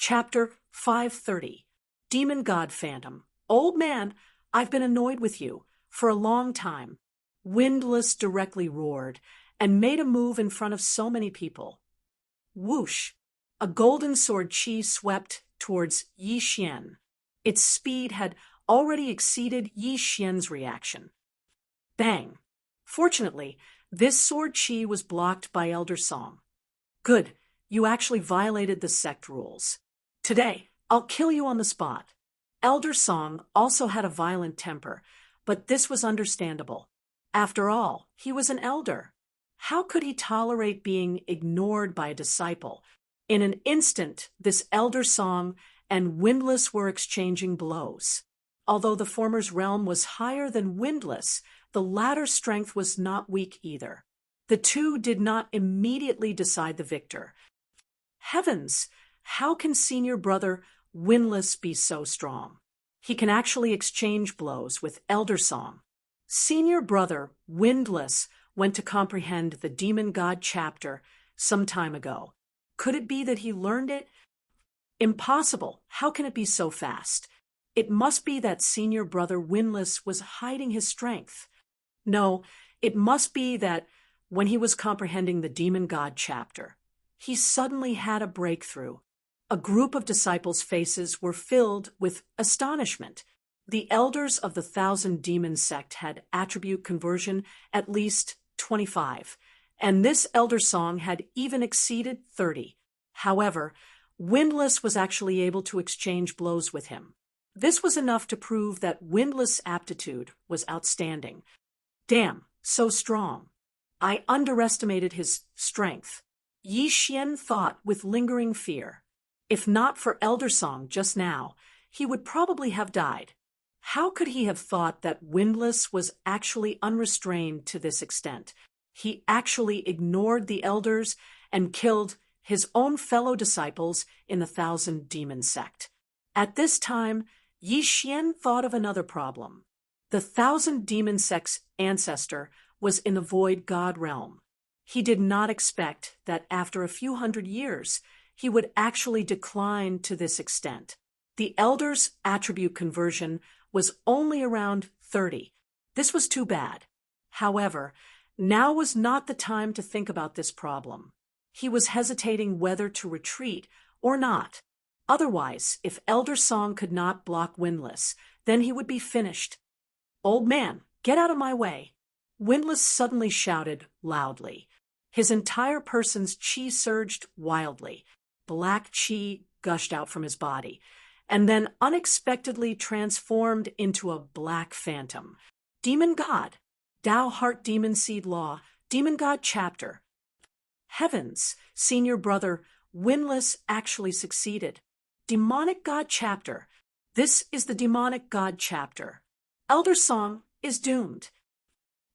Chapter 530. Demon God Phantom. Old man, I've been annoyed with you for a long time. Windlass directly roared and made a move in front of so many people. Whoosh! A golden sword chi swept towards Yi Xian. Its speed had already exceeded Yi Xian's reaction. Bang! Fortunately, this sword chi was blocked by Elder Song. Good, you actually violated the sect rules. Today, I'll kill you on the spot. Elder Song also had a violent temper, but this was understandable. After all, he was an elder. How could he tolerate being ignored by a disciple? In an instant, this Elder Song and Windlass were exchanging blows. Although the former's realm was higher than Windlass, the latter's strength was not weak either. The two did not immediately decide the victor. Heavens! How can senior brother Windlass be so strong? He can actually exchange blows with Elder Song. Senior brother Windlass went to comprehend the Demon God chapter some time ago. Could it be that he learned it? Impossible. How can it be so fast? It must be that senior brother Windlass was hiding his strength. No, it must be that when he was comprehending the Demon God chapter, he suddenly had a breakthrough. A group of disciples' faces were filled with astonishment. The elders of the 1,000 Demon sect had attribute conversion at least 25, and this Elder Song had even exceeded 30. However, Windlass was actually able to exchange blows with him. This was enough to prove that Windlass' aptitude was outstanding. Damn, so strong. I underestimated his strength. Yi Xian thought with lingering fear. If not for Elder Song just now, he would probably have died. How could he have thought that Windlass was actually unrestrained to this extent? He actually ignored the elders and killed his own fellow disciples in the 1,000 Demon sect. At this time, Yi Xian thought of another problem. The 1,000 Demon sect's ancestor was in the Void God realm. He did not expect that after a few hundred years, he would actually decline to this extent. The elder's attribute conversion was only around 30. This was too bad. However, now was not the time to think about this problem. He was hesitating whether to retreat or not. Otherwise, if Elder Song could not block Windlass, then he would be finished. Old man, get out of my way. Windlass suddenly shouted loudly. His entire person's chi surged wildly. Black chi gushed out from his body, and then unexpectedly transformed into a black phantom. Demon God. Tao Heart Demon Seed Law. Demon God Chapter. Heavens, senior brother Windlass actually succeeded. Demonic God Chapter. This is the Demonic God Chapter. Elder Song is doomed.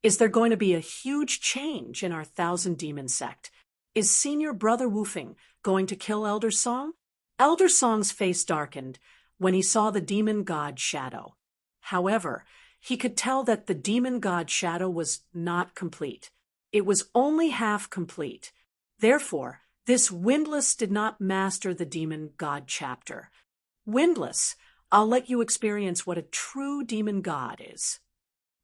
Is there going to be a huge change in our 1,000 Demon sect? Is senior brother Woofing going to kill Elder Song? Elder Song's face darkened when he saw the Demon God shadow. However, he could tell that the Demon God shadow was not complete. It was only half complete. Therefore, this Windlass did not master the Demon God chapter. Windlass, I'll let you experience what a true Demon God is.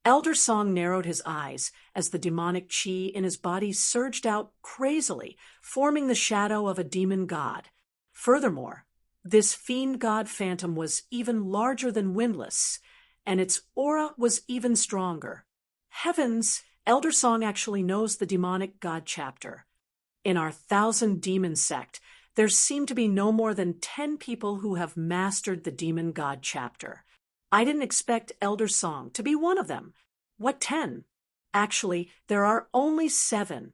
Elder Song narrowed his eyes as the demonic chi in his body surged out crazily, forming the shadow of a demon god. Furthermore, this fiend god phantom was even larger than Windlass, and its aura was even stronger. Heavens, Elder Song actually knows the demonic god chapter. In our 1,000 Demon sect, there seem to be no more than 10 people who have mastered the demon god chapter. I didn't expect Elder Song to be one of them. What 10? Actually, there are only 7.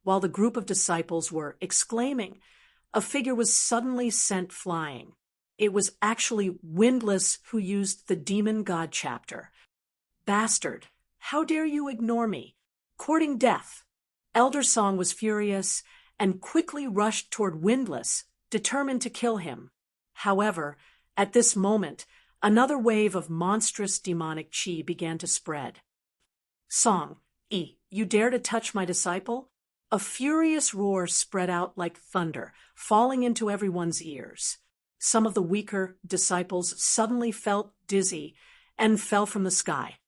While the group of disciples were exclaiming, a figure was suddenly sent flying. It was actually Windlass who used the Demon God chapter. Bastard, how dare you ignore me? Courting death. Elder Song was furious and quickly rushed toward Windlass, determined to kill him. However, at this moment, another wave of monstrous demonic chi began to spread. Song, you dare to touch my disciple? A furious roar spread out like thunder, falling into everyone's ears. Some of the weaker disciples suddenly felt dizzy and fell from the sky.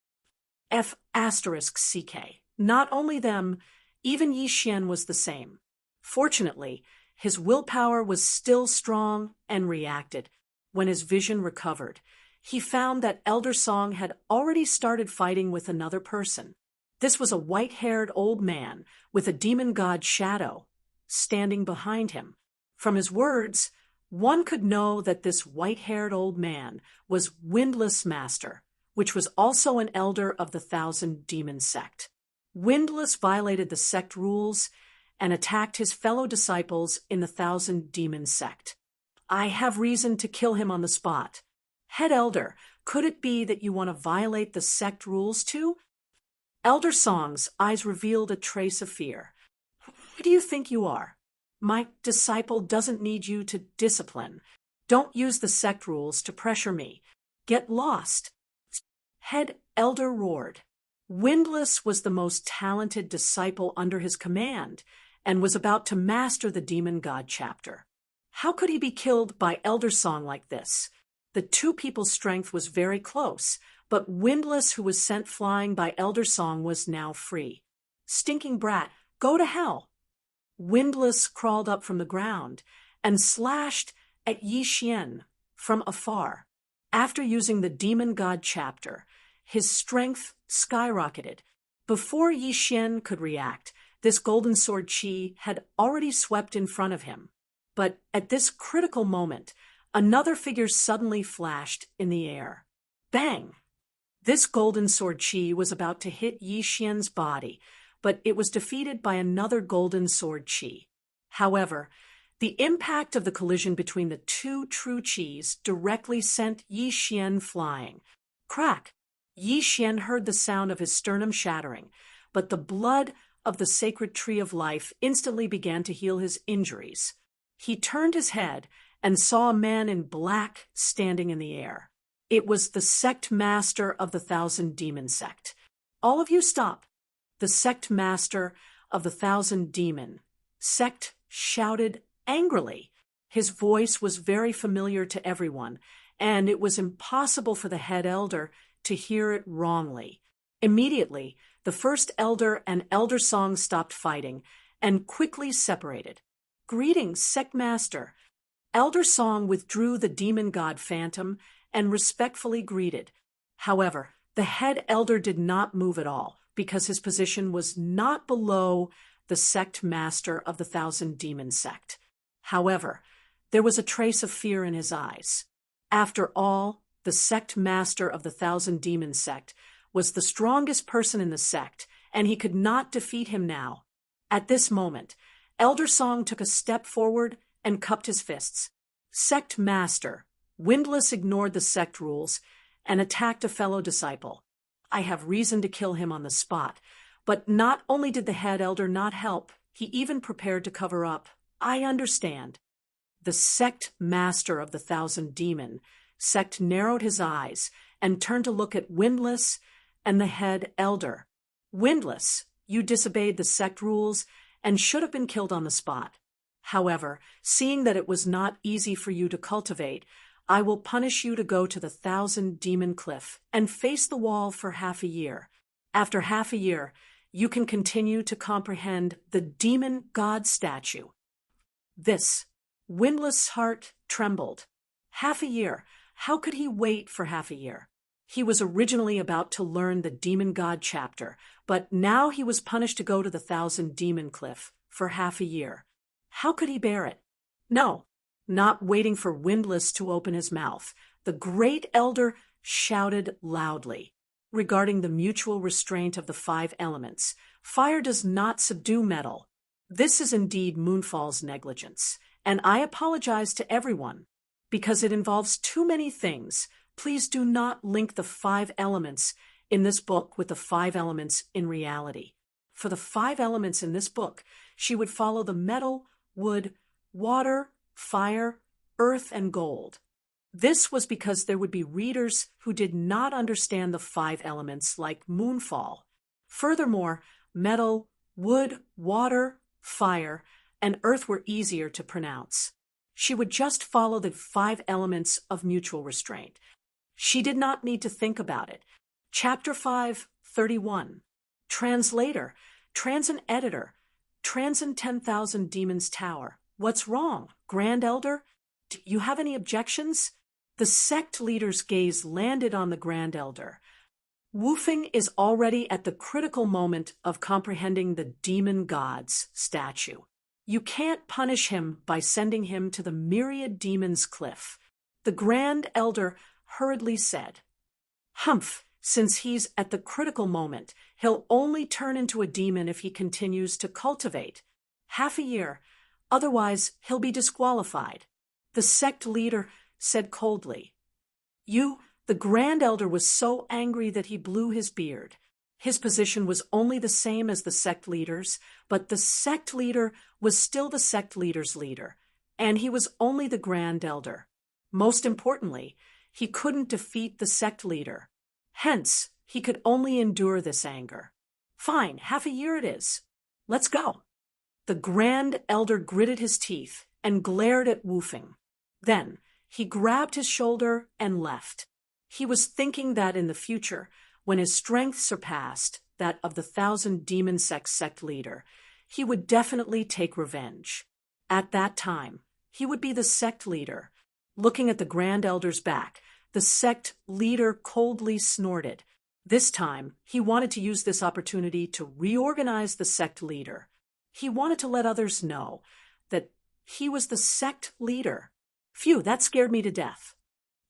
F***CK. Not only them, even Yi Xian was the same. Fortunately, his willpower was still strong and reacted. When his vision recovered, he found that Elder Song had already started fighting with another person. This was a white-haired old man with a demon god shadow standing behind him. From his words, one could know that this white-haired old man was Windless Master, which was also an elder of the Thousand Demon Sect. Windless violated the sect rules and attacked his fellow disciples in the Thousand Demon Sect. I have reason to kill him on the spot. Head Elder, could it be that you want to violate the sect rules too? Elder Song's eyes revealed a trace of fear. Who do you think you are? My disciple doesn't need you to discipline. Don't use the sect rules to pressure me. Get lost. Head Elder roared. Windless was the most talented disciple under his command and was about to master the Demon God chapter. How could he be killed by Elder Song like this? The two people's strength was very close, but Windless, who was sent flying by Elder Song, was now free. Stinking brat, go to hell! Windless crawled up from the ground and slashed at Yi Xian from afar. After using the Demon God chapter, his strength skyrocketed. Before Yi Xian could react, this golden sword chi had already swept in front of him. But at this critical moment, another figure suddenly flashed in the air. Bang! This golden sword chi was about to hit Yi Xian's body, but it was defeated by another golden sword chi. However, the impact of the collision between the two true chis directly sent Yi Xian flying. Crack! Yi Xian heard the sound of his sternum shattering, but the blood of the sacred tree of life instantly began to heal his injuries. He turned his head and saw a man in black standing in the air. It was the sect master of the Thousand Demon Sect. All of you stop! The sect master of the Thousand Demon Sect shouted angrily. His voice was very familiar to everyone, and it was impossible for the head elder to hear it wrongly. Immediately, the first elder and Elder Song stopped fighting and quickly separated. Greetings, sect master. Elder Song withdrew the demon god Phantom and respectfully greeted. However, the head elder did not move at all because his position was not below the sect master of the Thousand Demon Sect. However, there was a trace of fear in his eyes. After all, the sect master of the Thousand Demon Sect was the strongest person in the sect, and he could not defeat him now. At this moment, Elder Song took a step forward and cupped his fists. Sect master, Windless ignored the sect rules and attacked a fellow disciple. I have reason to kill him on the spot, but not only did the head elder not help, he even prepared to cover up. I understand. The sect master of the Thousand Demon Sect narrowed his eyes and turned to look at Windless and the head elder. Windless, you disobeyed the sect rules and should have been killed on the spot. However, seeing that it was not easy for you to cultivate, I will punish you to go to the Thousand Demon Cliff and face the wall for half a year. After half a year, you can continue to comprehend the demon god statue. This, Windless' heart trembled. Half a year. How could he wait for half a year? He was originally about to learn the demon god chapter, but now he was punished to go to the Thousand Demon Cliff for half a year. How could he bear it? No. Not waiting for Windless to open his mouth, the great elder shouted loudly. Regarding the mutual restraint of the 5 elements, fire does not subdue metal. This is indeed Moonfall's negligence, and I apologize to everyone. Because it involves too many things, please do not link the 5 elements in this book with the 5 elements in reality. For the 5 elements in this book, she would follow the metal, wood, water, fire, earth, and gold. This was because there would be readers who did not understand the 5 elements like Moonfall. Furthermore, metal, wood, water, fire, and earth were easier to pronounce. She would just follow the 5 elements of mutual restraint. She did not need to think about it. Chapter 5:31. Translator, Transin Editor, Transin 10,000 Demons Tower. What's wrong, Grand Elder? Do you have any objections? The sect leader's gaze landed on the Grand Elder. Woofing is already at the critical moment of comprehending the demon god's statue. You can't punish him by sending him to the myriad demons cliff. The Grand Elder hurriedly said, Humph, since he's at the critical moment, he'll only turn into a demon if he continues to cultivate. Half a year, otherwise he'll be disqualified. The sect leader said coldly. The Grand Elder was so angry that he blew his beard. His position was only the same as the sect leader's, but the sect leader was still the sect leader's leader, and he was only the Grand Elder. Most importantly, he couldn't defeat the sect leader. Hence, he could only endure this anger. Fine, half a year it is. Let's go. The Grand Elder gritted his teeth and glared at Woofing. Then, he grabbed his shoulder and left. He was thinking that in the future, when his strength surpassed that of the 1,000 demon sect leader, he would definitely take revenge. At that time, he would be the sect leader. Looking at the Grand Elder's back, the sect leader coldly snorted. This time, he wanted to use this opportunity to reorganize the sect leader. He wanted to let others know that he was the sect leader. Phew, that scared me to death.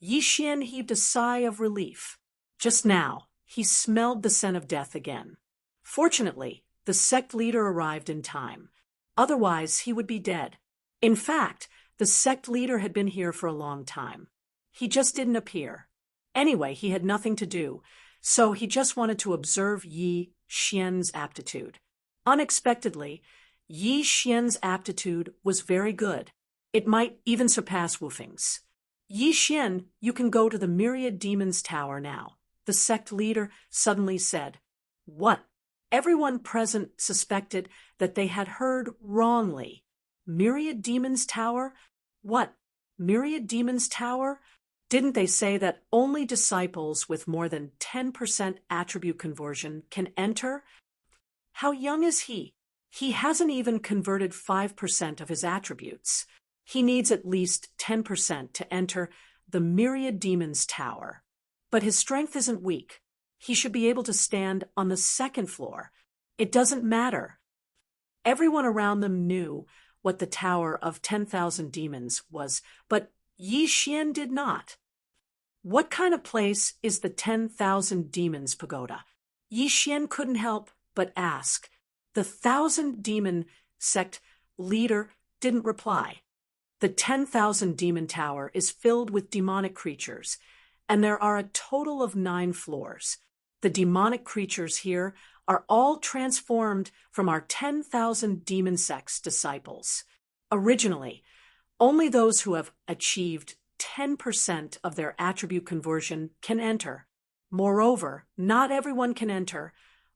Yi Xian heaved a sigh of relief. Just now, he smelled the scent of death again. Fortunately, the sect leader arrived in time. Otherwise, he would be dead. In fact, the sect leader had been here for a long time. He just didn't appear. Anyway, he had nothing to do, so he just wanted to observe Yi Xian's aptitude. Unexpectedly, Yi Xian's aptitude was very good. It might even surpass Woofing's. Yi Xian, you can go to the Myriad Demons Tower now, the sect leader suddenly said. What? Everyone present suspected that they had heard wrongly. Myriad Demons Tower? What? Myriad Demons Tower? Didn't they say that only disciples with more than 10% attribute conversion can enter? How young is he? He hasn't even converted 5% of his attributes. He needs at least 10% to enter the Myriad Demons Tower. But his strength isn't weak. He should be able to stand on the 2nd floor. It doesn't matter. Everyone around them knew what the Tower of 10,000 Demons was, but Yi Xian did not. What kind of place is the 10,000 Demons Pagoda? Yi Xian couldn't help but ask. The 1,000 Demon sect leader didn't reply. The 10,000 Demon Tower is filled with demonic creatures, and there are a total of 9 floors. The demonic creatures here are all transformed from our 10,000 demon sect's disciples. Originally, only those who have achieved 10% of their attribute conversion can enter. Moreover, not everyone can enter.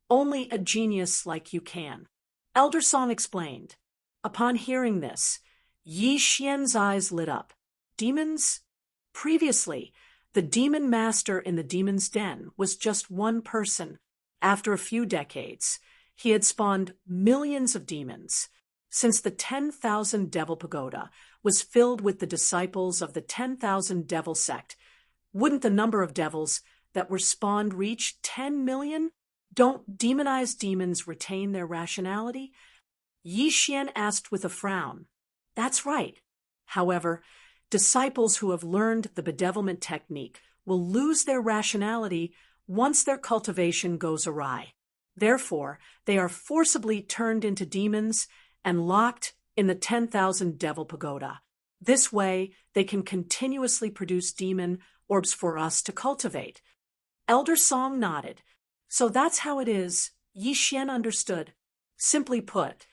Only a genius like you can. Elder Song explained. Upon hearing this, Yi Xian's eyes lit up. Demons? Previously, the demon master in the demon's den was just one person. After a few decades, he had spawned millions of demons. Since the 10,000 Devil Pagoda was filled with the disciples of the 10,000 Devil sect, wouldn't the number of devils that were spawned reach 10 million? Don't demonized demons retain their rationality? Yi Xian asked with a frown. That's right. However, disciples who have learned the bedevilment technique will lose their rationality once their cultivation goes awry. Therefore, they are forcibly turned into demons and locked in the 10,000 Devil Pagoda. This way, they can continuously produce demon orbs for us to cultivate. Elder Song nodded. So that's how it is. Yi Xian understood. Simply put,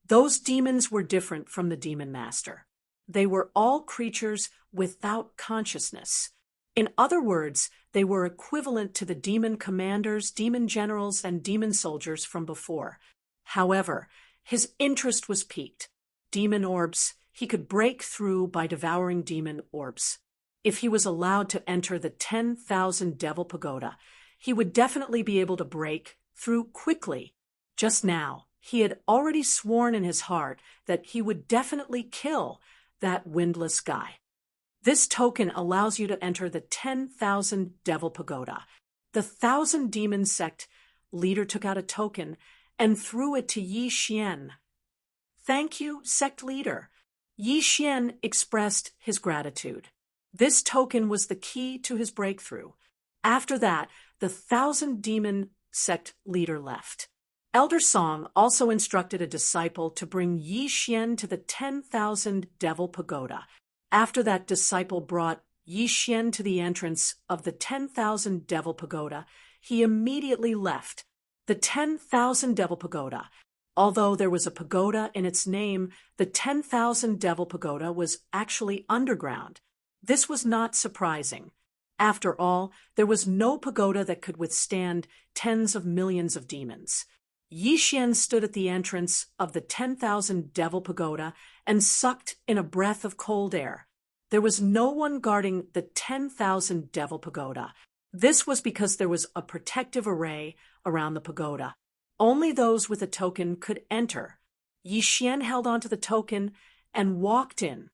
those demons were different from the demon master. They were all creatures without consciousness. In other words, they were equivalent to the demon commanders, demon generals, and demon soldiers from before. However, His interest was piqued. Demon orbs. He could break through by devouring demon orbs. If he was allowed to enter the 10,000 Devil Pagoda, he would definitely be able to break through quickly. Just now, he had already sworn in his heart that he would definitely kill that windless guy. This token allows you to enter the 10,000 Devil Pagoda. The 1,000 Demon Sect leader took out a token and threw it to Yi Xian. Thank you, sect leader. Yi Xian expressed his gratitude. This token was the key to his breakthrough. After that, the 1,000 Demon Sect leader left. Elder Song also instructed a disciple to bring Yi Xian to the 10,000 Devil Pagoda. After that disciple brought Yi Xian to the entrance of the 10,000 Devil Pagoda, he immediately left. The 10,000 Devil Pagoda. Although there was a pagoda in its name, the 10,000 Devil Pagoda was actually underground. This was not surprising. After all, there was no pagoda that could withstand tens of millions of demons. Yi Xian stood at the entrance of the 10,000 Devil Pagoda and sucked in a breath of cold air. There was no one guarding the 10,000 Devil Pagoda. This was because there was a protective array around the pagoda. Only those with a token could enter. Yi Xian held onto the token and walked in.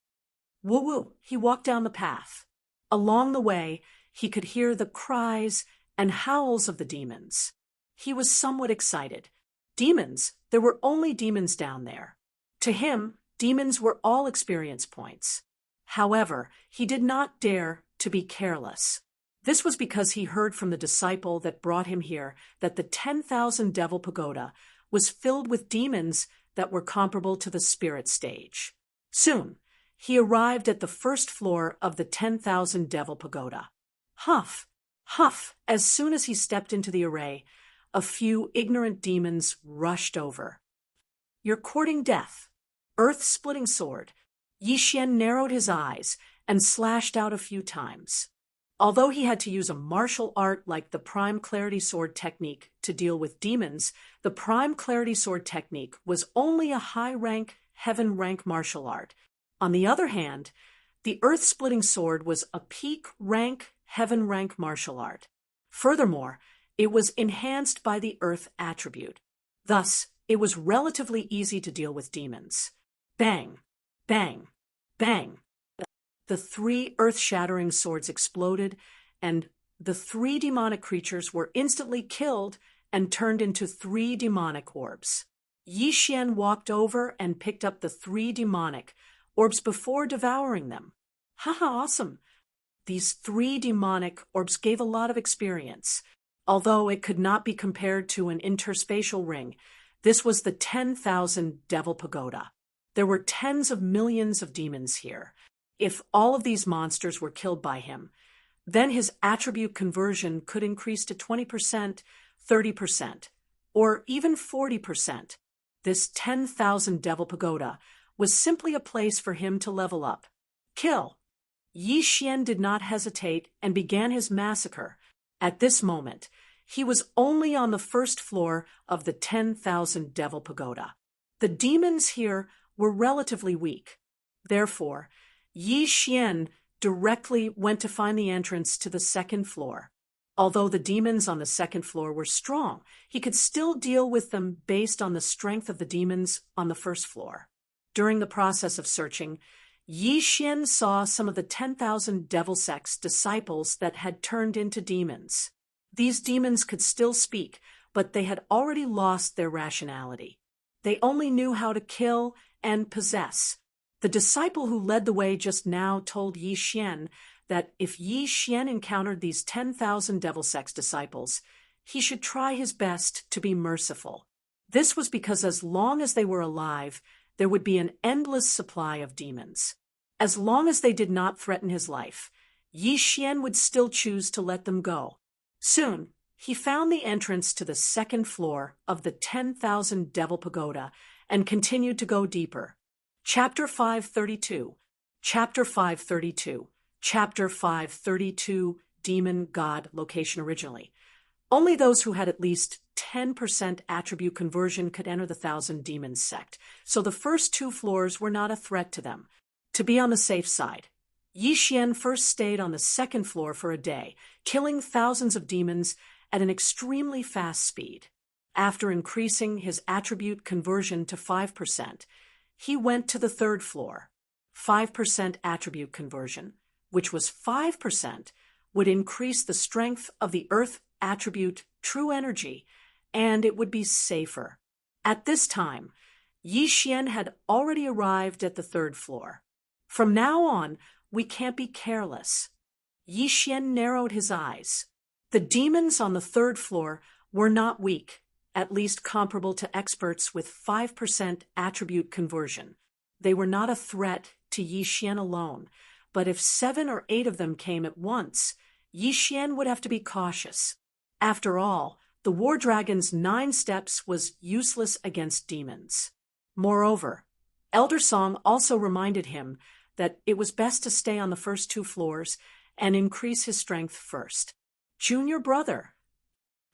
Woo-woo, he walked down the path. Along the way, he could hear the cries and howls of the demons. He was somewhat excited. Demons? There were only demons down there. To him, demons were all experience points. However, he did not dare to be careless. This was because he heard from the disciple that brought him here that the 10,000 Devil Pagoda was filled with demons that were comparable to the spirit stage. Soon, he arrived at the first floor of the 10,000 Devil Pagoda. Huff, huff, as soon as he stepped into the array, a few ignorant demons rushed over. You're courting death. Earth-splitting sword. Yi Xian narrowed his eyes and slashed out a few times. Although he had to use a martial art like the Prime Clarity Sword technique to deal with demons, the Prime Clarity Sword technique was only a high-rank, heaven-rank martial art. On the other hand, the Earth-Splitting Sword was a peak-rank, heaven-rank martial art. Furthermore, it was enhanced by the Earth attribute. Thus, it was relatively easy to deal with demons. Bang, bang, bang. The 3 earth-shattering swords exploded, and the 3 demonic creatures were instantly killed and turned into 3 demonic orbs. Yi Xian walked over and picked up the 3 demonic orbs before devouring them. Haha, awesome! These 3 demonic orbs gave a lot of experience. Although it could not be compared to an interspatial ring, this was the 10,000 Devil Pagoda. There were tens of millions of demons here. If all of these monsters were killed by him, then his attribute conversion could increase to 20%, 30%, or even 40%. This 10,000 Devil Pagoda was simply a place for him to level up. Kill! Yi Xian did not hesitate and began his massacre. At this moment, he was only on the first floor of the 10,000 Devil Pagoda. The demons here were relatively weak. Therefore, Yi Xian directly went to find the entrance to the second floor. Although the demons on the second floor were strong, he could still deal with them based on the strength of the demons on the first floor. During the process of searching, Yi Xian saw some of the 10,000 Devil Sect's disciples that had turned into demons. These demons could still speak, but they had already lost their rationality. They only knew how to kill and possess. The disciple who led the way just now told Yi Xian that if Yi Xian encountered these 10,000 Devil Sect's disciples, he should try his best to be merciful. This was because as long as they were alive, there would be an endless supply of demons. As long as they did not threaten his life, Yi Xian would still choose to let them go. Soon, he found the entrance to the second floor of the 10,000 Devil Pagoda and continued to go deeper. Chapter 532, Chapter 532, Chapter 532, Demon God Location Originally. Only those who had at least 10% attribute conversion could enter the Thousand Demons sect, so the first 2 floors were not a threat to them. To be on the safe side, Yi Xian first stayed on the 2nd floor for a day, killing thousands of demons at an extremely fast speed. After increasing his attribute conversion to 5%, he went to the 3rd floor. 5% attribute conversion, which was 5%, would increase the strength of the earth attribute true energy, and it would be safer. At this time, Yi Xian had already arrived at the 3rd floor. From now on, we can't be careless. Yi Xian narrowed his eyes. The demons on the 3rd floor were not weak, at least comparable to experts with 5% attribute conversion. They were not a threat to Yi Xian alone, but if 7 or 8 of them came at once, Yi Xian would have to be cautious. After all, the War Dragon's 9 steps was useless against demons. Moreover, Elder Song also reminded him that it was best to stay on the first 2 floors and increase his strength first. Junior brother.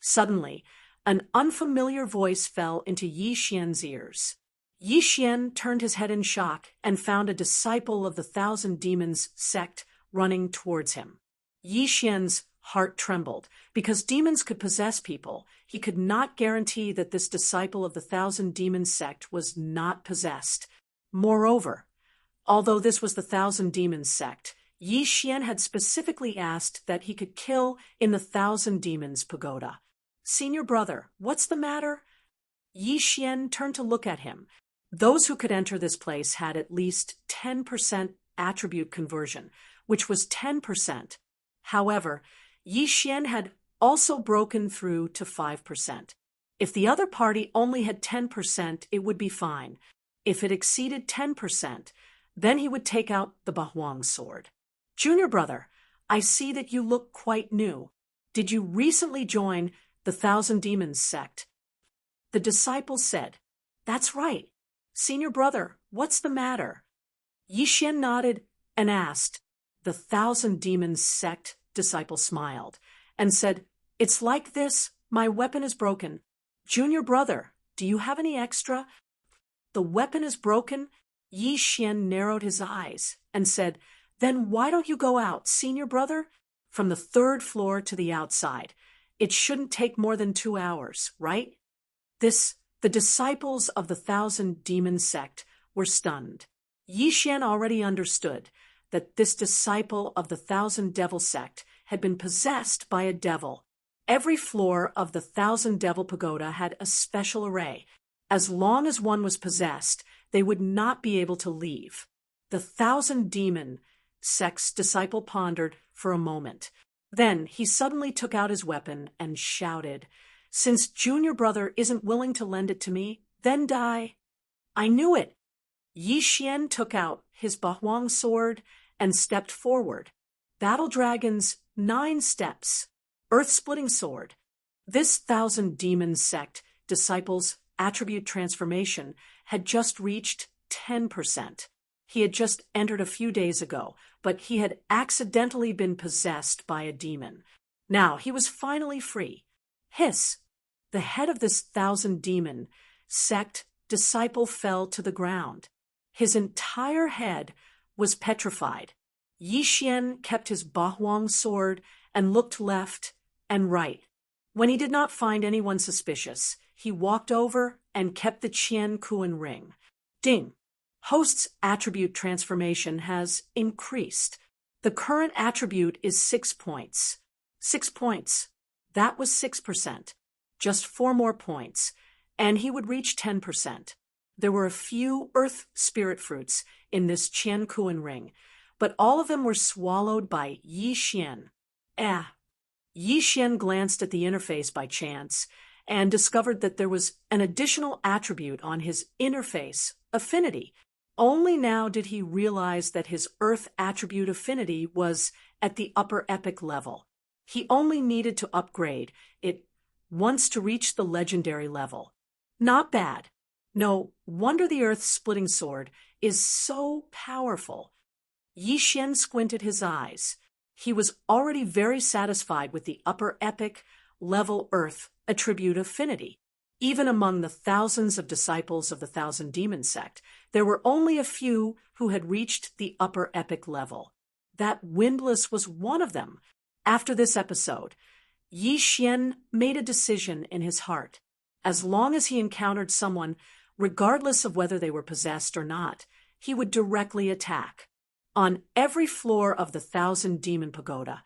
Suddenly, an unfamiliar voice fell into Yi Xian's ears. Yi Xian turned his head in shock and found a disciple of the Thousand Demons sect running towards him. Yi Xian's heart trembled. Because demons could possess people, he could not guarantee that this disciple of the Thousand Demons sect was not possessed. Moreover, although this was the Thousand Demons sect, Yi Xian had specifically asked that he could kill in the Thousand Demons pagoda. Senior brother, what's the matter? Yi Xian turned to look at him. Those who could enter this place had at least 10% attribute conversion, which was 10%. However, Yi Xian had also broken through to 5%. If the other party only had 10%, it would be fine. If it exceeded 10%, then he would take out the Bahuang sword. Junior brother, I see that you look quite new. Did you recently join the Thousand Demons sect? The disciple said, That's right. Senior brother, what's the matter? Yi Xian nodded and asked. The Thousand Demons sect disciple smiled and said, It's like this, my weapon is broken. Junior brother, do you have any extra? The weapon is broken? Yi Xian narrowed his eyes and said, Then why don't you go out, senior brother? From the 3rd floor to the outside. It shouldn't take more than 2 hours, right? The disciples of the Thousand Demons sect were stunned. Yi Xian already understood that this disciple of the Thousand Devil sect had been possessed by a devil. Every floor of the Thousand Devil pagoda had a special array. As long as one was possessed, they would not be able to leave. The Thousand Demon sect's disciple pondered for a moment. Then he suddenly took out his weapon and shouted, Since junior brother isn't willing to lend it to me, then die. I knew it. Yi Xian took out his Bahuang sword and stepped forward. Battle Dragon's 9 steps. Earth-splitting sword. This Thousand Demons sect disciple's attribute transformation had just reached 10%. He had just entered a few days ago, but he had accidentally been possessed by a demon. Now he was finally free. Hiss! The head of this Thousand Demon sect disciple fell to the ground. His entire head was petrified. Yi Xian kept his Bahuang sword and looked left and right. When he did not find anyone suspicious, he walked over and kept the Qian Kuan ring. Ding! Host's attribute transformation has increased. The current attribute is 6 points. 6 points. That was 6%. Just 4 more points, and he would reach 10%. There were a few earth spirit fruits in this Qian Kuan ring, but all of them were swallowed by Yi Xian. Yi Xian glanced at the interface by chance and discovered that there was an additional attribute on his interface, affinity. Only now did he realize that his earth attribute affinity was at the upper epic level. He only needed to upgrade it once to reach the legendary level. Not bad. No wonder the earth-splitting sword is so powerful. Yi Xian squinted his eyes. He was already very satisfied with the upper epic level earth attribute affinity. Even among the thousands of disciples of the Thousand Demon sect, there were only a few who had reached the upper epic level. That Windless was one of them. After this episode, Yi Xian made a decision in his heart. As long as he encountered someone, regardless of whether they were possessed or not, he would directly attack. On every floor of the Thousand Demon Pagoda,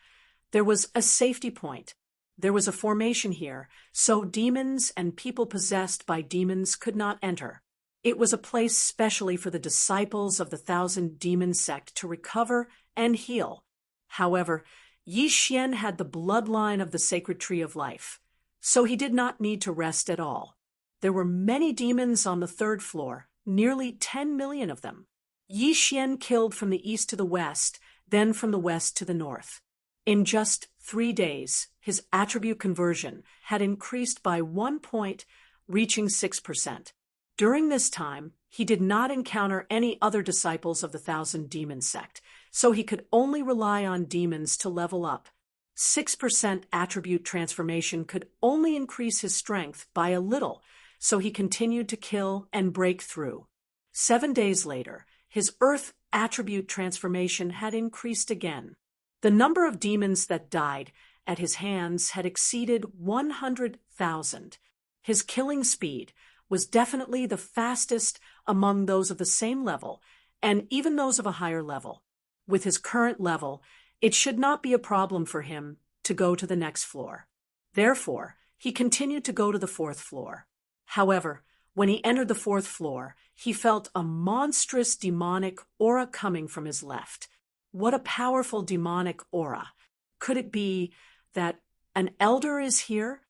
there was a safety point. There was a formation here, so demons and people possessed by demons could not enter. It was a place specially for the disciples of the Thousand Demon sect to recover and heal. However, Yi Xian had the bloodline of the sacred tree of life, so he did not need to rest at all. There were many demons on the third floor, nearly 10 million of them. Yi Xian killed from the east to the west, then from the west to the north. In just 3 days, his attribute conversion had increased by 1 point, reaching 6%. During this time, he did not encounter any other disciples of the Thousand Demon sect, so he could only rely on demons to level up. 6% attribute transformation could only increase his strength by a little, so he continued to kill and break through. 7 days later, his earth attribute transformation had increased again. The number of demons that died at his hands had exceeded 100,000. His killing speed was definitely the fastest among those of the same level, and even those of a higher level. With his current level, it should not be a problem for him to go to the next floor. Therefore, he continued to go to the 4th floor. However, when he entered the 4th floor, he felt a monstrous demonic aura coming from his left. What a powerful demonic aura. Could it be that an elder is here?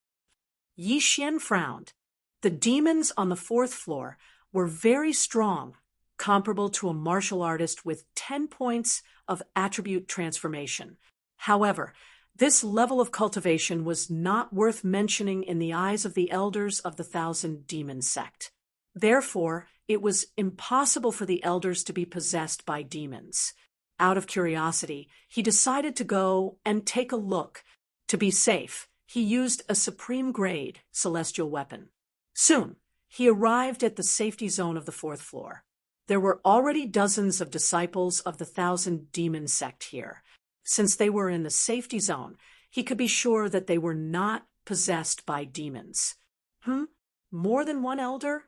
Yi Xian frowned. The demons on the 4th floor were very strong, comparable to a martial artist with 10 points of attribute transformation. However, this level of cultivation was not worth mentioning in the eyes of the elders of the Thousand Demon sect. Therefore, it was impossible for the elders to be possessed by demons. Out of curiosity, he decided to go and take a look. To be safe, he used a supreme grade celestial weapon. Soon, he arrived at the safety zone of the 4th floor. There were already dozens of disciples of the Thousand Demon sect here. Since they were in the safety zone, he could be sure that they were not possessed by demons. More than one elder?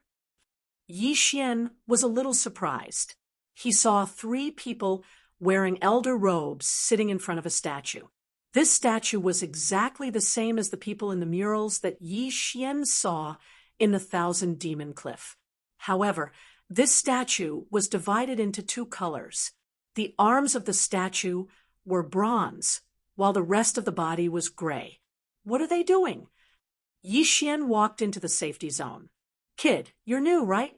Yi Xian was a little surprised. He saw 3 people wearing elder robes sitting in front of a statue. This statue was exactly the same as the people in the murals that Yi Xian saw in the Thousand Demon Cliff. However, this statue was divided into 2 colors. The arms of the statue were bronze, while the rest of the body was gray. What are they doing? Yi Xian walked into the safety zone. Kid, you're new, right?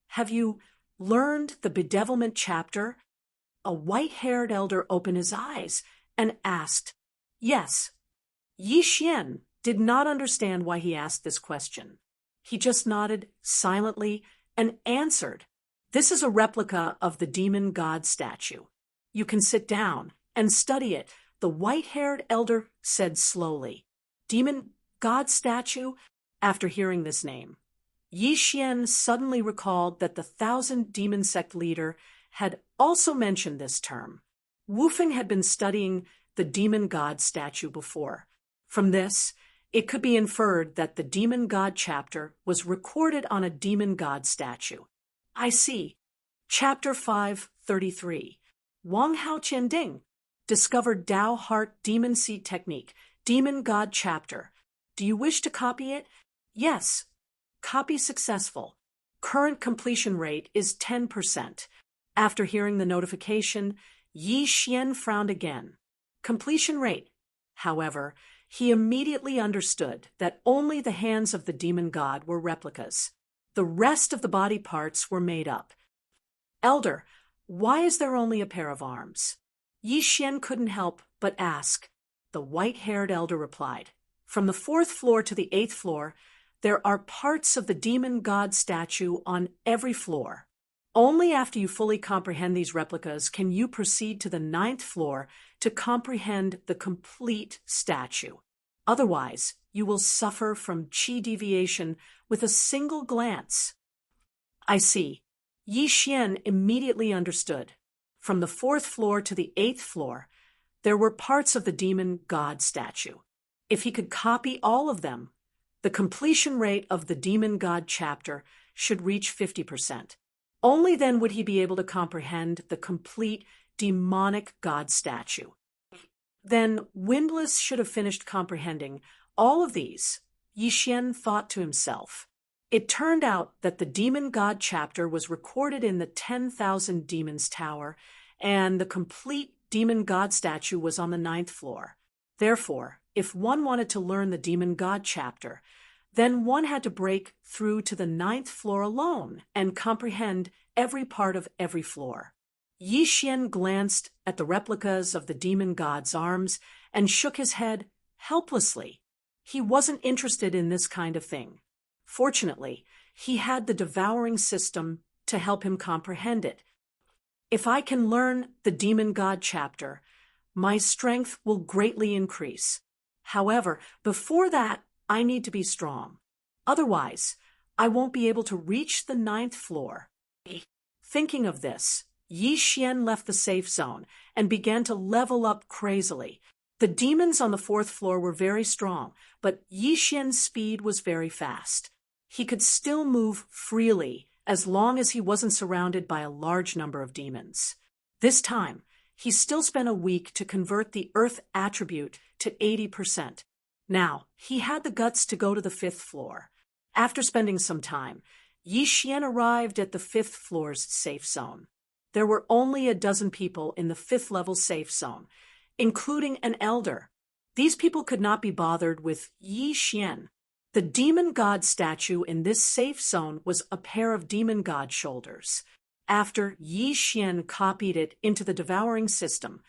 Have you learned the bedevilment chapter? A white-haired elder opened his eyes and asked, Yes. Yi Xian did not understand why he asked this question. He just nodded silently and answered, This is a replica of the demon god statue. You can sit down and study it, the white-haired elder said slowly. Demon god statue? After hearing this name, Yi Xian suddenly recalled that the Thousand Demon sect leader had also mentioned this term. Wu Feng had been studying the demon god statue before. From this, it could be inferred that the demon god chapter was recorded on a demon god statue. I see. Chapter 533. Wang Hao Qianding discovered Tao Heart Demon Seed Technique, Demon God Chapter. Do you wish to copy it? Yes. Copy successful. Current completion rate is 10%. After hearing the notification, Yi Xian frowned again. Completion rate. However, he immediately understood that only the hands of the demon god were replicas. The rest of the body parts were made up. Elder, why is there only a pair of arms? Yi Xian couldn't help but ask. The white-haired elder replied, From the 4th floor to the 8th floor, there are parts of the demon god statue on every floor. Only after you fully comprehend these replicas can you proceed to the 9th floor to comprehend the complete statue. Otherwise, you will suffer from qi deviation with a single glance. I see. Yi Xian immediately understood. From the 4th floor to the 8th floor, there were parts of the demon god statue. If he could copy all of them, the completion rate of the demon god chapter should reach 50%. Only then would he be able to comprehend the complete demonic god statue. Then Windless should have finished comprehending all of these, Yi Xian thought to himself. It turned out that the demon god chapter was recorded in the 10,000 Demons Tower, and the complete demon god statue was on the 9th floor. Therefore, if one wanted to learn the demon god chapter, then one had to break through to the 9th floor alone and comprehend every part of every floor. Yi Xian glanced at the replicas of the demon god's arms and shook his head helplessly. He wasn't interested in this kind of thing. Fortunately, he had the devouring system to help him comprehend it. If I can learn the demon god chapter, my strength will greatly increase. However, before that, I need to be strong. Otherwise, I won't be able to reach the 9th floor. Thinking of this, Yi Xian left the safe zone and began to level up crazily. The demons on the 4th floor were very strong, but Yi Xian's speed was very fast. He could still move freely as long as he wasn't surrounded by a large number of demons. This time, he still spent a week to convert the earth attribute to 80%. Now, he had the guts to go to the 5th floor. After spending some time, Yi Xian arrived at the 5th floor's safe zone. There were only a dozen people in the 5th level safe zone, including an elder. These people could not be bothered with Yi Xian. The demon god statue in this safe zone was a pair of demon god shoulders. After Yi Xian copied it into the devouring system,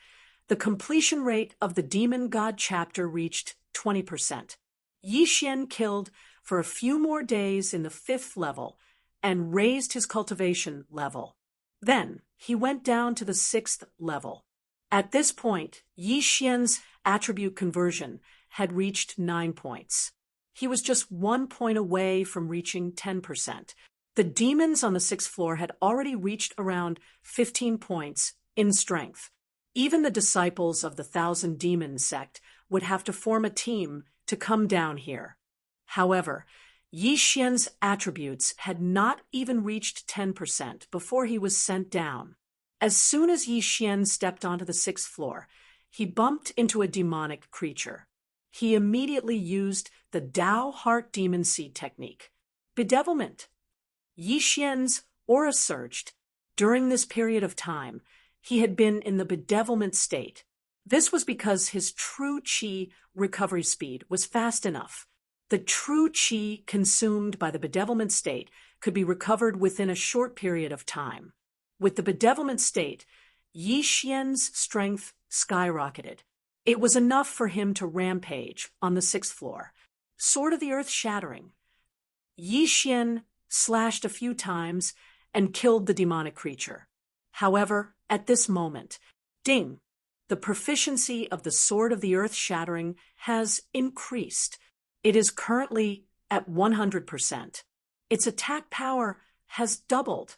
the completion rate of the demon god chapter reached 20%. Yi Xian killed for a few more days in the 5th level and raised his cultivation level. Then he went down to the 6th level. At this point, Yi Xian's attribute conversion had reached 9 points. He was just 1 point away from reaching 10%. The demons on the 6th floor had already reached around 15 points in strength. Even the disciples of the 1,000 Demon sect would have to form a team to come down here. However, Yi Xian's attributes had not even reached 10% before he was sent down. As soon as Yi Xian stepped onto the 6th floor, he bumped into a demonic creature. He immediately used the Dao Heart Demon Seed technique. Bedevilment. Yi Xian's aura surged. During this period of time, he had been in the bedevilment state. This was because his true qi recovery speed was fast enough. The true qi consumed by the bedevilment state could be recovered within a short period of time. With the bedevilment state, Yi Xian's strength skyrocketed. It was enough for him to rampage on the 6th floor. Sword of the Earth shattering. Yi Xian slashed a few times and killed the demonic creature. However, at this moment, ding, the proficiency of the Sword of the Earth shattering has increased. It is currently at 100%. Its attack power has doubled.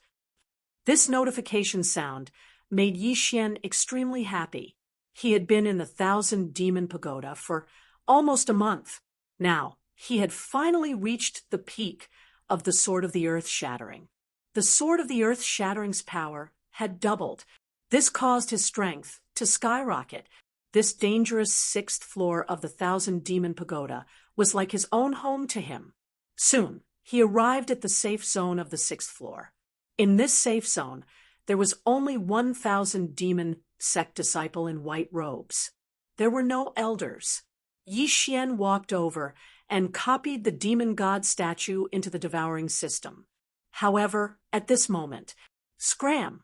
This notification sound made Yi Xian extremely happy. He had been in the 1,000 Demon Pagoda for almost a month. Now, he had finally reached the peak of the Sword of the Earth shattering. The Sword of the Earth shattering's power had doubled. This caused his strength to skyrocket. This dangerous 6th floor of the 1,000 Demon Pagoda was like his own home to him. Soon, he arrived at the safe zone of the 6th floor. In this safe zone, there was only 1,000 Demon sect disciple in white robes. There were no elders. Yi Xian walked over and copied the demon god statue into the devouring system. However, at this moment, scram!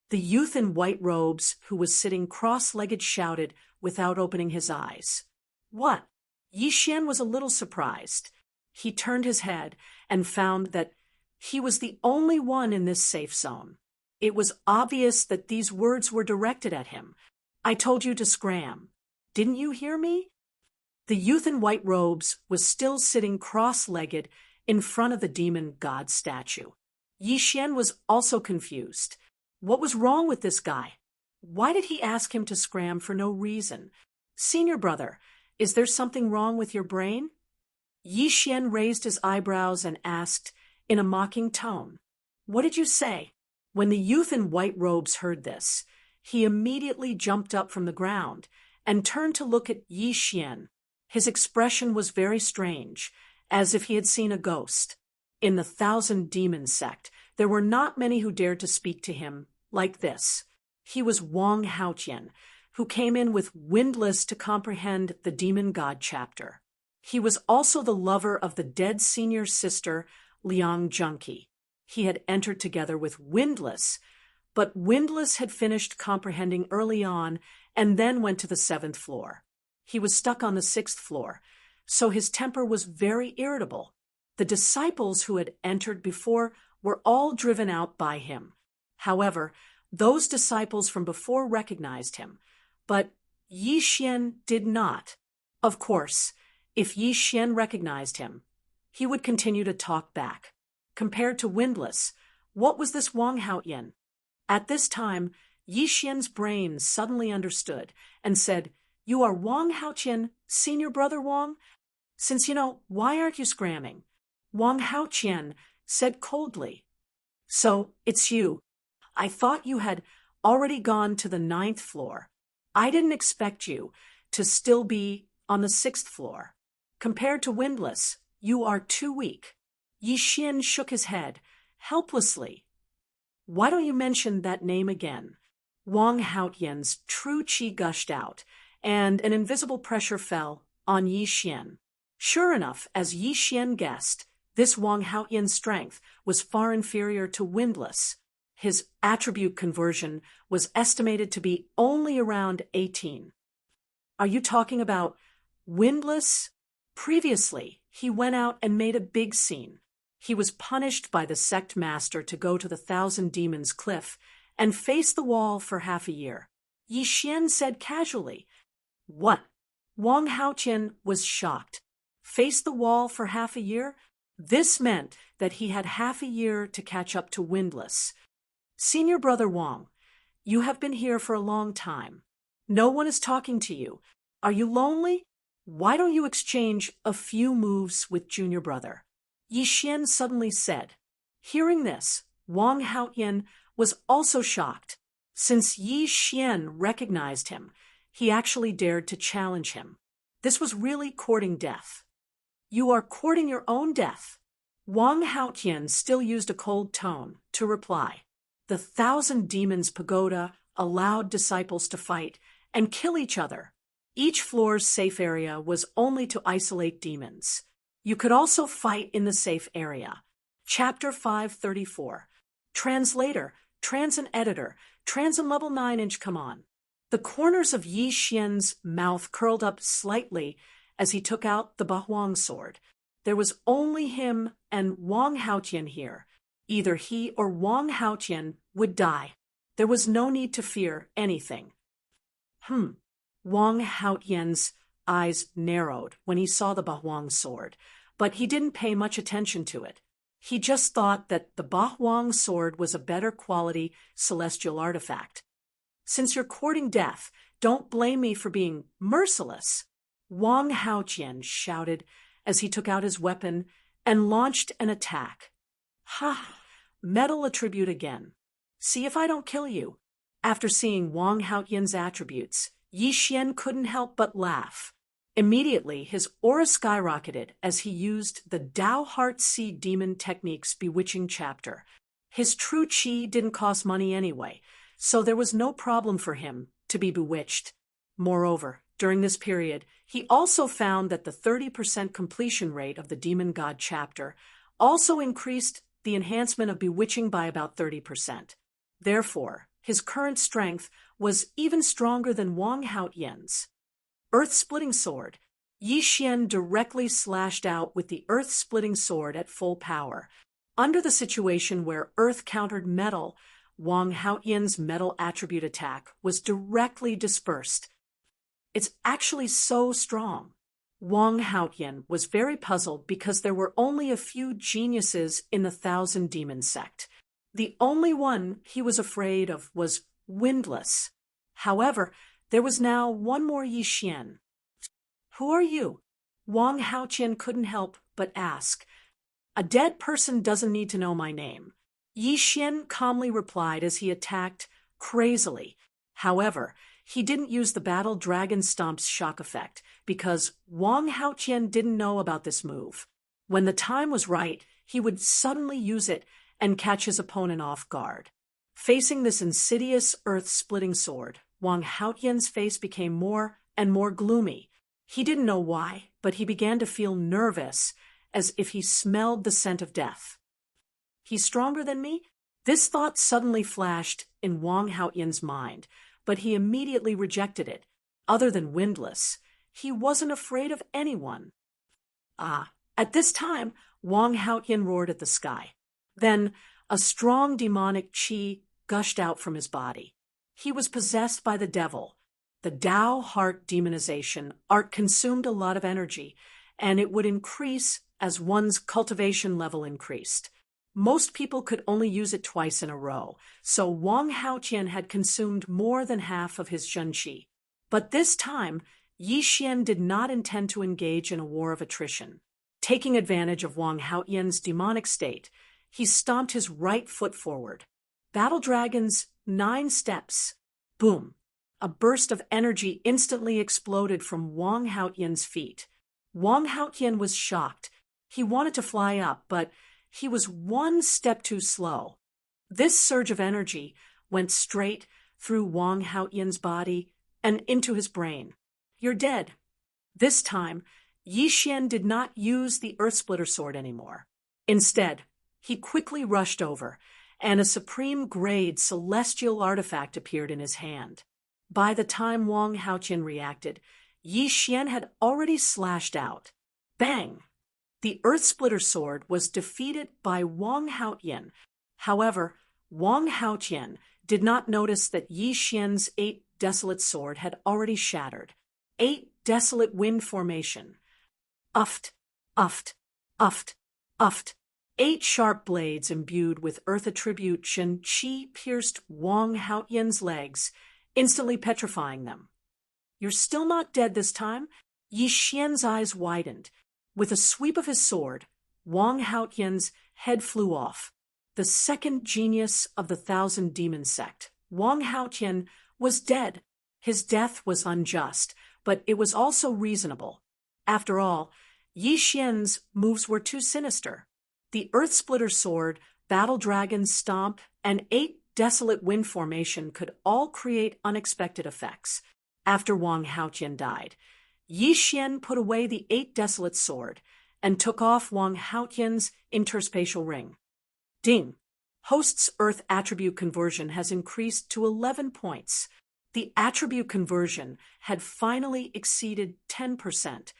The youth in white robes who was sitting cross-legged shouted without opening his eyes. What? Yi Xian was a little surprised. He turned his head and found that he was the only one in this safe zone. It was obvious that these words were directed at him. I told you to scram. Didn't you hear me? The youth in white robes was still sitting cross-legged in front of the demon god statue. Yi Xian was also confused. What was wrong with this guy? Why did he ask him to scram for no reason? Senior brother, is there something wrong with your brain? Yi Xian raised his eyebrows and asked, in a mocking tone, "What did you say?" When the youth in white robes heard this, he immediately jumped up from the ground and turned to look at Yi Xian. His expression was very strange, as if he had seen a ghost. In the 1,000 Demon sect, there were not many who dared to speak to him like this. He was Wang Haotian, who came in with windless to comprehend the demon god chapter. He was also the lover of the dead senior sister, Liang Junki. He had entered together with Windless, but Windless had finished comprehending early on and then went to the 7th floor. He was stuck on the 6th floor, so his temper was very irritable. The disciples who had entered before were all driven out by him. However, those disciples from before recognized him, but Yi Xian did not. Of course, if Yi Xian recognized him, he would continue to talk back. Compared to Windless, what was this Wang Haotian? At this time, Yi Xian's brain suddenly understood and said, "You are Wang Haotian, senior brother Wang? Since you know, why aren't you scramming?" Wang Haotian said coldly, "So, it's you. I thought you had already gone to the 9th floor. I didn't expect you to still be on the 6th floor. Compared to Windless, you are too weak." Yi Xian shook his head, helplessly. "Why don't you mention that name again?" Wang Haotian's true qi gushed out, and an invisible pressure fell on Yi Xian. Sure enough, as Yi Xian guessed, this Wang Haotian's strength was far inferior to Windless. His attribute conversion was estimated to be only around 18. Are you talking about Windless? Previously, he went out and made a big scene. He was punished by the sect master to go to the 1,000 Demons cliff and face the wall for half a year. Yi Xian said casually. What? Wang Haotian was shocked. Face the wall for half a year? This meant that he had half a year to catch up to Windless. Senior brother Wang, you have been here for a long time. No one is talking to you. Are you lonely? Why don't you exchange a few moves with junior brother? Yi Xian suddenly said. Hearing this, Wang Haotian was also shocked. Since Yi Xian recognized him, he actually dared to challenge him. This was really courting death. You are courting your own death. Wang Haotian still used a cold tone to reply. The 1,000 Demons pagoda allowed disciples to fight and kill each other. Each floor's safe area was only to isolate demons. You could also fight in the safe area. Chapter 534. Translator, trans and editor, trans and level 9-inch come on. The corners of Yi Xian's mouth curled up slightly as he took out the Bahuang sword. There was only him and Wang Haotian here. Either he or Wang Haotian would die. There was no need to fear anything. Wang Haotian's eyes narrowed when he saw the Bahuang sword, but he didn't pay much attention to it. He just thought that the Bahuang sword was a better quality celestial artifact. Since you're courting death, don't blame me for being merciless, Wang Haotian shouted as he took out his weapon and launched an attack. Ha! Metal attribute again. See if I don't kill you. After seeing Wang Haotian's attributes, Yi Xian couldn't help but laugh. Immediately, his aura skyrocketed as he used the Dao Heart Sea Demon Technique's bewitching chapter. His true qi didn't cost money anyway, so there was no problem for him to be bewitched. Moreover, during this period, he also found that the 30% completion rate of the Demon God chapter also increased the enhancement of bewitching by about 30%. Therefore, his current strength was even stronger than Wang Haotian's. Earth-splitting sword. Yi Xian directly slashed out with the earth-splitting sword at full power. Under the situation where earth countered metal, Wang Haotian's metal attribute attack was directly dispersed. It's actually so strong. Wang Haotian was very puzzled because there were only a few geniuses in the Thousand Demon sect. The only one he was afraid of was Windless. However, there was now one more Yi Xian. "Who are you?" Wang Haotian couldn't help but ask. "A dead person doesn't need to know my name," Yi Xian calmly replied as he attacked crazily. However, he didn't use the Battle Dragon Stomp's shock effect because Wang Haotian didn't know about this move. When the time was right, he would suddenly use it and catch his opponent off guard. Facing this insidious earth-splitting sword, Wang Haotian's face became more and more gloomy. He didn't know why, but he began to feel nervous, as if he smelled the scent of death. "He's stronger than me?" This thought suddenly flashed in Wang Haotian's mind, but he immediately rejected it. Other than Windless, he wasn't afraid of anyone. At this time, Wang Haotian roared at the sky. Then, a strong demonic qi gushed out from his body. He was possessed by the devil. The Tao heart demonization art consumed a lot of energy, and it would increase as one's cultivation level increased. Most people could only use it twice in a row, so Wang Haotian had consumed more than half of his zhenqi. But this time, Yi Xian did not intend to engage in a war of attrition. Taking advantage of Wang Haotian's demonic state, he stomped his right foot forward. Battle Dragon's 9 steps. Boom! A burst of energy instantly exploded from Wang Haotian's feet. Wang Haotian was shocked. He wanted to fly up, but he was one step too slow. This surge of energy went straight through Wang Haotian's body and into his brain. "You're dead." This time, Yi Xian did not use the Earthsplitter sword anymore. Instead, he quickly rushed over, and a supreme-grade celestial artifact appeared in his hand. By the time Wang Haotian reacted, Yi Xian had already slashed out. Bang! The Earthsplitter sword was defeated by Wang Haotian. However, Wang Haotian did not notice that Yi Xian's 8 desolate sword had already shattered. 8 desolate wind formation. Uft, uft, uft, uft. 8 sharp blades imbued with earth attribution qi pierced Wang Haotian's legs, instantly petrifying them. "You're still not dead this time?" Yi Xian's eyes widened. With a sweep of his sword, Wang Haotian's head flew off. The second genius of the Thousand Demon sect, Wang Haotian, was dead. His death was unjust, but it was also reasonable. After all, Yi Xian's moves were too sinister. The Earthsplitter sword, Battle Dragon Stomp, and 8 desolate wind formation could all create unexpected effects. After Wang Haotian died, Yi Xian put away the 8 desolate sword and took off Wang Haotian's interspatial ring. Ding! Host's Earth attribute conversion has increased to 11 points. The attribute conversion had finally exceeded 10%.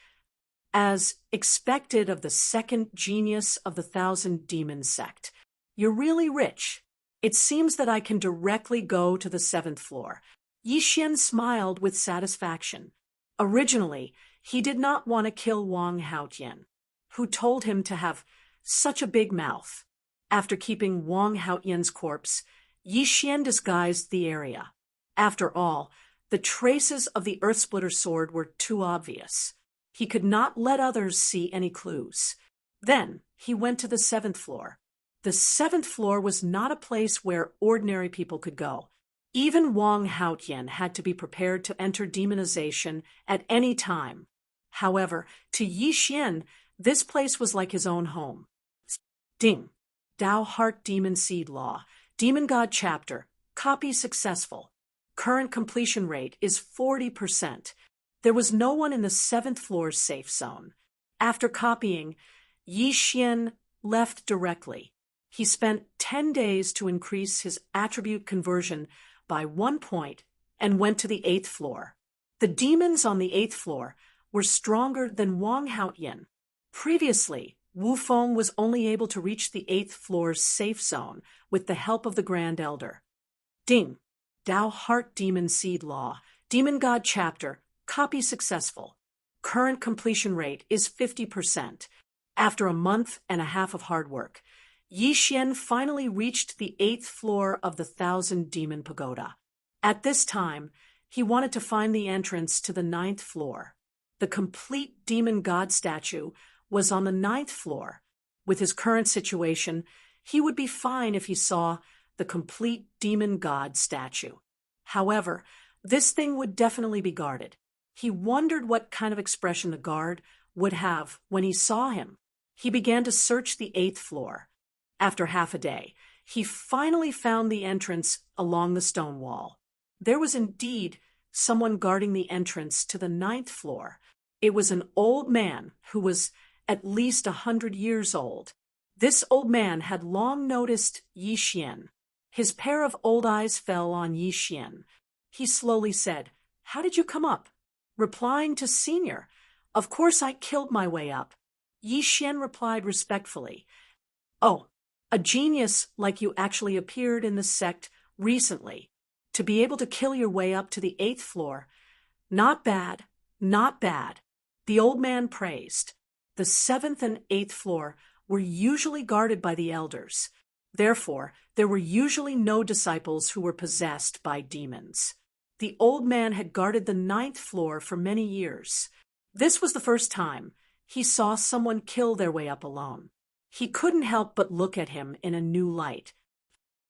As expected of the second genius of the Thousand Demon sect. "You're really rich. It seems that I can directly go to the 7th floor." Yi Xian smiled with satisfaction. Originally, he did not want to kill Wang Haotian, who told him to have such a big mouth. After keeping Wang Haotian's corpse, Yi Xian disguised the area. After all, the traces of the Earthsplitter sword were too obvious. He could not let others see any clues. Then he went to the 7th floor. The 7th floor was not a place where ordinary people could go. Even Wang Haotian had to be prepared to enter demonization at any time. However, to Yi Xian, this place was like his own home. Ding! Tao Heart Demon Seed Law. Demon God Chapter. Copy successful. Current completion rate is 40%. There was no one in the 7th floor's safe zone. After copying, Yi Xian left directly. He spent 10 days to increase his attribute conversion by 1 point and went to the 8th floor. The demons on the 8th floor were stronger than Wang Haotian. Previously, Wu Feng was only able to reach the 8th floor's safe zone with the help of the Grand Elder. Ding! Tao Heart Demon Seed Law. Demon God Chapter. Copy successful. current completion rate is 50%. After a month and a half of hard work, Yi Xian finally reached the 8th floor of the 1,000-demon pagoda. At this time, he wanted to find the entrance to the 9th floor. The complete demon god statue was on the 9th floor. With his current situation, he would be fine if he saw the complete demon god statue. However, this thing would definitely be guarded. He wondered what kind of expression the guard would have when he saw him. He began to search the 8th floor. After half a day, he finally found the entrance along the stone wall. There was indeed someone guarding the entrance to the 9th floor. It was an old man who was at least 100 years old. This old man had long noticed Yi Xian. His pair of old eyes fell on Yi Xian. He slowly said, "How did you come up?" Replying to Senior, "Of course I killed my way up." Yi Xian replied respectfully, "Oh, a genius like you actually appeared in the sect recently. To be able to kill your way up to the 8th floor. Not bad, not bad." The old man praised. The 7th and 8th floor were usually guarded by the elders. Therefore, there were usually no disciples who were possessed by demons. The old man had guarded the 9th floor for many years. This was the first time he saw someone kill their way up alone. He couldn't help but look at him in a new light.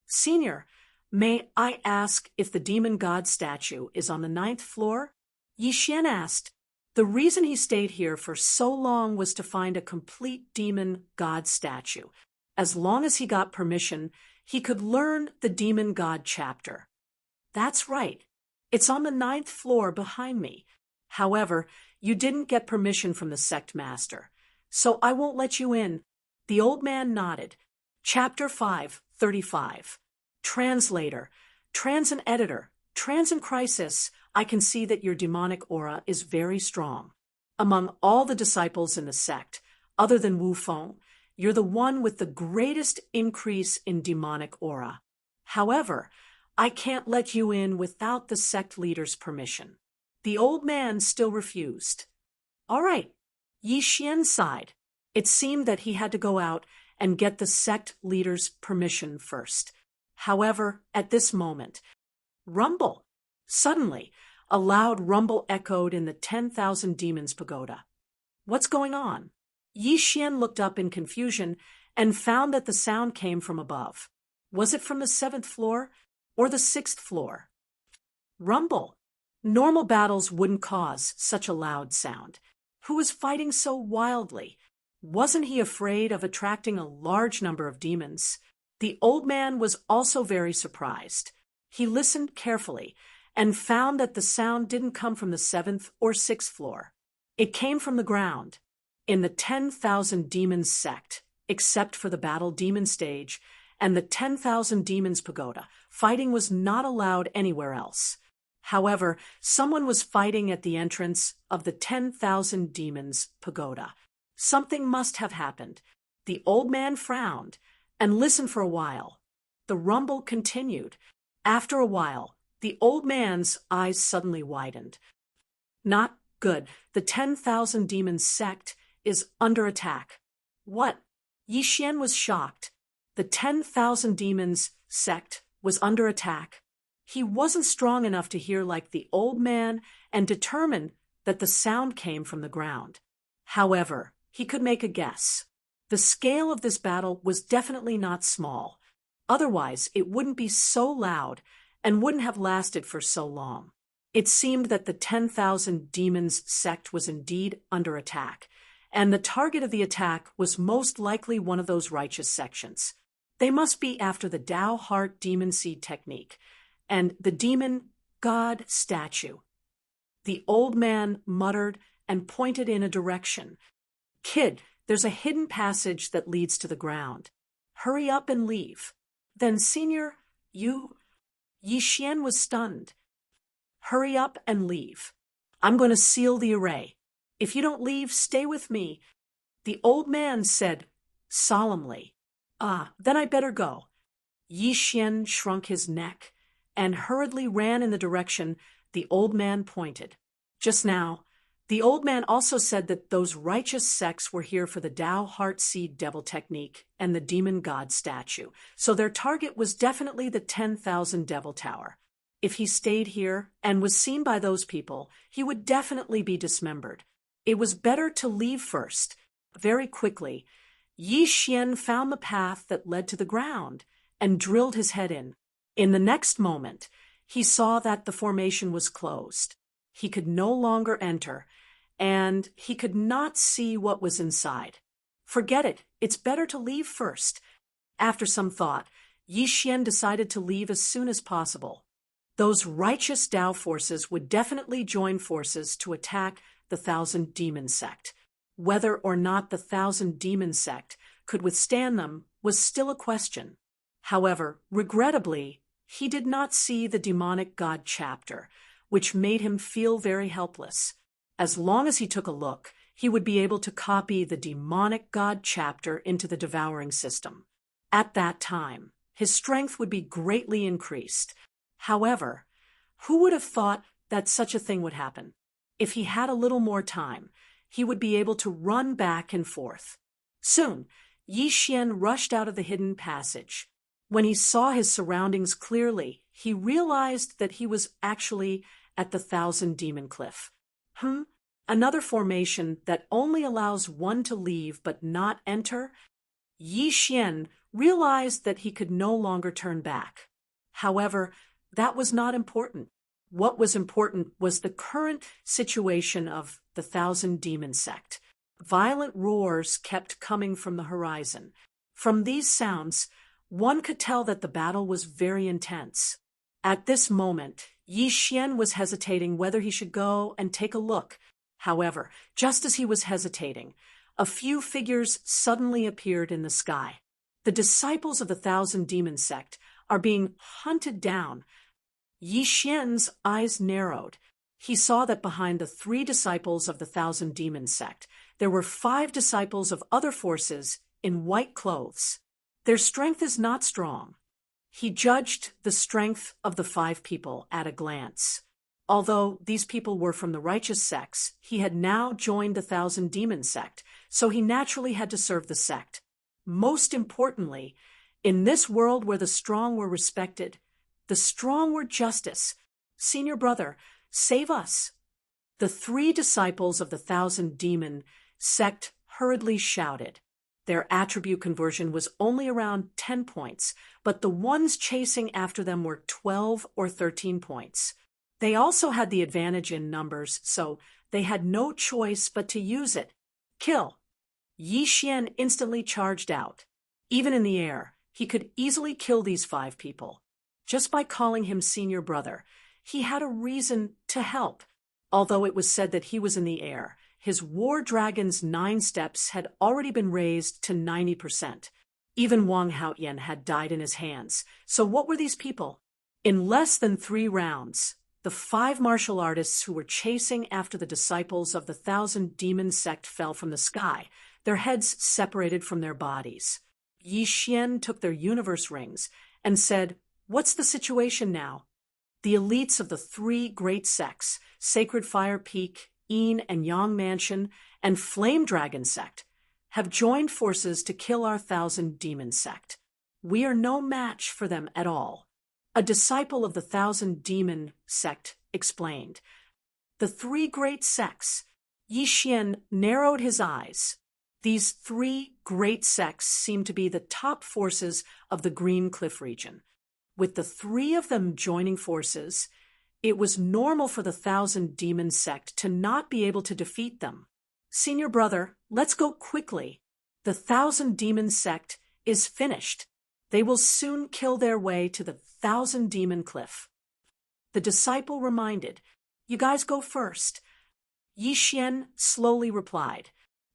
"Senior, may I ask if the demon god statue is on the 9th floor?" Yi Xian asked. The reason he stayed here for so long was to find a complete demon god statue. As long as he got permission, he could learn the demon god chapter. "That's right. It's on the 9th floor behind me. However, you didn't get permission from the sect master, so I won't let you in." The old man nodded. Chapter 5:35. Translator, Trans and Editor, Trans in Crisis, I can see that your demonic aura is very strong. Among all the disciples in the sect, other than Wu Feng, you're the one with the greatest increase in demonic aura. However, I can't let you in without the sect leader's permission. The old man still refused. All right, Yi Xian sighed. It seemed that he had to go out and get the sect leader's permission first. However, at this moment, rumble! Suddenly, a loud rumble echoed in the 10,000 Demons Pagoda. What's going on? Yi Xian looked up in confusion and found that the sound came from above. Was it from the 7th floor or the 6th floor? Rumble! Normal battles wouldn't cause such a loud sound. Who was fighting so wildly? Wasn't he afraid of attracting a large number of demons? The old man was also very surprised. He listened carefully and found that the sound didn't come from the 7th or 6th floor. It came from the ground. In the 10,000 Demons sect, except for the Battle Demon stage and the 10,000 Demons Pagoda, fighting was not allowed anywhere else. However, someone was fighting at the entrance of the 10,000 Demons Pagoda. Something must have happened. The old man frowned and listened for a while. The rumble continued. After a while, the old man's eyes suddenly widened. Not good. The 10,000 Demons sect is under attack. What? Yi Xian was shocked. The 10,000 Demons sect was under attack. He wasn't strong enough to hear like the old man and determined that the sound came from the ground. However, he could make a guess. The scale of this battle was definitely not small. Otherwise, it wouldn't be so loud and wouldn't have lasted for so long. It seemed that the 10,000 Demons sect was indeed under attack, and the target of the attack was most likely one of those righteous sections. They must be after the Tao Heart Demon Seed technique and the demon god statue. The old man muttered and pointed in a direction. Kid, there's a hidden passage that leads to the ground. Hurry up and leave. Then, Senior, you... Yi Xian was stunned. Hurry up and leave. I'm going to seal the array. If you don't leave, stay with me. The old man said solemnly. Then I better go. Yi Xian shrunk his neck and hurriedly ran in the direction the old man pointed. Just now, The old man also said that those righteous sects were here for the Tao Heart Seed Devil technique and the demon god statue, so their target was definitely the 10,000 Devil Tower. If he stayed here and was seen by those people, he would definitely be dismembered. It was better to leave first. Very quickly, Yi Xian found the path that led to the ground and drilled his head in. In the next moment, he saw that the formation was closed. He could no longer enter, and he could not see what was inside. Forget it, it's better to leave first. After some thought, Yi Xian decided to leave as soon as possible. Those righteous Tao forces would definitely join forces to attack the Thousand Demon Sect. Whether or not the Thousand Demon Sect could withstand them was still a question. However, regrettably, he did not see the demonic god chapter, which made him feel very helpless. As long as he took a look, he would be able to copy the demonic god chapter into the devouring system. At that time, his strength would be greatly increased. However, who would have thought that such a thing would happen? If he had a little more time, he would be able to run back and forth. Soon, Yi Xian rushed out of the hidden passage. When he saw his surroundings clearly, he realized that he was actually at the Thousand Demon Cliff. Another formation that only allows one to leave but not enter? Yi Xian realized that he could no longer turn back. However, that was not important. What was important was the current situation of the Thousand Demon Sect. Violent roars kept coming from the horizon. From these sounds, one could tell that the battle was very intense. At this moment, Yi Xian was hesitating whether he should go and take a look. However, just as he was hesitating, a few figures suddenly appeared in the sky. The disciples of the Thousand Demon Sect are being hunted down. Yi Xian's eyes narrowed. He saw that behind the 3 disciples of the Thousand Demon Sect, there were 5 disciples of other forces in white clothes. Their strength is not strong. He judged the strength of the 5 people at a glance. Although these people were from the righteous sects, he had now joined the Thousand Demon Sect, so he naturally had to serve the sect. Most importantly, in this world where the strong were respected, the strong were justice. Senior brother, save us. The 3 disciples of the Thousand Demon Sect hurriedly shouted. Their attribute conversion was only around 10 points, but the ones chasing after them were 12 or 13 points. They also had the advantage in numbers, so they had no choice but to use it. Kill! Yi Xian instantly charged out. Even in the air, he could easily kill these 5 people. Just by calling him senior brother, he had a reason to help. Although it was said that he was in the air, his War Dragon's 9 steps had already been raised to 90%. Even Wang Haoyan had died in his hands. So what were these people? In less than 3 rounds, the 5 martial artists who were chasing after the disciples of the Thousand Demon Sect fell from the sky, their heads separated from their bodies. Yi Xian took their universe rings and said, "What's the situation now?" The elites of the 3 great sects, Sacred Fire Peak, Yin and Yang Mansion, and Flame Dragon Sect, have joined forces to kill our Thousand Demon Sect. We are no match for them at all. A disciple of the Thousand Demon Sect explained. The 3 great sects. Yi Xian narrowed his eyes. These 3 great sects seem to be the top forces of the Green Cliff region. With the 3 of them joining forces, it was normal for the Thousand Demon Sect to not be able to defeat them. Senior brother, let's go quickly. The Thousand Demon Sect is finished. They will soon kill their way to the Thousand Demon Cliff. The disciple reminded, "You guys go first." Yi Xian slowly replied.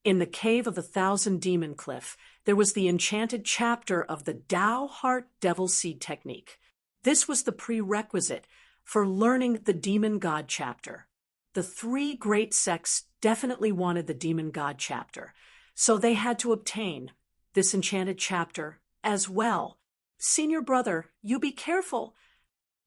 In the cave of the Thousand Demon Cliff, there was the enchanted chapter of the Tao Heart Devil Seed technique. This was the prerequisite for learning the Demon God chapter. The 3 great sects definitely wanted the Demon God chapter, so they had to obtain this enchanted chapter as well. Senior brother, you be careful.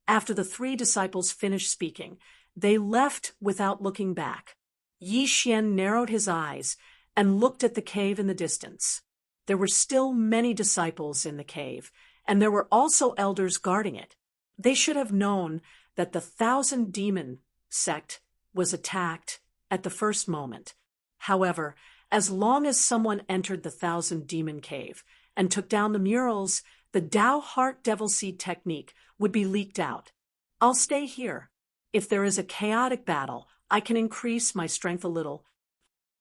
After the 3 disciples finished speaking, they left without looking back. Yi Xian narrowed his eyes and looked at the cave in the distance. There were still many disciples in the cave, and there were also elders guarding it. They should have known that the 1,000 Demon sect was attacked at the first moment. However, as long as someone entered the 1,000 Demon cave and took down the murals, the Dao Heart Devil Seed technique would be leaked out. I'll stay here. If there is a chaotic battle, I can increase my strength a little.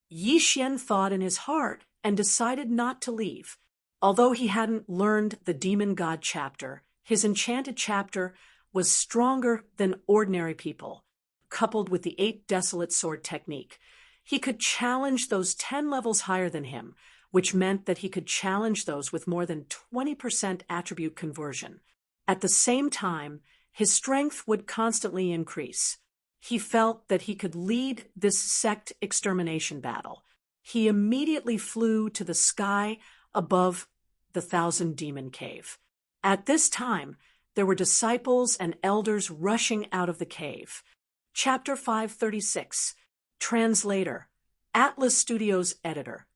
Yi Xian thought in his heart and decided not to leave. Although he hadn't learned the Demon God chapter, his enchanted chapter was stronger than ordinary people. Coupled with the 8 Desolate Sword technique, he could challenge those 10 levels higher than him, which meant that he could challenge those with more than 20% attribute conversion. At the same time, his strength would constantly increase. He felt that he could lead this sect extermination battle. He immediately flew to the sky above the 1,000 Demon cave. At this time, there were disciples and elders rushing out of the cave. Chapter 536. Translator. Atlas Studios Editor.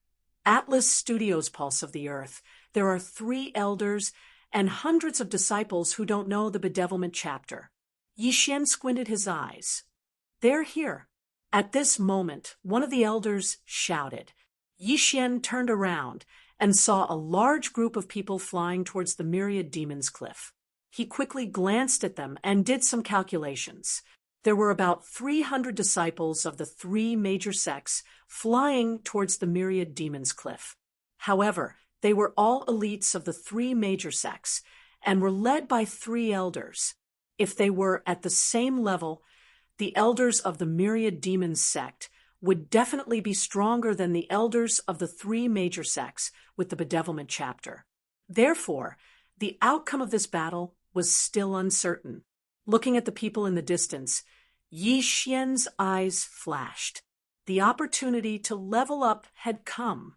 Atlas Studios Pulse of the Earth. There are 3 elders and hundreds of disciples who don't know the bedevilment chapter. Yi Xian squinted his eyes. They're here. At this moment, one of the elders shouted. Yi Xian turned around and saw a large group of people flying towards the Myriad Demons Cliff. He quickly glanced at them and did some calculations. There were about 300 disciples of the 3 major sects flying towards the Myriad Demons Cliff. However, they were all elites of the 3 major sects and were led by 3 elders. If they were at the same level, the elders of the Myriad Demons sect would definitely be stronger than the elders of the 3 major sects with the bedevilment chapter. Therefore, the outcome of this battle was still uncertain. Looking at the people in the distance, Yi Xian's eyes flashed. The opportunity to level up had come.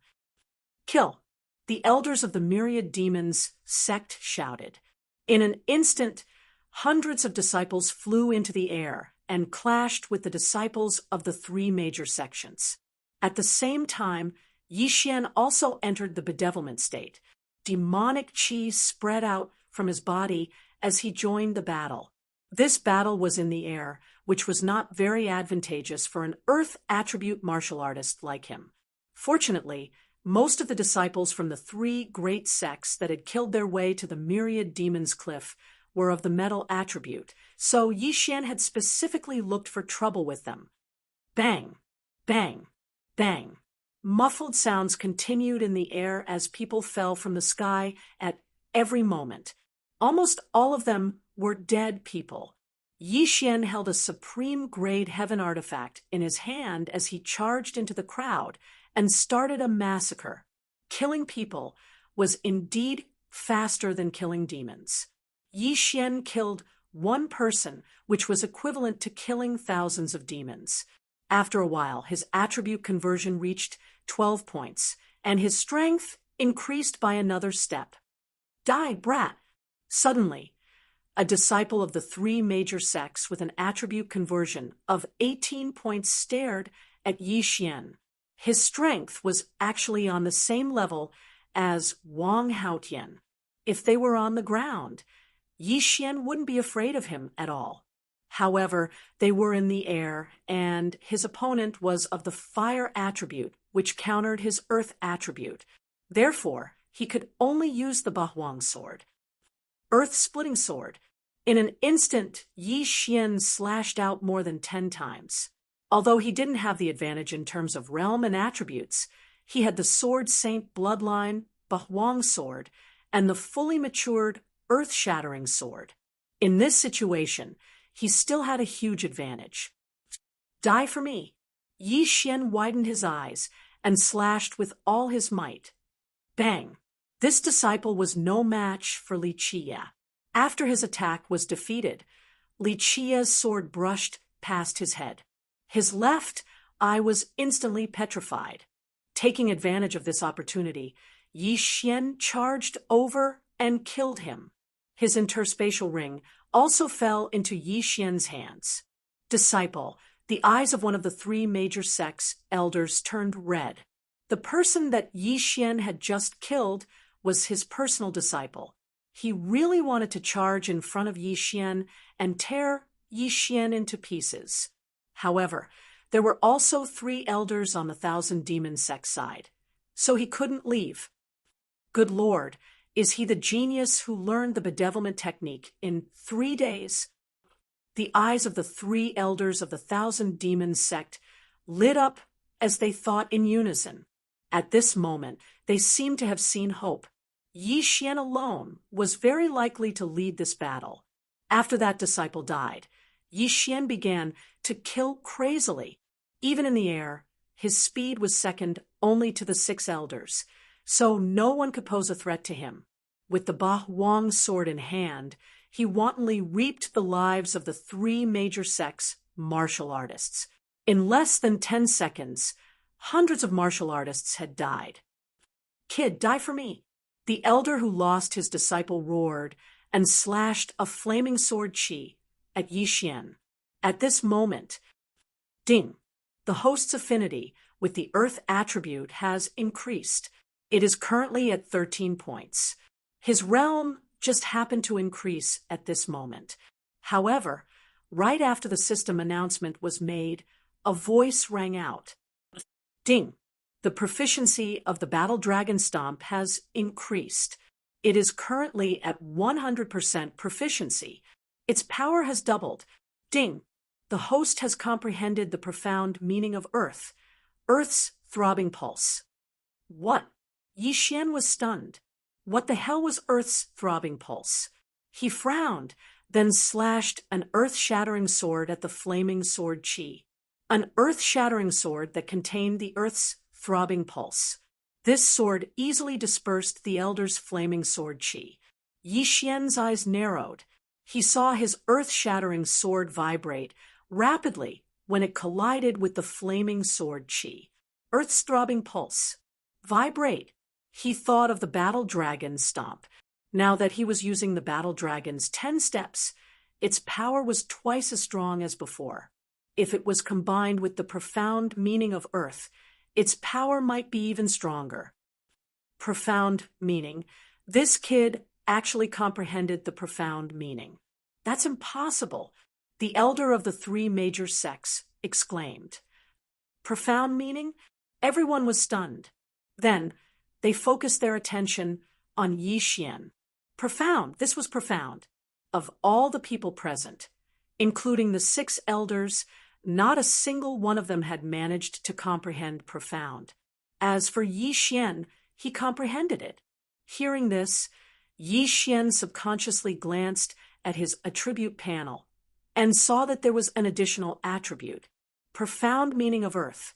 Kill! The elders of the Myriad Demons sect shouted. In an instant, hundreds of disciples flew into the air and clashed with the disciples of the 3 major sections. At the same time, Yi Xian also entered the bedevilment state. Demonic qi spread out from his body as he joined the battle. This battle was in the air, which was not very advantageous for an earth attribute martial artist like him. Fortunately, most of the disciples from the 3 great sects that had killed their way to the Myriad Demons Cliff were of the metal attribute, so Yi Xian had specifically looked for trouble with them. Bang! Bang! Bang! Muffled sounds continued in the air as people fell from the sky at every moment. Almost all of them were dead people. Yi Xian held a supreme-grade heaven artifact in his hand as he charged into the crowd and started a massacre. Killing people was indeed faster than killing demons. Yi Xian killed 1 person, which was equivalent to killing thousands of demons. After a while, his attribute conversion reached 12 points, and his strength increased by another step. Die, brat! Suddenly, a disciple of the 3 major sects with an attribute conversion of 18 points stared at Yi Xian. His strength was actually on the same level as Wang Haotian. If they were on the ground, Yi Xian wouldn't be afraid of him at all. However, they were in the air, and his opponent was of the fire attribute, which countered his earth attribute. Therefore, he could only use the Bahuang sword. Earth-splitting sword. In an instant, Yi Xian slashed out more than 10 times. Although he didn't have the advantage in terms of realm and attributes, he had the Sword Saint Bloodline, Bahuang sword, and the fully matured earth-shattering sword. In this situation, he still had a huge advantage. Die for me! Yi Xian widened his eyes and slashed with all his might. Bang! This disciple was no match for Li Qia. After his attack was defeated, Li Qia's sword brushed past his head. His left eye was instantly petrified. Taking advantage of this opportunity, Yi Xian charged over and killed him. His interspatial ring also fell into Yi Xian's hands. Disciple, The eyes of one of the three major sects elders turned red. The person that Yi Xian had just killed was his personal disciple. He really wanted to charge in front of Yi Xian and tear Yi Xian into pieces. However, there were also three elders on the Thousand Demon sect side, so he couldn't leave. Good Lord, is he the genius who learned the bedevilment technique in 3 days? The eyes of the three elders of the Thousand Demon sect lit up as they thought in unison. At this moment, they seemed to have seen hope. Yi Xian alone was very likely to lead this battle. After that disciple died, Yi Xian began to kill crazily. Even in the air, his speed was second only to the 6 elders, so no one could pose a threat to him. With the Ba Huang sword in hand, he wantonly reaped the lives of the 3 major sects' martial artists. In less than 10 seconds, hundreds of martial artists had died. "Kid, die for me!" The elder who lost his disciple roared and slashed a flaming sword chi at Yi Xian. At this moment, ding, the host's affinity with the earth attribute has increased. It is currently at 13 points. His realm just happened to increase at this moment. However, right after the system announcement was made, a voice rang out. Ding! The proficiency of the Battle Dragon Stomp has increased. It is currently at 100% proficiency. Its power has doubled. Ding! The host has comprehended the profound meaning of Earth, Earth's throbbing pulse. What? Yi Xian was stunned. What the hell was Earth's throbbing pulse? He frowned, then slashed an earth-shattering sword at the flaming sword chi. An earth-shattering sword that contained the Earth's throbbing pulse. This sword easily dispersed the elder's flaming sword chi. Yi Xian's eyes narrowed. He saw his earth-shattering sword vibrate rapidly when it collided with the flaming sword chi. Earth's throbbing pulse. Vibrate. He thought of the Battle Dragon Stomp. Now that he was using the Battle Dragon's 10 steps, its power was twice as strong as before. If it was combined with the profound meaning of Earth, its power might be even stronger. Profound meaning. This kid actually comprehended the profound meaning. That's impossible, the elder of the 3 major sects exclaimed. Profound meaning? Everyone was stunned. Then, they focused their attention on Yi Xian. Profound, this was profound. Of all the people present, including the 6 elders, not a single one of them had managed to comprehend profound. As for Yi Xian, he comprehended it. Hearing this, Yi Xian subconsciously glanced at his attribute panel and saw that there was an additional attribute. Profound meaning of Earth.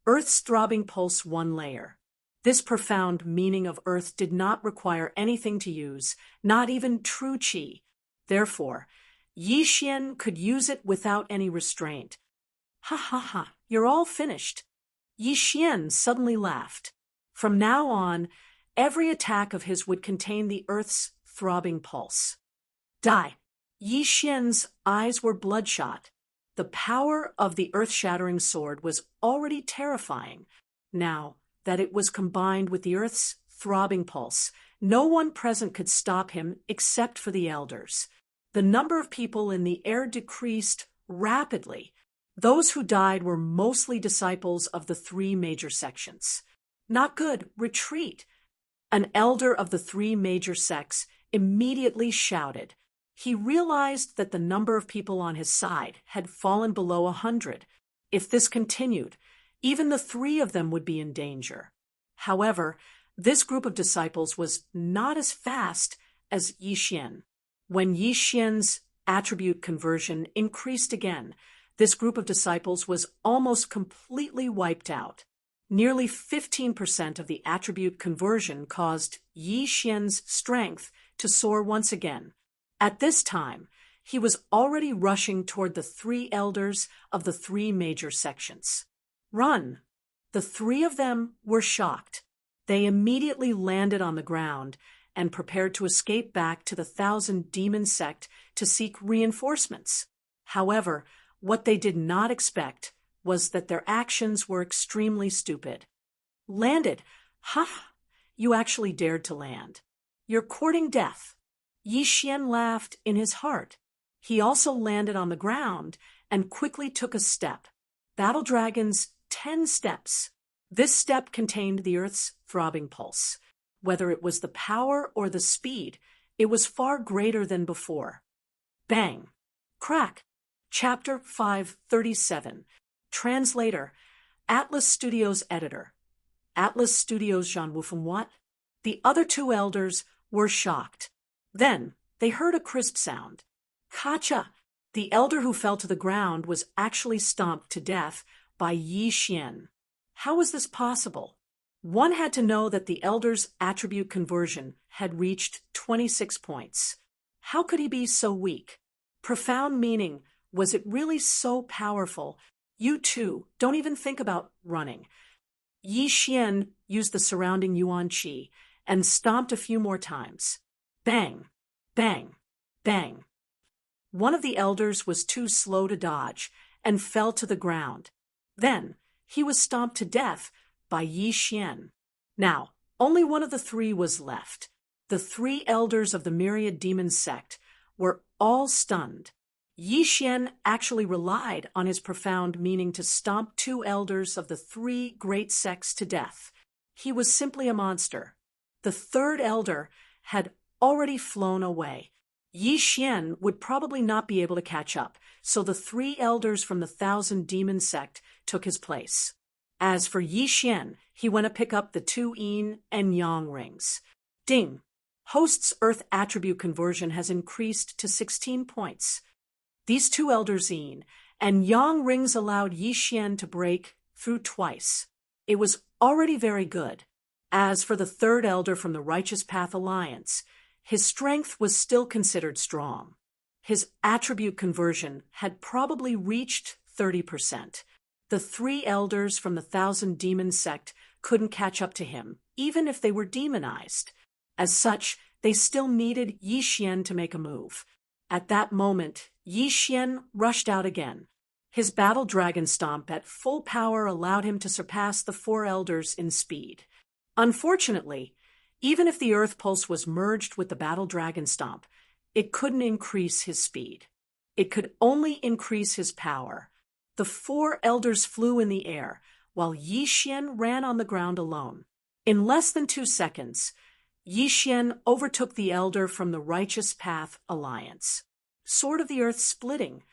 Earth's throbbing pulse 1 layer. This profound meaning of Earth did not require anything to use, not even true chi. Therefore, Yi Xian could use it without any restraint. Ha ha ha, you're all finished. Yi Xian suddenly laughed. From now on, every attack of his would contain the Earth's throbbing pulse. Die! Yi Xian's eyes were bloodshot. The power of the earth-shattering sword was already terrifying. Now that it was combined with the Earth's throbbing pulse, no one present could stop him except for the elders. The number of people in the air decreased rapidly. Those who died were mostly disciples of the 3 major sections. Not good, retreat. An elder of the 3 major sects immediately shouted. He realized that the number of people on his side had fallen below 100. If this continued, even the 3 of them would be in danger. However, this group of disciples was not as fast as Yi Xian. When Yi Xian's attribute conversion increased again, this group of disciples was almost completely wiped out. Nearly 15% of the attribute conversion caused Yi Xian's strength to soar once again. At this time, he was already rushing toward the 3 elders of the 3 major sections. Run! The 3 of them were shocked. They immediately landed on the ground and prepared to escape back to the Thousand Demon sect to seek reinforcements. However, What they did not expect was that their actions were extremely stupid. Landed. Ha! You actually dared to land. You're courting death. Yi Xian laughed in his heart. He also landed on the ground and quickly took a step. Battle Dragon's 10 steps. This step contained the Earth's throbbing pulse. Whether it was the power or the speed, it was far greater than before. Bang! Crack! Chapter 537. Translator, Atlas Studios editor. Atlas Studios Jean Woufenwat. The other two elders were shocked. Then they heard a crisp sound. Kacha! The elder who fell to the ground was actually stomped to death by Yi Xian. How was this possible? One had to know that the elder's attribute conversion had reached 26 points. How could he be so weak? Profound meaning. Was it really so powerful? You too, don't even think about running. Yi Xian used the surrounding Yuan Qi and stomped a few more times. Bang! Bang! Bang! One of the elders was too slow to dodge and fell to the ground. Then he was stomped to death by Yi Xian. Now, only one of the three was left. The three elders of the myriad demon sect were all stunned. Yi Xian actually relied on his profound meaning to stomp two elders of the three great sects to death. He was simply a monster. The third elder had already flown away. Yi Xian would probably not be able to catch up, so the three elders from the 1,000 demon sect took his place. As for Yi Xian, he went to pick up the 2 yin and yang rings. Ding! Host's Earth attribute conversion has increased to 16 points. These 2 elders yin and yang rings allowed Yi Xian to break through twice. It was already very good. As for the third elder from the Righteous Path Alliance, his strength was still considered strong. His attribute conversion had probably reached 30%. The 3 elders from the 1,000 demon sect couldn't catch up to him, even if they were demonized. As such, they still needed Yi Xian to make a move. At that moment, Yi Xian rushed out again. His battle dragon stomp at full power allowed him to surpass the 4 elders in speed. Unfortunately, even if the Earth Pulse was merged with the battle dragon stomp, it couldn't increase his speed. It could only increase his power. The 4 elders flew in the air, while Yi Xian ran on the ground alone. In less than 2 seconds, Yi Xian overtook the elder from the Righteous Path Alliance. Sword of the Earth splitting.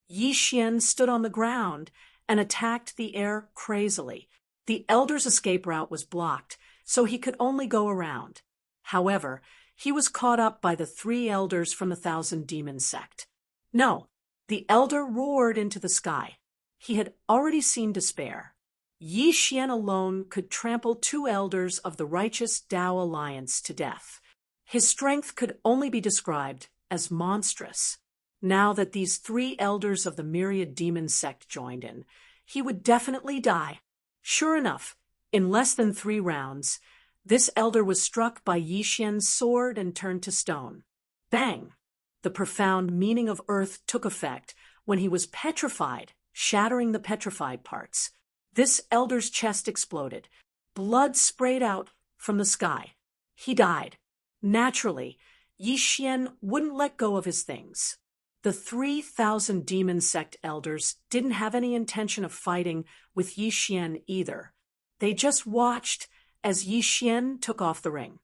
Yi Xian stood on the ground and attacked the air crazily. The elder's escape route was blocked, so he could only go around. However, he was caught up by the 3 elders from the 1,000 demon sect. No, the elder roared into the sky. He had already seen despair. Yi Xian alone could trample 2 elders of the Righteous Tao Alliance to death. His strength could only be described as monstrous. Now that these 3 elders of the myriad demon sect joined in, he would definitely die. Sure enough, in less than 3 rounds, this elder was struck by Yi Xian's sword and turned to stone. Bang! The profound meaning of Earth took effect when he was petrified, shattering the petrified parts. This elder's chest exploded. Blood sprayed out from the sky. He died. Naturally, Yi Xian wouldn't let go of his things. The 3,000 demon sect elders didn't have any intention of fighting with Yi Xian either. They just watched as Yi Xian took off the ring.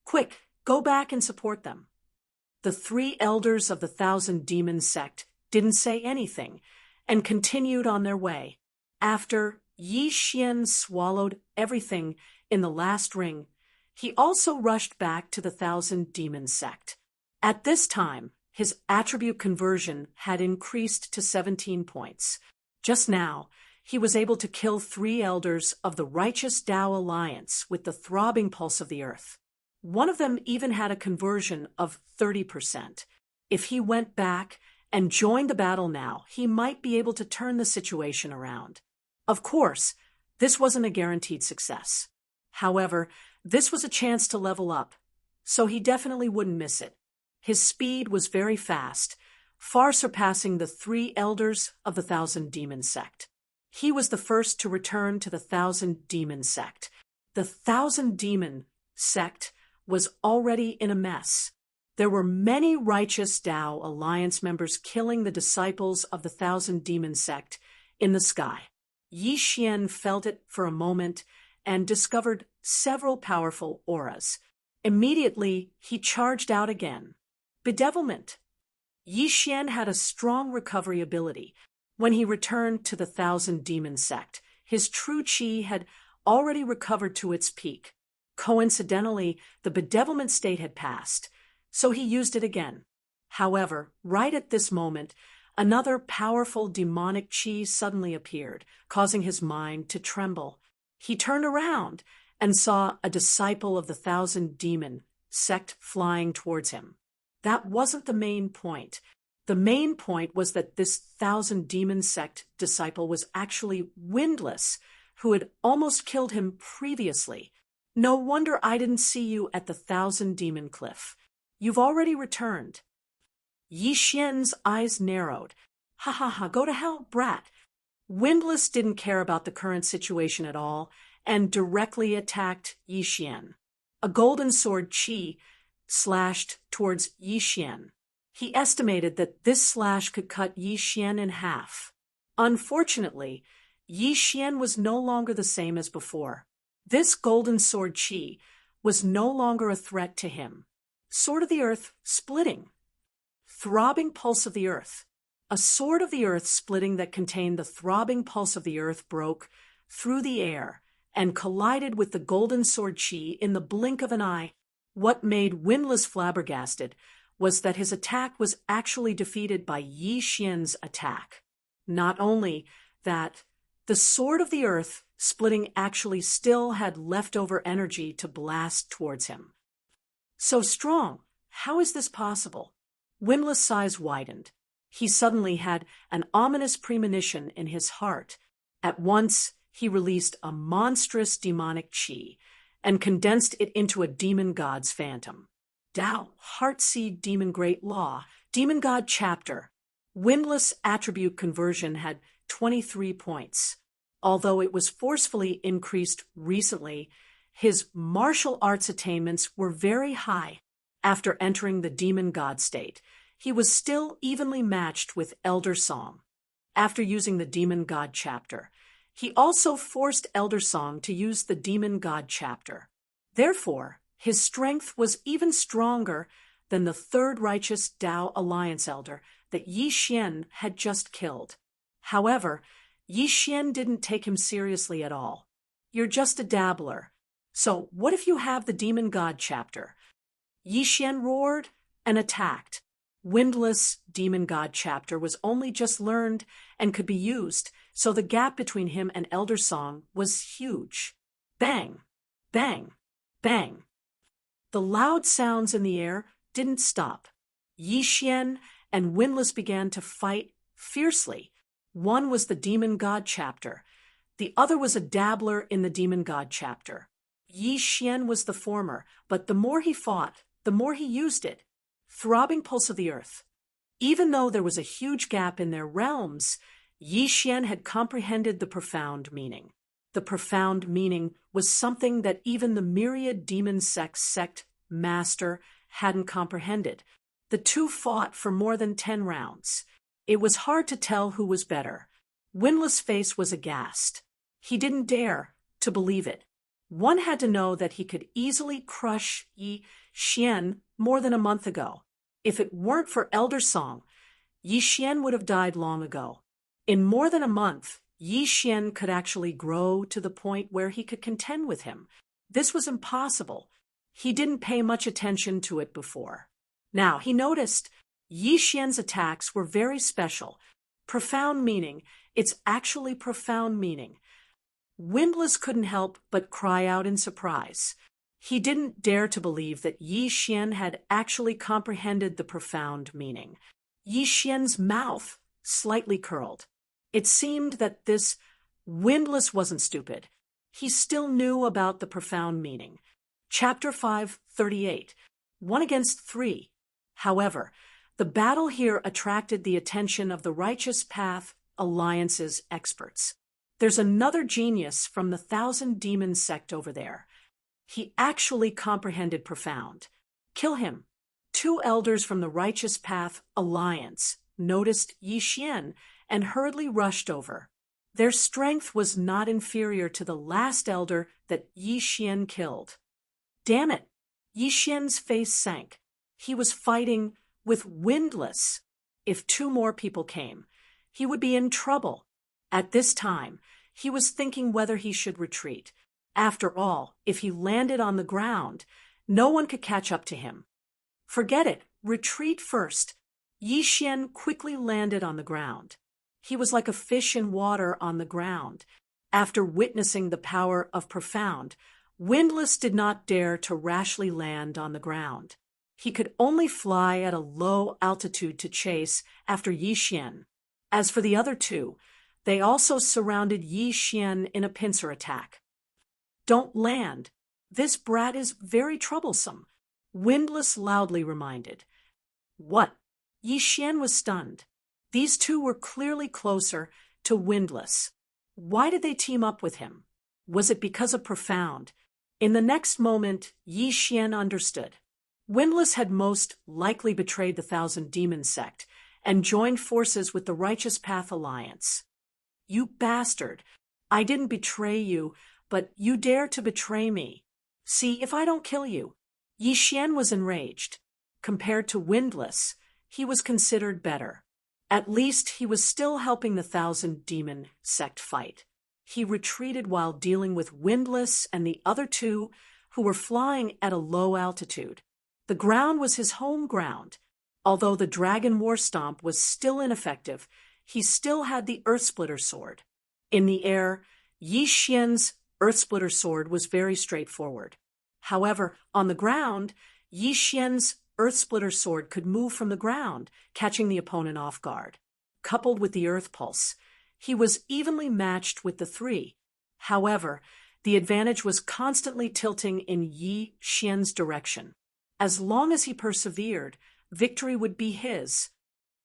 Quick, go back and support them. The 3 elders of the 1,000 demon sect didn't say anything and continued on their way. After Yi Xian swallowed everything in the last ring, he also rushed back to the 1,000 demon sect. At this time, his attribute conversion had increased to 17 points. Just now, he was able to kill 3 elders of the Righteous Tao Alliance with the throbbing pulse of the earth. One of them even had a conversion of 30%. If he went back and joined the battle now, he might be able to turn the situation around. Of course, this wasn't a guaranteed success. However, this was a chance to level up, so he definitely wouldn't miss it. His speed was very fast, far surpassing the 3 elders of the Thousand Demon Sect. He was the first to return to the Thousand Demon Sect. The Thousand Demon Sect was already in a mess. There were many righteous Tao Alliance members killing the disciples of the Thousand Demon Sect in the sky. Yi Xian felt it for a moment and discovered several powerful auras. Immediately, he charged out again. Bedevilment. Yi Xian had a strong recovery ability. When he returned to the Thousand Demon Sect, his true qi had already recovered to its peak. Coincidentally, the bedevilment state had passed, so he used it again. However, right at this moment, another powerful demonic qi suddenly appeared, causing his mind to tremble. He turned around and saw a disciple of the Thousand Demon Sect flying towards him. That wasn't the main point. The main point was that this Thousand Demon Sect disciple was actually Windless, who had almost killed him previously. No wonder I didn't see you at the Thousand Demon Cliff. You've already returned. Yi Xian's eyes narrowed. Ha ha ha, go to hell, brat. Windless didn't care about the current situation at all and directly attacked Yi Xian. A golden sword qi slashed towards Yi Xian. He estimated that this slash could cut Yi Xian in half. Unfortunately, Yi Xian was no longer the same as before. This golden sword qi was no longer a threat to him. Sword of the Earth splitting. Throbbing pulse of the Earth. A sword of the Earth splitting that contained the throbbing pulse of the Earth broke through the air and collided with the golden sword qi in the blink of an eye. What made Windless flabbergasted was that his attack was actually defeated by Yi Xian's attack. Not only that, the sword of the Earth splitting actually still had leftover energy to blast towards him. So strong, how is this possible? Windless' eyes widened. He suddenly had an ominous premonition in his heart. At once, he released a monstrous demonic qi and condensed it into a demon god's phantom. Tao, Heartseed Demon Great Law, Demon God Chapter. Windless attribute conversion had 23 points. Although it was forcefully increased recently, his martial arts attainments were very high. After entering the demon god state, he was still evenly matched with Elder Song. After using the demon god chapter, he also forced Elder Song to use the demon god chapter. Therefore, his strength was even stronger than the third righteous Tao Alliance elder that Yi Xian had just killed. However, Yi Xian didn't take him seriously at all. You're just a dabbler. So what if you have the demon god chapter? Yi Xian roared and attacked. Windless demon god chapter was only just learned and could be used, so the gap between him and Elder Song was huge. Bang! Bang! Bang! The loud sounds in the air didn't stop. Yi Xian and Windless began to fight fiercely. One was the demon god chapter. The other was a dabbler in the demon god chapter. Yi Xian was the former, but the more he fought, the more he used it. Throbbing pulse of the Earth. Even though there was a huge gap in their realms, Yi Xian had comprehended the profound meaning. The profound meaning was something that even the myriad demon sect master hadn't comprehended. The two fought for more than 10 rounds. It was hard to tell who was better. Windless' face was aghast. He didn't dare to believe it. One had to know that he could easily crush Yi Xian more than a month ago. If it weren't for Elder Song, Yi Xian would have died long ago. In more than a month, Yi Xian could actually grow to the point where he could contend with him. This was impossible. He didn't pay much attention to it before. Now, he noticed Yi Xian's attacks were very special. Profound meaning. It's actually profound meaning. Windless couldn't help but cry out in surprise. He didn't dare to believe that Yi Xian had actually comprehended the profound meaning. Yi Xian's mouth slightly curled. It seemed that this Windless wasn't stupid. He still knew about the profound meaning. Chapter 5:38. 1 against 3. However, The battle here attracted the attention of the Righteous Path Alliance's experts. There's another genius from the Thousand Demons sect over there. He actually comprehended profound. Kill him. 2 elders from the Righteous Path Alliance noticed Yi Xian and hurriedly rushed over. Their strength was not inferior to the last elder that Yi Xian killed. Damn it! Yi Xian's face sank. He was fighting with Windless. If 2 more people came, he would be in trouble. At this time, he was thinking whether he should retreat. After all, if he landed on the ground, no one could catch up to him. Forget it. Retreat first. Yi Xian quickly landed on the ground. He was like a fish in water on the ground. After witnessing the power of profound, Windless did not dare to rashly land on the ground. He could only fly at a low altitude to chase after Yi Xian. As for the other 2, they also surrounded Yi Xian in a pincer attack. Don't land. This brat is very troublesome, Windless loudly reminded. What? Yi Xian was stunned. These 2 were clearly closer to Windless. Why did they team up with him? Was it because of profound? In the next moment, Yi Xian understood. Windless had most likely betrayed the Thousand Demons sect and joined forces with the Righteous Path Alliance. You bastard! I didn't betray you, but you dare to betray me. See if I don't kill you. Yi Xian was enraged. Compared to Windless, he was considered better. At least he was still helping the Thousand Demon sect fight. He retreated while dealing with Windless and the other 2 who were flying at a low altitude. The ground was his home ground. Although the Dragon War Stomp was still ineffective, he still had the Earthsplitter sword. In the air, Yi Xian's Earthsplitter sword was very straightforward. However, on the ground, Yi Xian's Earthsplitter sword could move from the ground, catching the opponent off guard. Coupled with the Earth Pulse, he was evenly matched with the 3. However, the advantage was constantly tilting in Yi Xian's direction. As long as he persevered, victory would be his.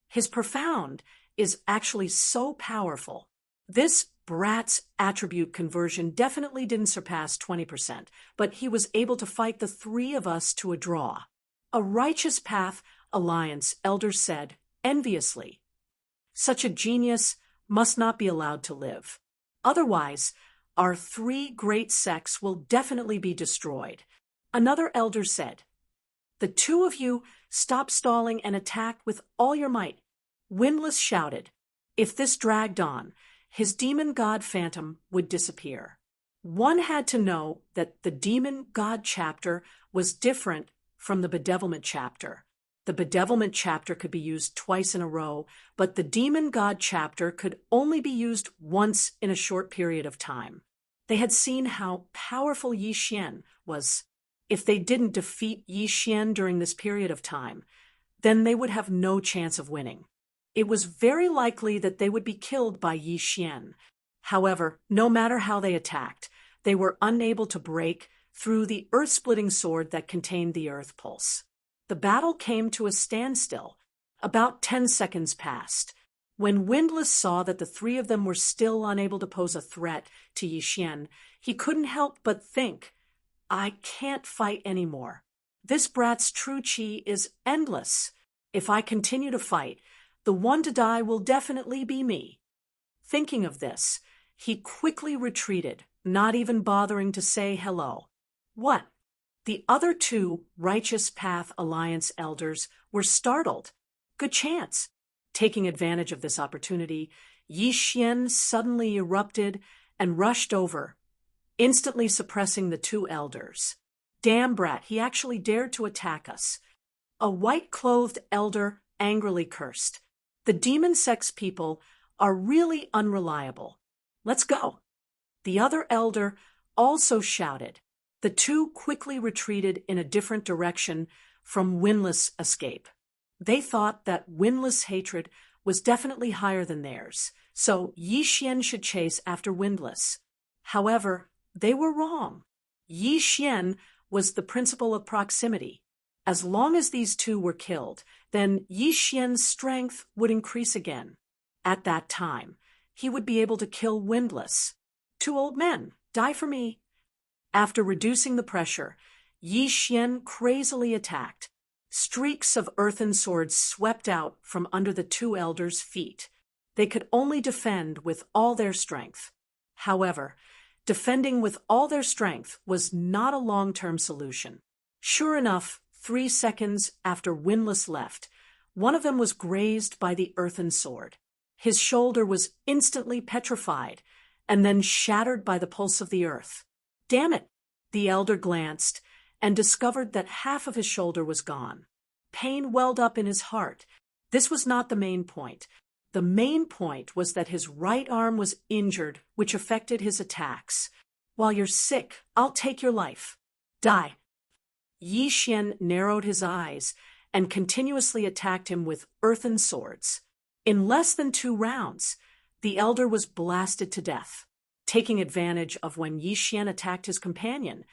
His profound is actually so powerful. This brat's attribute conversion definitely didn't surpass 20%, but he was able to fight the 3 of us to a draw. A Righteous Path Alliance elder said, enviously. Such a genius must not be allowed to live. Otherwise, our 3 great sects will definitely be destroyed. Another elder said, the 2 of you stop stalling and attack with all your might. Windless shouted. If this dragged on, his demon god phantom would disappear. One had to know that the demon god chapter was different from the bedevilment chapter. The bedevilment chapter could be used twice in a row, but the demon god chapter could only be used once in a short period of time. They had seen how powerful Yi Xian was. If they didn't defeat Yi Xian during this period of time, then they would have no chance of winning. It was very likely that they would be killed by Yi Xian. However, no matter how they attacked, they were unable to break through the earth-splitting sword that contained the Earth Pulse. The battle came to a standstill. About 10 seconds passed. When Windless saw that the 3 of them were still unable to pose a threat to Yi Xian, he couldn't help but think, I can't fight anymore. This brat's true chi is endless. If I continue to fight, the one to die will definitely be me. Thinking of this, he quickly retreated, not even bothering to say hello. What? The other 2 Righteous Path Alliance elders were startled. Good chance. Taking advantage of this opportunity, Yi Xian suddenly erupted and rushed over, instantly suppressing the 2 elders. Damn brat, he actually dared to attack us. A white-clothed elder angrily cursed. The demon sex people are really unreliable. Let's go. The other elder also shouted. The 2 quickly retreated in a different direction from Windless' escape. They thought that Windless' hatred was definitely higher than theirs, so Yi Xian should chase after Windless. However, they were wrong. Yi Xian was the principle of proximity. As long as these two were killed, then Yi Xian's strength would increase again. At that time, he would be able to kill Windless. Two old men, die for me. After reducing the pressure, Yi Xian crazily attacked. Streaks of earthen swords swept out from under the two elders' feet. They could only defend with all their strength. However, defending with all their strength was not a long-term solution. Sure enough, 3 seconds after Windless left, one of them was grazed by the earthen sword. His shoulder was instantly petrified and then shattered by the pulse of the earth. Damn it! The elder glanced and discovered that half of his shoulder was gone. Pain welled up in his heart. This was not the main point. The main point was that his right arm was injured, which affected his attacks. While you're sick, I'll take your life. Die. Yi Xian narrowed his eyes and continuously attacked him with earthen swords. In less than 2 rounds, the elder was blasted to death. Taking advantage of when Yi Xian attacked his companion,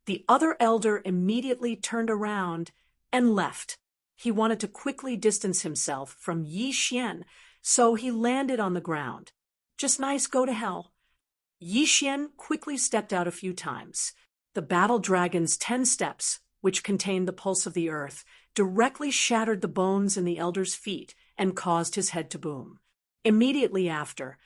the other elder immediately turned around and left. He wanted to quickly distance himself from Yi Xian, so he landed on the ground. Just nice, go to hell. Yi Xian quickly stepped out a few times. The battle dragon's 10 steps, which contained the pulse of the earth, directly shattered the bones in the elder's feet and caused his head to boom. Immediately after,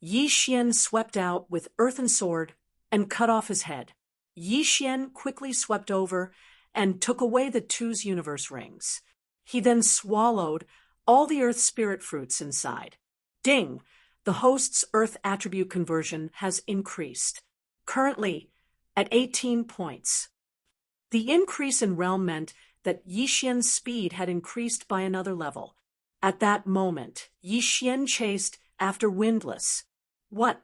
Yi Xian swept out with earthen sword and cut off his head. Yi Xian quickly swept over and took away the two's universe rings. He then swallowed all the earth spirit fruits inside. Ding! The host's earth attribute conversion has increased, currently at 18 points. The increase in realm meant that Yi Xian's speed had increased by another level. At that moment, Yi Xian chased after Windless. What?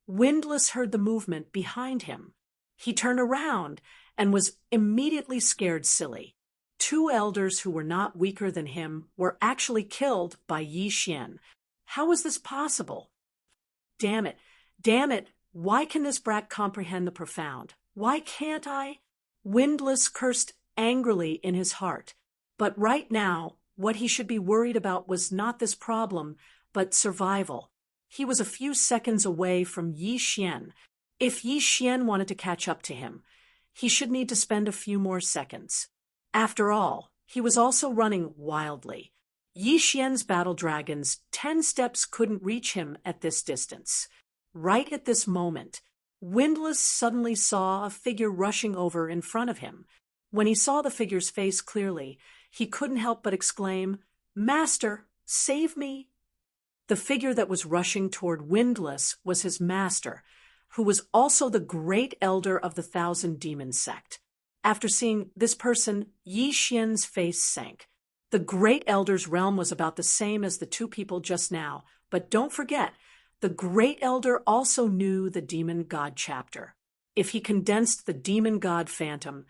Windless heard the movement behind him. He turned around and was immediately scared silly. 2 elders who were not weaker than him were actually killed by Yi Xian. How is this possible? Damn it! Damn it! Why can this brat comprehend the profound? Why can't I? Windless cursed angrily in his heart. But right now, what he should be worried about was not this problem, but survival. He was a few seconds away from Yi Xian. If Yi Xian wanted to catch up to him, he should need to spend a few more seconds. After all, he was also running wildly. Yi Xian's battle dragon's 10 steps couldn't reach him at this distance. Right at this moment, Windless suddenly saw a figure rushing over in front of him. When he saw the figure's face clearly, he couldn't help but exclaim, "Master, save me!" The figure that was rushing toward Windless was his master, who was also the great elder of the 1,000 Demon sect. After seeing this person, Yi Xian's face sank. The great elder's realm was about the same as the 2 people just now, but don't forget, the great elder also knew the demon god chapter. If he condensed the demon god phantom,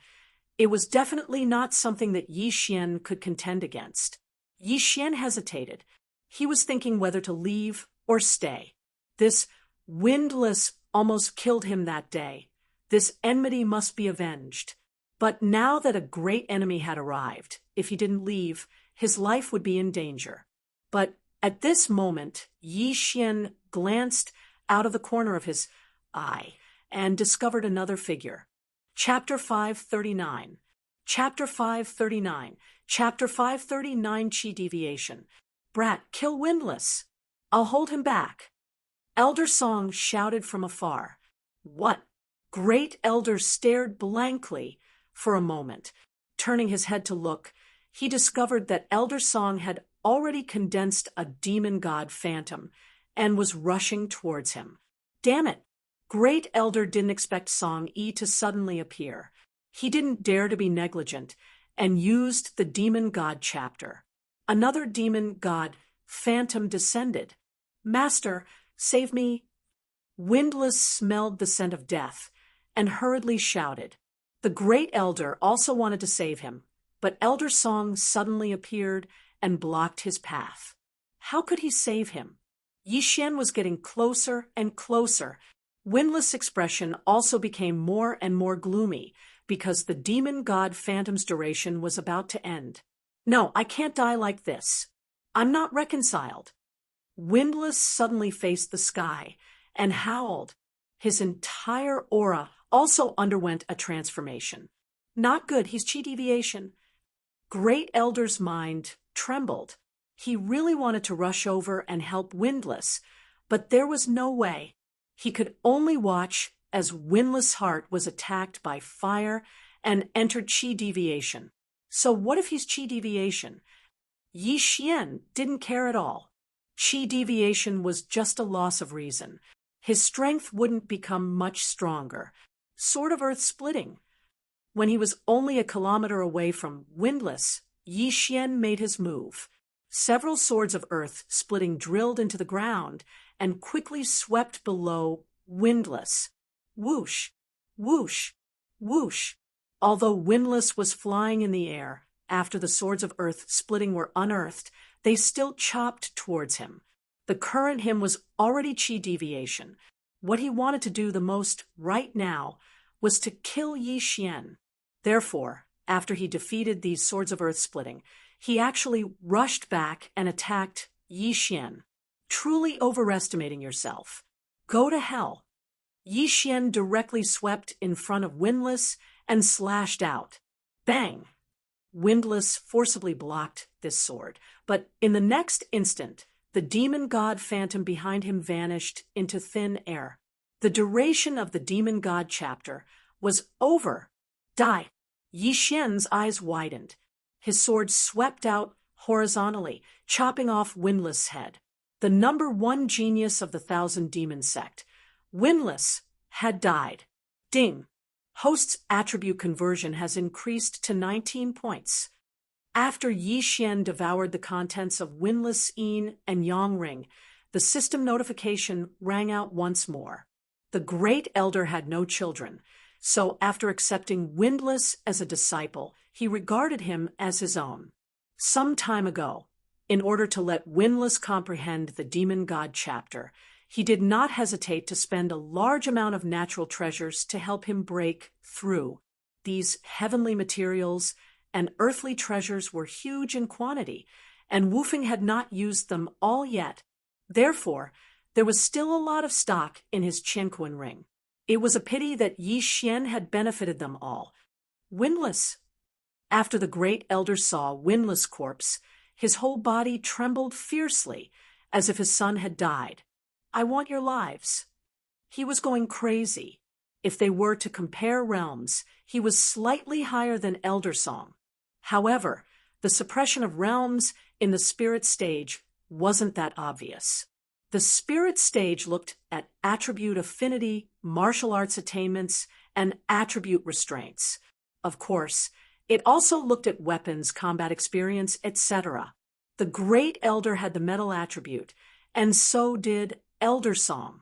it was definitely not something that Yi Xian could contend against. Yi Xian hesitated. He was thinking whether to leave or stay. This Windless almost killed him that day. This enmity must be avenged. But now that a great enemy had arrived, if he didn't leave, his life would be in danger. But at this moment, Yi Xian glanced out of the corner of his eye and discovered another figure. Chapter 539. Chapter 539. Chapter 539 Chi Deviation. Brat, kill Windless. I'll hold him back. Elder Song shouted from afar. What? Great Elder stared blankly for a moment. Turning his head to look, he discovered that Elder Song had already condensed a demon god phantom and was rushing towards him. Damn it! Great Elder didn't expect Song Yi to suddenly appear. He didn't dare to be negligent and used the demon god chapter. Another demon god phantom descended. Master, save me! Windless smelled the scent of death and hurriedly shouted. The great elder also wanted to save him, but Elder Song suddenly appeared and blocked his path. How could he save him? Yi Xian was getting closer and closer. Windless' expression also became more and more gloomy because the demon god Phantom's duration was about to end. No, I can't die like this. I'm not reconciled. Windless suddenly faced the sky and howled. His entire aura also underwent a transformation. Not good, he's chi deviation. Great Elder's mind trembled. He really wanted to rush over and help Windless, but there was no way. He could only watch as Windless' heart was attacked by fire and entered chi deviation. So what if he's chi deviation? Yi Xian didn't care at all. Chi deviation was just a loss of reason. His strength wouldn't become much stronger. Sort of earth splitting. When he was only a kilometer away from Windless, Yi Xian made his move. Several swords of earth splitting drilled into the ground and quickly swept below Windless. Whoosh, whoosh, whoosh. Although Windless was flying in the air, after the swords of earth splitting were unearthed, they still chopped towards him. The current him was already chi deviation. What he wanted to do the most right now was to kill Yi Xian. Therefore, after he defeated these swords of earth splitting, he actually rushed back and attacked Yi Xian. Truly overestimating yourself. Go to hell. Yi Xian directly swept in front of Windless and slashed out. Bang! Windless forcibly blocked this sword, but in the next instant, the demon god Phantom behind him vanished into thin air. The duration of the demon god chapter was over. Die! Yi Xian's eyes widened. His sword swept out horizontally, chopping off Windless' head. The number one genius of the Thousand Demon sect, Windless, had died. Ding! Host's attribute conversion has increased to 19 points. After Yi Xian devoured the contents of Windless' Yin and Yang ring, the system notification rang out once more. The Great Elder had no children, so after accepting Windless as a disciple, he regarded him as his own. Some time ago, in order to let Windless comprehend the Demon God chapter, he did not hesitate to spend a large amount of natural treasures to help him break through. These heavenly materials and earthly treasures were huge in quantity, and Wufeng had not used them all yet. Therefore, there was still a lot of stock in his Qianquan ring. It was a pity that Yi Xian had benefited them all. Windless. After the Great Elder saw Windless' corpse, his whole body trembled fiercely, as if his son had died. I want your lives. He was going crazy. If they were to compare realms, he was slightly higher than Elder Song. However, the suppression of realms in the spirit stage wasn't that obvious. The spirit stage looked at attribute affinity, martial arts attainments, and attribute restraints. Of course, it also looked at weapons, combat experience, etc. The Great Elder had the metal attribute, and so did Elder Song.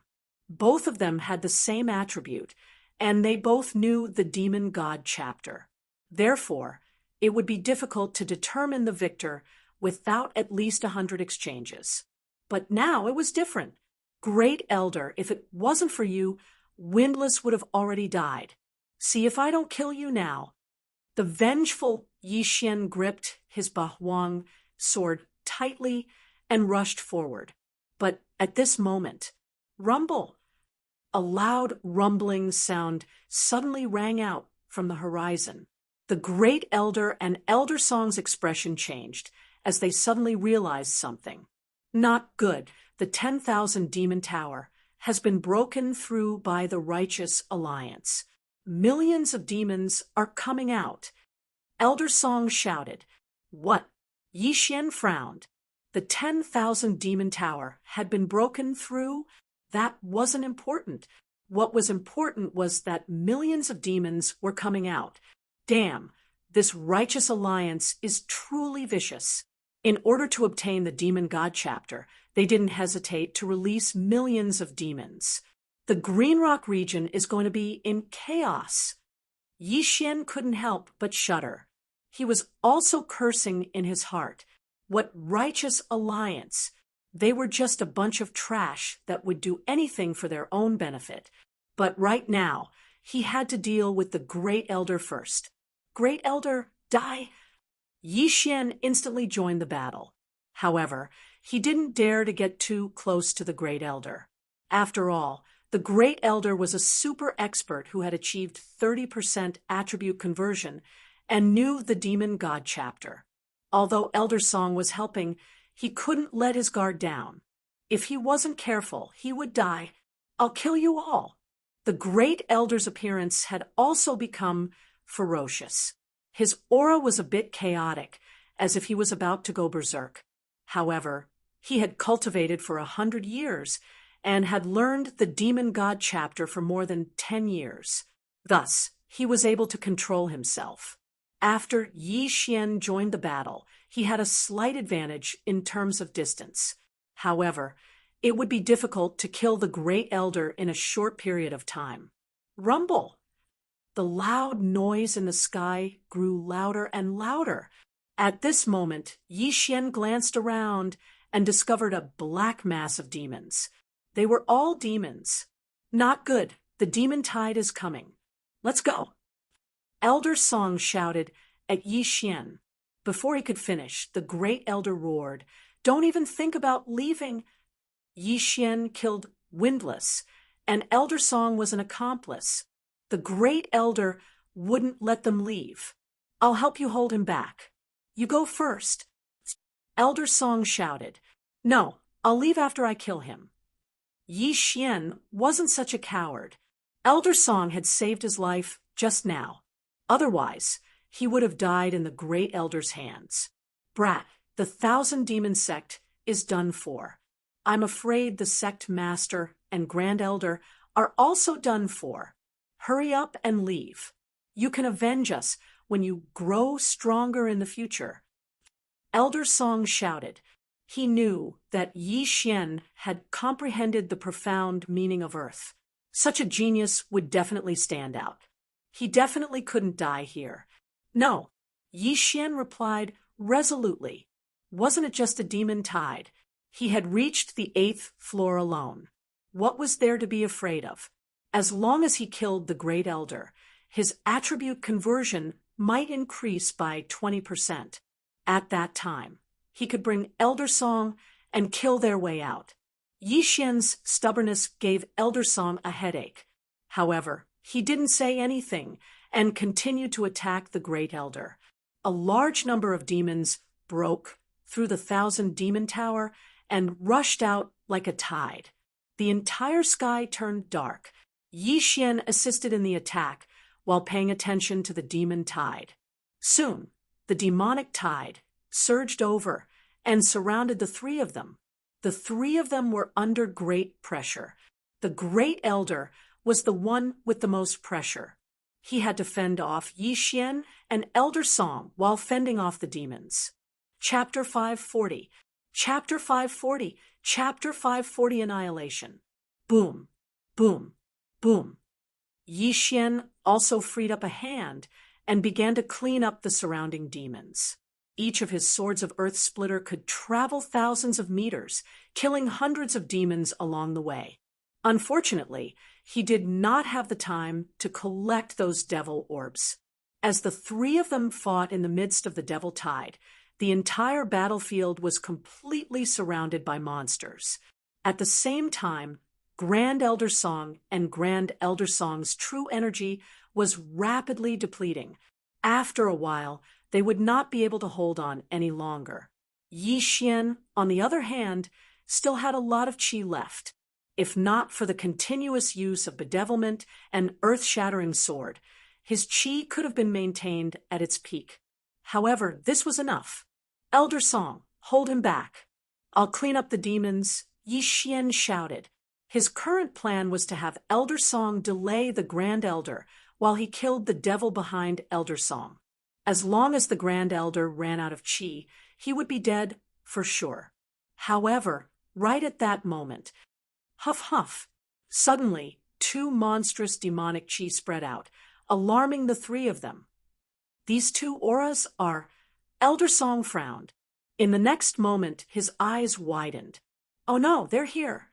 Both of them had the same attribute, and they both knew the Demon God chapter. Therefore, it would be difficult to determine the victor without at least 100 exchanges. But now it was different. Great Elder, if it wasn't for you, Windless would have already died. See if I don't kill you now. The vengeful Yi Xian gripped his Bahuang sword tightly and rushed forward. But at this moment, rumble! A loud rumbling sound suddenly rang out from the horizon. The Great Elder and Elder Song's expression changed as they suddenly realized something. Not good. The 10,000 Demon Tower has been broken through by the Righteous Alliance. Millions of demons are coming out. Elder Song shouted. What? Yi Xian frowned. The 10,000 Demon Tower had been broken through? That wasn't important. What was important was that millions of demons were coming out. Damn, this Righteous Alliance is truly vicious. In order to obtain the Demon God chapter, they didn't hesitate to release millions of demons. The Green Rock region is going to be in chaos. Yi Xian couldn't help but shudder. He was also cursing in his heart. What Righteous Alliance? They were just a bunch of trash that would do anything for their own benefit. But right now, he had to deal with the Great Elder first. Great Elder, die! Yi Xian instantly joined the battle. However, he didn't dare to get too close to the Great Elder. After all, the Great Elder was a super expert who had achieved 30% attribute conversion and knew the Demon God chapter. Although Elder Song was helping, he couldn't let his guard down. If he wasn't careful, he would die. I'll kill you all. The Great Elder's appearance had also become ferocious. His aura was a bit chaotic, as if he was about to go berserk. However, he had cultivated for 100 years and had learned the Demon God chapter for more than 10 years. Thus, he was able to control himself. After Yi Xian joined the battle, he had a slight advantage in terms of distance. However, it would be difficult to kill the Great Elder in a short period of time. Rumble! The loud noise in the sky grew louder and louder. At this moment, Yi Xian glanced around and discovered a black mass of demons. They were all demons. Not good. The demon tide is coming. Let's go. Elder Song shouted at Yi Xian. Before he could finish, the Great Elder roared, "Don't even think about leaving." Yi Xian killed Windless, and Elder Song was an accomplice. The Great Elder wouldn't let them leave. "I'll help you hold him back. You go first." Elder Song shouted, "No, I'll leave after I kill him." Yi Xian wasn't such a coward. Elder Song had saved his life just now. Otherwise, he would have died in the Great Elder's hands. Brat, the 1,000 Demon Sect is done for. I'm afraid the Sect Master and Grand Elder are also done for. Hurry up and leave. You can avenge us when you grow stronger in the future. Elder Song shouted. He knew that Yi Xian had comprehended the profound meaning of Earth. Such a genius would definitely stand out. He definitely couldn't die here. No, Yi Xian replied resolutely. Wasn't it just a demon tide? He had reached the 8th floor alone. What was there to be afraid of? As long as he killed the Great Elder, his attribute conversion might increase by 20%. At that time, he could bring Elder Song and kill their way out. Yi Xian's stubbornness gave Elder Song a headache. However, he didn't say anything and continued to attack the Great Elder. A large number of demons broke through the 1,000 Demon Tower and rushed out like a tide. The entire sky turned dark. Yi Xian assisted in the attack while paying attention to the demon tide. Soon, the demonic tide surged over and surrounded the three of them. The three of them were under great pressure. The Great Elder was the one with the most pressure. He had to fend off Yi Xian and Elder Song while fending off the demons. Chapter 540. Chapter 540. Chapter 540 Annihilation. Boom. Boom. Boom. Yi Xian also freed up a hand and began to clean up the surrounding demons. Each of his swords of Earth Splitter could travel thousands of meters, killing hundreds of demons along the way. Unfortunately, he did not have the time to collect those devil orbs. As the three of them fought in the midst of the devil tide, the entire battlefield was completely surrounded by monsters. At the same time, Grand Elder Song and Grand Elder Song's true energy was rapidly depleting. After a while, they would not be able to hold on any longer. Yi Xian, on the other hand, still had a lot of qi left. If not for the continuous use of bedevilment and earth-shattering sword, his qi could have been maintained at its peak. However, this was enough. Elder Song, hold him back. I'll clean up the demons, Yi Xian shouted. His current plan was to have Elder Song delay the Grand Elder while he killed the devil behind Elder Song. As long as the Grand Elder ran out of qi, he would be dead for sure. However, right at that moment, huff huff, suddenly 2 monstrous demonic qi spread out, alarming the three of them. These 2 auras are... Elder Song frowned. In the next moment, his eyes widened. Oh no, they're here.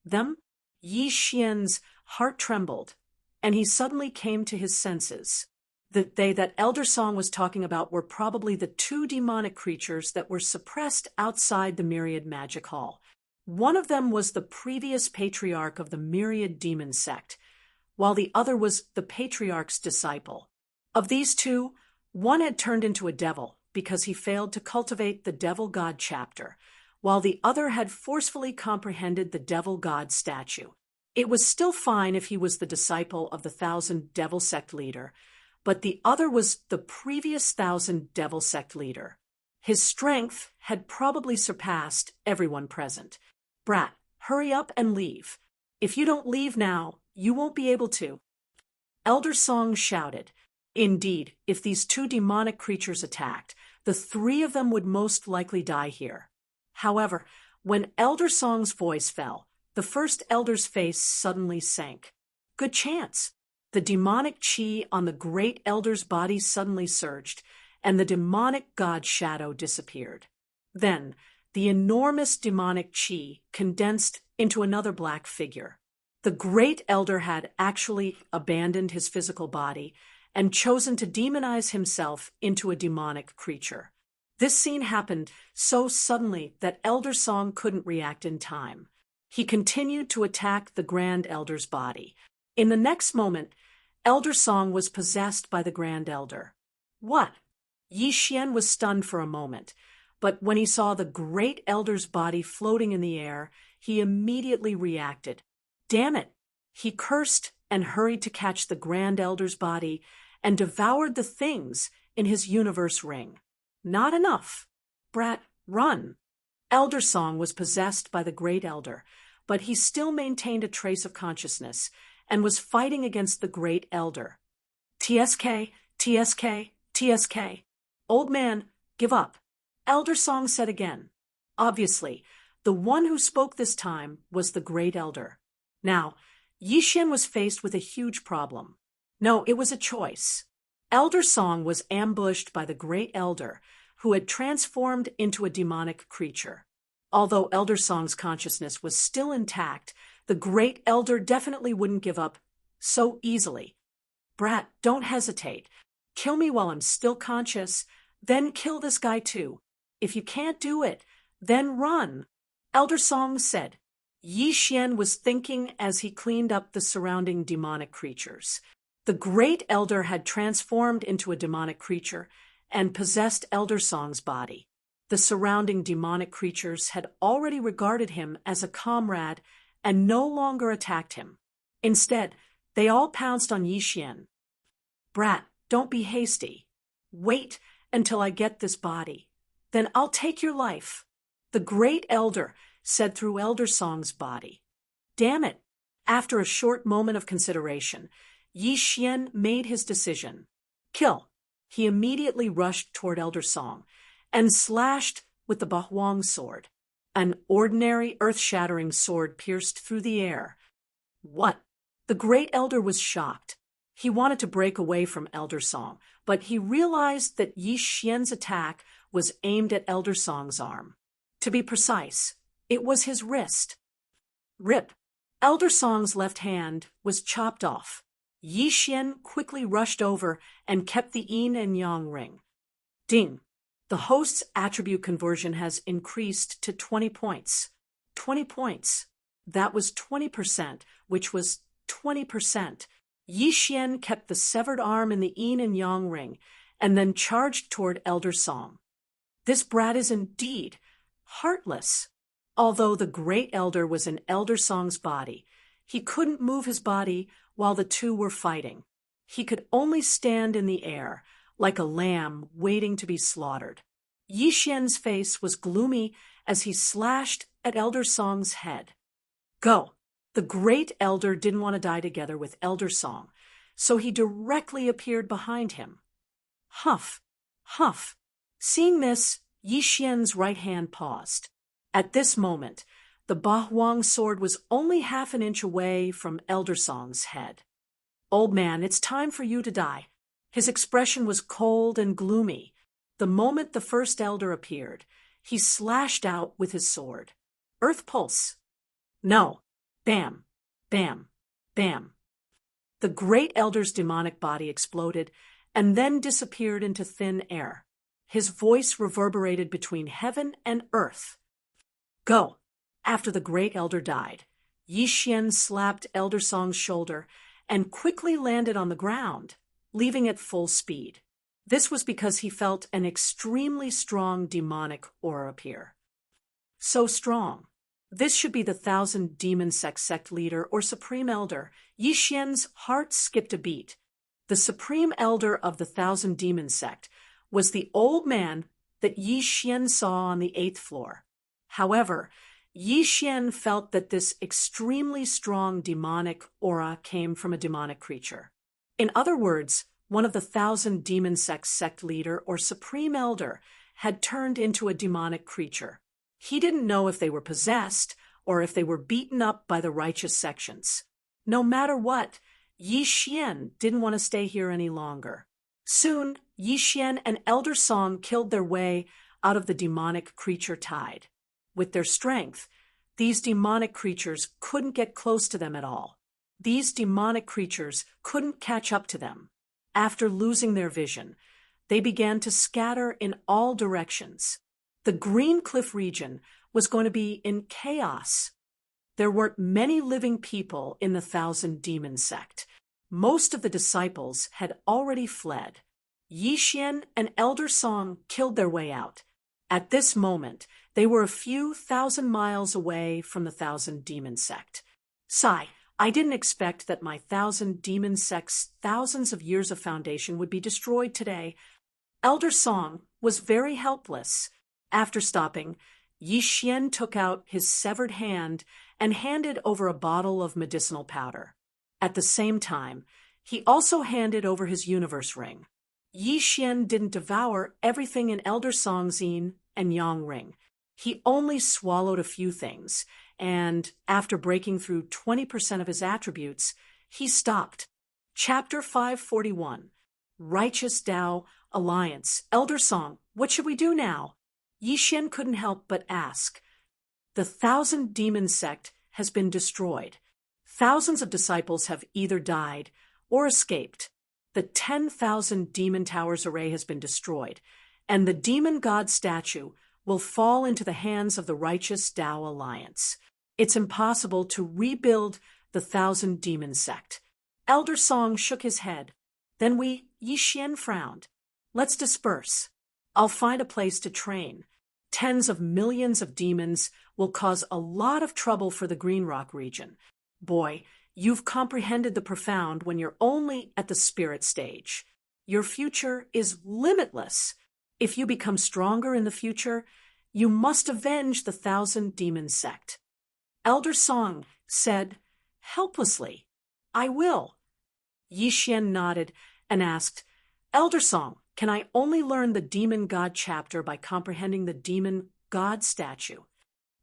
Them? Yi Xian's heart trembled, and he suddenly came to his senses. That Elder Song was talking about were probably the two demonic creatures that were suppressed outside the Myriad Magic Hall. One of them was the previous patriarch of the Myriad Demon Sect, while the other was the patriarch's disciple. Of these two, one had turned into a devil because he failed to cultivate the Devil God chapter, while the other had forcefully comprehended the Devil God statue. It was still fine if he was the disciple of the 1,000 Devil Sect leader, but the other was the previous 1,000 Devil Sect leader. His strength had probably surpassed everyone present. Brat, hurry up and leave. If you don't leave now, you won't be able to. Elder Song shouted. Indeed, if these two demonic creatures attacked, the three of them would most likely die here. However, when Elder Song's voice fell, the first elder's face suddenly sank. Good chance. The demonic chi on the great elder's body suddenly surged, and the demonic god shadow disappeared. Then, the enormous demonic chi condensed into another black figure. The great elder had actually abandoned his physical body and chosen to demonize himself into a demonic creature. This scene happened so suddenly that Elder Song couldn't react in time. He continued to attack the Grand Elder's body. In the next moment, Elder Song was possessed by the Grand Elder. What? Yi Xian was stunned for a moment, but when he saw the Great Elder's body floating in the air, he immediately reacted. Damn it! He cursed and hurried to catch the Grand Elder's body and devoured the things in his universe ring. Not enough. Brat, run! Elder Song was possessed by the Great Elder, but he still maintained a trace of consciousness and was fighting against the Great Elder. TSK, TSK, TSK. Old man, give up. Elder Song said again. Obviously, the one who spoke this time was the Great Elder. Now, Yi Xian was faced with a huge problem. No, it was a choice. Elder Song was ambushed by the Great Elder, who had transformed into a demonic creature. Although Elder Song's consciousness was still intact, the Great Elder definitely wouldn't give up so easily. Brat, don't hesitate. Kill me while I'm still conscious, then kill this guy too. If you can't do it, then run. Elder Song said. Yi Xian was thinking as he cleaned up the surrounding demonic creatures. The Great Elder had transformed into a demonic creature and possessed Elder Song's body. The surrounding demonic creatures had already regarded him as a comrade and no longer attacked him. Instead, they all pounced on Yi Xian. Brat, don't be hasty. Wait until I get this body. Then I'll take your life. The Great Elder said through Elder Song's body. Damn it! After a short moment of consideration, Yi Xian made his decision. Kill. He immediately rushed toward Elder Song and slashed with the Bahuang sword. An ordinary earth-shattering sword pierced through the air. What? The Great Elder was shocked. He wanted to break away from Elder Song, but he realized that Yi Xian's attack was aimed at Elder Song's arm. To be precise, it was his wrist. Rip. Elder Song's left hand was chopped off. Yi Xian quickly rushed over and kept the yin and yang ring. Ding. The host's attribute conversion has increased to 20 points. 20 points. That was 20%, which was 20%. Yi Xian kept the severed arm in the yin and yang ring and then charged toward Elder Song. This brat is indeed heartless. Although the Great Elder was in Elder Song's body, he couldn't move his body while the two were fighting. He could only stand in the air, like a lamb waiting to be slaughtered. Yi Xian's face was gloomy as he slashed at Elder Song's head. Go! The Great Elder didn't want to die together with Elder Song, so he directly appeared behind him. Huff! Huff! Seeing this, Yi Xian's right hand paused. At this moment, the Bahuang sword was only half an inch away from Elder Song's head. Old man, it's time for you to die. His expression was cold and gloomy. The moment the first elder appeared, he slashed out with his sword. Earth pulse. No. Bam. Bam. Bam! The Great Elder's demonic body exploded and then disappeared into thin air. His voice reverberated between heaven and earth. Go! After the Great Elder died, Yi Xian slapped Elder Song's shoulder and quickly landed on the ground, leaving at full speed. This was because he felt an extremely strong demonic aura appear. So strong. This should be the 1,000 Demon sect leader or Supreme Elder. Yi Xian's heart skipped a beat. The Supreme Elder of the 1,000 Demon sect was the old man that Yi Xian saw on the 8th floor. However, Yi Xian felt that this extremely strong demonic aura came from a demonic creature. In other words, one of the 1,000 Demon sect leader or Supreme Elder had turned into a demonic creature. He didn't know if they were possessed or if they were beaten up by the righteous sections. No matter what, Yi Xian didn't want to stay here any longer. Soon, Yi Xian and Elder Song killed their way out of the demonic creature tide. With their strength, these demonic creatures couldn't get close to them at all. These demonic creatures couldn't catch up to them. After losing their vision, they began to scatter in all directions. The Green Cliff region was going to be in chaos. There weren't many living people in the 1,000 Demon sect. Most of the disciples had already fled. Yi Xian and Elder Song killed their way out. At this moment, they were a few thousand miles away from the 1,000 Demon sect. Sigh, I didn't expect that my 1,000 Demon sect's thousands of years of foundation would be destroyed today. Elder Song was very helpless. After stopping, Yi Xian took out his severed hand and handed over a bottle of medicinal powder. At the same time, he also handed over his universe ring. Yi Xian didn't devour everything in Elder Song's yin and yang ring. He only swallowed a few things, and after breaking through 20% of his attributes, he stopped. Chapter 541, Righteous Tao Alliance. Elder Song, what should we do now? Yi Xian couldn't help but ask. The 1,000 Demon sect has been destroyed. Thousands of disciples have either died or escaped. The 10,000 Demon Towers array has been destroyed, and the Demon God statue will fall into the hands of the Righteous Tao Alliance. It's impossible to rebuild the 1,000 Demon sect. Elder Song shook his head. Then Yi Xian frowned. Let's disperse. I'll find a place to train. Tens of millions of demons will cause a lot of trouble for the Green Rock region. Boy, you've comprehended the profound when you're only at the spirit stage. Your future is limitless. If you become stronger in the future, you must avenge the 1,000 Demon sect. Elder Song said helplessly, I will. Yi Xian nodded and asked, Elder Song, can I only learn the Demon God chapter by comprehending the Demon God statue?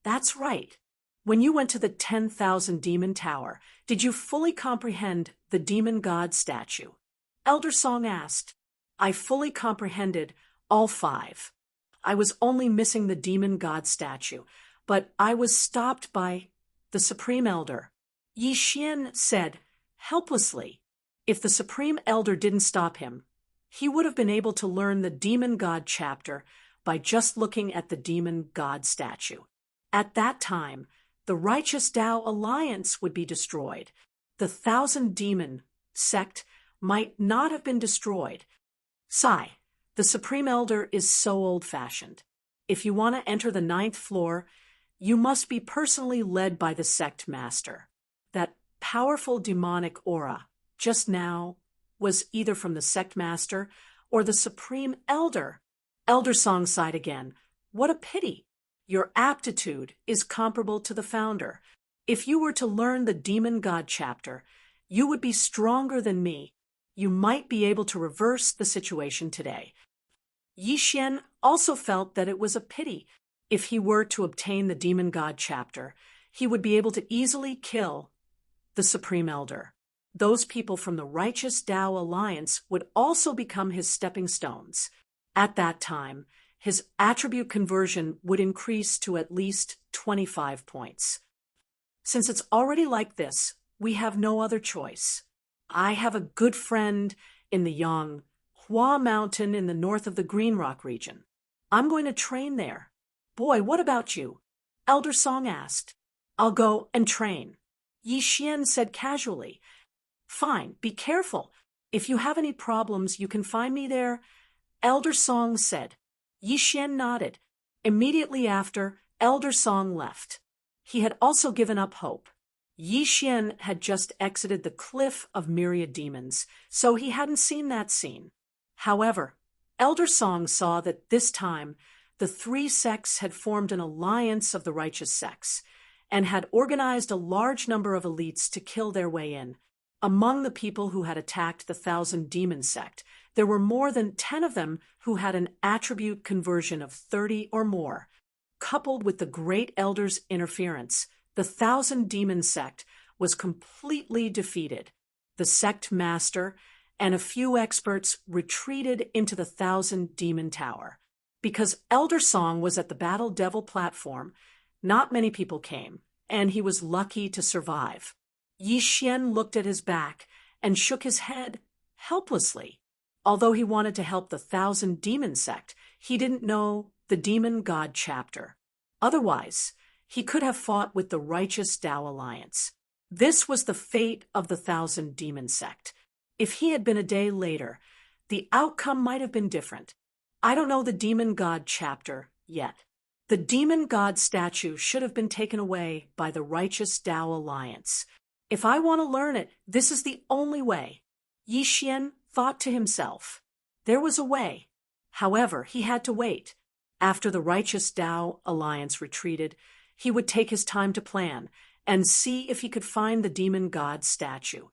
That's right. When you went to the 10,000 Demon Tower, did you fully comprehend the Demon God statue? Elder Song asked. I fully comprehended all 5. I was only missing the Demon God statue, but I was stopped by the Supreme Elder. Yi Xian said helplessly. If the Supreme Elder didn't stop him, he would have been able to learn the Demon God chapter by just looking at the Demon God statue. At that time, the Righteous Tao Alliance would be destroyed. The 1,000 Demon sect might not have been destroyed. Sigh, the Supreme Elder is so old-fashioned. If you want to enter the 9th floor, you must be personally led by the sect master. That powerful demonic aura, just now, was either from the sect master or the Supreme Elder. Elder Song sighed again. What a pity. Your aptitude is comparable to the founder. If you were to learn the Demon God chapter, you would be stronger than me. You might be able to reverse the situation today. Yi Xian also felt that it was a pity. If he were to obtain the Demon God chapter, he would be able to easily kill the Supreme Elder. Those people from the Righteous Tao Alliance would also become his stepping stones. At that time, his attribute conversion would increase to at least 25 points. Since it's already like this, We have no other choice. I have a good friend in the Yanghua Mountain in the north of the Green Rock region. I'm going to train there. Boy, what about you? Elder Song asked. I'll go and train. Yi Xian said casually. Fine, be careful. If you have any problems, you can find me there. Elder Song said. Yi Xian nodded. Immediately after, Elder Song left. He had also given up hope. Yi Xian had just exited the cliff of myriad demons, so he hadn't seen that scene. However, Elder Song saw that this time the three sects had formed an alliance of the righteous sects and had organized a large number of elites to kill their way in. Among the people who had attacked the 1,000 Demon sect, there were more than 10 of them who had an attribute conversion of 30 or more. Coupled with the Great Elder's interference, the 1,000 Demon sect was completely defeated. The sect master and a few experts retreated into the 1,000 Demon Tower. Because Elder Song was at the Battle Devil platform, not many people came, and he was lucky to survive. Yi Xian looked at his back and shook his head helplessly. Although he wanted to help the 1,000 Demon sect, he didn't know the Demon God chapter. Otherwise, he could have fought with the Righteous Tao Alliance. This was the fate of the 1,000 Demon sect. If he had been a day later, the outcome might have been different. I don't know the Demon God chapter yet. The Demon God statue should have been taken away by the Righteous Tao Alliance. If I want to learn it, this is the only way. Yi Xian thought to himself. There was a way. However, he had to wait. After the Righteous Tao Alliance retreated, he would take his time to plan and see if he could find the Demon God statue.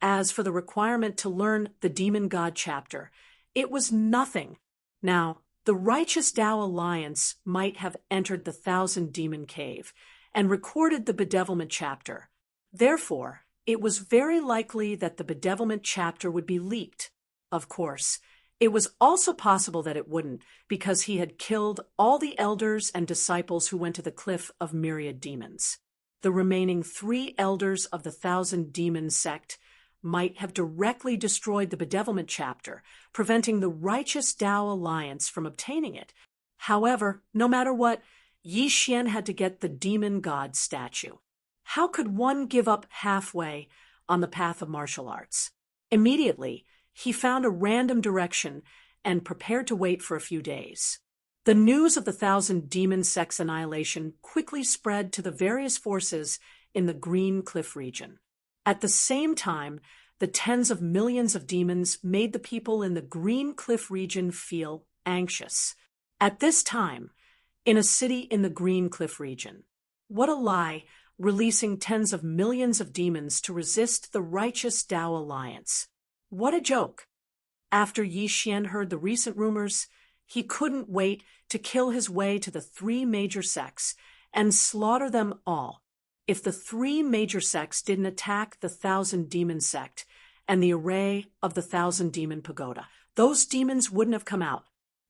As for the requirement to learn the Demon God chapter, it was nothing. Now, the Righteous Tao Alliance might have entered the 1,000 Demon Cave and recorded the bedevilment chapter. Therefore, it was very likely that the bedevilment chapter would be leaked. Of course, it was also possible that it wouldn't, because he had killed all the elders and disciples who went to the cliff of myriad demons. The remaining 3 elders of the 1,000 Demon sect might have directly destroyed the bedevilment chapter, preventing the Righteous Tao Alliance from obtaining it. However, no matter what, Yi Xian had to get the Demon God statue. How could one give up halfway on the path of martial arts? Immediately, he found a random direction and prepared to wait for a few days. The news of the 1,000 Demon sect's annihilation quickly spread to the various forces in the Green Cliff region. At the same time, the tens of millions of demons made the people in the Green Cliff region feel anxious. At this time, in a city in the Green Cliff region, what a lie, releasing tens of millions of demons to resist the Righteous Tao Alliance. What a joke! After Yi Xian heard the recent rumors, he couldn't wait to kill his way to the 3 major sects and slaughter them all. If the 3 major sects didn't attack the 1,000 Demon sect and the array of the 1,000 Demon Pagoda, those demons wouldn't have come out.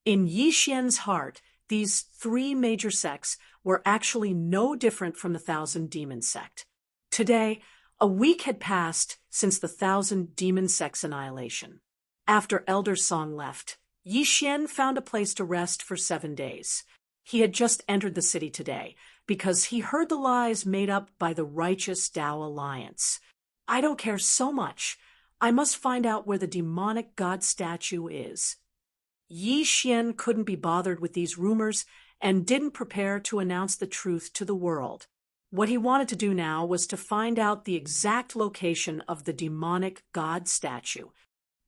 In Yi Xian's heart, these 3 major sects were actually no different from the 1,000 Demon sect. Today, a week had passed since the 1,000 Demon sect's annihilation. After Elder Song left, Yi Xian found a place to rest for 7 days. He had just entered the city today because he heard the lies made up by the Righteous Tao Alliance. I don't care so much. I must find out where the demonic god statue is. Yi Xian couldn't be bothered with these rumors and didn't prepare to announce the truth to the world. What he wanted to do now was to find out the exact location of the demonic god statue.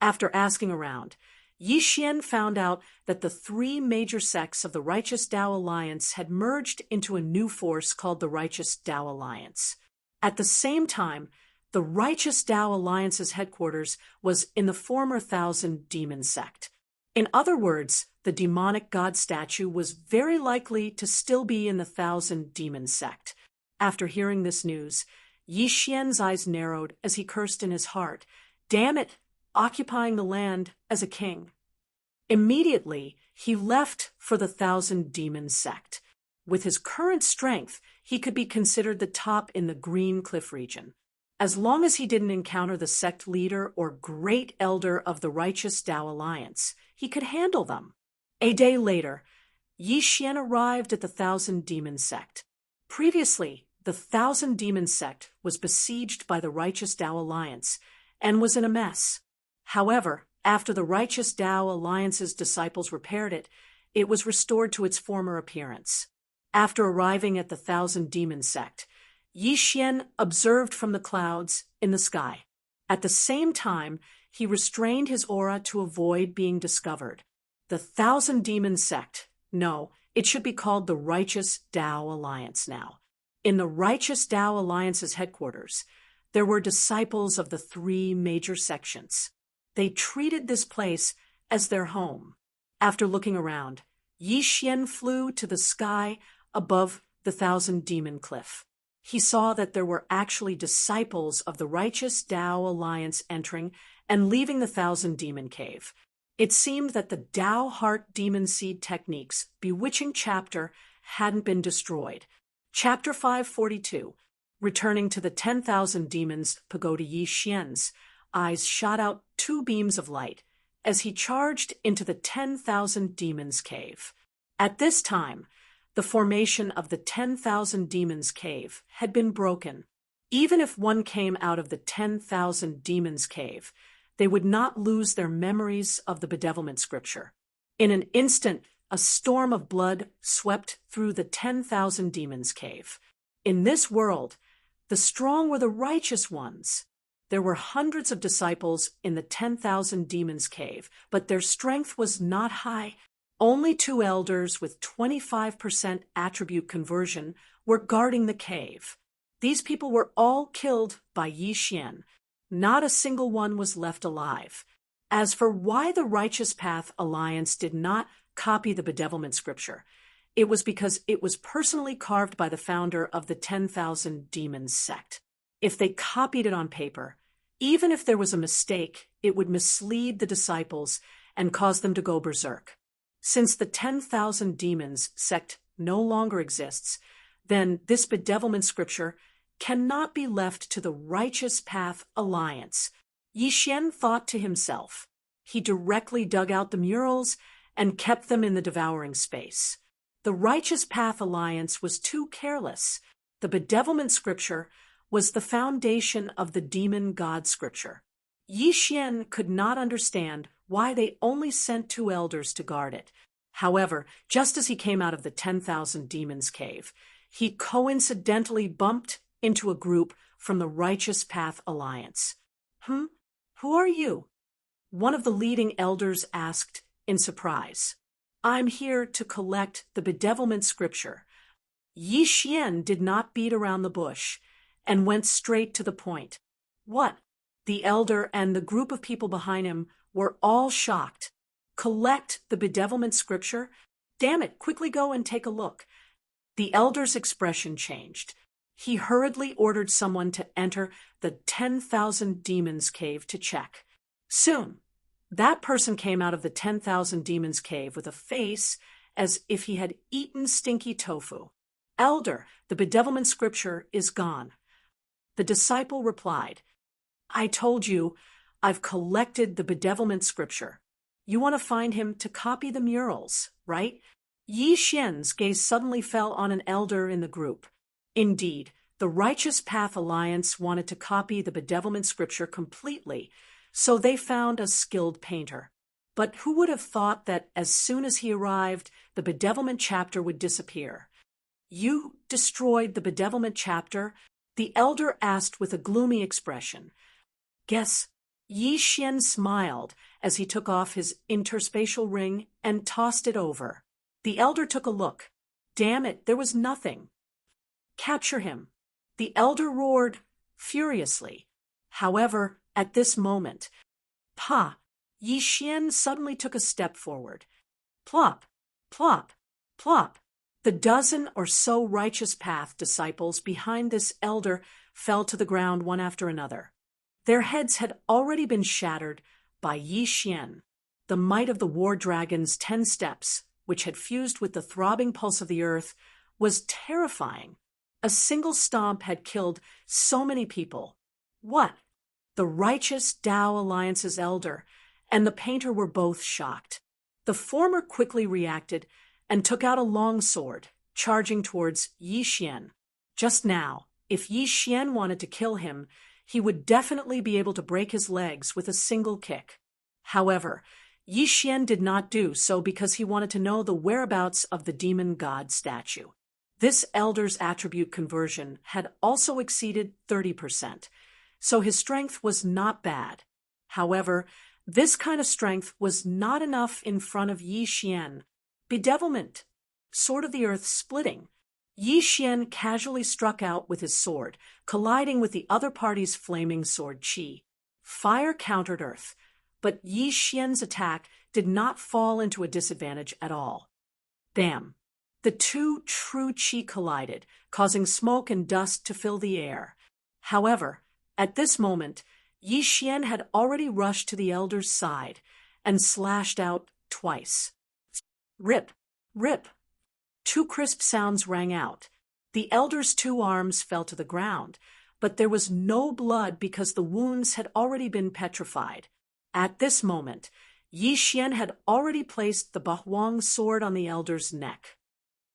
After asking around, Yi Xian found out that the 3 major sects of the Righteous Tao Alliance had merged into a new force called the Righteous Tao Alliance. At the same time, the Righteous Tao Alliance's headquarters was in the former 1,000 Demon sect. In other words, the demonic god statue was very likely to still be in the 1,000 Demon sect. After hearing this news, Yi Xian's eyes narrowed as he cursed in his heart. Damn it! Occupying the land as a king. Immediately, he left for the 1,000 Demon sect. With his current strength, he could be considered the top in the Green Cliff region. As long as he didn't encounter the sect leader or great elder of the righteous Tao Alliance, he could handle them. A day later, Yi Xian arrived at the Thousand Demon Sect. Previously, the Thousand Demon Sect was besieged by the righteous Tao Alliance and was in a mess. However, after the righteous Tao Alliance's disciples repaired it, it was restored to its former appearance. After arriving at the Thousand Demon Sect, Yi Xian observed from the clouds in the sky. At the same time, he restrained his aura to avoid being discovered. The Thousand Demon Sect, no, it should be called the Righteous Tao Alliance now. In the Righteous Tao Alliance's headquarters, there were disciples of the three major sections. They treated this place as their home. After looking around, Yi Xian flew to the sky above the Thousand Demon Cliff. He saw that there were actually disciples of the Righteous Tao Alliance entering and leaving the Thousand Demon Cave. It seemed that the Tao Heart Demon Seed Technique's bewitching chapter hadn't been destroyed. Chapter 542, returning to the 10,000 demons pagoda, Yi Xian's eyes shot out two beams of light as he charged into the 10,000 demons cave. At this time, the formation of the 10,000 demons cave had been broken. Even if one came out of the 10,000 demons cave, they would not lose their memories of the bedevilment scripture. In an instant, a storm of blood swept through the 10,000 demons cave. In this world, the strong were the righteous ones. There were hundreds of disciples in the 10,000 demons cave, but their strength was not high. Only two elders with 25% attribute conversion were guarding the cave. These people were all killed by Yi Xian. Not a single one was left alive. As for why the Righteous Path Alliance did not copy the bedevilment scripture, it was because it was personally carved by the founder of the 10,000 Demons sect. If they copied it on paper, even if there was a mistake, it would mislead the disciples and cause them to go berserk. Since the 10,000 Demons sect no longer exists, then this bedevilment scripture cannot be left to the Righteous Path Alliance. Yi Xian thought to himself. He directly dug out the murals and kept them in the devouring space. The Righteous Path Alliance was too careless. The bedevilment scripture was the foundation of the demon god scripture. Yi Xian could not understand why they only sent two elders to guard it. However, just as he came out of the 10,000 demons cave, he coincidentally bumped into a group from the Righteous Path Alliance. Who are you? One of the leading elders asked in surprise. I'm here to collect the bedevilment scripture. Yi Xian did not beat around the bush and went straight to the point. What? The elder and the group of people behind him were all shocked. Collect the bedevilment scripture? Damn it, quickly go and take a look. The elder's expression changed. He hurriedly ordered someone to enter the 10,000 demons cave to check. Soon, that person came out of the 10,000 demons cave with a face as if he had eaten stinky tofu. Elder, the bedevilment scripture is gone. The disciple replied, I told you, I've collected the bedevilment scripture. You want to find him to copy the murals, right? Yi Xian's gaze suddenly fell on an elder in the group. Indeed, the Righteous Path Alliance wanted to copy the bedevilment scripture completely, so they found a skilled painter. But who would have thought that as soon as he arrived, the bedevilment chapter would disappear? You destroyed the bedevilment chapter? The elder asked with a gloomy expression. Guess. Yi Xian smiled as he took off his interspatial ring and tossed it over. The elder took a look. Damn it, there was nothing. Capture him. The elder roared furiously. However, at this moment, Yi Xian suddenly took a step forward. Plop, plop, plop. The dozen or so Righteous Path disciples behind this elder fell to the ground one after another. Their heads had already been shattered by Yi Xian. The might of the war dragon's 10 steps, which had fused with the throbbing pulse of the earth, was terrifying. A single stomp had killed so many people. What? The righteous Tao Alliance's elder and the painter were both shocked. The former quickly reacted and took out a long sword, charging towards Yi Xian. Just now, if Yi Xian wanted to kill him, he would definitely be able to break his legs with a single kick. However, Yi Xian did not do so because he wanted to know the whereabouts of the demon god statue. This elder's attribute conversion had also exceeded 30%, so his strength was not bad. However, this kind of strength was not enough in front of Yi Xian. Bedevilment, sword of the earth splitting. Yi Xian casually struck out with his sword, colliding with the other party's flaming sword qi. Fire countered earth, but Yi Xian's attack did not fall into a disadvantage at all. Bam! The two true qi collided, causing smoke and dust to fill the air. However, at this moment, Yi Xian had already rushed to the elder's side and slashed out twice. Rip! Rip! Two crisp sounds rang out. The elder's two arms fell to the ground, but there was no blood because the wounds had already been petrified. At this moment, Yi Xian had already placed the Bahuang sword on the elder's neck.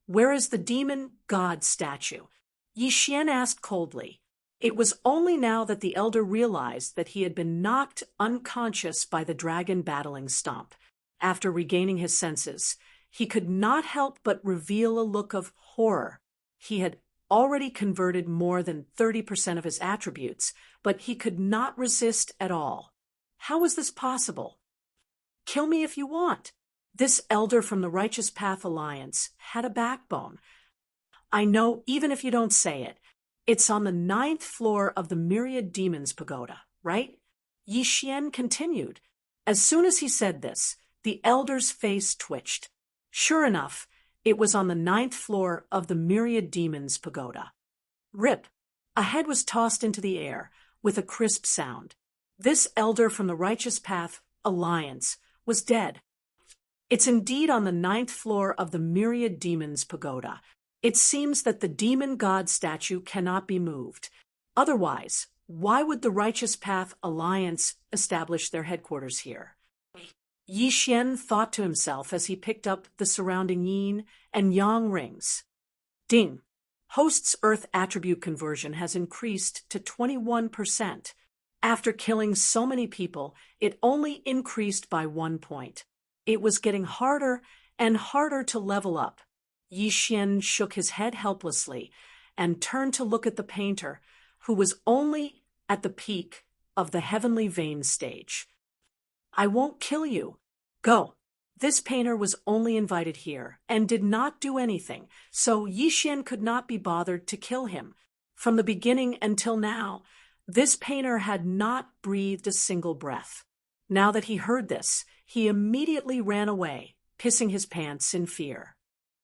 "Where is the demon god statue?" Yi Xian asked coldly. It was only now that the elder realized that he had been knocked unconscious by the dragon battling stomp. After regaining his senses, he could not help but reveal a look of horror. He had already converted more than 30% of his attributes, but he could not resist at all. How was this possible? "Kill me if you want." This elder from the Righteous Path Alliance had a backbone. "I know, even if you don't say it. It's on the 9th floor of the Myriad Demons Pagoda, right?" Yi Xian continued. As soon as he said this, the elder's face twitched. Sure enough, it was on the 9th floor of the Myriad Demons Pagoda. Rip! A head was tossed into the air with a crisp sound. This elder from the Righteous Path Alliance was dead. It's indeed on the 9th floor of the Myriad Demons Pagoda. It seems that the demon god statue cannot be moved. Otherwise, why would the Righteous Path Alliance establish their headquarters here? Yi Xian thought to himself as he picked up the surrounding yin and yang rings. Ding! Host's earth attribute conversion has increased to 21%. After killing so many people, it only increased by 1 point. It was getting harder and harder to level up. Yi Xian shook his head helplessly and turned to look at the painter, who was only at the peak of the Heavenly Vein stage. "I won't kill you. Go." This painter was only invited here and did not do anything, so Yi Xian could not be bothered to kill him. From the beginning until now, this painter had not breathed a single breath. Now that he heard this, he immediately ran away, pissing his pants in fear.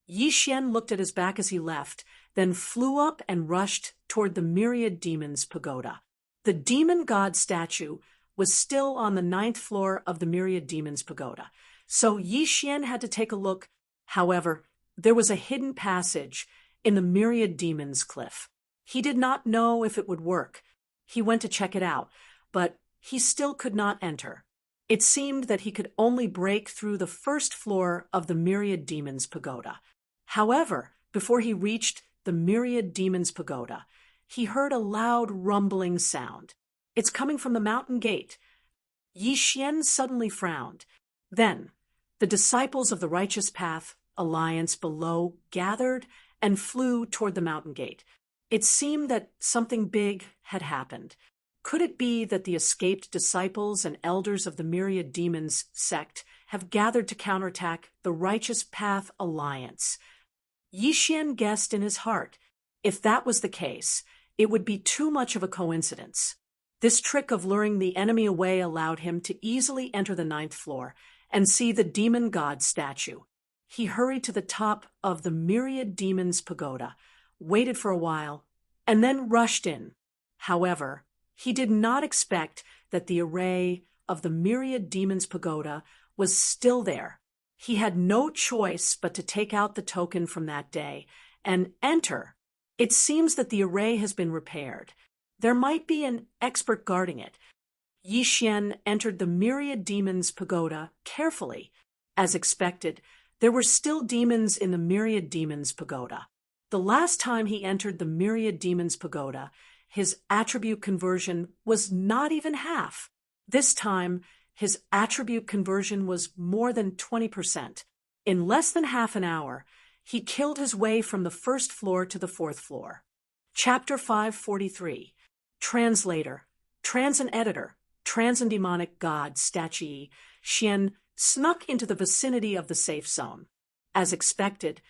Yi Xian looked at his back as he left, then flew up and rushed toward the Myriad Demons Pagoda. The demon god statue was still on the 9th floor of the Myriad Demons Pagoda, so Yi Xian had to take a look. However, there was a hidden passage in the Myriad Demons Cliff. He did not know if it would work. He went to check it out, but he still could not enter. It seemed that he could only break through the 1st floor of the Myriad Demons Pagoda. However, before he reached the Myriad Demons Pagoda, he heard a loud rumbling sound. "It's coming from the mountain gate." Yi Xian suddenly frowned. Then, the disciples of the Righteous Path Alliance below gathered and flew toward the mountain gate. It seemed that something big had happened. Could it be that the escaped disciples and elders of the Myriad Demons sect have gathered to counterattack the Righteous Path Alliance? Yi Xian guessed in his heart, if that was the case, it would be too much of a coincidence. This trick of luring the enemy away allowed him to easily enter the 9th floor and see the demon god statue. He hurried to the top of the Myriad Demons Pagoda, waited for a while, and then rushed in. However, he did not expect that the array of the Myriad Demons Pagoda was still there. He had no choice but to take out the token from that day and enter. It seems that the array has been repaired. There might be an expert guarding it. Yi Xian entered the myriad demons pagoda carefully. As expected, there were still demons in the myriad demons pagoda. The last time he entered the myriad demons pagoda, his attribute conversion was not even half. This time, his attribute conversion was more than 20%. In less than half an hour, he killed his way from the first floor to the fourth floor. Chapter 543. Translator, Transan Editor, Transan Demonic God Statue Xian snuck into the vicinity of the safe zone. As expected,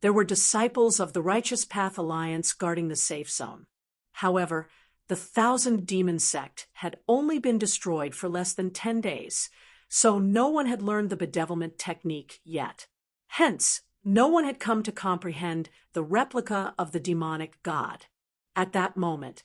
there were disciples of the Righteous Path Alliance guarding the safe zone. However, the 1,000 Demon Sect had only been destroyed for less than 10 days, so no one had learned the bedevilment technique yet. Hence, no one had come to comprehend the replica of the demonic god. At that moment,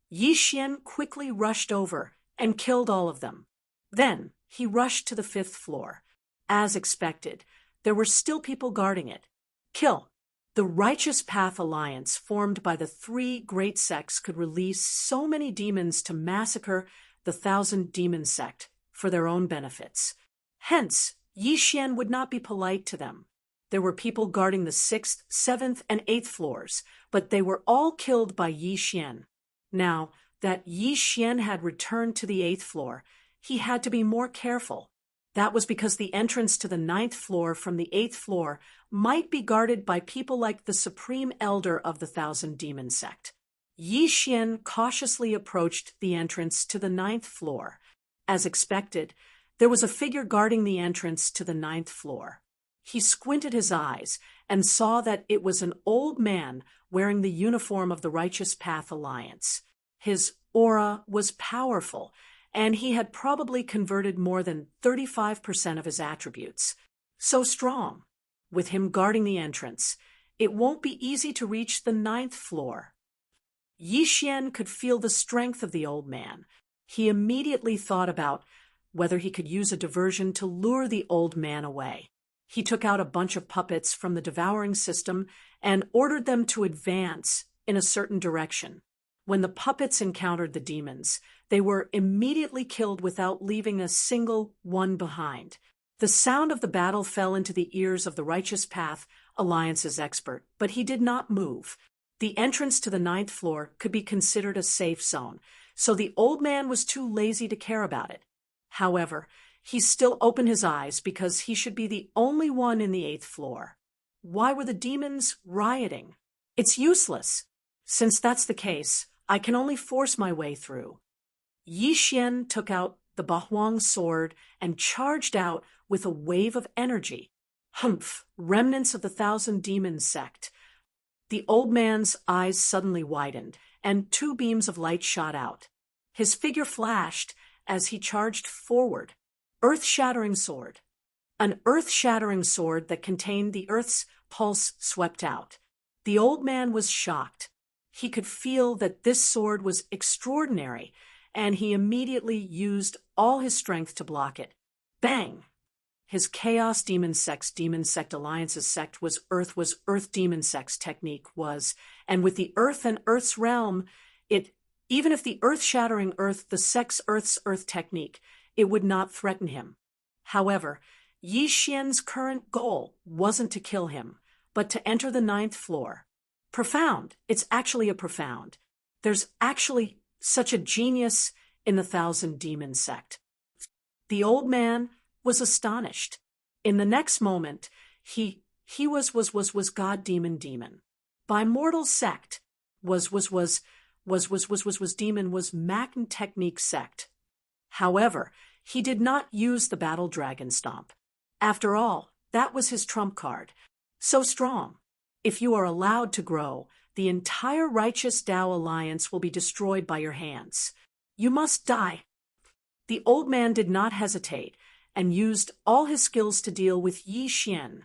Yi Xian quickly rushed over and killed all of them. Then, he rushed to the fifth floor. As expected, there were still people guarding it. Kill. The Righteous Path Alliance, formed by the 3 great sects, could release so many demons to massacre the 1,000 Demon Sect for their own benefits. Hence, Yi Xian would not be polite to them. There were people guarding the 6th, 7th, and 8th floors, but they were all killed by Yi Xian. Now that Yi Xian had returned to the 8th floor, he had to be more careful. That was because the entrance to the 9th floor from the 8th floor might be guarded by people like the Supreme Elder of the 1,000 Demon Sect. Yi Xian cautiously approached the entrance to the 9th floor. As expected, there was a figure guarding the entrance to the 9th floor. He squinted his eyes and saw that it was an old man wearing the uniform of the Righteous Path Alliance. His aura was powerful, and he had probably converted more than 35% of his attributes. So strong. With him guarding the entrance, it won't be easy to reach the 9th floor. Yi Xian could feel the strength of the old man. He immediately thought about whether he could use a diversion to lure the old man away. He took out a bunch of puppets from the devouring system and ordered them to advance in a certain direction. When the puppets encountered the demons, they were immediately killed without leaving a single one behind. The sound of the battle fell into the ears of the Righteous Path Alliance's expert, but he did not move. The entrance to the 9th floor could be considered a safe zone, so the old man was too lazy to care about it. However, he still opened his eyes because he should be the only one in the 8th floor. Why were the demons rioting? It's useless. Since that's the case, I can only force my way through. Yi Xian took out the Bahuang sword and charged out with a wave of energy. Humph! Remnants of the 1,000 Demon Sect. The old man's eyes suddenly widened, and 2 beams of light shot out. His figure flashed as he charged forward. Earth-shattering sword. An earth-shattering sword that contained the Earth's pulse swept out. The old man was shocked. He could feel that this sword was extraordinary, and he immediately used all his strength to block it. Bang! His Chaos Demon Sect Alliance's sect was Earth Demon Sect's technique was, and with the Earth and Earth's realm, even if the earth-shattering Earth, the sect's Earth's Earth technique, it would not threaten him. However, Yi Xian's current goal wasn't to kill him, but to enter the 9th floor. Profound. It's actually a profound. There's actually such a genius in the 1,000 Demon Sect. The old man was astonished. In the next moment, he was God Demon. By mortal sect was demon was Magn technique sect. However, he did not use the Battle Dragon Stomp. After all, that was his trump card. So strong. If you are allowed to grow, the entire Righteous Tao Alliance will be destroyed by your hands. You must die. The old man did not hesitate and used all his skills to deal with Yi Xian.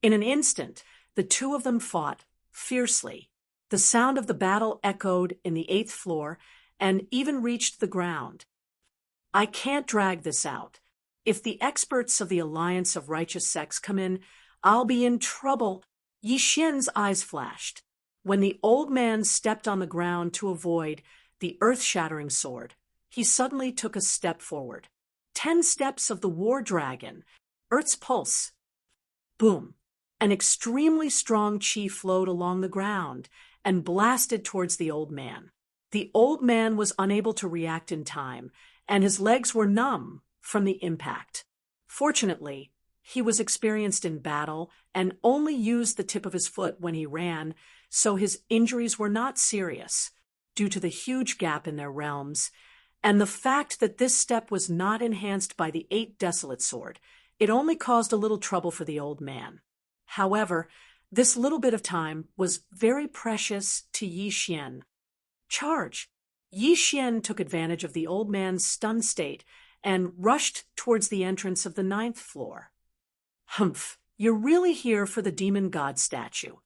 In an instant, the 2 of them fought fiercely. The sound of the battle echoed in the 8th floor and even reached the ground. I can't drag this out. If the experts of the Alliance of Righteous Sects come in, I'll be in trouble. Yi Xian's eyes flashed. When the old man stepped on the ground to avoid, the earth-shattering sword, he suddenly took a step forward. 10 steps of the war dragon, Earth's pulse. Boom! An extremely strong chi flowed along the ground and blasted towards the old man. The old man was unable to react in time, and his legs were numb from the impact. Fortunately, he was experienced in battle and only used the tip of his foot when he ran, so his injuries were not serious due to the huge gap in their realms, and the fact that this step was not enhanced by the 8 Desolate Sword. It only caused a little trouble for the old man. However, this little bit of time was very precious to Yi Xian. Charge! Yi Xian took advantage of the old man's stunned state and rushed towards the entrance of the 9th floor. Humph! You're really here for the demon god statue.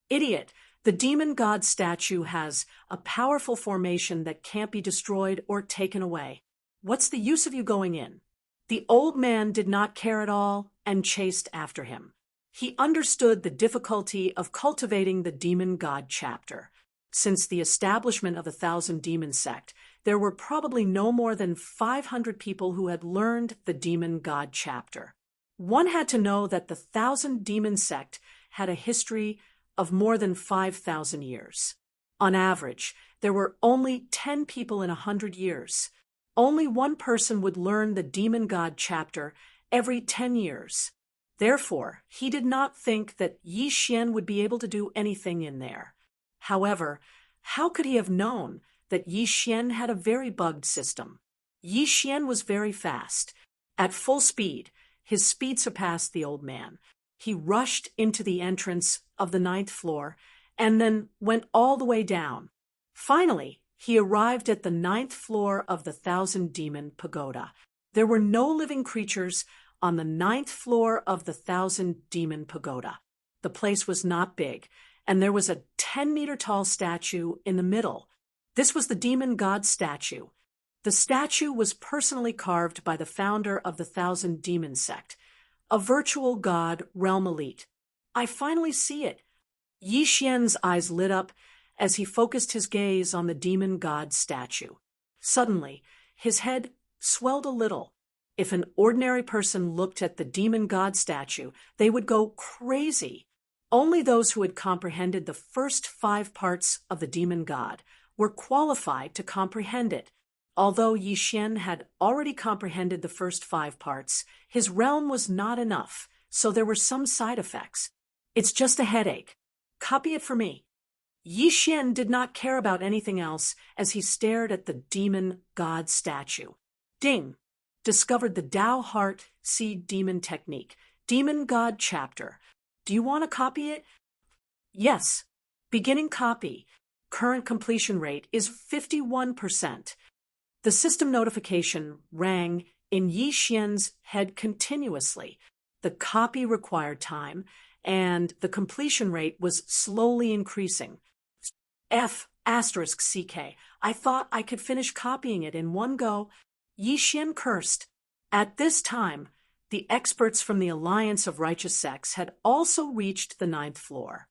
Idiot! The demon god statue has a powerful formation that can't be destroyed or taken away. What's the use of you going in? The old man did not care at all and chased after him. He understood the difficulty of cultivating the demon god chapter. Since the establishment of the 1,000 Demon sect, there were probably no more than 500 people who had learned the demon god chapter. One had to know that the 1,000 Demon sect had a history of more than 5,000 years. On average, there were only 10 people in 100 years. Only one person would learn the demon god chapter every 10 years. Therefore, he did not think that Yi Xian would be able to do anything in there. However, how could he have known that Yi Xian had a very bugged system? Yi Xian was very fast. At full speed, his speed surpassed the old man. He rushed into the entrance of the 9th floor and then went all the way down. Finally, he arrived at the 9th floor of the 1,000 Demon Pagoda. There were no living creatures on the 9th floor of the 1,000 Demon Pagoda. The place was not big, and there was a 10-meter-tall statue in the middle. This was the demon god statue. The statue was personally carved by the founder of the 1,000 Demon sect, a virtual god realm elite. I finally see it. Yi Xian's eyes lit up as he focused his gaze on the demon god statue. Suddenly, his head swelled a little. If an ordinary person looked at the demon god statue, they would go crazy. Only those who had comprehended the first 5 parts of the demon god were qualified to comprehend it. Although Yi Xian had already comprehended the first 5 parts, his realm was not enough, so there were some side effects. It's just a headache. Copy it for me. Yi Xian did not care about anything else as he stared at the demon god statue. Ding! Discovered the Tao Heart Seed Demon Technique. Demon God Chapter. Do you want to copy it? Yes. Beginning copy. Current completion rate is 51%. The system notification rang in Yi Xian's head continuously. The copy required time, and the completion rate was slowly increasing. F***CK. I thought I could finish copying it in one go. Yi Xian cursed. At this time, the experts from the Alliance of Righteous Sects had also reached the 9th floor.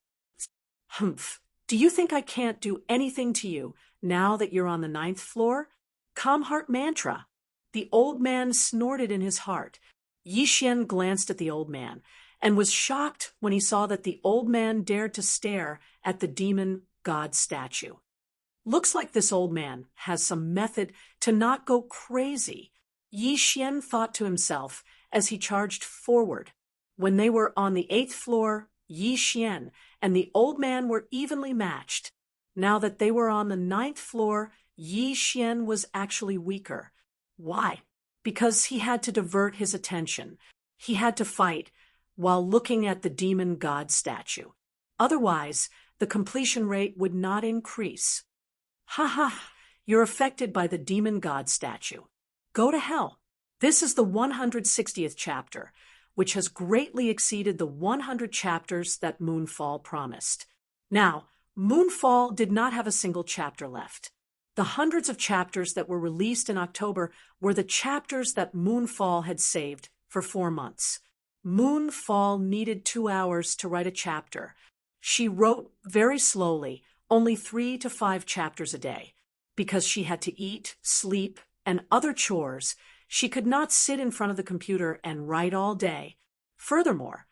Humph. Do you think I can't do anything to you now that you're on the 9th floor? Calm heart mantra. The old man snorted in his heart. Yi Xian glanced at the old man and was shocked when he saw that the old man dared to stare at the demon god statue. Looks like this old man has some method to not go crazy, Yi Xian thought to himself as he charged forward. When they were on the 8th floor, Yi Xian and the old man were evenly matched. Now that they were on the 9th floor, Yi Xian was actually weaker. Why? Because he had to divert his attention. He had to fight while looking at the demon god statue. Otherwise, the completion rate would not increase. Ha ha! You're affected by the demon god statue. Go to hell. This is the 160th chapter, which has greatly exceeded the 100 chapters that Moonfall promised. Now, Moonfall did not have a single chapter left. The hundreds of chapters that were released in October were the chapters that Moonfall had saved for 4 months. Moonfall needed 2 hours to write a chapter. She wrote very slowly, only 3 to 5 chapters a day. because she had to eat, sleep, and other chores. She could not sit in front of the computer and write all day. Furthermore,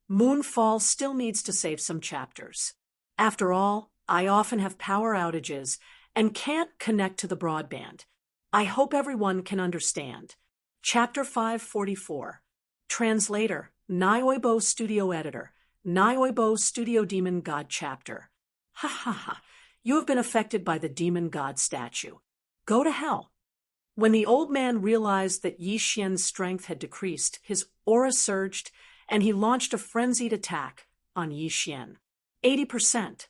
Moonfall still needs to save some chapters. After all, I often have power outages and can't connect to the broadband. I hope everyone can understand. Chapter 544. Translator, Nioibo Studio Editor, Nioibo Studio Demon God Chapter. Ha ha ha. You have been affected by the demon god statue. Go to hell. When the old man realized that Yi Xian's strength had decreased, his aura surged, and he launched a frenzied attack on Yi Xian. 80%,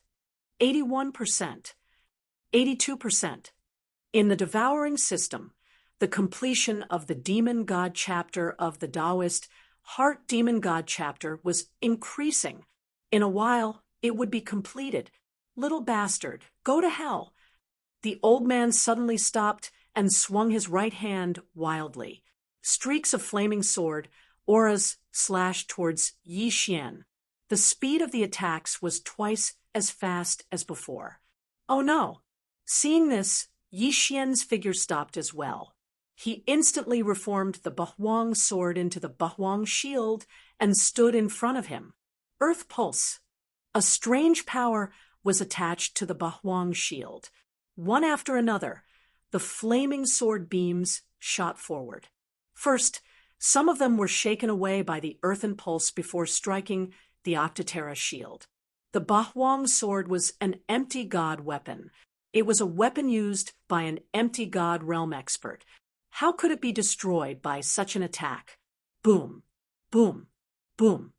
81%, 82%. In the devouring system, the completion of the Demon God chapter of the Taoist Heart Demon God chapter was increasing. In a while, it would be completed. Little bastard, go to hell. The old man suddenly stopped and swung his right hand wildly. Streaks of flaming sword, auras slashed towards Yi Xian. The speed of the attacks was twice as fast as before. Oh no! Seeing this, Yi Xian's figure stopped as well. He instantly reformed the Bahuang sword into the Bahuang shield and stood in front of him. Earth Pulse. A strange power was attached to the Bahuang shield. One after another, the flaming sword beams shot forward. First, some of them were shaken away by the earthen pulse before striking the Octaterra shield. The Bahuang sword was an empty god weapon. It was a weapon used by an empty god realm expert. How could it be destroyed by such an attack? Boom, boom, boom.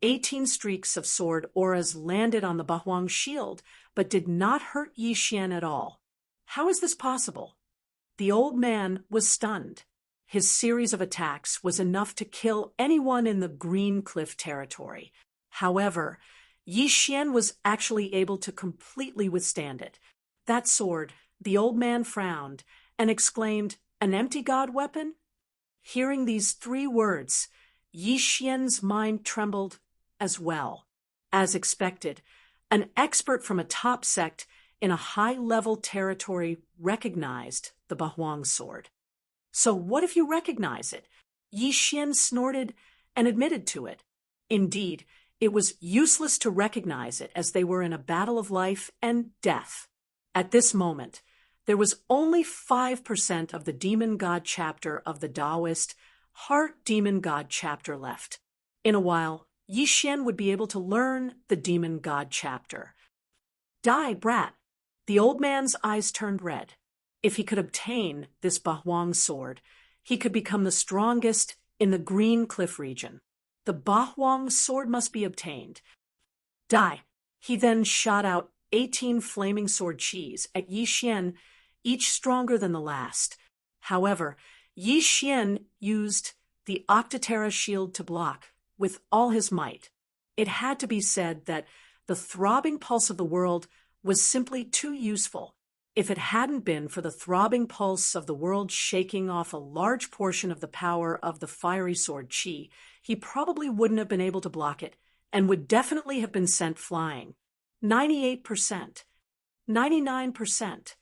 18 streaks of sword auras landed on the Bahuang shield, but did not hurt Yi Xian at all. How is this possible? The old man was stunned. His series of attacks was enough to kill anyone in the Green Cliff territory. However, Yi Xian was actually able to completely withstand it. That sword, the old man frowned and exclaimed, "An empty god weapon?" Hearing these 3 words, Yi Xian's mind trembled as well. As expected, an expert from a top sect in a high-level territory recognized the Bahuang sword. So what if you recognize it? Yi Xian snorted and admitted to it. Indeed, it was useless to recognize it as they were in a battle of life and death. At this moment, there was only 5% of the Demon God chapter of the Taoist Heart Demon God chapter left. In a while, Yi Xian would be able to learn the Demon God chapter. Die, brat! The old man's eyes turned red. If he could obtain this Bahuang sword, he could become the strongest in the Green Cliff region. The Bahuang sword must be obtained. Die! He then shot out 18 flaming sword chis at Yi Xian, each stronger than the last. However, Yi Xian used the Octaterra shield to block with all his might. It had to be said that the throbbing pulse of the world was simply too useful. If it hadn't been for the throbbing pulse of the world shaking off a large portion of the power of the fiery sword chi, he probably wouldn't have been able to block it and would definitely have been sent flying. 98%, 99%.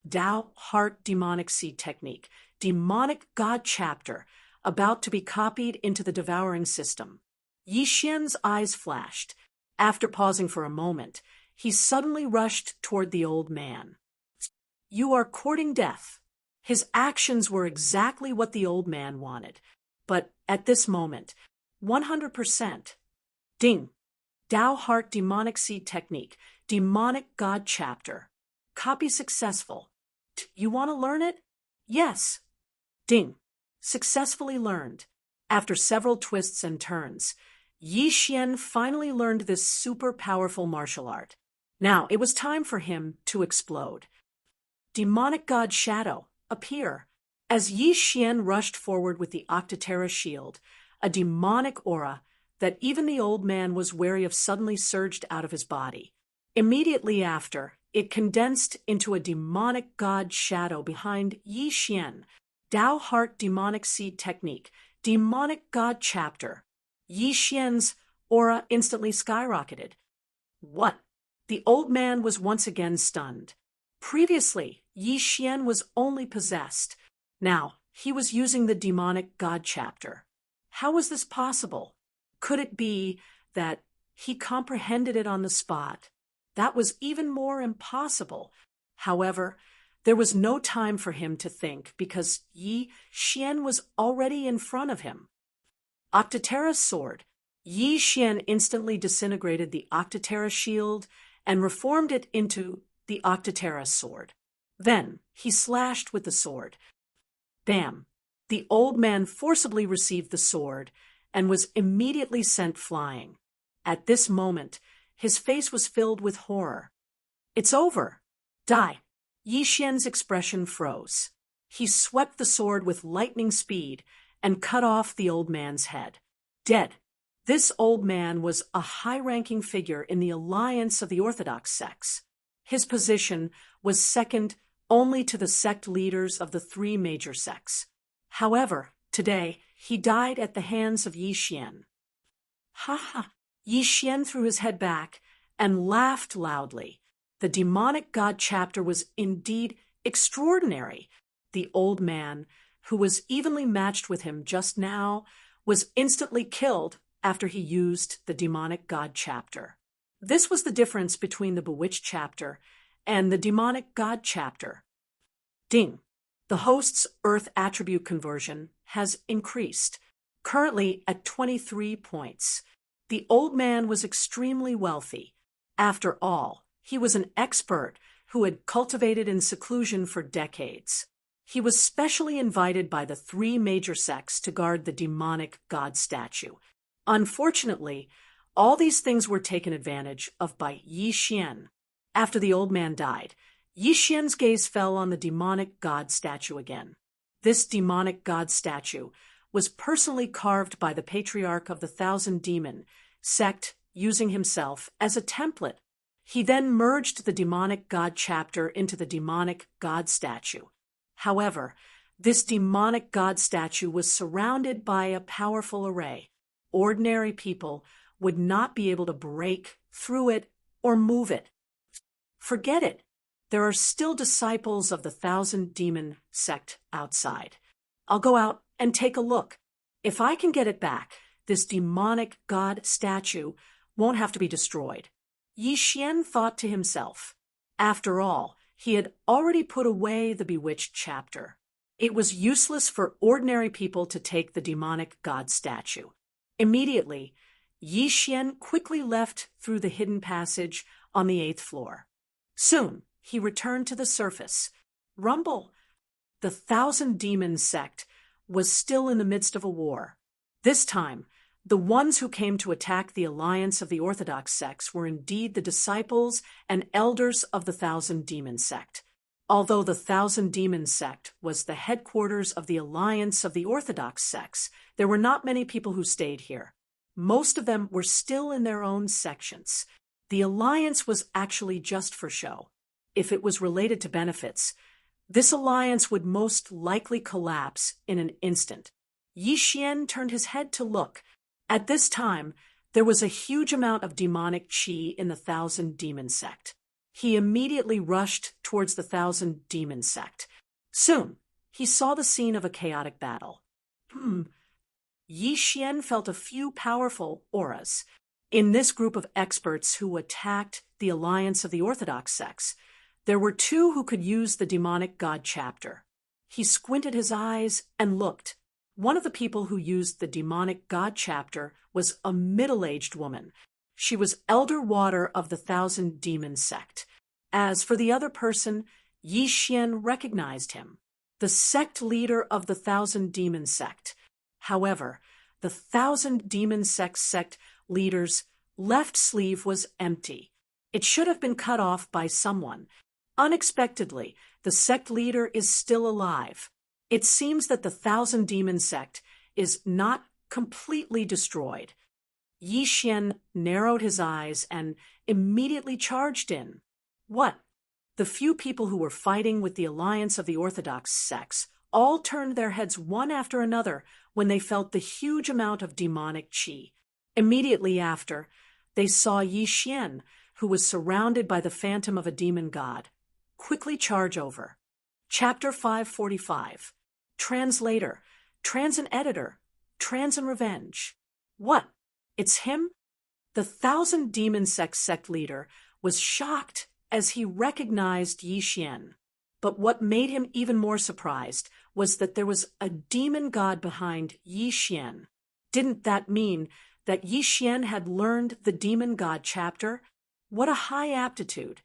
Tao Heart Demonic Seed Technique, Demonic God Chapter, about to be copied into the devouring system. Yi Xian's eyes flashed. After pausing for a moment, he suddenly rushed toward the old man. You are courting death. His actions were exactly what the old man wanted. But at this moment, 100%. Ding. Tao Heart Demonic Seed Technique, Demonic God Chapter. Copy successful. You want to learn it? Yes. Ding. Successfully learned. After several twists and turns, Yi Xian finally learned this super powerful martial art. Now it was time for him to explode. Demonic God Shadow, appear. As Yi Xian rushed forward with the Octaterra shield, a demonic aura that even the old man was wary of suddenly surged out of his body. Immediately after, it condensed into a demonic god shadow behind Yi Xian. Tao Heart Demonic Seed Technique, Demonic God Chapter. Yi Xian's aura instantly skyrocketed. What? The old man was once again stunned. Previously, Yi Xian was only possessed. Now, he was using the demonic god chapter. How was this possible? Could it be that he comprehended it on the spot? That was even more impossible. However, there was no time for him to think because Yi Xian was already in front of him. Octoterra's sword. Yi Xian instantly disintegrated the Octoterra shield and reformed it into the Octoterra sword. Then he slashed with the sword. Bam! The old man forcibly received the sword and was immediately sent flying. At this moment, his face was filled with horror. It's over. Die. Yi Xian's expression froze. He swept the sword with lightning speed and cut off the old man's head. Dead. This old man was a high-ranking figure in the alliance of the Orthodox sects. His position was second only to the sect leaders of the three major sects. However, today, he died at the hands of Yi Xian. Ha ha! Yi Xian threw his head back and laughed loudly. The demonic god chapter was indeed extraordinary. The old man, who was evenly matched with him just now, was instantly killed after he used the demonic god chapter. This was the difference between the bewitched chapter and the demonic god chapter. Ding! The host's earth attribute conversion has increased, currently at 23 points. The old man was extremely wealthy. After all, he was an expert who had cultivated in seclusion for decades. He was specially invited by the three major sects to guard the demonic god statue. Unfortunately, all these things were taken advantage of by Yi Xian. After the old man died, Yi Xian's gaze fell on the demonic god statue again. This demonic god statue was personally carved by the patriarch of the Thousand Demon sect using himself as a template. He then merged the demonic god chapter into the demonic god statue. However, this demonic god statue was surrounded by a powerful array. Ordinary people would not be able to break through it or move it. Forget it. There are still disciples of the Thousand Demon sect outside. I'll go out and take a look. If I can get it back, this demonic god statue won't have to be destroyed. Yi Xian thought to himself. After all, he had already put away the bewitched chapter. It was useless for ordinary people to take the demonic god statue. Immediately, Yi Xian quickly left through the hidden passage on the 8th floor. Soon, he returned to the surface. Rumble! The Thousand Demon sect was still in the midst of a war. This time, the ones who came to attack the alliance of the Orthodox sects were indeed the disciples and elders of the Thousand Demon sect. Although the Thousand Demon sect was the headquarters of the alliance of the Orthodox sects, there were not many people who stayed here. Most of them were still in their own sections. The alliance was actually just for show. If it was related to benefits, this alliance would most likely collapse in an instant. Yi Xian turned his head to look. At this time, there was a huge amount of demonic qi in the Thousand Demon sect. He immediately rushed towards the Thousand Demon sect. Soon, he saw the scene of a chaotic battle. Yi Xian felt a few powerful auras. In this group of experts who attacked the alliance of the Orthodox sects, there were two who could use the demonic god chapter. He squinted his eyes and looked. One of the people who used the demonic god chapter was a middle-aged woman. She was Elder Water of the Thousand Demon sect. As for the other person, Yi Xian recognized him, the sect leader of the Thousand Demon sect. However, the Thousand Demon sect leader's left sleeve was empty. It should have been cut off by someone. Unexpectedly, the sect leader is still alive. It seems that the Thousand Demon sect is not completely destroyed. Yi Xian narrowed his eyes and immediately charged in. What? The few people who were fighting with the alliance of the Orthodox sects all turned their heads one after another when they felt the huge amount of demonic qi. Immediately after, they saw Yi Xian, who was surrounded by the phantom of a demon god. quickly charge over. Chapter 545. Translator, Trans and Editor, Trans and Revenge. What? It's him? The Thousand Demon sect leader was shocked as he recognized Yi Xian. But what made him even more surprised was that there was a demon god behind Yi Xian. Didn't that mean that Yi Xian had learned the demon god chapter? What a high aptitude!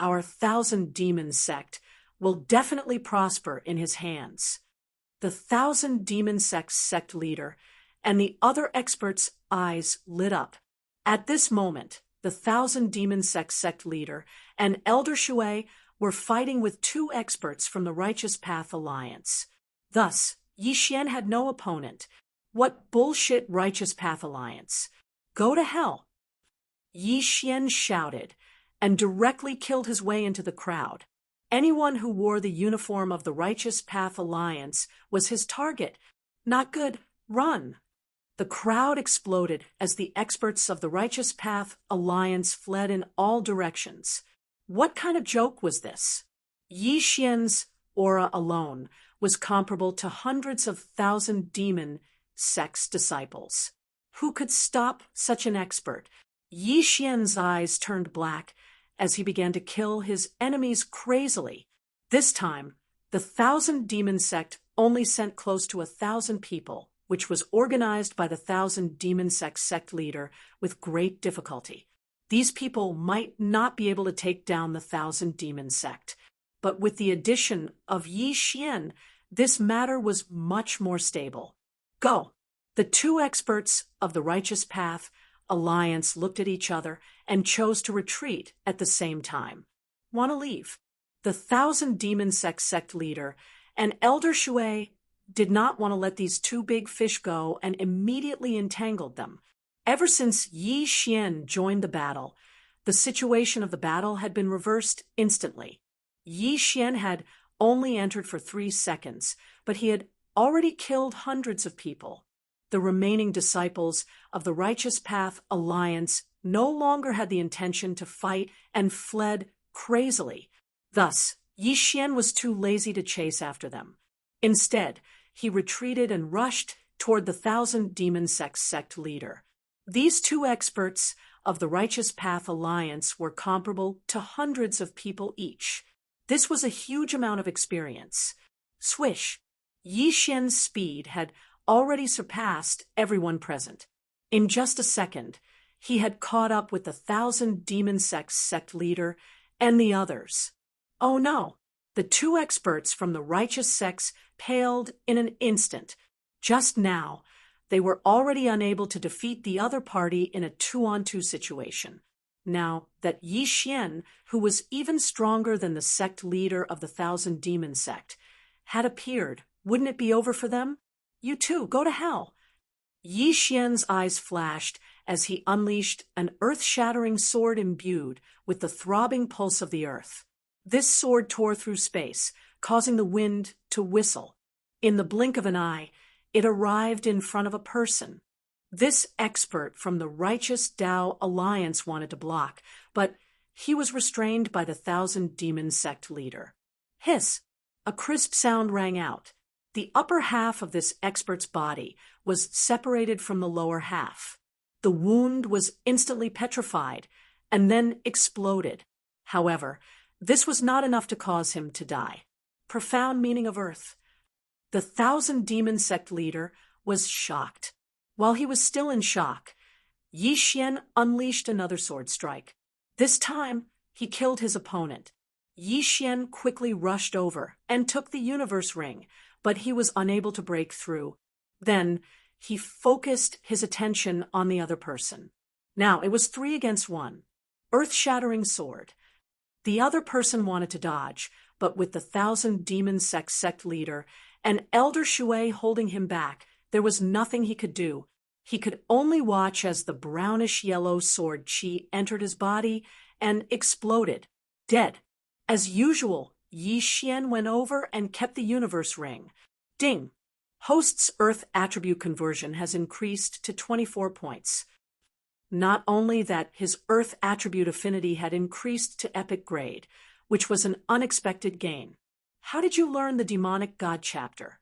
Our Thousand Demon sect will definitely prosper in his hands. The Thousand Demon sect leader and the other experts' eyes lit up. At this moment, the Thousand Demon sect leader and Elder Shui were fighting with two experts from the Righteous Path Alliance. Thus, Yi Xian had no opponent. What bullshit Righteous Path Alliance? Go to hell! Yi Xian shouted and directly killed his way into the crowd. Anyone who wore the uniform of the Righteous Path Alliance was his target. Not good. Run! The crowd exploded as the experts of the Righteous Path Alliance fled in all directions. What kind of joke was this? Yi Xian's aura alone was comparable to hundreds of thousand demon sect disciples. Who could stop such an expert? Yi Xian's eyes turned black as he began to kill his enemies crazily. This time, the Thousand Demon sect only sent close to 1,000 people, which was organized by the Thousand Demon sect leader with great difficulty. These people might not be able to take down the Thousand Demon sect, but with the addition of Yi Xian, this matter was much more stable. Go! The two experts of the Righteous Path Alliance looked at each other and chose to retreat at the same time. Want to leave? The Thousand Demon sect leader and Elder Shui did not want to let these two big fish go and immediately entangled them. Ever since Yi Xian joined the battle, the situation of the battle had been reversed instantly. Yi Xian had only entered for 3 seconds, but he had already killed hundreds of people. The remaining disciples of the Righteous Path Alliance no longer had the intention to fight and fled crazily. Thus, Yi Xian was too lazy to chase after them. Instead, he retreated and rushed toward the Thousand Demon sect leader. These two experts of the Righteous Path Alliance were comparable to hundreds of people each. This was a huge amount of experience. Swish! Yi Xian's speed had already surpassed everyone present. In just a second, he had caught up with the Thousand Demon sect leader and the others. Oh no! The two experts from the Righteous sects paled in an instant. Just now, they were already unable to defeat the other party in a 2-on-2 situation. Now that Yi Xian, who was even stronger than the sect leader of the Thousand Demon sect, had appeared, wouldn't it be over for them? You too, go to hell! Yi Xian's eyes flashed as he unleashed an earth-shattering sword imbued with the throbbing pulse of the earth. This sword tore through space, causing the wind to whistle. In the blink of an eye, it arrived in front of a person. This expert from the Righteous Tao Alliance wanted to block, but he was restrained by the Thousand Demon sect leader. Hiss! A crisp sound rang out. The upper half of this expert's body was separated from the lower half. The wound was instantly petrified and then exploded. However, this was not enough to cause him to die. Profound meaning of earth. The Thousand Demon sect leader was shocked. While he was still in shock, Yi Xian unleashed another sword strike. This time, he killed his opponent. Yi Xian quickly rushed over and took the universe ring, but he was unable to break through. Then, he focused his attention on the other person. Now, it was 3 against 1. Earth-shattering sword. The other person wanted to dodge, but with the Thousand Demon sect leader and Elder Shui holding him back, there was nothing he could do. He could only watch as the brownish-yellow sword chi entered his body and exploded, dead. As usual, Yi Xian went over and kept the universe ring. Ding! Host's Earth attribute conversion has increased to 24 points. Not only that his Earth attribute affinity had increased to epic grade, which was an unexpected gain. How did you learn the Demonic God chapter?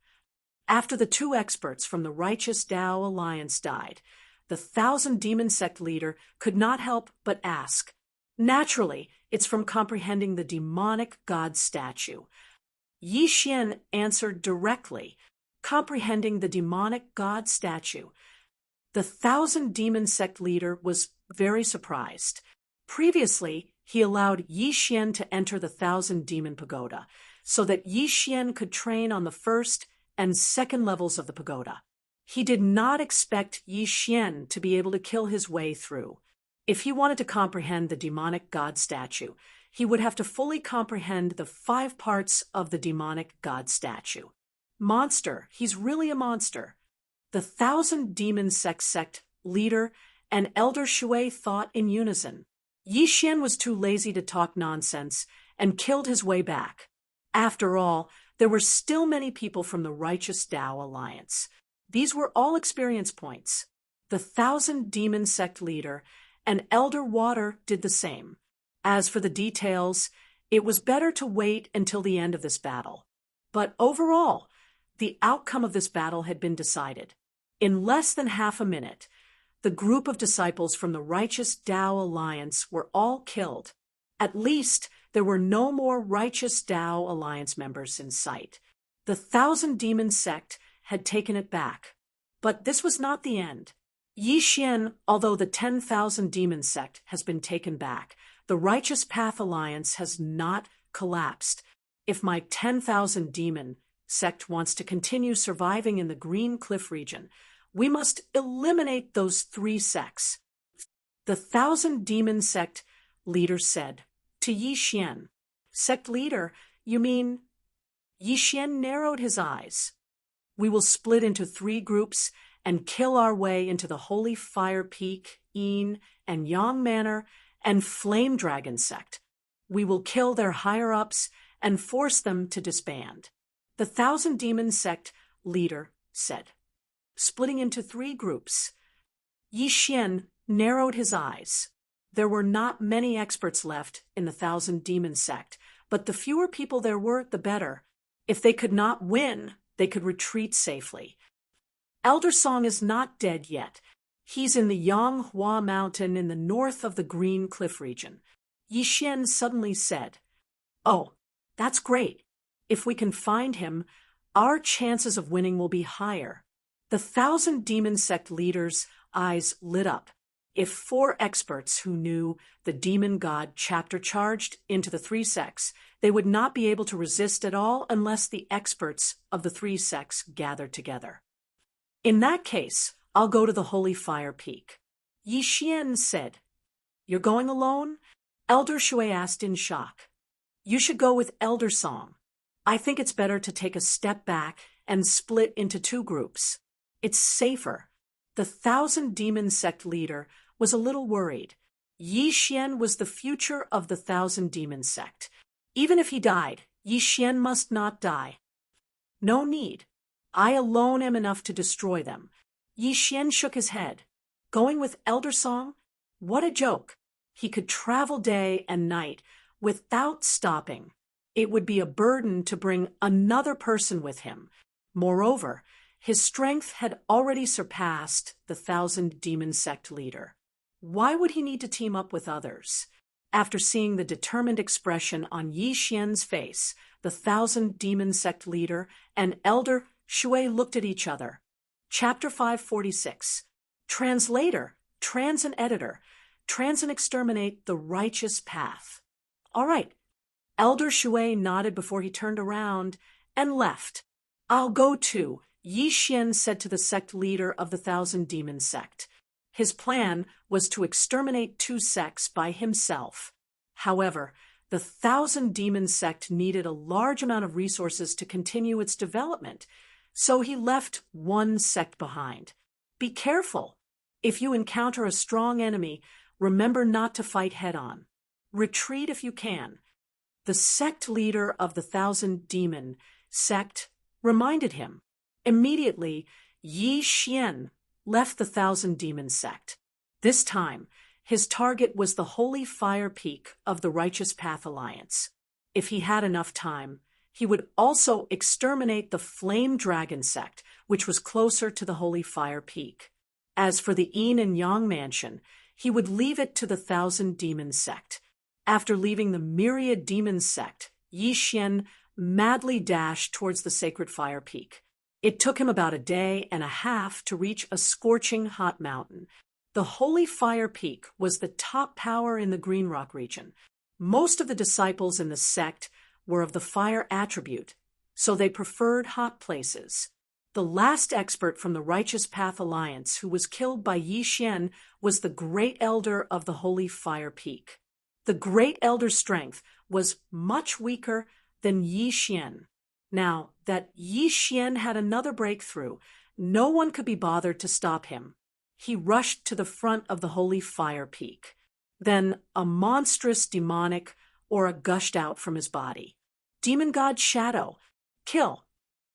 After the two experts from the Righteous Tao Alliance died, the Thousand Demon Sect leader could not help but ask. Naturally, it's from comprehending the Demonic God statue. Yi Xian answered directly, comprehending the Demonic God statue. The Thousand Demon Sect leader was very surprised. Previously, he allowed Yi Xian to enter the Thousand Demon Pagoda, so that Yi Xian could train on the first and second levels of the pagoda. He did not expect Yi Xian to be able to kill his way through. If he wanted to comprehend the Demonic God statue, he would have to fully comprehend the 5 parts of the Demonic God statue. Monster, he's really a monster. The Thousand Demon Sect leader and Elder Shui thought in unison. Yi Xian was too lazy to talk nonsense and killed his way back. After all, there were still many people from the Righteous Tao Alliance. These were all experience points. The Thousand Demon Sect leader and Elder Water did the same. As for the details, it was better to wait until the end of this battle. But overall, the outcome of this battle had been decided. In less than half a minute, the group of disciples from the Righteous Tao Alliance were all killed. At least, there were no more Righteous Tao Alliance members in sight. The Thousand Demon Sect had taken it back. But this was not the end. Yi Xian, although the 10,000 Demon Sect has been taken back, the Righteous Path Alliance has not collapsed. If my 10,000 Demon Sect wants to continue surviving in the Green Cliff region, we must eliminate those 3 sects. The Thousand Demon Sect leader said to Yi Xian. Sect leader, you mean? Yi Xian narrowed his eyes. We will split into 3 groups and kill our way into the Holy Fire Peak, Yin, and Yang Manor, and Flame Dragon Sect. We will kill their higher-ups and force them to disband. The Thousand Demon Sect leader said, splitting into 3 groups. Yi Xian narrowed his eyes. There were not many experts left in the Thousand Demon Sect, but the fewer people there were, the better. If they could not win, they could retreat safely. Elder Song is not dead yet. He's in the Yanghua Mountain in the north of the Green Cliff region. Yi Xian suddenly said, Oh, that's great. If we can find him, our chances of winning will be higher. The Thousand Demon Sect leader's eyes lit up. If 4 experts who knew the Demon God chapter charged into the 3 sects, they would not be able to resist at all unless the experts of the 3 sects gathered together. In that case, I'll go to the Holy Fire Peak. Yi Xian said. You're going alone? Elder Shui asked in shock. You should go with Elder Song. I think it's better to take a step back and split into 2 groups. It's safer. The Thousand Demon Sect leader was a little worried. Yi Xian was the future of the Thousand Demon Sect. Even if he died, Yi Xian must not die. No need. I alone am enough to destroy them. Yi Xian shook his head. Going with Elder Song? What a joke. He could travel day and night without stopping. It would be a burden to bring another person with him. Moreover, his strength had already surpassed the Thousand Demon Sect leader. Why would he need to team up with others? After seeing the determined expression on Yi Xian's face, the Thousand Demon Sect leader and Elder Shui looked at each other. Chapter 546. Translator, trans and editor, trans and exterminate the righteous path. All right. Elder Shui nodded before he turned around and left. I'll go too, Yi Xian said to the sect leader of the Thousand Demon Sect. His plan was to exterminate 2 sects by himself. However, the Thousand Demon Sect needed a large amount of resources to continue its development, so he left 1 sect behind. Be careful. If you encounter a strong enemy, remember not to fight head-on. Retreat if you can. The sect leader of the Thousand Demon Sect reminded him. Immediately, Yi Xian left the Thousand Demon Sect. This time, his target was the Holy Fire Peak of the Righteous Path Alliance. if he had enough time, he would also exterminate the Flame Dragon sect, which was closer to the Holy Fire Peak. As for the Yin and Yang Mansion, he would leave it to the Thousand Demon sect. After leaving the Myriad Demon sect, Yi Xian madly dashed towards the Sacred Fire Peak. It took him about a day and a half to reach a scorching hot mountain. The Holy Fire Peak was the top power in the Green Rock region. Most of the disciples in the sect were of the fire attribute, so they preferred hot places. The last expert from the Righteous Path Alliance who was killed by Yi Xian was the Great Elder of the Holy Fire Peak. The Great Elder's strength was much weaker than Yi Xian. Now that Yi Xian had another breakthrough, no one could be bothered to stop him. He rushed to the front of the Holy Fire Peak. Then a monstrous demonic aura gushed out from his body. Demon God Shadow. Kill.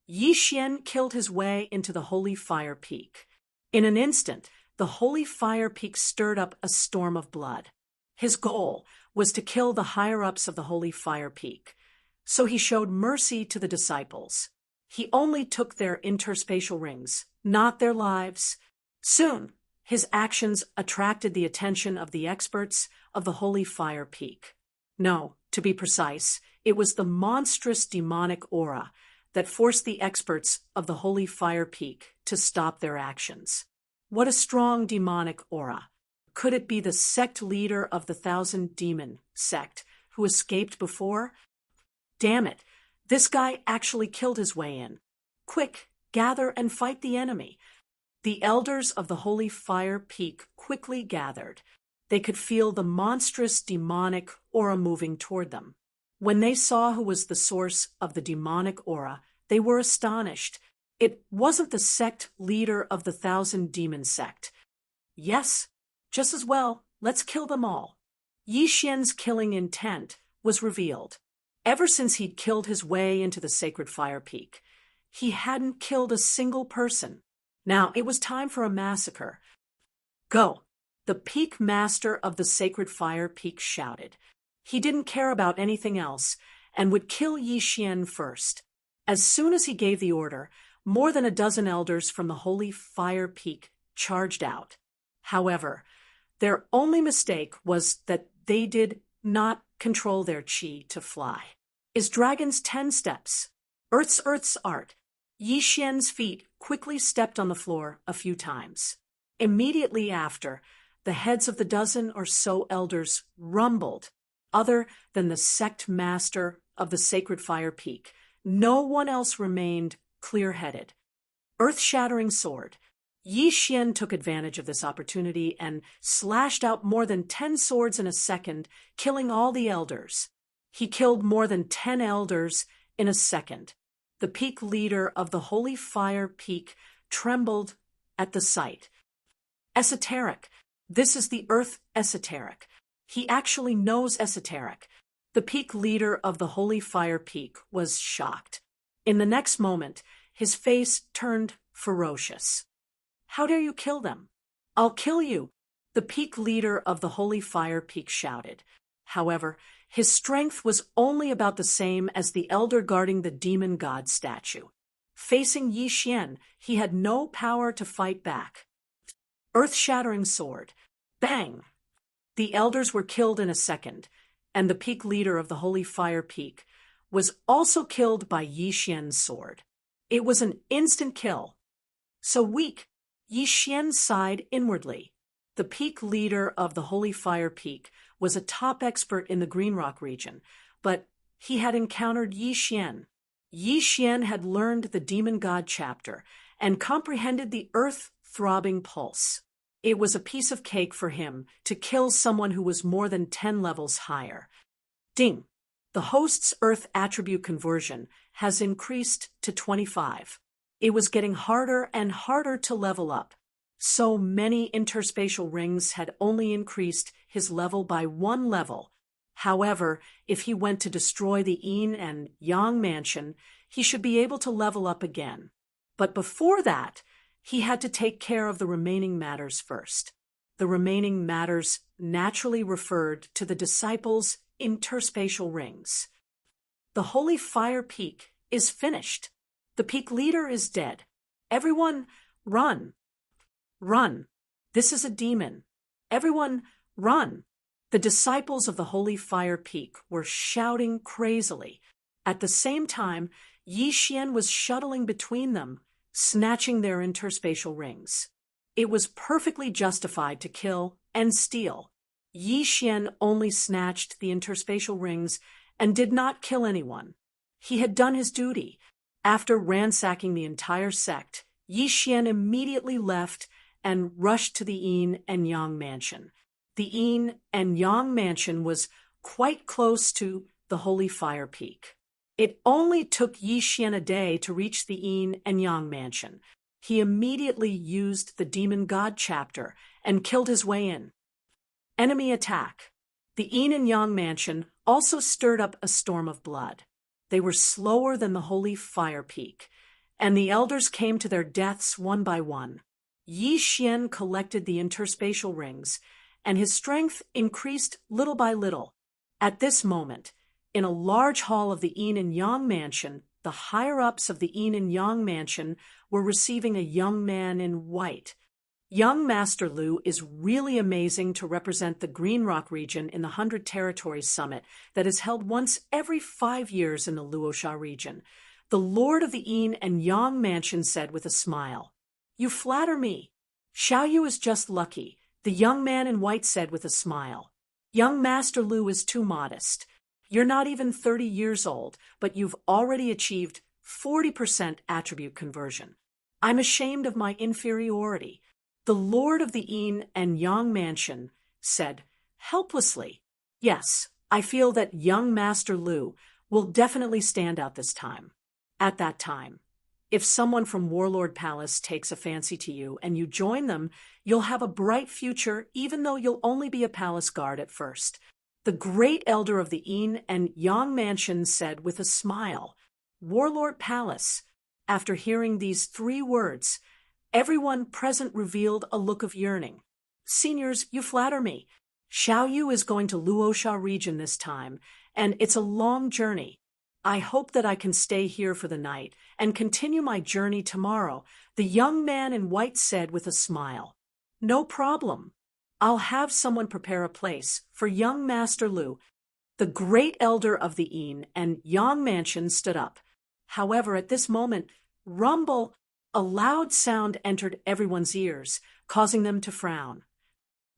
Yi Xian killed his way into the Holy Fire Peak. In an instant, the Holy Fire Peak stirred up a storm of blood. His goal was to kill the higher-ups of the Holy Fire Peak. So he showed mercy to the disciples. He only took their interspatial rings, not their lives. Soon, his actions attracted the attention of the experts of the Holy Fire Peak. No, to be precise, it was the monstrous demonic aura that forced the experts of the Holy Fire Peak to stop their actions. What a strong demonic aura! Could it be the sect leader of the Thousand Demon sect who escaped before? Damn it, this guy actually killed his way in. Quick, gather and fight the enemy. The elders of the Holy Fire Peak quickly gathered. They could feel the monstrous demonic aura moving toward them. When they saw who was the source of the demonic aura, they were astonished. It wasn't the sect leader of the Thousand Demon sect. Yes, just as well, let's kill them all. Yi Xian's killing intent was revealed. Ever since he'd killed his way into the Sacred Fire Peak, he hadn't killed a single person. Now it was time for a massacre. Go! The Peak Master of the Sacred Fire Peak shouted. He didn't care about anything else and would kill Yi Xian first. As soon as he gave the order, more than a dozen elders from the Holy Fire Peak charged out. However, their only mistake was that they did not control their chi to fly. Is dragon's 10 steps. Earth's art. Yi Xian's feet quickly stepped on the floor a few times. Immediately after, the heads of the dozen or so elders rumbled. Other than the sect master of the Sacred Fire Peak, no one else remained clear-headed. Earth-shattering sword. Yi Xian took advantage of this opportunity and slashed out more than 10 swords in a second, killing all the elders. He killed more than 10 elders in a second. The peak leader of the Holy Fire Peak trembled at the sight. Esoteric. This is the Earth Esoteric. He actually knows esoteric. The peak leader of the Holy Fire Peak was shocked. In the next moment, his face turned ferocious. How dare you kill them? I'll kill you, the peak leader of the Holy Fire Peak shouted. However, his strength was only about the same as the elder guarding the demon god statue. Facing Yi Xian, he had no power to fight back. Earth-shattering sword. Bang! The elders were killed in a second, and the peak leader of the Holy Fire Peak was also killed by Yi Xian's sword. It was an instant kill. So weak, Yi Xian sighed inwardly. The peak leader of the Holy Fire Peak was a top expert in the Green Rock region, but he had encountered Yi Xian. Yi Xian had learned the Demon God chapter and comprehended the earth-throbbing pulse. It was a piece of cake for him to kill someone who was more than 10 levels higher. Ding! The host's earth attribute conversion has increased to 25. It was getting harder and harder to level up. So many interspatial rings had only increased his level by 1 level. However, if he went to destroy the Yin and Yang mansion, he should be able to level up again. But before that, he had to take care of the remaining matters first. The remaining matters naturally referred to the disciples' interspatial rings. The Holy Fire Peak is finished. The peak leader is dead. Everyone, run. Run. This is a demon. Everyone, run. The disciples of the Holy Fire Peak were shouting crazily. At the same time, Yi Xian was shuttling between them, snatching their interspatial rings. It was perfectly justified to kill and steal. Yi Xian only snatched the interspatial rings and did not kill anyone. He had done his duty. After ransacking the entire sect, Yi Xian immediately left and rushed to the Yin and Yang mansion. The Yin and Yang mansion was quite close to the Holy Fire Peak. It only took Yi Xian a day to reach the Yin and Yang mansion. He immediately used the Demon God chapter and killed his way in. Enemy attack. The Yin and Yang mansion also stirred up a storm of blood. They were slower than the Holy Fire Peak, and the elders came to their deaths one by one. Yi Xian collected the interspatial rings, and his strength increased little by little. At this moment, in a large hall of the Yin and Yang mansion, the higher-ups of the Yin and Yang mansion were receiving a young man in white. Young Master Lu is really amazing to represent the Green Rock region in the 100 Territories Summit that is held once every 5 years in the Luosha region. The Lord of the Yin and Yang mansion said with a smile, "You flatter me. Xiaoyu is just lucky," the young man in white said with a smile. "Young Master Lu is too modest. You're not even 30 years old, but you've already achieved 40% attribute conversion. I'm ashamed of my inferiority." The Lord of the Yin and Yang mansion said helplessly, "Yes, I feel that young Master Lu will definitely stand out this time." At that time, if someone from Warlord Palace takes a fancy to you and you join them, you'll have a bright future even though you'll only be a palace guard at first. The great elder of the Yin and Yang mansion said with a smile, "Warlord Palace." After hearing these 3 words, everyone present revealed a look of yearning. "Seniors, you flatter me. Xiaoyu is going to Luosha region this time, and it's a long journey. I hope that I can stay here for the night and continue my journey tomorrow," the young man in white said with a smile. "No problem. I'll have someone prepare a place for young Master Lu." The great elder of the Yin and Yang mansion stood up. However, at this moment, rumble, a loud sound entered everyone's ears, causing them to frown.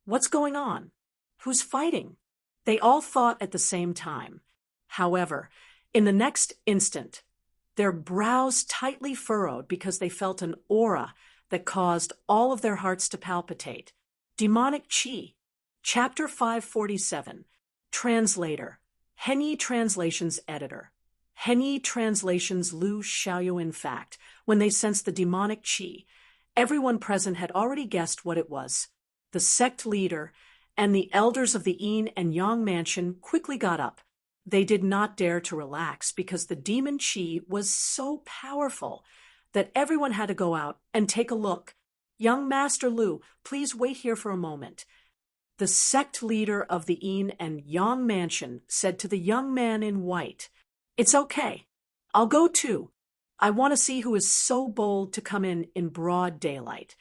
What's going on? Who's fighting? They all thought at the same time. However, in the next instant, their brows tightly furrowed because they felt an aura that caused all of their hearts to palpitate. Demonic Qi. Chapter 547. Translator. Henyi Translations Editor. Henyi Translations Lu Xiaoyu. In fact, when they sensed the demonic qi, everyone present had already guessed what it was. The sect leader and the elders of the Yin and Yang mansion quickly got up. They did not dare to relax because the demon qi was so powerful that everyone had to go out and take a look. "Young Master Lu, please wait here for a moment." The sect leader of the Yin and Yang mansion said to the young man in white, "It's okay. I'll go too. I want to see who is so bold to come in broad daylight."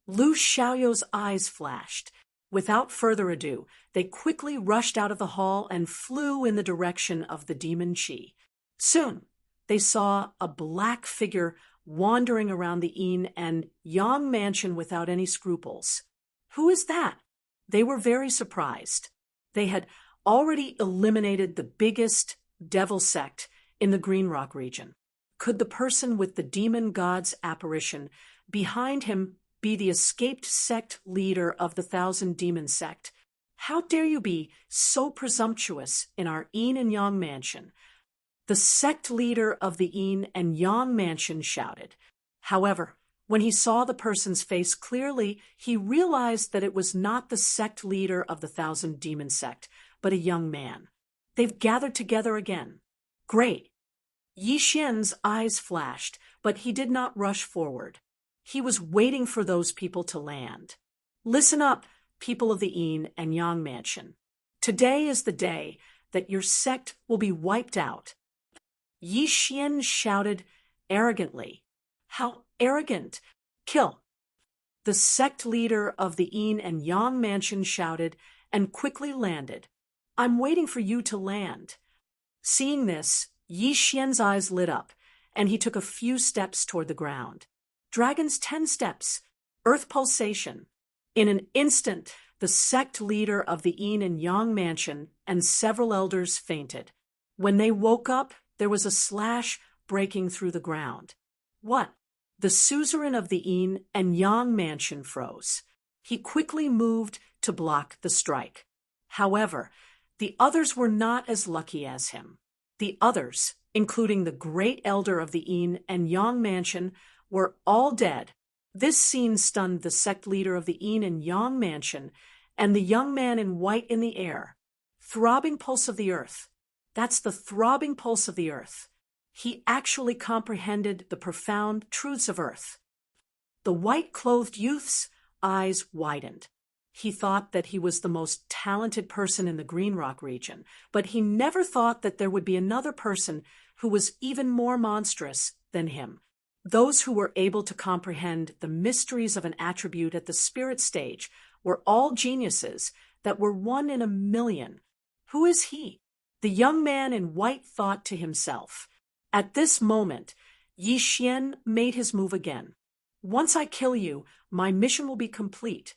Lu Xiaoyu's eyes flashed. Without further ado, they quickly rushed out of the hall and flew in the direction of the demon qi. Soon, they saw a black figure wandering around the Yin and Yang mansion without any scruples. Who is that? They were very surprised. They had already eliminated the biggest devil sect in the Green Rock region. Could the person with the demon god's apparition behind him be the escaped sect leader of the 1,000 Demon sect? "How dare you be so presumptuous in our Yin and Yang mansion?" The sect leader of the Yin and Yang mansion shouted. However, when he saw the person's face clearly, he realized that it was not the sect leader of the 1,000 Demon sect, but a young man. "They've gathered together again. Great." Yi Xian's eyes flashed, but he did not rush forward. He was waiting for those people to land. "Listen up, people of the Yin and Yang mansion. Today is the day that your sect will be wiped out. Yi Xian shouted arrogantly. How arrogant! Kill! The sect leader of the Yin and Yang mansion shouted and quickly landed. I'm waiting for you to land. Seeing this, Yi Xian's eyes lit up, and he took a few steps toward the ground. Dragon's 10 steps. Earth pulsation. In an instant, the sect leader of the Yin and Yang mansion and several elders fainted. When they woke up, there was a slash breaking through the ground. What? The suzerain of the Yin and Yang mansion froze. He quickly moved to block the strike. However, the others were not as lucky as him. The others, including the great elder of the Yin and Yang mansion, were all dead. This scene stunned the sect leader of the Yin and Yang mansion and the young man in white in the air. Throbbing pulse of the earth. That's the throbbing pulse of the earth. He actually comprehended the profound truths of earth. The white-clothed youth's eyes widened. He thought that he was the most talented person in the Green Rock region, but he never thought that there would be another person who was even more monstrous than him. Those who were able to comprehend the mysteries of an attribute at the spirit stage were all geniuses that were 1 in a million. Who is he? The young man in white thought to himself. At this moment, Yi Xian made his move again. Once I kill you, my mission will be complete.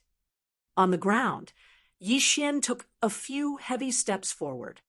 On the ground, Yi Xian took a few heavy steps forward.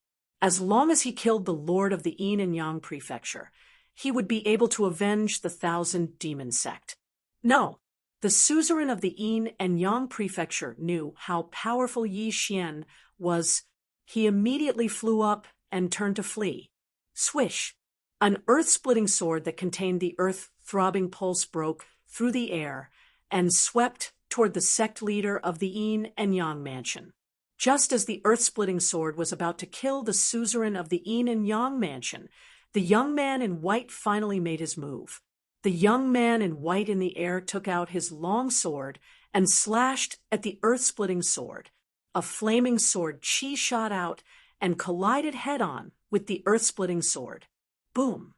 As long as he killed the lord of the Yin and Yang prefecture, he would be able to avenge the 1,000 demon sect. No, the suzerain of the Yin and Yang prefecture knew how powerful Yi Xian was. He immediately flew up and turned to flee. Swish! An earth-splitting sword that contained the earth-throbbing pulse broke through the air and swept toward the sect leader of the Yin and Yang mansion. Just as the earth-splitting sword was about to kill the suzerain of the Yin and Yang mansion, the young man in white finally made his move. The young man in white in the air took out his long sword and slashed at the earth-splitting sword. A flaming sword chi shot out and collided head-on with the earth-splitting sword. Boom!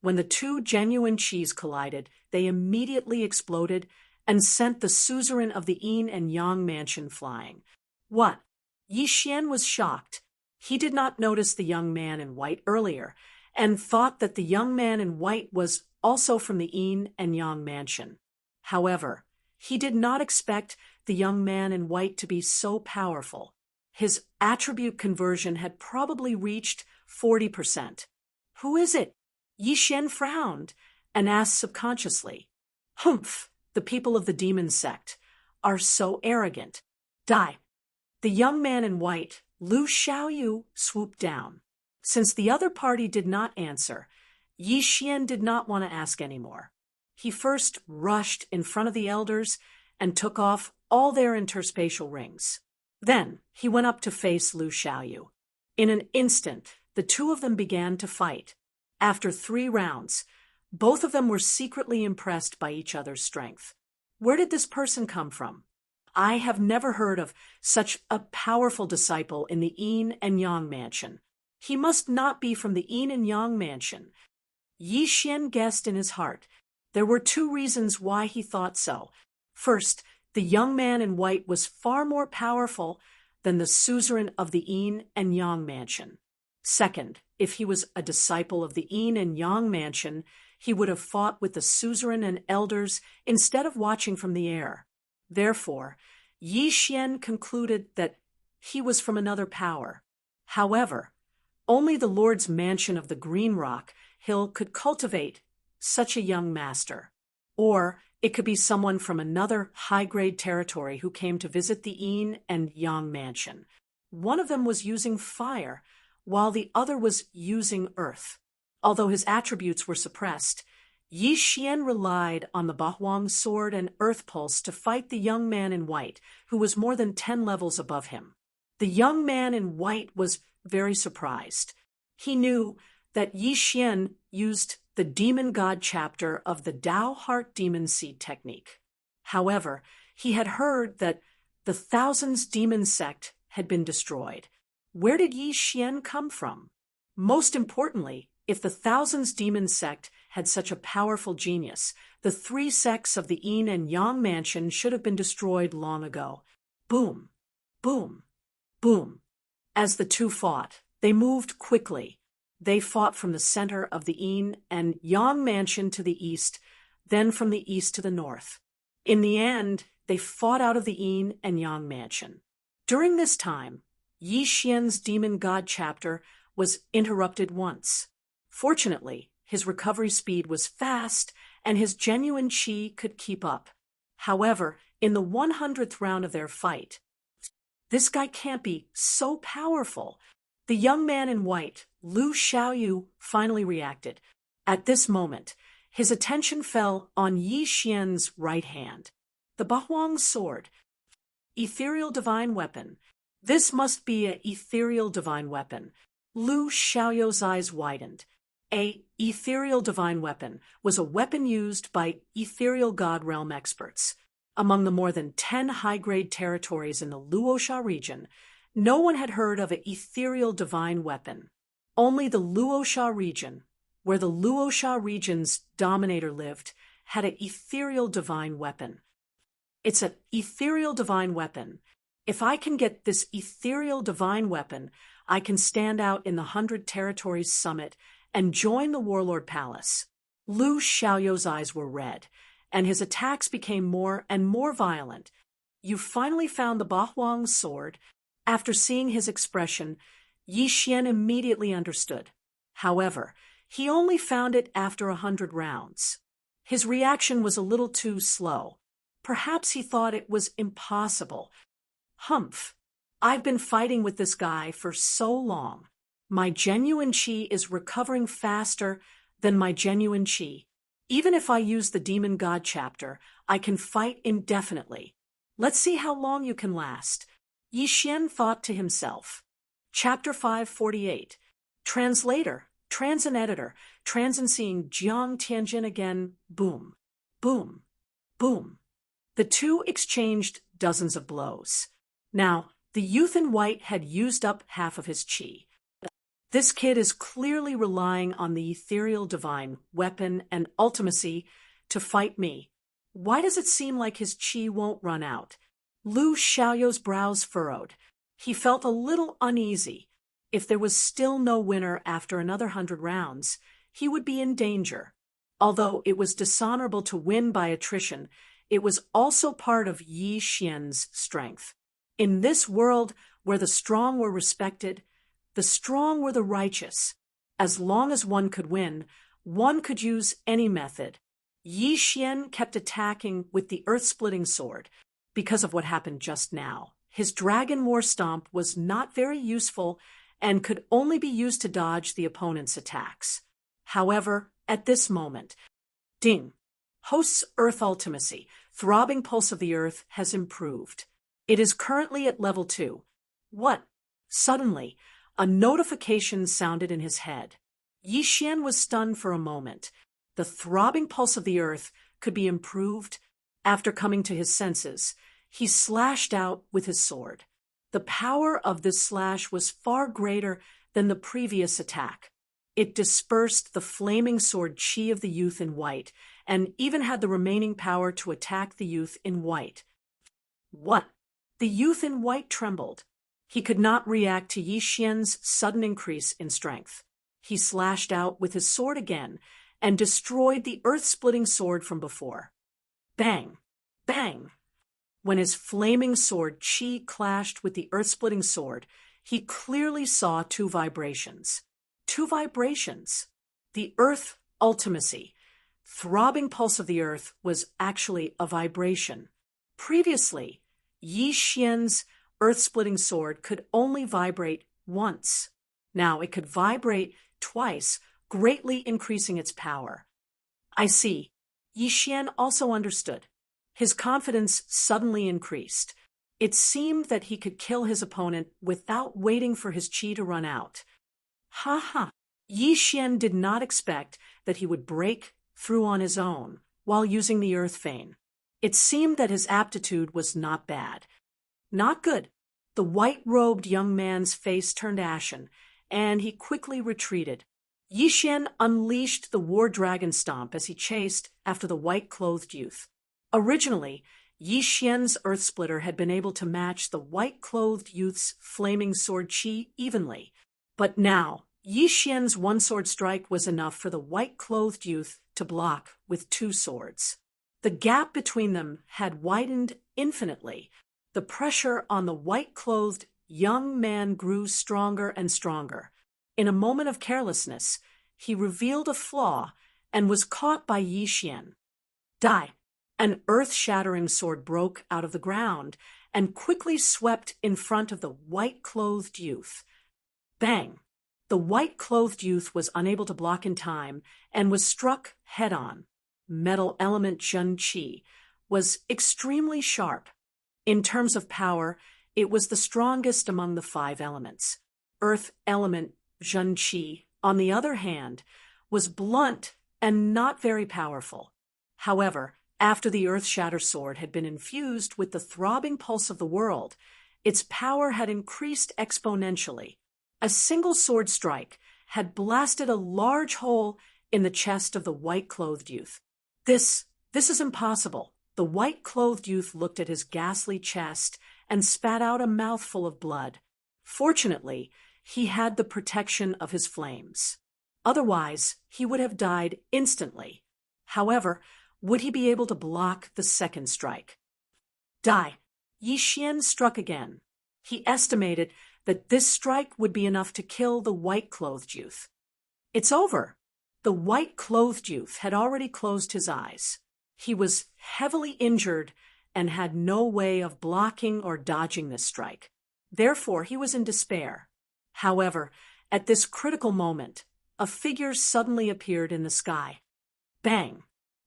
When the two genuine chis collided, they immediately exploded and sent the suzerain of the Yin and Yang mansion flying. What? Yi Xian was shocked. He did not notice the young man in white earlier, and thought that the young man in white was also from the Yin and Yang mansion. However, he did not expect the young man in white to be so powerful. His attribute conversion had probably reached 40%. Who is it? Yi Xian frowned and asked subconsciously. Humph! The people of the demon sect are so arrogant. Die! The young man in white, Lu Xiaoyu, swooped down. Since the other party did not answer, Yi Xian did not want to ask anymore. He first rushed in front of the elders and took off all their interspatial rings. Then he went up to face Lu Xiaoyu. In an instant, the two of them began to fight. After 3 rounds, both of them were secretly impressed by each other's strength. Where did this person come from? I have never heard of such a powerful disciple in the Yin and Yang mansion. He must not be from the Yin and Yang mansion. Yi Xian guessed in his heart. There were 2 reasons why he thought so. First, the young man in white was far more powerful than the suzerain of the Yin and Yang mansion. Second, if he was a disciple of the Yin and Yang mansion, he would have fought with the suzerain and elders instead of watching from the air. Therefore, Yi Xian concluded that he was from another power. However, only the Lord's mansion of the Green Rock Hill could cultivate such a young master. Or it could be someone from another high-grade territory who came to visit the Yin and Yang mansion. One of them was using fire, while the other was using earth. Although his attributes were suppressed, Yi Xian relied on the Bahuang sword and earth pulse to fight the young man in white, who was more than 10 levels above him. The young man in white was very surprised. He knew that Yi Xian used the demon god chapter of the Tao Heart Demon Seed technique. However, he had heard that the Thousands demon sect had been destroyed. Where did Yi Xian come from? Most importantly, If the Thousands Demon sect had such a powerful genius, the three sects of the Yin and Yang mansion should have been destroyed long ago. Boom, boom, boom. As the two fought, they moved quickly. They fought from the center of the Yin and Yang mansion to the east, then from the east to the north. In the end, they fought out of the Yin and Yang mansion. During this time, Yi Xian's demon god chapter was interrupted once. Fortunately, his recovery speed was fast and his genuine qi could keep up. However, in the 100th round of their fight, this guy can't be so powerful. The young man in white, Lu Xiaoyu, finally reacted. At this moment, his attention fell on Yi Xian's right hand. The Bahuang sword. Ethereal divine weapon. This must be an ethereal divine weapon. Lu Xiaoyu's eyes widened. A ethereal divine weapon was a weapon used by ethereal god realm experts. Among the more than 10 high-grade territories in the Luosha region, no one had heard of an ethereal divine weapon. Only the Luosha region, where the Luosha region's dominator lived, had an ethereal divine weapon. It's an ethereal divine weapon. If I can get this ethereal divine weapon, I can stand out in the 100 Territories Summit and join the Warlord Palace. Lu Xiaoyu's eyes were red, and his attacks became more and more violent. You finally found the Bahuang sword. After seeing his expression, Yi Xian immediately understood. However, he only found it after 100 rounds. His reaction was a little too slow. Perhaps he thought it was impossible. Humph! I've been fighting with this guy for so long. My genuine qi is recovering faster than my genuine qi. Even if I use the Demon God chapter, I can fight indefinitely. Let's see how long you can last. Yi Xian thought to himself. Chapter 548. Translator, Transin Editor, Transin seeing Jiang Tianjin again. Boom, boom, boom. The two exchanged dozens of blows. Now, the youth in white had used up half of his qi. This kid is clearly relying on the ethereal divine weapon and ultimacy to fight me. Why does it seem like his qi won't run out? Lu Xiaoyu's brows furrowed. He felt a little uneasy. If there was still no winner after another 100 rounds, he would be in danger. Although it was dishonorable to win by attrition, it was also part of Yi Xian's strength. In this world where the strong were respected, the strong were the righteous. As long as one could win, one could use any method. Yi Xian kept attacking with the earth-splitting sword. Because of what happened just now, his dragon war stomp was not very useful and could only be used to dodge the opponent's attacks. However, at this moment, ding! Host's Earth Ultimacy, throbbing pulse of the Earth, has improved. It is currently at level 2. What? Suddenly, a notification sounded in his head. Yi Xian was stunned for a moment. The throbbing pulse of the Earth could be improved. After coming to his senses, he slashed out with his sword. The power of this slash was far greater than the previous attack. It dispersed the flaming sword qi of the youth in white, and even had the remaining power to attack the youth in white. What? The youth in white trembled. He could not react to Yi Xian's sudden increase in strength. He slashed out with his sword again, and destroyed the earth-splitting sword from before. Bang! Bang! When his flaming sword qi clashed with the earth-splitting sword, he clearly saw two vibrations. Two vibrations. The earth ultimacy. Throbbing pulse of the earth was actually a vibration. Previously, Yi Xian's earth-splitting sword could only vibrate once. Now it could vibrate twice, greatly increasing its power. I see. Yi Xian also understood. His confidence suddenly increased. It seemed that he could kill his opponent without waiting for his qi to run out. Ha ha! Yi Xian did not expect that he would break through on his own while using the Earth Vein. It seemed that his aptitude was not bad. Not good. The white-robed young man's face turned ashen, and he quickly retreated. Yi Xian unleashed the war dragon stomp as he chased after the white-clothed youth. Originally, Yi Xian's Earth Splitter had been able to match the white-clothed youth's flaming sword chi evenly, but now Yi Xian's one-sword strike was enough for the white-clothed youth to block with two swords. The gap between them had widened infinitely. The pressure on the white-clothed young man grew stronger and stronger. In a moment of carelessness, he revealed a flaw and was caught by Yi Xian. Die! An earth-shattering sword broke out of the ground and quickly swept in front of the white-clothed youth. Bang! The white-clothed youth was unable to block in time and was struck head-on. Metal element Zhen Qi was extremely sharp. In terms of power, it was the strongest among the 5 elements. Earth element Zhen Qi, on the other hand, was blunt and not very powerful. However, after the Earth-Shatter Sword had been infused with the throbbing pulse of the world, its power had increased exponentially. A single sword strike had blasted a large hole in the chest of the white-clothed youth. This is impossible. The white-clothed youth looked at his ghastly chest and spat out a mouthful of blood. Fortunately, he had the protection of his flames. Otherwise, he would have died instantly. However, would he be able to block the second strike? Die! Yi Xian struck again. He estimated that this strike would be enough to kill the white-clothed youth. It's over. The white-clothed youth had already closed his eyes. He was heavily injured and had no way of blocking or dodging this strike. Therefore, he was in despair. However, at this critical moment, a figure suddenly appeared in the sky. Bang!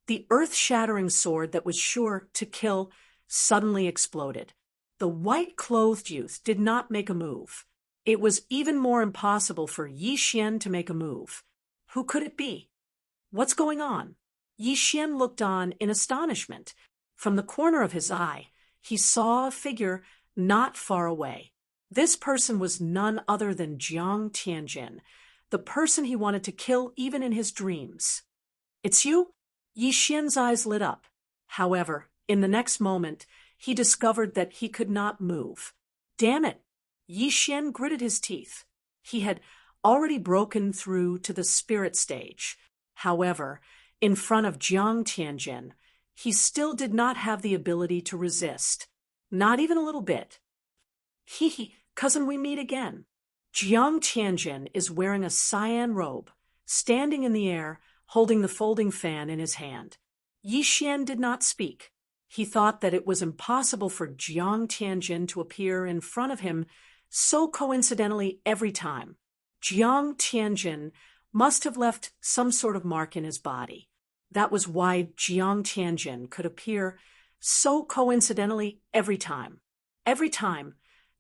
The earth-shattering sword that was sure to kill suddenly exploded. The white-clothed youth did not make a move. It was even more impossible for Yi Xian to make a move. Who could it be? What's going on? Yi Xian looked on in astonishment. From the corner of his eye, he saw a figure not far away. This person was none other than Jiang Tianjin, the person he wanted to kill even in his dreams. It's you? Yi Xian's eyes lit up. However, in the next moment, he discovered that he could not move. Damn it! Yi Xian gritted his teeth. He had already broken through to the spirit stage. However, in front of Jiang Tianjin, he still did not have the ability to resist. Not even a little bit. Hee, cousin, we meet again. Jiang Tianjin is wearing a cyan robe, standing in the air, holding the folding fan in his hand. Yi Xian did not speak. He thought that it was impossible for Jiang Tianjin to appear in front of him so coincidentally every time. Jiang Tianjin must have left some sort of mark in his body. That was why Jiang Tianjin could appear so coincidentally every time. Every time,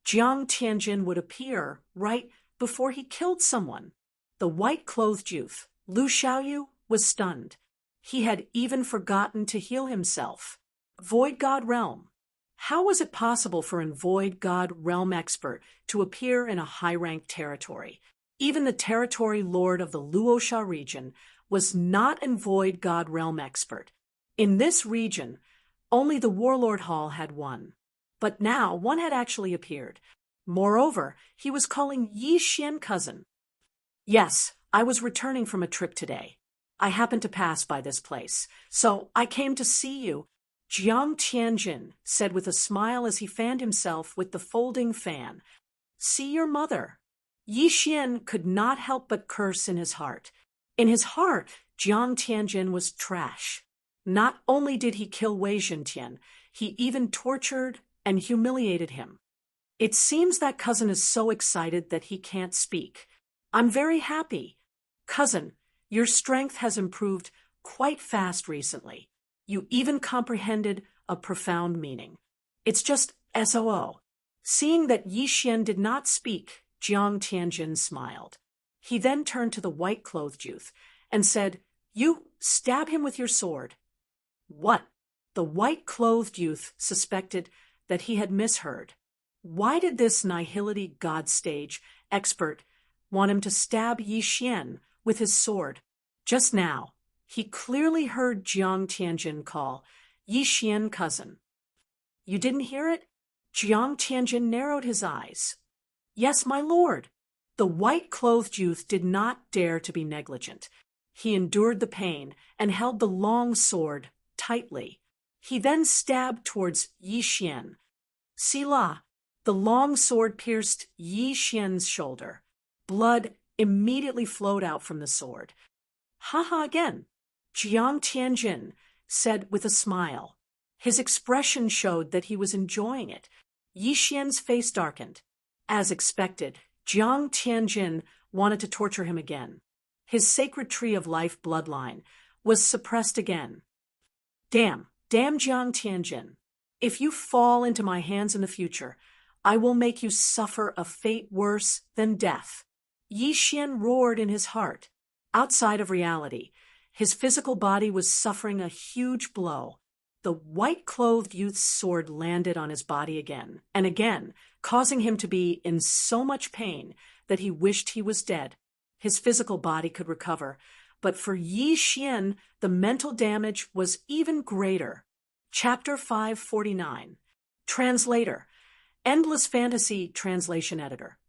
Jiang Tianjin would appear right before he killed someone. The white-clothed youth, Lu Xiaoyu, was stunned. He had even forgotten to heal himself. Void God Realm. How was it possible for a Void God Realm expert to appear in a high-ranked territory? Even the territory lord of the Luosha region was not a Void God Realm expert. In this region, only the Warlord Hall had one. But now one had actually appeared. Moreover, he was calling Yi Xian cousin. Yes, I was returning from a trip today. I happened to pass by this place, so I came to see you. Jiang Tianjin said with a smile as he fanned himself with the folding fan. See your mother. Yi Xian could not help but curse in his heart. In his heart, Jiang Tianjin was trash. Not only did he kill Wei Zhentian, he even tortured and humiliated him. It seems that cousin is so excited that he can't speak. I'm very happy. Cousin, your strength has improved quite fast recently. You even comprehended a profound meaning. It's just SOO. Seeing that Yi Xian did not speak, Jiang Tianjin smiled. He then turned to the white-clothed youth and said, You stab him with your sword. What? The white-clothed youth suspected that he had misheard. Why did this nihility god stage expert want him to stab Yi Xian with his sword. Just now, he clearly heard Jiang Tianjin call, "Yi Xian, cousin." You didn't hear it? Jiang Tianjin narrowed his eyes. Yes, my lord. The white-clothed youth did not dare to be negligent. He endured the pain and held the long sword tightly. He then stabbed towards Yi Xian. Sila, the long sword pierced Yi Xian's shoulder. Blood immediately flowed out from the sword. Ha again, Jiang Tianjin said with a smile. His expression showed that he was enjoying it. Yi Xian's face darkened. As expected, Jiang Tianjin wanted to torture him again. His sacred tree of life bloodline was suppressed again. Damn Jiang Tianjin. If you fall into my hands in the future, I will make you suffer a fate worse than death. Yi Xian roared in his heart. Outside of reality, his physical body was suffering a huge blow. The white-clothed youth's sword landed on his body again and again, causing him to be in so much pain that he wished he was dead. His physical body could recover, but for Yi Xian, the mental damage was even greater. Chapter 549. Translator. Endless Fantasy Translation Editor.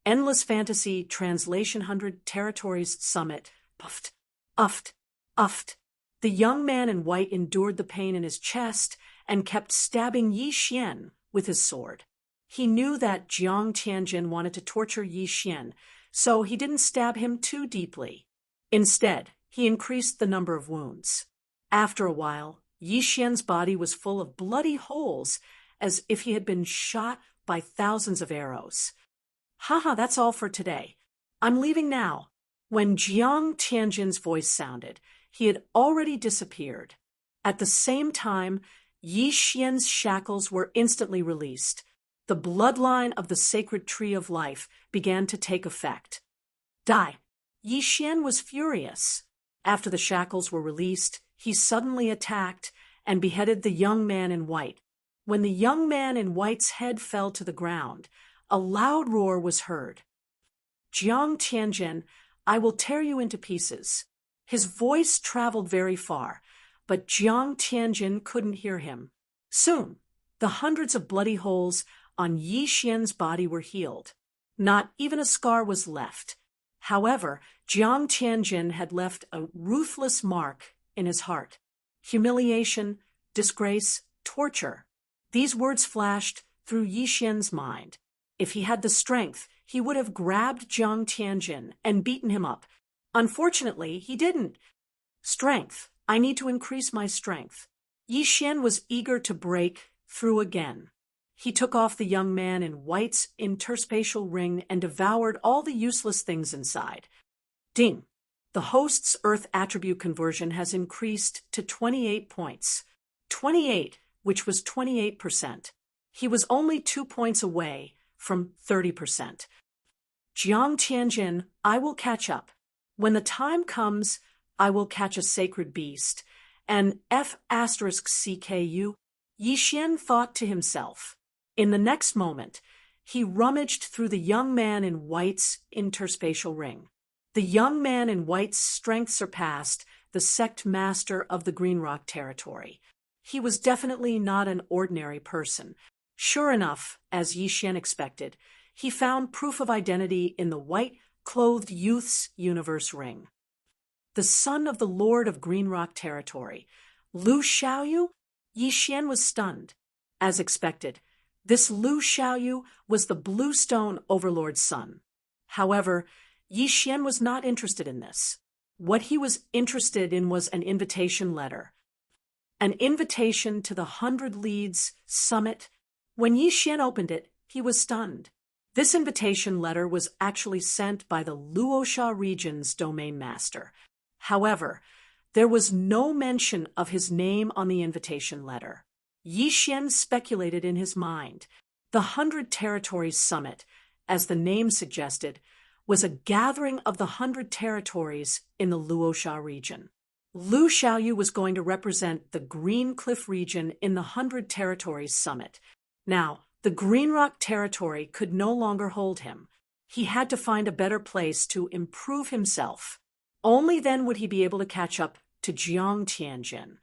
Endless Fantasy Translation 100 Territories Summit. Puffed, uffed, uffed. The young man in white endured the pain in his chest and kept stabbing Yi Xian with his sword. He knew that Jiang Tianjin wanted to torture Yi Xian, so he didn't stab him too deeply. Instead, he increased the number of wounds. After a while, Yi Xian's body was full of bloody holes, as if he had been shot by thousands of arrows. That's all for today. I'm leaving now. When Jiang Tianjin's voice sounded, he had already disappeared. At the same time, Yi Xian's shackles were instantly released. The bloodline of the sacred tree of life began to take effect. Die. Yi Xian was furious. After the shackles were released, he suddenly attacked and beheaded the young man in white. When the young man in white's head fell to the ground, a loud roar was heard. Jiang Tianjin, I will tear you into pieces. His voice traveled very far, but Jiang Tianjin couldn't hear him. Soon, the hundreds of bloody holes on Yi Xian's body were healed. Not even a scar was left. However, Jiang Tianjin had left a ruthless mark in his heart. Humiliation, disgrace, torture. These words flashed through Yi Xian's mind. If he had the strength, he would have grabbed Jiang Tianjin and beaten him up. Unfortunately, he didn't. Strength. I need to increase my strength. Yi Xian was eager to break through again. He took off the young man in white's interspatial ring and devoured all the useless things inside. Ding! The host's Earth attribute conversion has increased to 28 points. 28, which was 28%. He was only 2 points away from 30%. Jiang Tianjin, I will catch up. When the time comes, I will catch a sacred beast. And F*CKU, Yi Xian thought to himself. In the next moment, he rummaged through the young man in white's interspatial ring. The young man in white's strength surpassed the sect master of the Green Rock territory. He was definitely not an ordinary person. Sure enough, as Yi Xian expected, he found proof of identity in the white-clothed youth's universe ring. The son of the Lord of Green Rock territory, Lu Xiaoyu? Yi Xian was stunned. As expected, this Lu Xiaoyu was the Bluestone Overlord's son. However, Yi Xian was not interested in this. What he was interested in was an invitation letter. An invitation to the 100 Leads Summit. When Yi Xian opened it, he was stunned. This invitation letter was actually sent by the Luosha region's domain master. However, there was no mention of his name on the invitation letter. Yi Xian speculated in his mind. The 100 Territories Summit, as the name suggested, was a gathering of the 100 territories in the Luosha region. Lu Xiaoyu was going to represent the Green Cliff region in the 100 Territories Summit. Now, the Green Rock territory could no longer hold him. He had to find a better place to improve himself. Only then would he be able to catch up to Jiang Tianjin.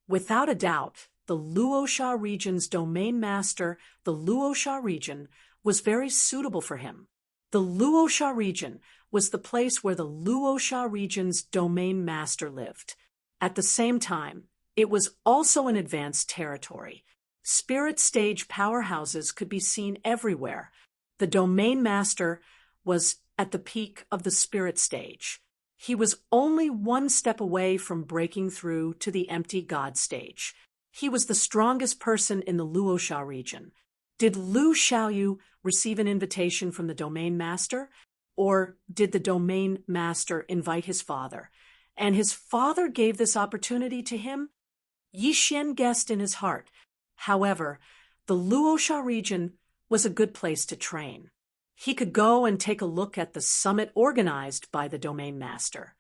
Without a doubt, the Luosha region's domain master, the Luosha region, was very suitable for him. The Luosha region was the place where the Luosha region's domain master lived. At the same time, it was also an advanced territory. Spirit stage powerhouses could be seen everywhere. The domain master was at the peak of the spirit stage. He was only one step away from breaking through to the empty god stage. He was the strongest person in the Luosha region. Did Lu Xiaoyu receive an invitation from the domain master? Or did the domain master invite his father? And his father gave this opportunity to him? Yi Xian guessed in his heart. However, the Luosha region was a good place to train. He could go and take a look at the summit organized by the domain master.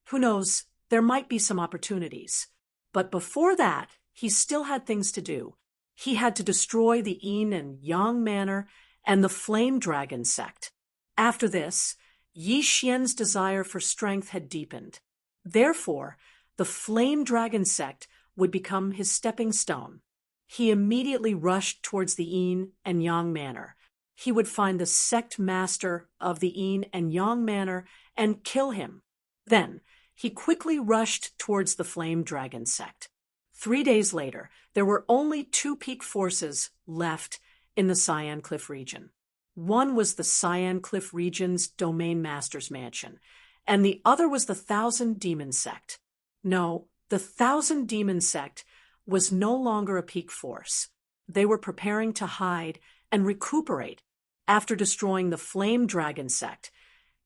Who knows, there might be some opportunities. But before that, he still had things to do. He had to destroy the Yin and Yang manor and the Flame Dragon sect. After this, Yi Xian's desire for strength had deepened. Therefore, the Flame Dragon sect would become his stepping stone. He immediately rushed towards the Yin and Yang manor. He would find the sect master of the Yin and Yang manor and kill him. Then, he quickly rushed towards the Flame Dragon sect. 3 days later, there were only 2 peak forces left in the Cyan Cliff region. One was the Cyan Cliff region's domain master's mansion, and the other was the Thousand Demon sect. No, the Thousand Demon sect was no longer a peak force. They were preparing to hide and recuperate. After destroying the Flame Dragon sect,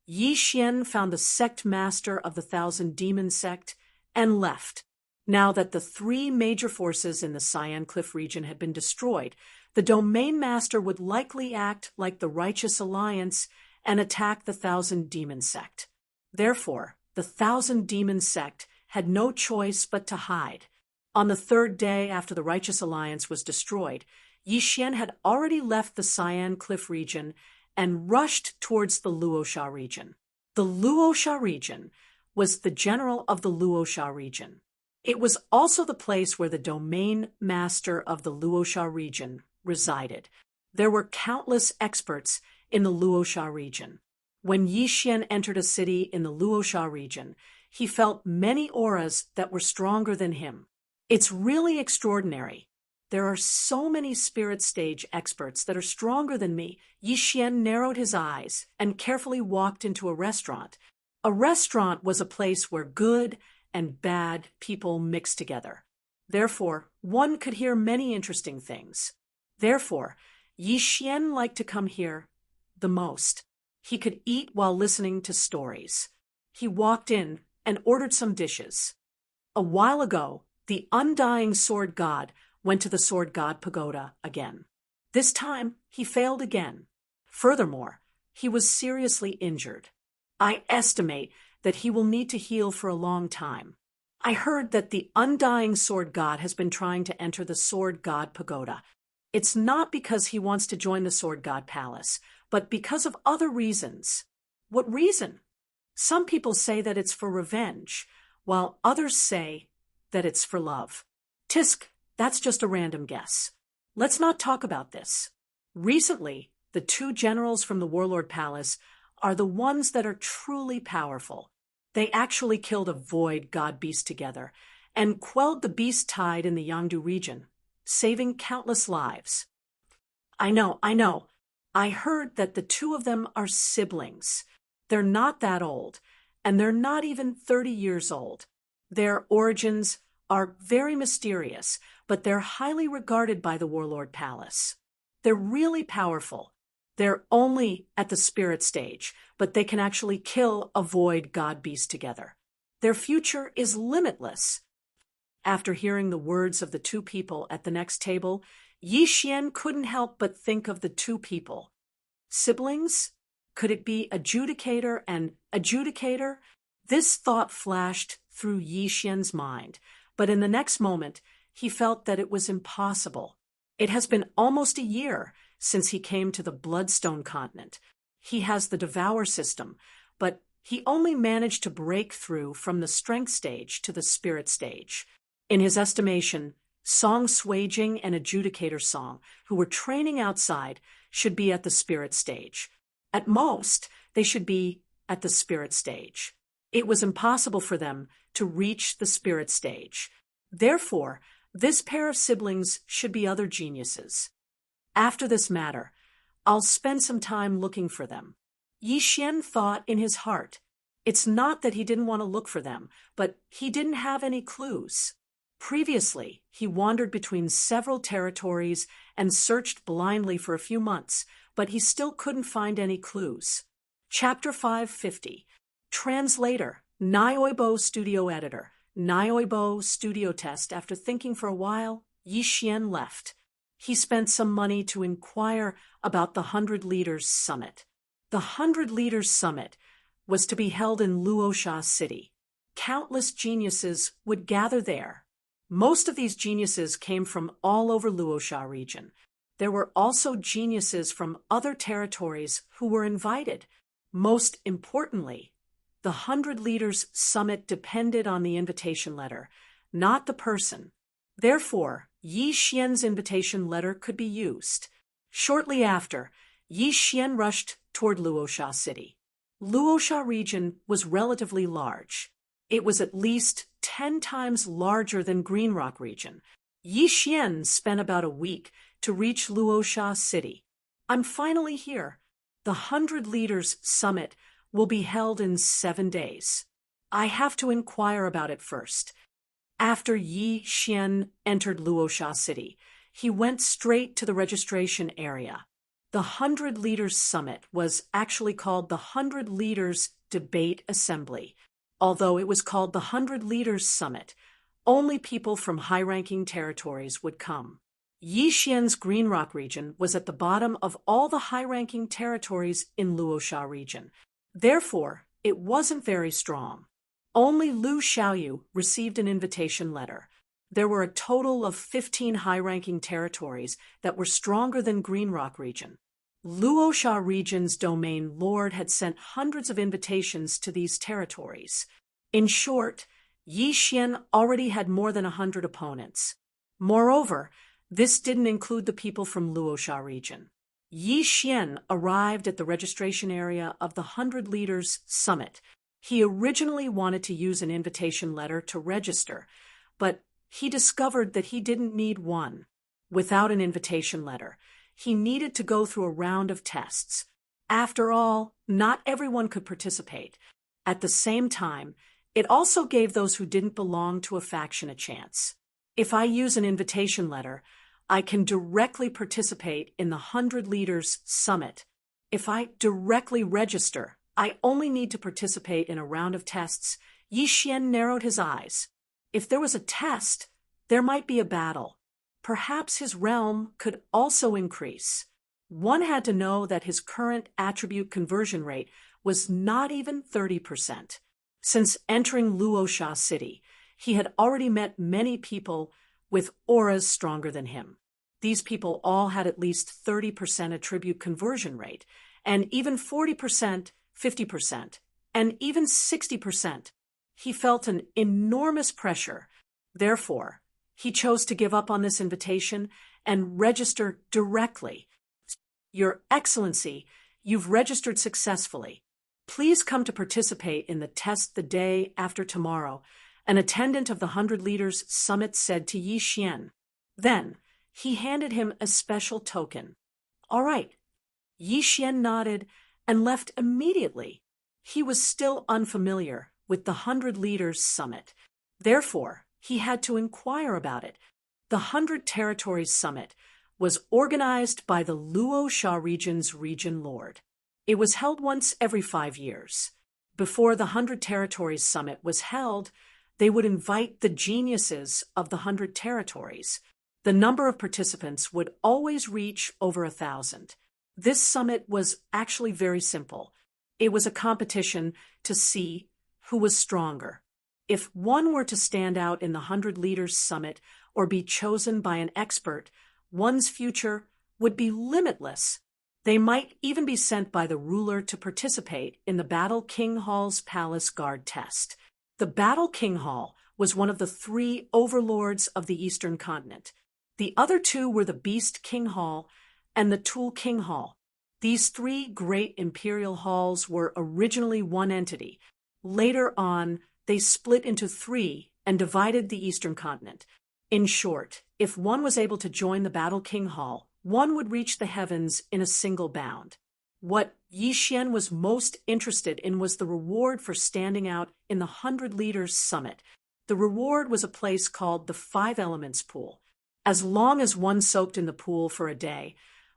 Yi Xian found the sect master of the Thousand Demon sect and left. Now that the 3 major forces in the Cyan Cliff region had been destroyed, the domain master would likely act like the Righteous Alliance and attack the Thousand Demon sect. Therefore, the Thousand Demon sect had no choice but to hide. On the 3rd day after the Righteous Alliance was destroyed, Yi Xian had already left the Cyan Cliff region and rushed towards the Luosha region. The Luosha region was the general of the Luosha region. It was also the place where the domain master of the Luosha region resided. There were countless experts in the Luosha region. When Yi Xian entered a city in the Luosha region, he felt many auras that were stronger than him. It's really extraordinary. There are so many spirit stage experts that are stronger than me. Yi Xian narrowed his eyes and carefully walked into a restaurant. A restaurant was a place where good and bad people mixed together. Therefore, one could hear many interesting things. Therefore, Yi Xian liked to come here the most. He could eat while listening to stories. He walked in and ordered some dishes. A while ago, the undying sword god went to the sword god pagoda again. This time, he failed again. Furthermore, he was seriously injured. I estimate that he will need to heal for a long time. I heard that the undying sword god has been trying to enter the sword god pagoda. It's not because he wants to join the sword god palace, but because of other reasons. What reason? Some people say that it's for revenge, while others say that it's for love. Tisk, that's just a random guess. Let's not talk about this. Recently, the 2 generals from the Warlord Palace are the ones that are truly powerful. They actually killed a void god beast together and quelled the beast tide in the Yangdu region, saving countless lives. I know. I heard that the 2 of them are siblings. They're not that old, and they're not even 30 years old. Their origins are very mysterious, but they're highly regarded by the Warlord Palace. They're really powerful. They're only at the spirit stage, but they can actually kill a void god beast together. Their future is limitless. After hearing the words of the 2 people at the next table, Yi Xian couldn't help but think of the 2 people. Siblings? Could it be adjudicator and adjudicator? This thought flashed through Yi Xian's mind, but in the next moment, he felt that it was impossible. It has been almost a year since he came to the Bloodstone continent. He has the Devourer system, but He only managed to break through from the strength stage to the spirit stage. In his estimation, Song Suijing and Adjudicator Song, who were training outside, should be at the spirit stage. At most, they should be at the spirit stage. It was impossible for them to reach the spirit stage. Therefore, this pair of siblings should be other geniuses. After this matter, I'll spend some time looking for them. Yi Xian thought in his heart. It's not that he didn't want to look for them, but he didn't have any clues. Previously, he wandered between several territories and searched blindly for a few months, but he still couldn't find any clues. Chapter 550. Translator, Nioibo Studio Editor. Nioibo Studio Test. After thinking for a while, Yi Xian left. He spent some money to inquire about the 100 Leaders Summit. The 100 Leaders Summit was to be held in Luosha City. Countless geniuses would gather there. Most of these geniuses came from all over Luosha region. There were also geniuses from other territories who were invited. Most importantly, the 100 Leaders Summit depended on the invitation letter, not the person. Therefore, Yi Xian's invitation letter could be used. Shortly after, Yi Xian rushed toward Luosha City. Luosha region was relatively large. It was at least 10 times larger than Green Rock region. Yi Xian spent about a week to reach Luosha City. I'm finally here. The 100 Leaders Summit will be held in 7 days. I have to inquire about it first. After Yi Xian entered Luosha City, he went straight to the registration area. The 100 Leaders Summit was actually called the 100 Leaders Debate Assembly. Although it was called the 100 Leaders Summit, only people from high-ranking territories would come. Yi Xian's Green Rock region was at the bottom of all the high-ranking territories in Luosha region. Therefore, it wasn't very strong. Only Lu Xiaoyu received an invitation letter. There were a total of 15 high-ranking territories that were stronger than Green Rock region. Luosha region's domain lord had sent hundreds of invitations to these territories. In short, Yi Xian already had more than 100 opponents. Moreover, this didn't include the people from Luosha region. Yi Xian arrived at the registration area of the 100 Leaders Summit. He originally wanted to use an invitation letter to register, but he discovered that he didn't need one. Without an invitation letter, he needed to go through a round of tests. After all, not everyone could participate. At the same time, it also gave those who didn't belong to a faction a chance. If I use an invitation letter, I can directly participate in the 100 Leaders Summit. If I directly register, I only need to participate in a round of tests. Yi Xian narrowed his eyes. If there was a test, there might be a battle. Perhaps his realm could also increase. One had to know that his current attribute conversion rate was not even 30%. Since entering Luosha City, he had already met many people with auras stronger than him. These people all had at least 30% attribute conversion rate, and even 40%, 50%, and even 60%. He felt an enormous pressure. Therefore, he chose to give up on this invitation and register directly. Your Excellency, you've registered successfully. Please come to participate in the test the day after tomorrow, an attendant of the 100 Leaders Summit said to Yi Xian. Then, he handed him a special token. All right. Yi Xian nodded and left immediately. He was still unfamiliar with the 100 Leaders Summit. Therefore, he had to inquire about it. The 100 Territories Summit was organized by the Luosha region's region lord. It was held once every 5 years. Before the 100 Territories Summit was held, they would invite the geniuses of the 100 territories. The number of participants would always reach over 1,000. This summit was actually very simple. It was a competition to see who was stronger. If one were to stand out in the 100 Leaders Summit or be chosen by an expert, one's future would be limitless. They might even be sent by the ruler to participate in the Battle King Hall's Palace Guard test. The Battle King Hall was one of the 3 overlords of the Eastern continent. The other 2 were the Beast King Hall and the Tool King Hall. These 3 great imperial halls were originally one entity. Later on, they split into 3 and divided the Eastern continent. In short, if one was able to join the Battle King Hall, one would reach the heavens in a single bound. What Yi Xian was most interested in was the reward for standing out in the 100 Leaders Summit. The reward was a place called the 5 Elements Pool. As long as one soaked in the pool for a day,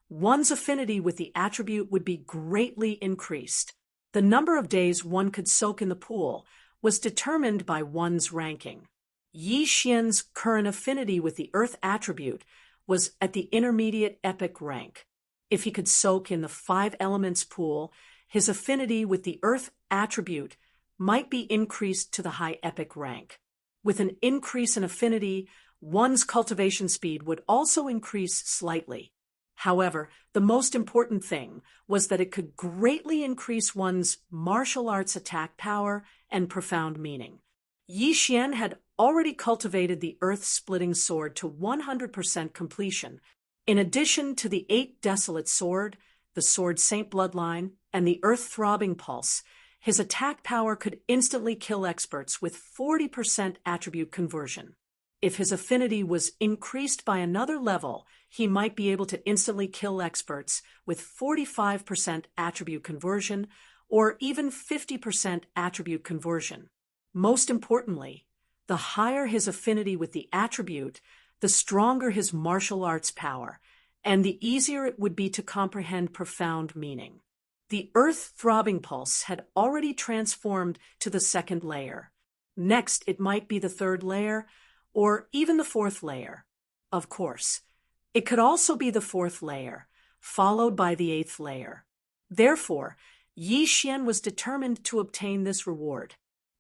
one's affinity with the attribute would be greatly increased. The number of days one could soak in the pool was determined by one's ranking. Yi Xian's current affinity with the earth attribute was at the intermediate epic rank. If he could soak in the 5 Elements Pool, his affinity with the earth attribute might be increased to the high epic rank. With an increase in affinity, one's cultivation speed would also increase slightly. However, the most important thing was that it could greatly increase one's martial arts attack power and profound meaning. Yi Xian had already cultivated the earth-splitting sword to 100% completion. In addition to the 8 Desolate Sword, the Sword Saint Bloodline, and the Earth-Throbbing Pulse, his attack power could instantly kill experts with 40% attribute conversion. If his affinity was increased by another level, he might be able to instantly kill experts with 45% attribute conversion or even 50% attribute conversion. Most importantly, the higher his affinity with the attribute, the stronger his martial arts power, and the easier it would be to comprehend profound meaning. The earth-throbbing pulse had already transformed to the 2nd layer. Next, it might be the 3rd layer, or even the 4th layer. Of course, it could also be the 4th layer, followed by the 8th layer. Therefore, Yi Xian was determined to obtain this reward.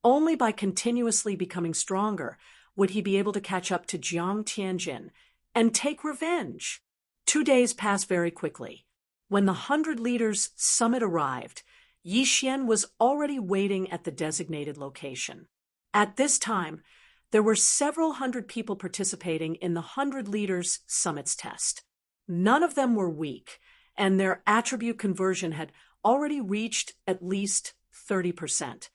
Only by continuously becoming stronger would he be able to catch up to Jiang Tianjin and take revenge. 2 days passed very quickly. When the 100 Leaders Summit arrived, Yi Xian was already waiting at the designated location. At this time, there were several hundred people participating in the 100 Leaders Summit's test. None of them were weak, and their attribute conversion had already reached at least 30%.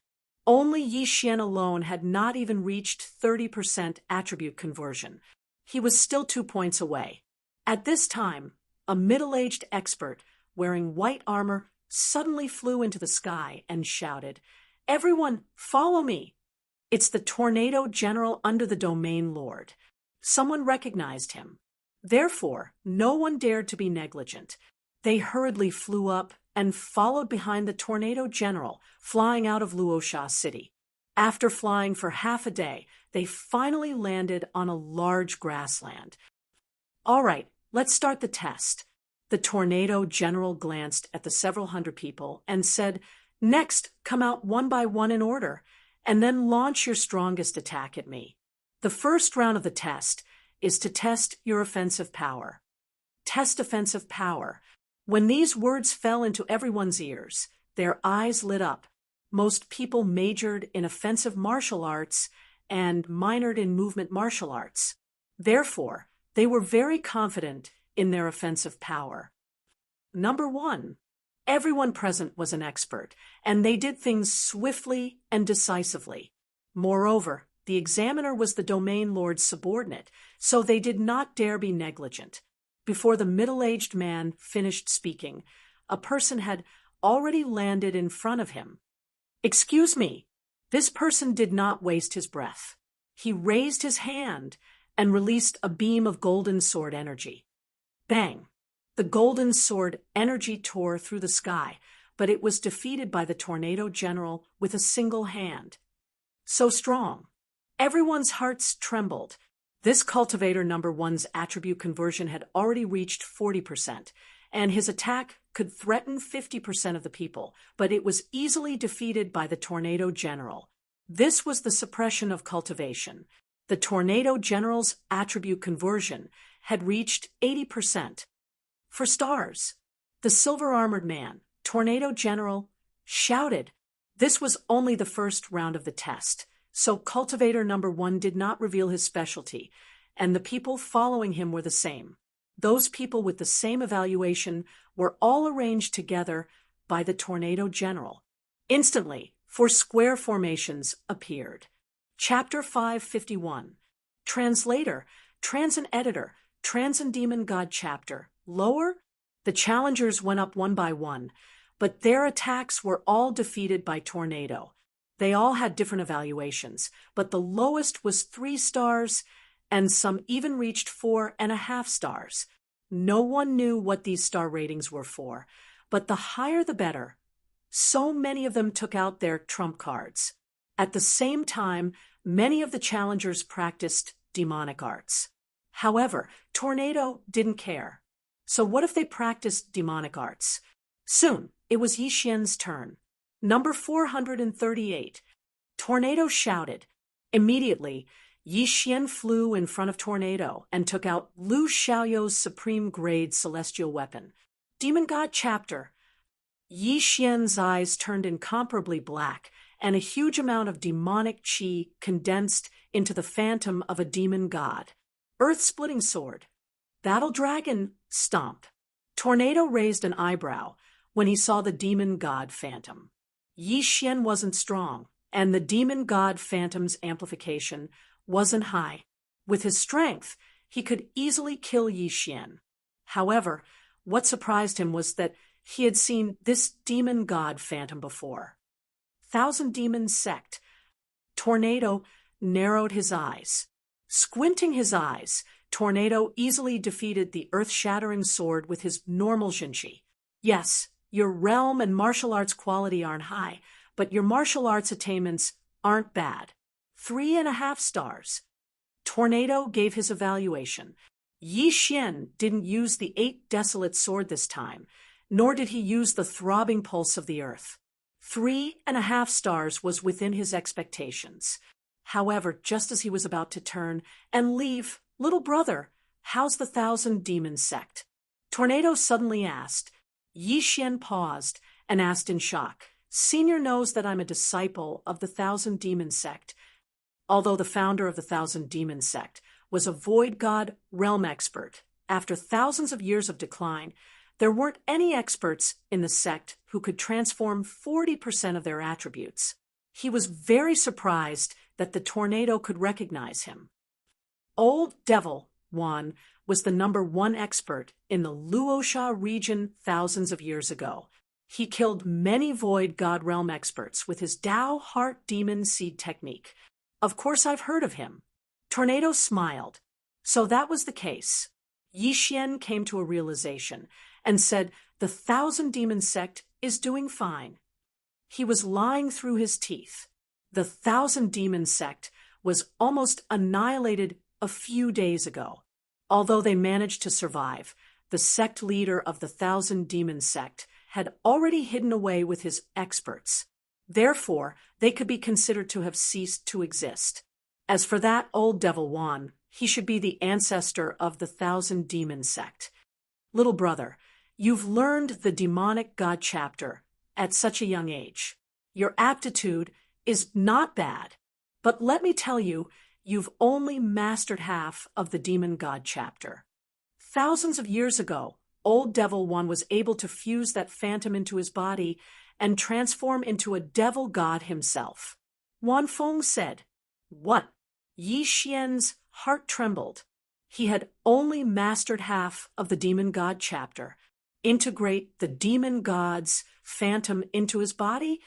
Only Yi Xian alone had not even reached 30% attribute conversion. He was still 2 points away. At this time, a middle-aged expert wearing white armor suddenly flew into the sky and shouted, "Everyone, follow me!" It's the Tornado General under the Domain Lord. Someone recognized him. Therefore, no one dared to be negligent. They hurriedly flew up and followed behind the Tornado General, flying out of Luosha City. After flying for half a day, they finally landed on a large grassland. "All right, let's start the test." The Tornado General glanced at the several hundred people and said, "Next, come out one by one in order, and then launch your strongest attack at me. The first round of the test is to test your offensive power. Test offensive power." When these words fell into everyone's ears, their eyes lit up. Most people majored in offensive martial arts and minored in movement martial arts. Therefore, they were very confident in their offensive power. Number 1. Everyone present was an expert, and they did things swiftly and decisively. Moreover, the examiner was the Domain Lord's subordinate, so they did not dare be negligent. Before the middle-aged man finished speaking, a person had already landed in front of him. "Excuse me." This person did not waste his breath. He raised his hand and released a beam of golden sword energy. Bang! The golden sword energy tore through the sky, but it was defeated by the Tornado General with a single hand. So strong. Everyone's hearts trembled. This cultivator number 1's attribute conversion had already reached 40%, and his attack could threaten 50% of the people, but it was easily defeated by the Tornado General. This was the suppression of cultivation. The Tornado General's attribute conversion had reached 80%. For stars, The silver-armored man, Tornado General, shouted. This was only the first round of the test, so cultivator number 1 did not reveal his specialty, and the people following him were the same. Those people with the same evaluation were all arranged together by the Tornado General. Instantly, 4 square formations appeared. Chapter 551. Translator, Transin Editor, Transin Demon God Chapter. Lower? The challengers went up one by one, but their attacks were all defeated by Tornado. They all had different evaluations, but the lowest was 3 stars, and some even reached 4.5 stars. No one knew what these star ratings were for, but the higher the better. So many of them took out their trump cards. At the same time, many of the challengers practiced demonic arts. However, Tornado didn't care. So what if they practiced demonic arts? Soon, it was Yi Xian's turn. Number 438. Tornado shouted. Immediately, Yi Xian flew in front of Tornado and took out Lu Xiaoyou's supreme-grade celestial weapon. Demon God Chapter. Yi Xian's eyes turned incomparably black, and a huge amount of demonic qi condensed into the phantom of a demon god. Earth-splitting sword. Battle Dragon Stomp. Tornado raised an eyebrow when he saw the demon god phantom. Yi Xian wasn't strong, and the demon god phantom's amplification wasn't high. With his strength, he could easily kill Yi Xian. However, what surprised him was that he had seen this demon god phantom before. Thousand Demon Sect. Tornado narrowed his eyes. Squinting his eyes, Tornado easily defeated the earth-shattering sword with his normal Jinchi. Yes, your realm and martial arts quality aren't high, but your martial arts attainments aren't bad. 3.5 stars. Tornado gave his evaluation. Yi Xian didn't use the 8 desolate sword this time, nor did he use the throbbing pulse of the earth. 3.5 stars was within his expectations. However, just as he was about to turn and leave, little brother, how's the Thousand Demon Sect? Tornado suddenly asked. Yi Xian paused and asked in shock. Senior knows that I'm a disciple of the Thousand Demon Sect, although the founder of the Thousand Demon Sect was a void god realm expert. After thousands of years of decline, there weren't any experts in the sect who could transform 40% of their attributes. He was very surprised that the Tornado could recognize him. Old Devil Wan was the number 1 expert in the Luosha region thousands of years ago. He killed many void god realm experts with his Dao Heart Demon Seed technique. Of course I've heard of him. Tornado smiled. So that was the case. Yi Xian came to a realization and said the Thousand Demon Sect is doing fine. He was lying through his teeth. The Thousand Demon Sect was almost annihilated a few days ago. Although they managed to survive, the sect leader of the Thousand Demon Sect had already hidden away with his experts. Therefore, they could be considered to have ceased to exist. As for that old Devil Wan, he should be the ancestor of the Thousand Demon Sect. Little brother, you've learned the demonic god chapter at such a young age. Your aptitude is not bad, but let me tell you, you've only mastered half of the demon god chapter. Thousands of years ago, old Devil One was able to fuse that phantom into his body and transform into a devil god himself. Wan Feng said, "What?" Yi Xian's heart trembled. He had only mastered half of the demon god chapter. Integrate the demon god's phantom into his body?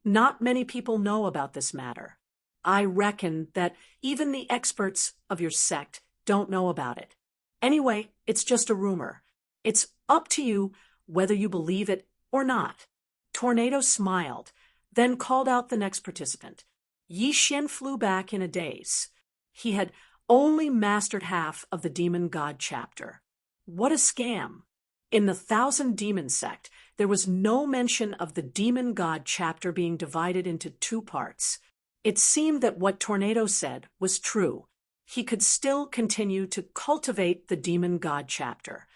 Not many people know about this matter. I reckon that even the experts of your sect don't know about it. Anyway, it's just a rumor. It's up to you whether you believe it or not. Tornado smiled, then called out the next participant. Yi Xian flew back in a daze. He had only mastered half of the demon god chapter. What a scam! In the Thousand Demon Sect, there was no mention of the demon god chapter being divided into 2 parts. It seemed that what Tornado said was true. He could still continue to cultivate the demon god chapter.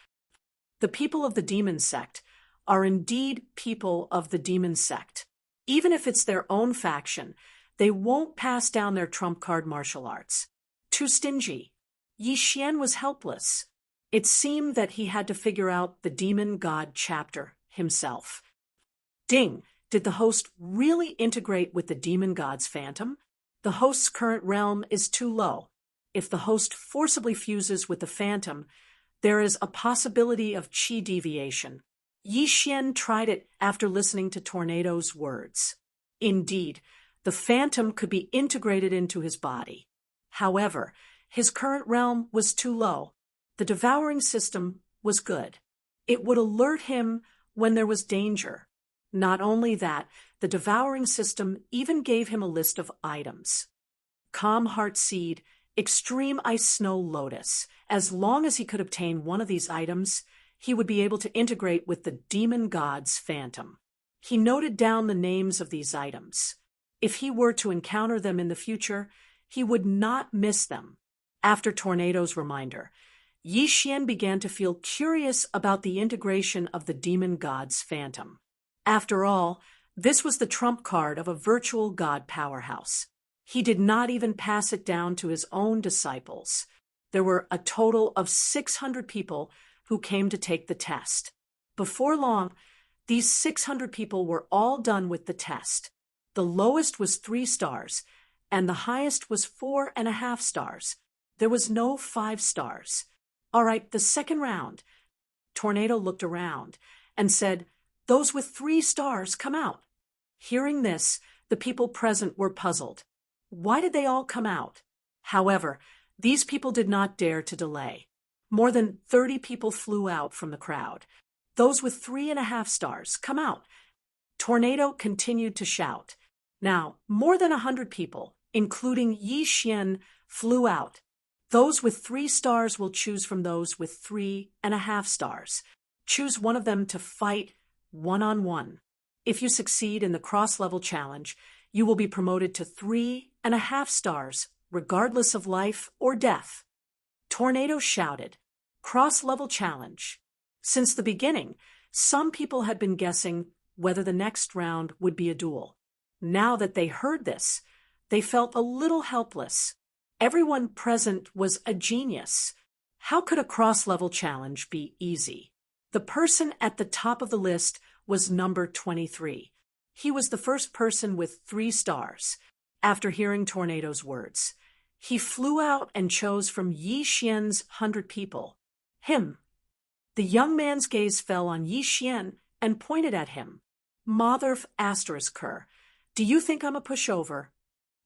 The people of the demon sect are indeed people of the demon sect. Even if it's their own faction, they won't pass down their trump card martial arts. Too stingy. Yi Xian was helpless. It seemed that he had to figure out the demon god chapter himself. Ding! Did the host really integrate with the demon god's phantom? The host's current realm is too low. If the host forcibly fuses with the phantom, there is a possibility of chi deviation. Yi Xian tried it after listening to Tornado's words. Indeed, the phantom could be integrated into his body. However, his current realm was too low. The devouring system was good. It would alert him when there was danger. Not only that, the devouring system even gave him a list of items. Calm Heart Seed, Extreme Ice Snow Lotus. As long as he could obtain one of these items, he would be able to integrate with the demon god's phantom. He noted down the names of these items. If he were to encounter them in the future, he would not miss them. After Tornado's reminder, Yi Xian began to feel curious about the integration of the demon god's phantom. After all, this was the trump card of a virtual god powerhouse. He did not even pass it down to his own disciples. There were a total of 600 people who came to take the test. Before long, these 600 people were all done with the test. The lowest was 3 stars, and the highest was 4.5 stars. There was no 5 stars. All right, the second round. Tornado looked around and said, "Those with 3 stars, come out." Hearing this, the people present were puzzled. Why did they all come out? However, these people did not dare to delay. More than 30 people flew out from the crowd. "Those with 3.5 stars, come out." Tornado continued to shout. Now, more than 100 people, including Yi Xian, flew out. "Those with 3 stars will choose from those with 3.5 stars. Choose one of them to fight one-on-one. If you succeed in the cross-level challenge, you will be promoted to 3.5 stars, regardless of life or death." Tornado shouted, "Cross-level challenge." Since the beginning, some people had been guessing whether the next round would be a duel. Now that they heard this, they felt a little helpless. Everyone present was a genius. How could a cross-level challenge be easy? The person at the top of the list was number 23. He was the first person with 3 stars. After hearing Tornado's words, he flew out and chose from Yi Xian's 100 people. Him. The young man's gaze fell on Yi Xian and pointed at him. "Mother asterisk her. Do you think I'm a pushover?"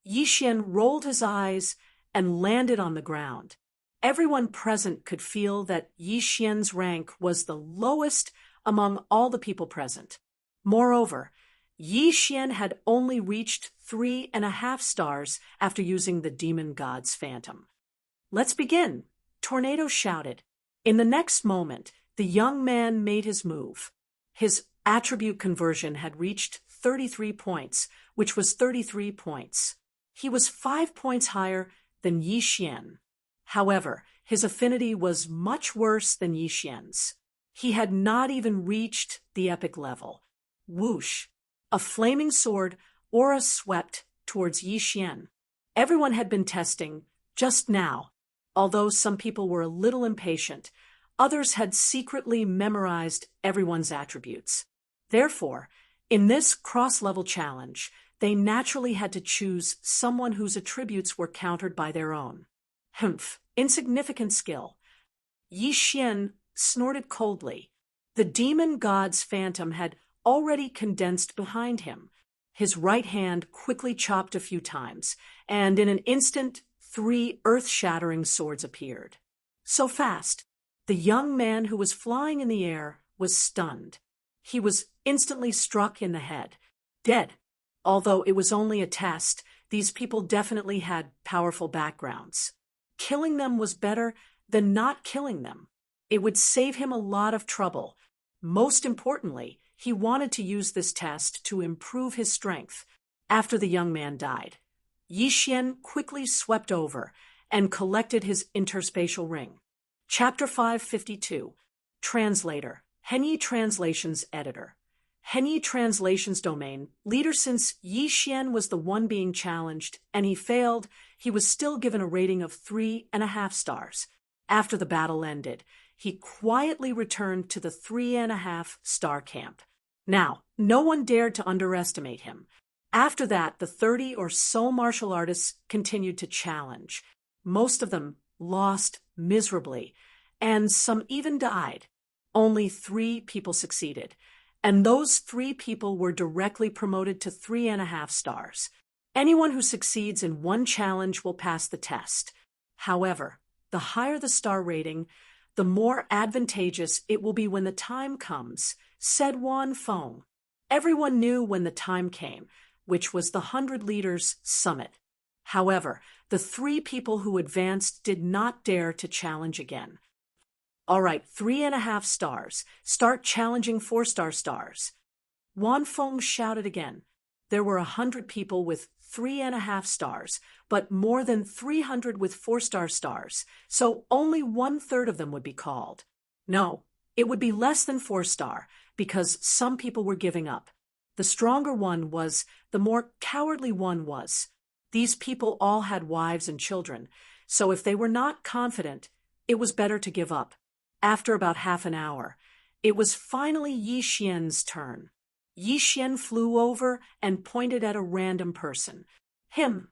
Yi Xian rolled his eyes and landed on the ground. Everyone present could feel that Yi Xian's rank was the lowest among all the people present. Moreover, Yi Xian had only reached 3.5 stars after using the demon god's phantom. "Let's begin," Tornado shouted. In the next moment, the young man made his move. His attribute conversion had reached 33 points, which was 33 points. He was 5 points higher than Yi Xian. However, his affinity was much worse than Yi Xian's. He had not even reached the epic level. Whoosh! A flaming sword aura swept towards Yi Xian. Everyone had been testing just now. Although some people were a little impatient, others had secretly memorized everyone's attributes. Therefore, in this cross-level challenge, they naturally had to choose someone whose attributes were countered by their own. Humph, insignificant skill. Yi Xian snorted coldly. The demon god's phantom had already condensed behind him. His right hand quickly chopped a few times, and in an instant, 3 earth-shattering swords appeared. So fast, the young man who was flying in the air was stunned. He was instantly struck in the head, dead. Although it was only a test, these people definitely had powerful backgrounds. Killing them was better than not killing them. It would save him a lot of trouble. Most importantly, he wanted to use this test to improve his strength. After the young man died, Yi Xian quickly swept over and collected his interspatial ring. Chapter 552. Translator. Henyi Translations Editor. Henyi Translations Domain. Leader. Since Yi Xian was the one being challenged, and he failed, he was still given a rating of 3.5 stars. After the battle ended, he quietly returned to the 3.5-star camp. Now, no one dared to underestimate him. After that, the 30 or so martial artists continued to challenge. Most of them lost miserably, and some even died. Only 3 people succeeded, and those 3 people were directly promoted to 3.5 stars. Anyone who succeeds in one challenge will pass the test. However, the higher the star rating, the more advantageous it will be when the time comes, said Wan Feng. Everyone knew when the time came, which was the 100 Leaders Summit. However, the 3 people who advanced did not dare to challenge again. All right, 3.5 stars. Start challenging 4-star stars. Wan Feng shouted again. There were 100 people with 3.5 stars, but more than 300 with 4-star stars, so only 1/3 of them would be called. No, it would be less than 4-star, because some people were giving up. The stronger one was, the more cowardly one was. These people all had wives and children, so if they were not confident, it was better to give up. After about half an hour, it was finally Yi Xian's turn. Yi Xian flew over and pointed at a random person. Him.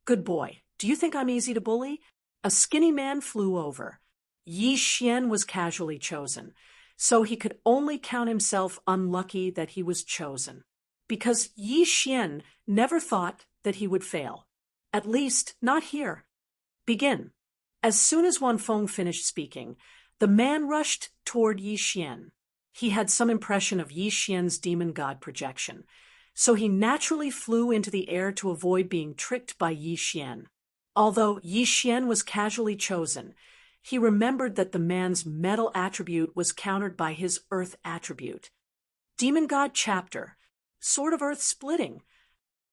Good boy. Do you think I'm easy to bully? A skinny man flew over. Yi Xian was casually chosen, so he could only count himself unlucky that he was chosen, because Yi Xian never thought that he would fail. At least, not here. Begin. As soon as Wan Feng finished speaking, the man rushed toward Yi Xian. He had some impression of Yi Xian's demon god projection, so he naturally flew into the air to avoid being tricked by Yi Xian. Although Yi Xian was casually chosen, he remembered that the man's metal attribute was countered by his earth attribute. Demon god chapter, sword of earth splitting.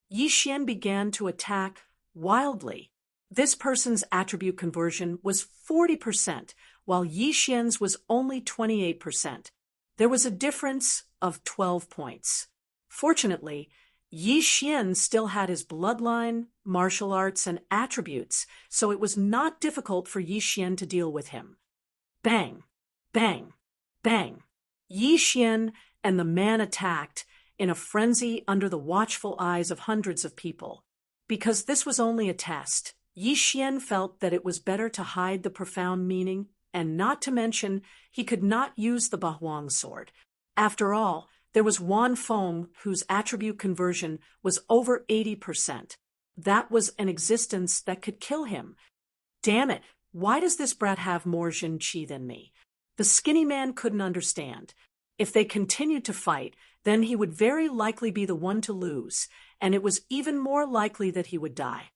Yi Xian began to attack wildly. This person's attribute conversion was 40%, while Yi Xian's was only 28%. There was a difference of 12 points. Fortunately, Yi Xian still had his bloodline, martial arts, and attributes, so it was not difficult for Yi Xian to deal with him. Bang! Bang! Bang! Yi Xian and the man attacked in a frenzy under the watchful eyes of hundreds of people. Because this was only a test, Yi Xian felt that it was better to hide the profound meaning, and not to mention he could not use the Bahuang sword. After all, there was Wan Feng, whose attribute conversion was over 80%. That was an existence that could kill him. Damn it, why does this brat have more Jin Qi than me? The skinny man couldn't understand. If they continued to fight, then he would very likely be the one to lose, and it was even more likely that he would die.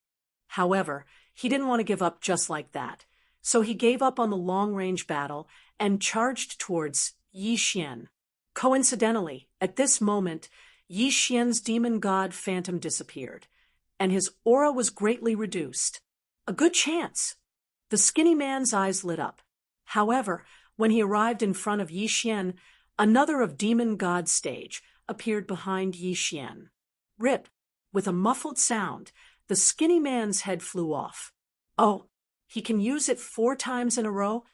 However, he didn't want to give up just like that, so he gave up on the long-range battle and charged towards Yi Xian. Coincidentally, at this moment, Yi Xian's demon god phantom disappeared, and his aura was greatly reduced. A good chance. The skinny man's eyes lit up. However, when he arrived in front of Yi Xian, another of demon god's stage appeared behind Yi Xian. Rip! With a muffled sound, the skinny man's head flew off. Oh, he can use it 4 times in a row?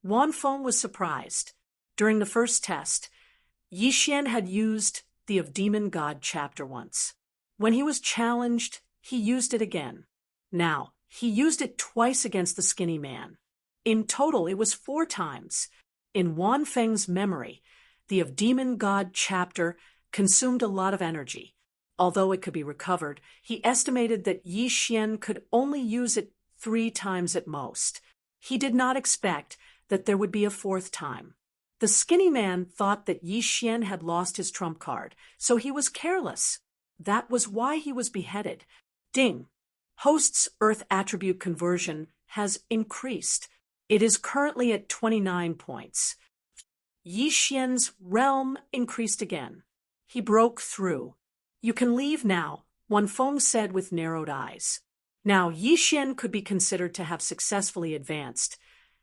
Wan Feng was surprised. During the first test, Yi Xian had used the of Demon God chapter once. When he was challenged, he used it again. Now, he used it twice against the skinny man. In total, it was 4 times. In Wan Feng's memory, the of Demon God chapter consumed a lot of energy. Although it could be recovered, he estimated that Yi Xian could only use it 3 times at most. He did not expect that there would be a 4th time. The skinny man thought that Yi Xian had lost his trump card, so he was careless. That was why he was beheaded. Ding! Host's Earth attribute conversion has increased. It is currently at 29 points. Yi Xian's realm increased again. He broke through. You can leave now, Wan Feng said with narrowed eyes. Now, Yi Xian could be considered to have successfully advanced.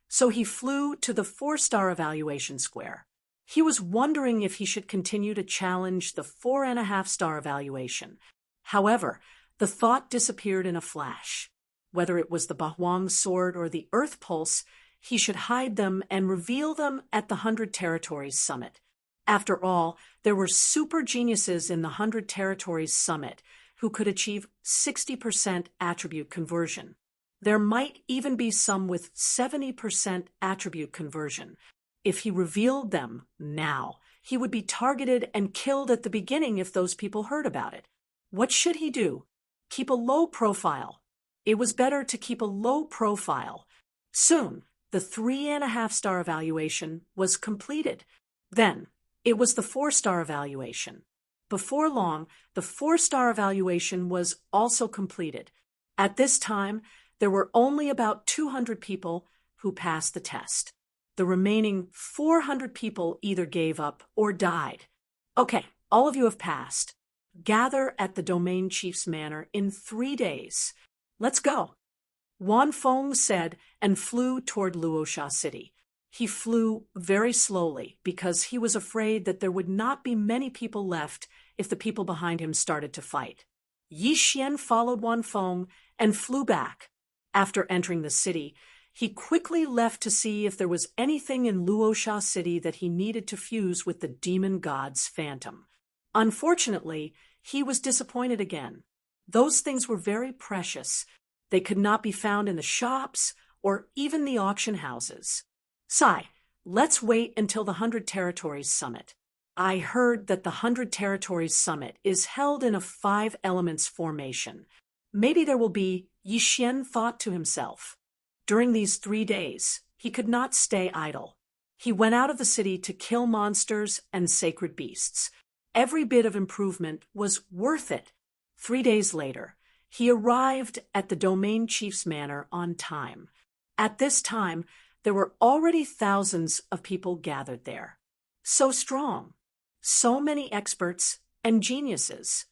So he flew to the 4-star evaluation square. He was wondering if he should continue to challenge the 4.5-star evaluation. However, the thought disappeared in a flash. Whether it was the Bahwang sword or the Earth Pulse, he should hide them and reveal them at the 100 Territories Summit. After all, there were super geniuses in the 100 Territories Summit who could achieve 60% attribute conversion. There might even be some with 70% attribute conversion. If he revealed them now, he would be targeted and killed at the beginning if those people heard about it. What should he do? Keep a low profile. It was better to keep a low profile. Soon, the 3.5-star evaluation was completed. Then, it was the 4-star evaluation. Before long, the 4-star evaluation was also completed. At this time, there were only about 200 people who passed the test. The remaining 400 people either gave up or died. Okay, all of you have passed. Gather at the Domain Chief's Manor in 3 days. Let's go. Wan Fong said and flew toward Luosha City. He flew very slowly because he was afraid that there would not be many people left if the people behind him started to fight. Yi Xian followed Wan Fong and flew back. After entering the city, he quickly left to see if there was anything in Luosha City that he needed to fuse with the demon god's phantom. Unfortunately, he was disappointed again. Those things were very precious. They could not be found in the shops or even the auction houses. Sai, let's wait until the 100 Territories Summit. I heard that the 100 Territories Summit is held in a 5 elements formation. Maybe there will be, Yi Xian thought to himself. During these 3 days, he could not stay idle. He went out of the city to kill monsters and sacred beasts. Every bit of improvement was worth it. 3 days later, he arrived at the Domain Chief's Manor on time. At this time, there were already thousands of people gathered there. So strong. So many experts and geniuses.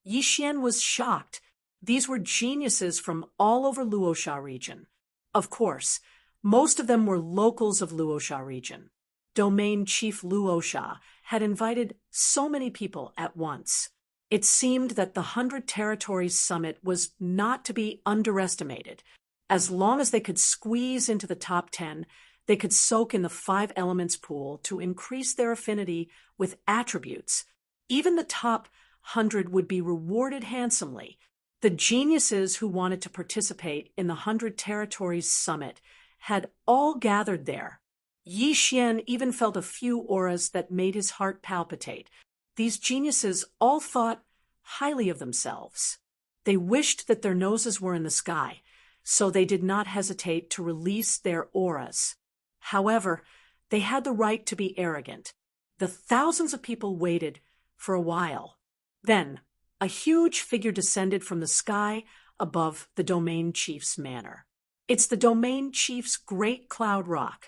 Yi Xian was shocked. These were geniuses from all over Luosha region. Of course, most of them were locals of Luosha region. Domain Chief Luosha had invited so many people at once. It seemed that the 100 Territories Summit was not to be underestimated. As long as they could squeeze into the top 10, they could soak in the 5 elements pool to increase their affinity with attributes. Even the top 100 would be rewarded handsomely. The geniuses who wanted to participate in the 100 Territories Summit had all gathered there. Yi Xian even felt a few auras that made his heart palpitate. These geniuses all thought highly of themselves. They wished that their noses were in the sky, so they did not hesitate to release their auras. However, they had the right to be arrogant. The thousands of people waited for a while. Then, a huge figure descended from the sky above the Domain Chief's Manor. It's the Domain Chief's great cloud rock.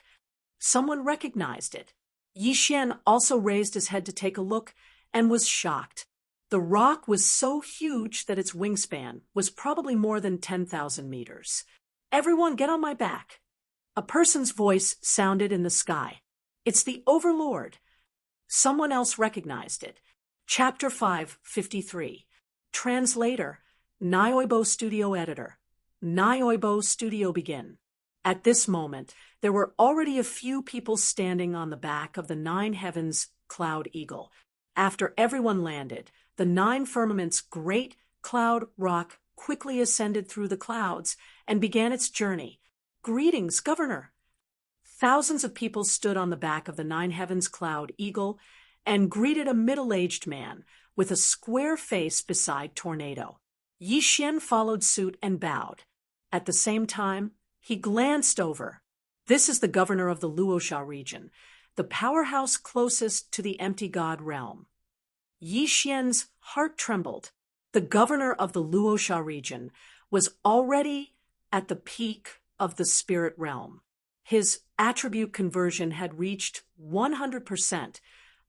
Someone recognized it. Yi Xian also raised his head to take a look and was shocked. The rock was so huge that its wingspan was probably more than 10,000 meters. Everyone get on my back. A person's voice sounded in the sky. It's the Overlord. Someone else recognized it. Chapter 553. Translator, Nioibo Studio Editor. Nioibo Studio Begin. At this moment, there were already a few people standing on the back of the 9 Heavens Cloud Eagle. After everyone landed, the 9 Firmament's great cloud rock quickly ascended through the clouds and began its journey. Greetings, Governor. Thousands of people stood on the back of the 9 Heavens Cloud Eagle and greeted a middle-aged man with a square face beside Tornado. Yi Xian followed suit and bowed. At the same time, he glanced over. This is the governor of the Luosha region, the powerhouse closest to the empty god realm. Yi Xian's heart trembled. The governor of the Luosha region was already at the peak of the spirit realm. His attribute conversion had reached 100%,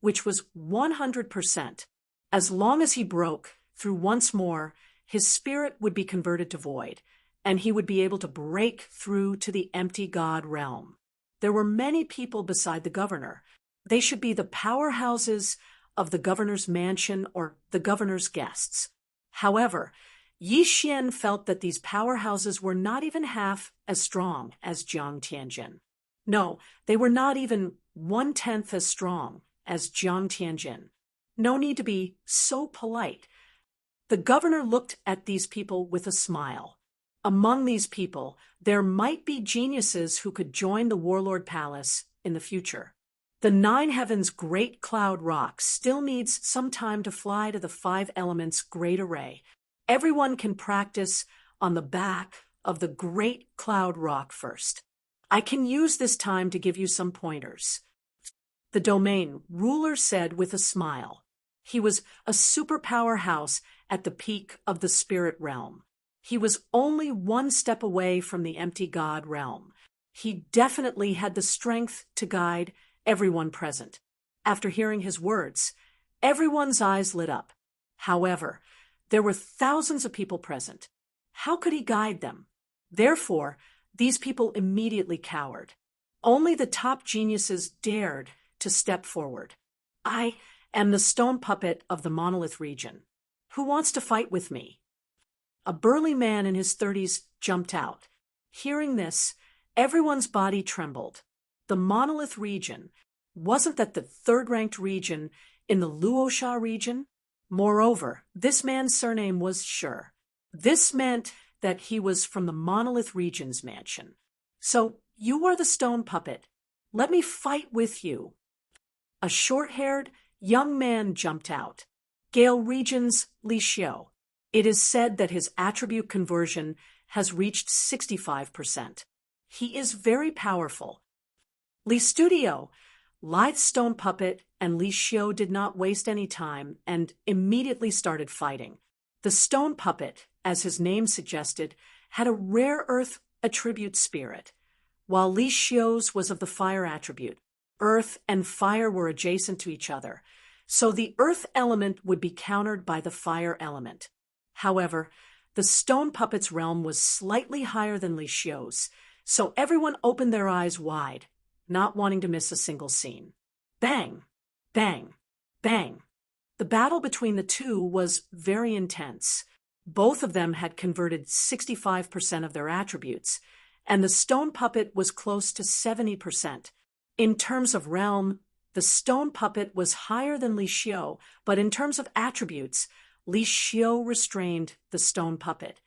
which was 100%. As long as he broke through once more, his spirit would be converted to void, and he would be able to break through to the empty god realm. There were many people beside the governor. They should be the powerhouses of the governor's mansion or the governor's guests. However, Yi Xian felt that these powerhouses were not even half as strong as Jiang Tianjin. No, they were not even 1/10 as strong as Jiang Tianjin. No need to be so polite. The governor looked at these people with a smile. Among these people, there might be geniuses who could join the Warlord Palace in the future. The Nine Heavens Great Cloud Rock still needs some time to fly to the Five Elements Great Array. Everyone can practice on the back of the Great Cloud Rock first. I can use this time to give you some pointers. The domain ruler said with a smile. He was a superpower house at the peak of the spirit realm. He was only one step away from the empty god realm. He definitely had the strength to guide everyone present. After hearing his words, everyone's eyes lit up. However, there were thousands of people present. How could he guide them? Therefore, these people immediately cowered. Only the top geniuses dared to step forward. I am the stone puppet of the monolith region. Who wants to fight with me? A burly man in his 30s jumped out. Hearing this, everyone's body trembled. The monolith region, wasn't that the third-ranked region in the Luosha region? Moreover, this man's surname was Sure. This meant that he was from the monolith region's mansion. So, you are the stone puppet. Let me fight with you. A short-haired young man jumped out. Gale Region's Li Xiu. It is said that his attribute conversion has reached 65%. He is very powerful. Li Studio, lithe stone puppet, and Li Xiu did not waste any time and immediately started fighting. The stone puppet, as his name suggested, had a rare earth attribute spirit, while Li Xiu's was of the fire attribute. Earth and fire were adjacent to each other, so the earth element would be countered by the fire element. However, the stone puppet's realm was slightly higher than Li Xiu's, so everyone opened their eyes wide, not wanting to miss a single scene. Bang! Bang! Bang! The battle between the two was very intense. Both of them had converted 65% of their attributes, and the stone puppet was close to 70%. In terms of realm, the stone puppet was higher than Li Xiu, but in terms of attributes, Li Xiu restrained the stone puppet.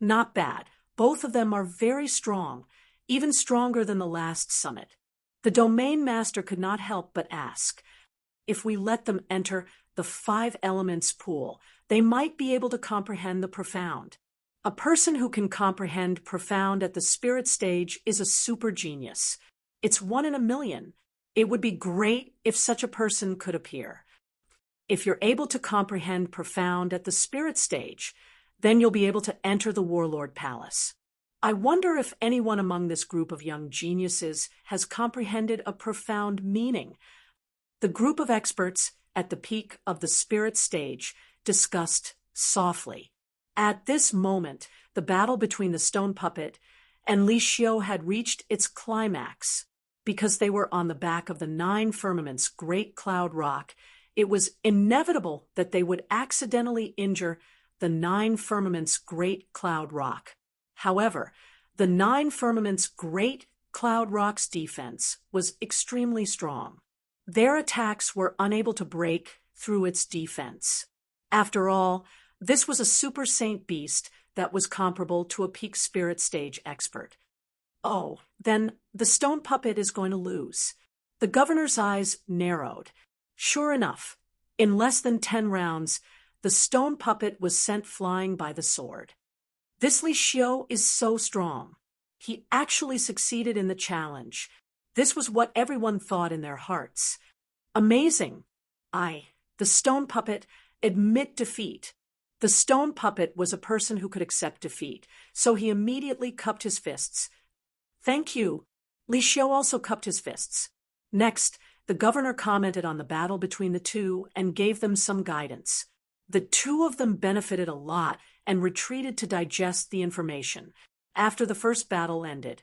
Not bad. Both of them are very strong, even stronger than the last summit. The domain master could not help but ask, if we let them enter the Five Elements pool, they might be able to comprehend the profound. A person who can comprehend profound at the spirit stage is a super genius. It's 1 in a million. It would be great if such a person could appear. If you're able to comprehend profound at the spirit stage, then you'll be able to enter the Warlord Palace. I wonder if anyone among this group of young geniuses has comprehended a profound meaning. The group of experts at the peak of the spirit stage discussed softly. At this moment, the battle between the stone puppet and Li Xiu had reached its climax. Because they were on the back of the Nine Firmaments Great Cloud Rock, it was inevitable that they would accidentally injure the Nine Firmaments Great Cloud Rock. However, the Nine Firmaments Great Cloud Rock's defense was extremely strong. Their attacks were unable to break through its defense. After all, this was a super saint beast that was comparable to a peak spirit stage expert. Oh, then the stone puppet is going to lose. The governor's eyes narrowed. Sure enough, in less than 10 rounds, the stone puppet was sent flying by the sword. This Li Xiu is so strong. He actually succeeded in the challenge. This was what everyone thought in their hearts. Amazing. The stone puppet, admit defeat. The stone puppet was a person who could accept defeat, so he immediately cupped his fists. Thank you. Li Xiu also cupped his fists. Next, the governor commented on the battle between the two and gave them some guidance. The two of them benefited a lot and retreated to digest the information. After the first battle ended,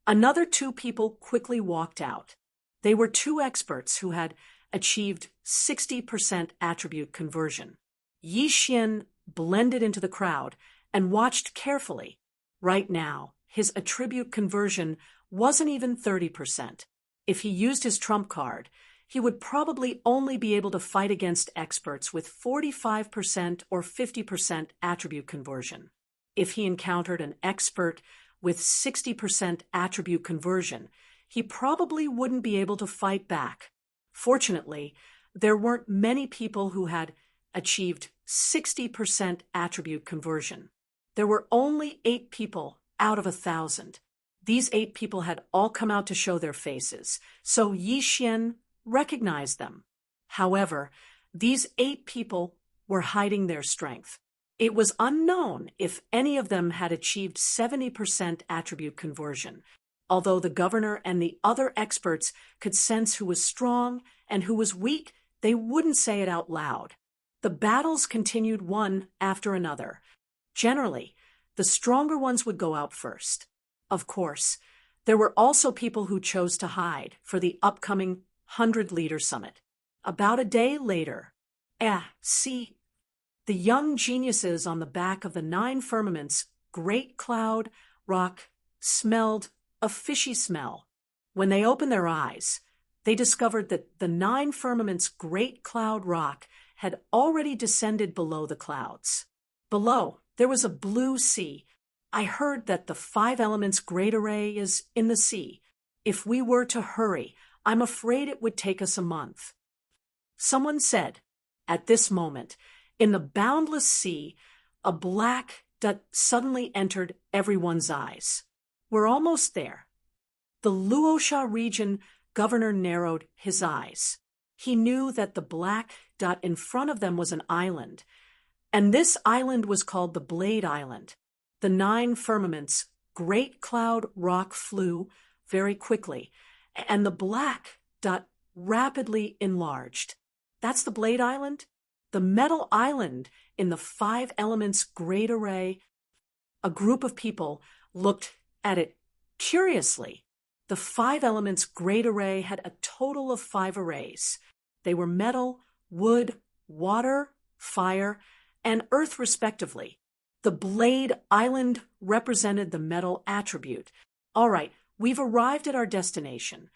another 2 people quickly walked out. They were 2 experts who had achieved 60% attribute conversion. Yi Xian blended into the crowd and watched carefully. Right now, his attribute conversion wasn't even 30%. If he used his trump card, he would probably only be able to fight against experts with 45% or 50% attribute conversion. If he encountered an expert with 60% attribute conversion, he probably wouldn't be able to fight back. Fortunately, there weren't many people who had achieved 60% attribute conversion. There were only 8 people out of 1,000. These 8 people had all come out to show their faces, so Yi Xian recognized them. However, these 8 people were hiding their strength. It was unknown if any of them had achieved 70% attribute conversion. Although the governor and the other experts could sense who was strong and who was weak, they wouldn't say it out loud. The battles continued one after another. Generally, the stronger ones would go out first. Of course, there were also people who chose to hide for the upcoming 100-leader summit. About a day later, see, the young geniuses on the back of the 9 firmaments, great cloud, rock, smelled a fishy smell. When they opened their eyes, they discovered that the 9 firmaments, great cloud, rock had already descended below the clouds. Below, there was a blue sea. I heard that the 5 elements great array is in the sea. If we were to hurry, I'm afraid it would take us a month. Someone said, at this moment, in the boundless sea, a black dot suddenly entered everyone's eyes. We're almost there. The Luosha region governor narrowed his eyes. He knew that the black dot in front of them was an island, and this island was called the Blade Island. The 9 firmaments, great cloud, rock flew very quickly, and the black dot rapidly enlarged. That's the Blade Island? The metal island in the 5 elements great array. A group of people looked at it curiously. The 5 elements great array had a total of 5 arrays. They were metal, wood, water, fire, and earth respectively. The Blade Island represented the metal attribute. All right, we've arrived at our destination.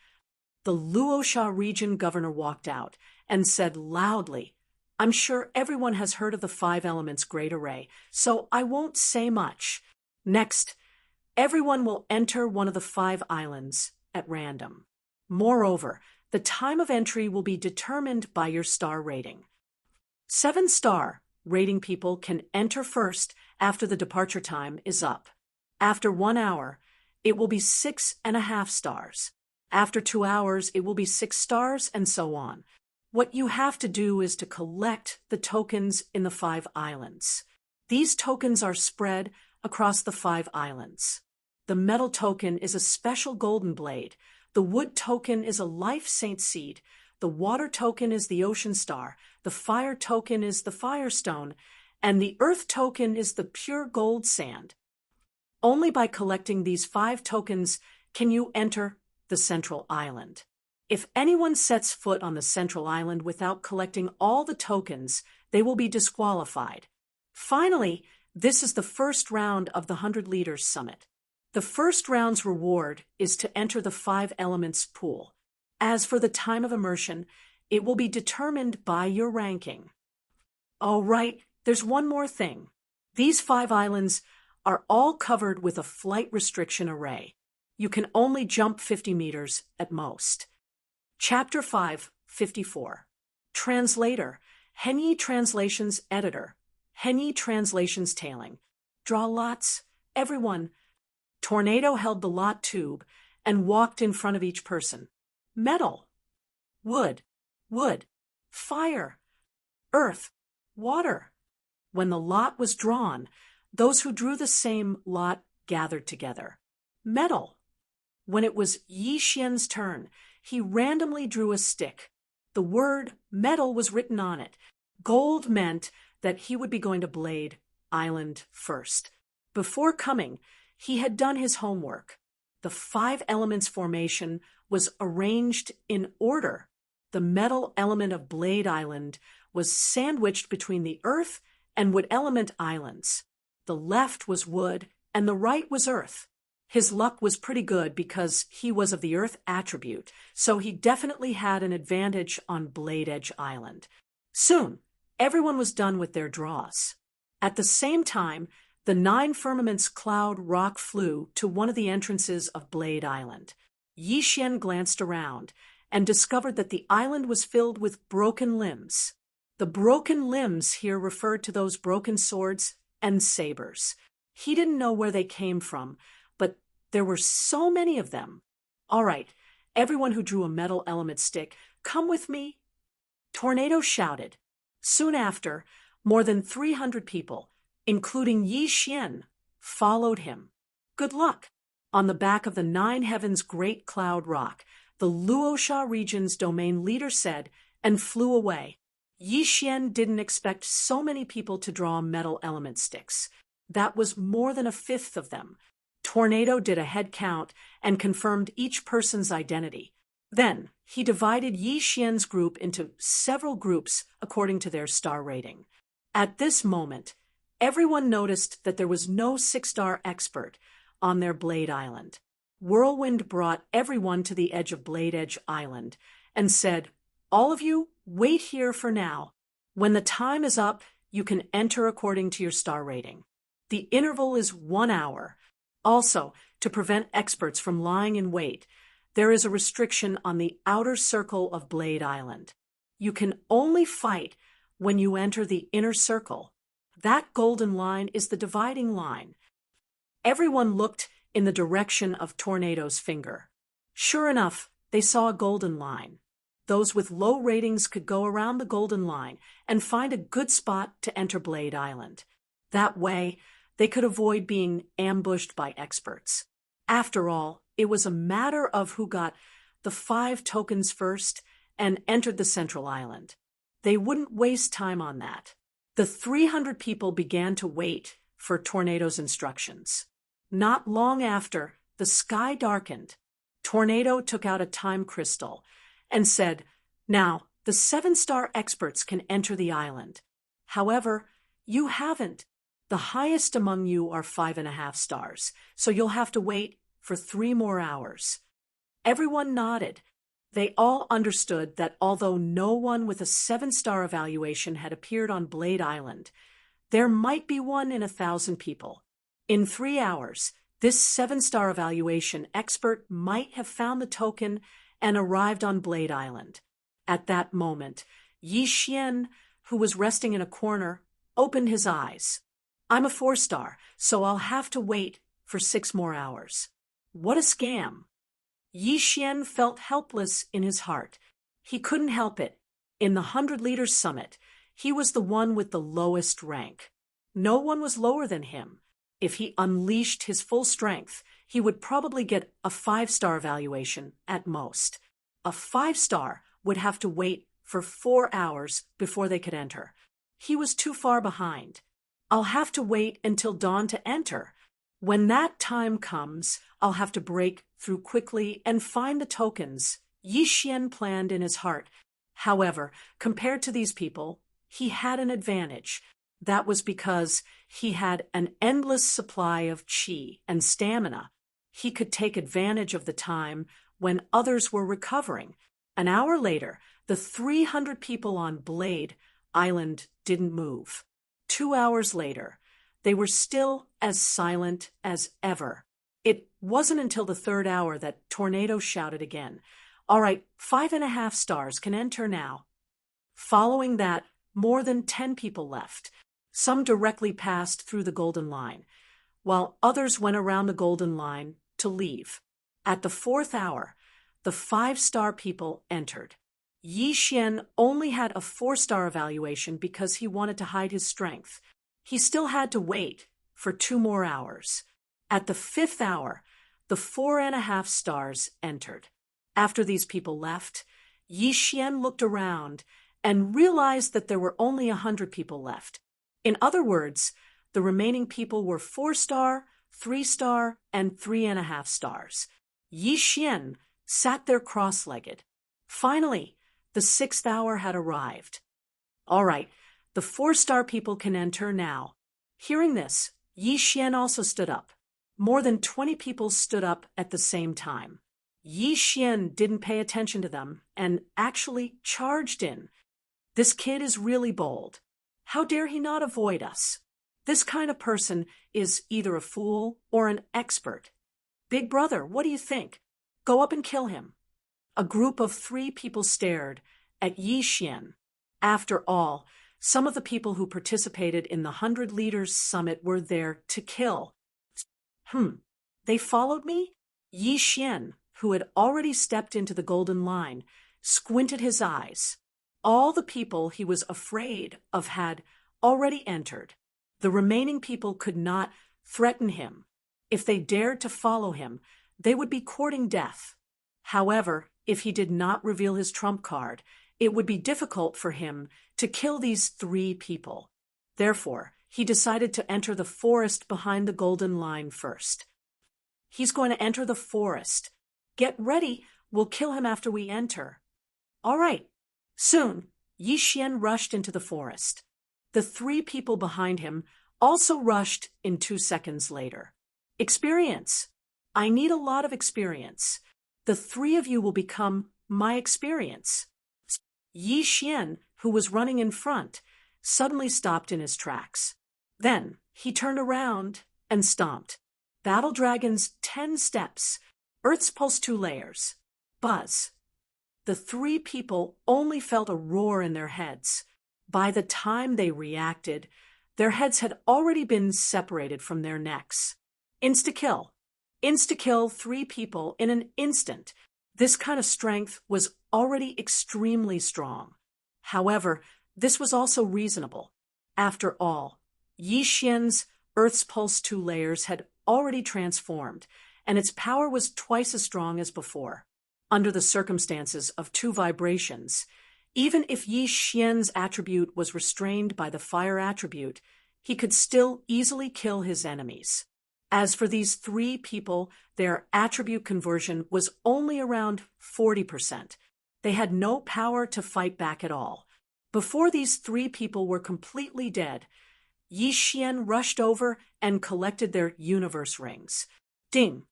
The Luosha region governor walked out and said loudly, I'm sure everyone has heard of the 5 elements great array, so I won't say much. Next, everyone will enter one of the 5 islands at random. Moreover, the time of entry will be determined by your star rating. 7-star rating people can enter first after the departure time is up. After 1 hour, it will be 6.5 stars. After 2 hours, it will be 6 stars, and so on. What you have to do is to collect the tokens in the 5 islands. These tokens are spread across the 5 islands. The metal token is a special golden blade. The wood token is a life saint seed. The water token is the ocean star. The fire token is the firestone. And the earth token is the pure gold sand. Only by collecting these 5 tokens can you enter the central island. If anyone sets foot on the central island without collecting all the tokens, they will be disqualified. Finally, this is the first round of the 100 Leaders Summit. The first round's reward is to enter the 5 elements pool. As for the time of immersion, it will be determined by your ranking. All right, there's one more thing. These 5 islands are all covered with a flight restriction array. You can only jump 50 meters at most. Chapter 5, 54. Translator, Henyi Translations Editor, Henyi Translations Tailing. Draw lots, everyone. Tornado held the lot tube and walked in front of each person. Metal, wood, fire, earth, water. When the lot was drawn, those who drew the same lot gathered together. Metal. When it was Yi Xian's turn, he randomly drew a stick. The word metal was written on it. Gold meant that he would be going to Blade Island first. Before coming, he had done his homework. The 5 elements formation was arranged in order. The metal element of Blade Island was sandwiched between the earth and wood element islands. The left was wood and the right was earth. His luck was pretty good because he was of the earth attribute, so he definitely had an advantage on Blade Edge Island. Soon, everyone was done with their draws. At the same time, the 9 firmaments cloud rock flew to one of the entrances of Blade Island. Yi Xian glanced around and discovered that the island was filled with broken limbs. The broken limbs here referred to those broken swords and sabers. He didn't know where they came from, but there were so many of them. All right, everyone who drew a metal element stick, come with me. Tornado shouted. Soon after, more than 300 people, including Yi Xian, followed him. Good luck. On the back of the 9 heavens great cloud rock, the Luosha region's domain leader said, and flew away. Yi Xian didn't expect so many people to draw metal element sticks. That was more than 1/5 of them. Tornado did a head count and confirmed each person's identity. Then, he divided Yi Xian's group into several groups according to their star rating. At this moment, everyone noticed that there was no 6-star expert on their Blade Island. Whirlwind brought everyone to the edge of Blade Edge Island and said, "All of you, wait here for now. When the time is up, you can enter according to your star rating. The interval is 1 hour. Also, to prevent experts from lying in wait, there is a restriction on the outer circle of Blade Island. You can only fight when you enter the inner circle. That golden line is the dividing line." Everyone looked in the direction of Tornado's finger. Sure enough, they saw a golden line. Those with low ratings could go around the golden line and find a good spot to enter Blade Island. That way, they could avoid being ambushed by experts. After all, it was a matter of who got the 5 tokens first and entered the central island. They wouldn't waste time on that. The 300 people began to wait for Tornado's instructions. Not long after, the sky darkened. Tornado took out a time crystal and said, "Now, the 7-star experts can enter the island. However, you haven't. The highest among you are 5.5 stars, so you'll have to wait for 3 more hours." Everyone nodded. They all understood that although no one with a 7-star evaluation had appeared on Blade Island, there might be one in 1,000 people. In 3 hours, this 7-star evaluation expert might have found the token and arrived on Blade Island. At that moment, Yi Xian, who was resting in a corner, opened his eyes. "I'm a 4-star, so I'll have to wait for 6 more hours. What a scam." Yi Xian felt helpless in his heart. He couldn't help it. In the 100 Leaders Summit, he was the one with the lowest rank. No one was lower than him. If he unleashed his full strength, he would probably get a 5-star evaluation at most. A 5-star would have to wait for 4 hours before they could enter. He was too far behind. "I'll have to wait until dawn to enter. When that time comes, I'll have to break through quickly and find the tokens," Yi Xian planned in his heart. However, compared to these people, he had an advantage. That was because he had an endless supply of qi and stamina. He could take advantage of the time when others were recovering. An hour later, the 300 people on Blade Island didn't move. 2 hours later, they were still as silent as ever. It wasn't until the 3rd hour that Tornado shouted again, "All right, 5.5 stars can enter now." Following that, more than 10 people left. Some directly passed through the golden line, while others went around the golden line to leave. At the 4th hour, the 5-star people entered. Yi Xian only had a 4-star evaluation because he wanted to hide his strength. He still had to wait for 2 more hours. At the 5th hour, the 4.5 stars entered. After these people left, Yi Xian looked around and realized that there were only 100 people left. In other words, The remaining people were 4-star, 3-star, and 3.5 stars. Yi Xian sat there cross-legged. Finally, the 6th hour had arrived. All right, the 4-star people can enter now. Hearing this, Yi Xian also stood up. More than 20 people stood up at the same time. Yi Xian didn't pay attention to them and actually charged in. This kid is really bold. How dare he not avoid us? This kind of person is either a fool or an expert. Big brother, what do you think? Go up and kill him. A group of 3 people stared at Yi Xian. After all, some of the people who participated in the 100 Leaders Summit were there to kill. They followed me? Yi Xian, who had already stepped into the golden line, squinted his eyes. All the people he was afraid of had already entered. The remaining people could not threaten him. If they dared to follow him, they would be courting death. However, if he did not reveal his trump card, it would be difficult for him to kill these 3 people. Therefore, he decided to enter the forest behind the golden line first. He's going to enter the forest. Get ready, we'll kill him after we enter. All right. Soon, Yi Xian rushed into the forest. The 3 people behind him also rushed in 2 seconds later. Experience. I need a lot of experience. The 3 of you will become my experience. Yi Xian, who was running in front, suddenly stopped in his tracks. Then he turned around and stomped. Battle Dragon's 10 steps. Earth's pulse 2 layers. Buzz. The 3 people only felt a roar in their heads. By the time they reacted, their heads had already been separated from their necks. Insta-kill. Insta-kill 3 people in an instant. This kind of strength was already extremely strong. However, this was also reasonable. After all, Yi Xian's Earth's Pulse 2 layers had already transformed, and its power was twice as strong as before. Under the circumstances of 2 vibrations, even if Yi Xian's attribute was restrained by the fire attribute, he could still easily kill his enemies. As for these 3 people, their attribute conversion was only around 40%. They had no power to fight back at all. Before these 3 people were completely dead, Yi Xian rushed over and collected their universe rings. Ding!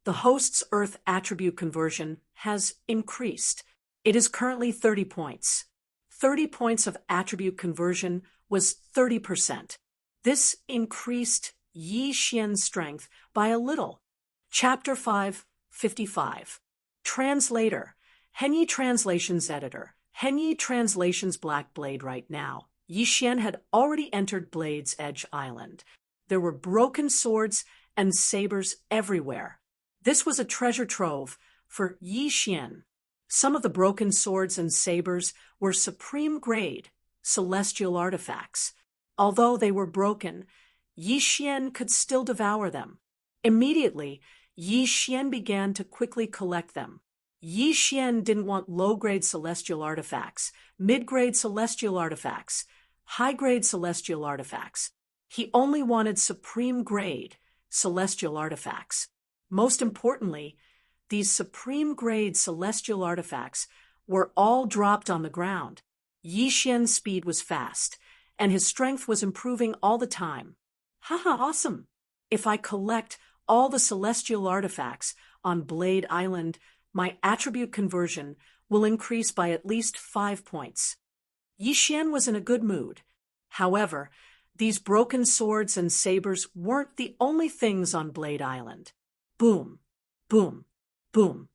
The host's Earth attribute conversion has increased. It is currently 30 points. 30 points of attribute conversion was 30%. This increased Yi Xian's strength by a little. Chapter 5:55. Translator. Henyi Translations Editor. Henyi Translations Black Blade right now. Yi Xian had already entered Blade's Edge Island. There were broken swords and sabers everywhere. This was a treasure trove for Yi Xian. Some of the broken swords and sabers were supreme grade, celestial artifacts. Although they were broken, Yi Xian could still devour them. Immediately, Yi Xian began to quickly collect them. Yi Xian didn't want low-grade celestial artifacts, mid-grade celestial artifacts, high-grade celestial artifacts. He only wanted supreme-grade celestial artifacts. Most importantly, these supreme-grade celestial artifacts were all dropped on the ground. Yi Xian's speed was fast, and his strength was improving all the time. Haha, awesome! If I collect all the celestial artifacts on Blade Island, my attribute conversion will increase by at least 5 points. Yi Xian was in a good mood. However, these broken swords and sabers weren't the only things on Blade Island. Boom, boom, boom.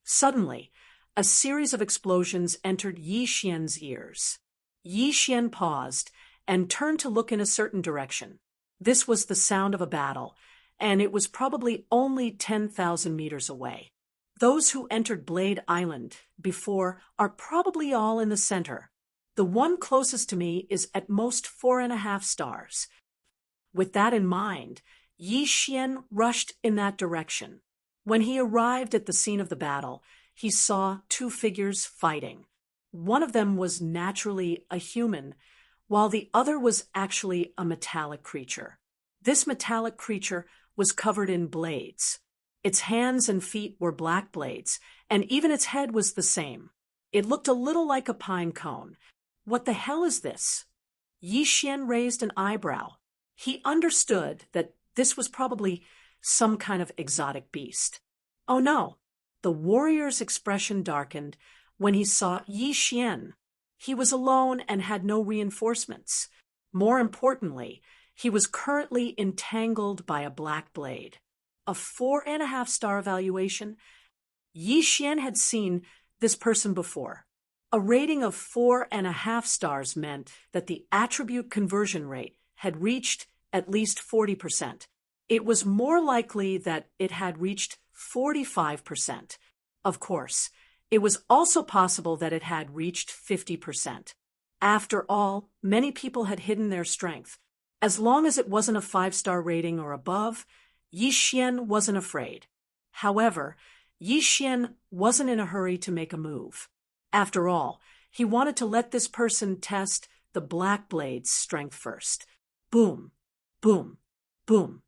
Suddenly, a series of explosions entered Yi Xian's ears. Yi Xian paused and turned to look in a certain direction. This was the sound of a battle, and it was probably only 10,000 meters away. Those who entered Blade Island before are probably all in the center. The one closest to me is at most 4.5 stars. With that in mind, Yi Xian rushed in that direction. When he arrived at the scene of the battle, he saw 2 figures fighting. One of them was naturally a human, while the other was actually a metallic creature. This metallic creature was covered in blades. Its hands and feet were black blades, and even its head was the same. It looked a little like a pine cone. What the hell is this? Yi Xian raised an eyebrow. He understood that this was probably some kind of exotic beast. Oh no! The warrior's expression darkened when he saw Yi Xian. He was alone and had no reinforcements. More importantly, he was currently entangled by a black blade. A 4.5-star evaluation? Yi Xian had seen this person before. A rating of 4.5 stars meant that the attribute conversion rate had reached at least 40%. It was more likely that it had reached 45%. Of course, it was also possible that it had reached 50%. After all, many people had hidden their strength. As long as it wasn't a 5-star rating or above, Yi Xian wasn't afraid. However, Yi Xian wasn't in a hurry to make a move. After all, he wanted to let this person test the black blade's strength first. Boom, boom, boom.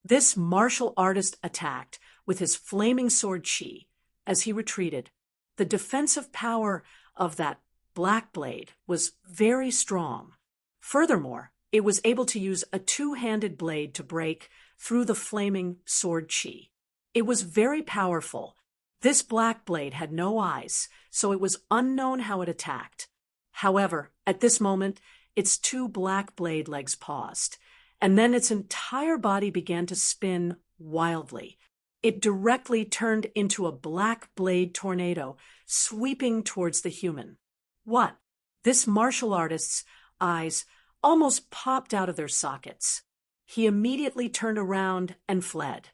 This martial artist attacked with his flaming sword Qi. As he retreated, the defensive power of that black blade was very strong. Furthermore, it was able to use a 2-handed blade to break through the flaming sword Qi. It was very powerful. This black blade had no eyes, so it was unknown how it attacked. However, at this moment, its 2 black blade legs paused, and then its entire body began to spin wildly. It directly turned into a black blade tornado, sweeping towards the human. What? This martial artist's eyes almost popped out of their sockets. He immediately turned around and fled.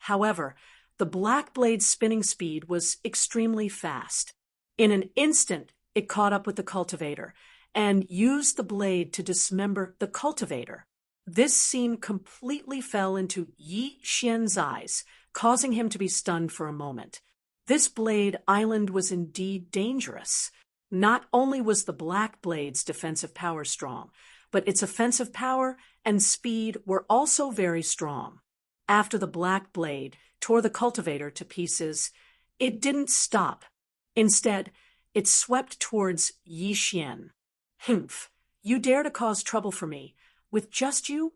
However, the black blade's spinning speed was extremely fast. In an instant, it caught up with the cultivator and used the blade to dismember the cultivator. This scene completely fell into Yi Xian's eyes, causing him to be stunned for a moment. This blade island was indeed dangerous. Not only was the black blade's defensive power strong, but its offensive power and speed were also very strong. After the black blade tore the cultivator to pieces, it didn't stop. Instead, it swept towards Yi Xian. Humph, you dare to cause trouble for me, with just you?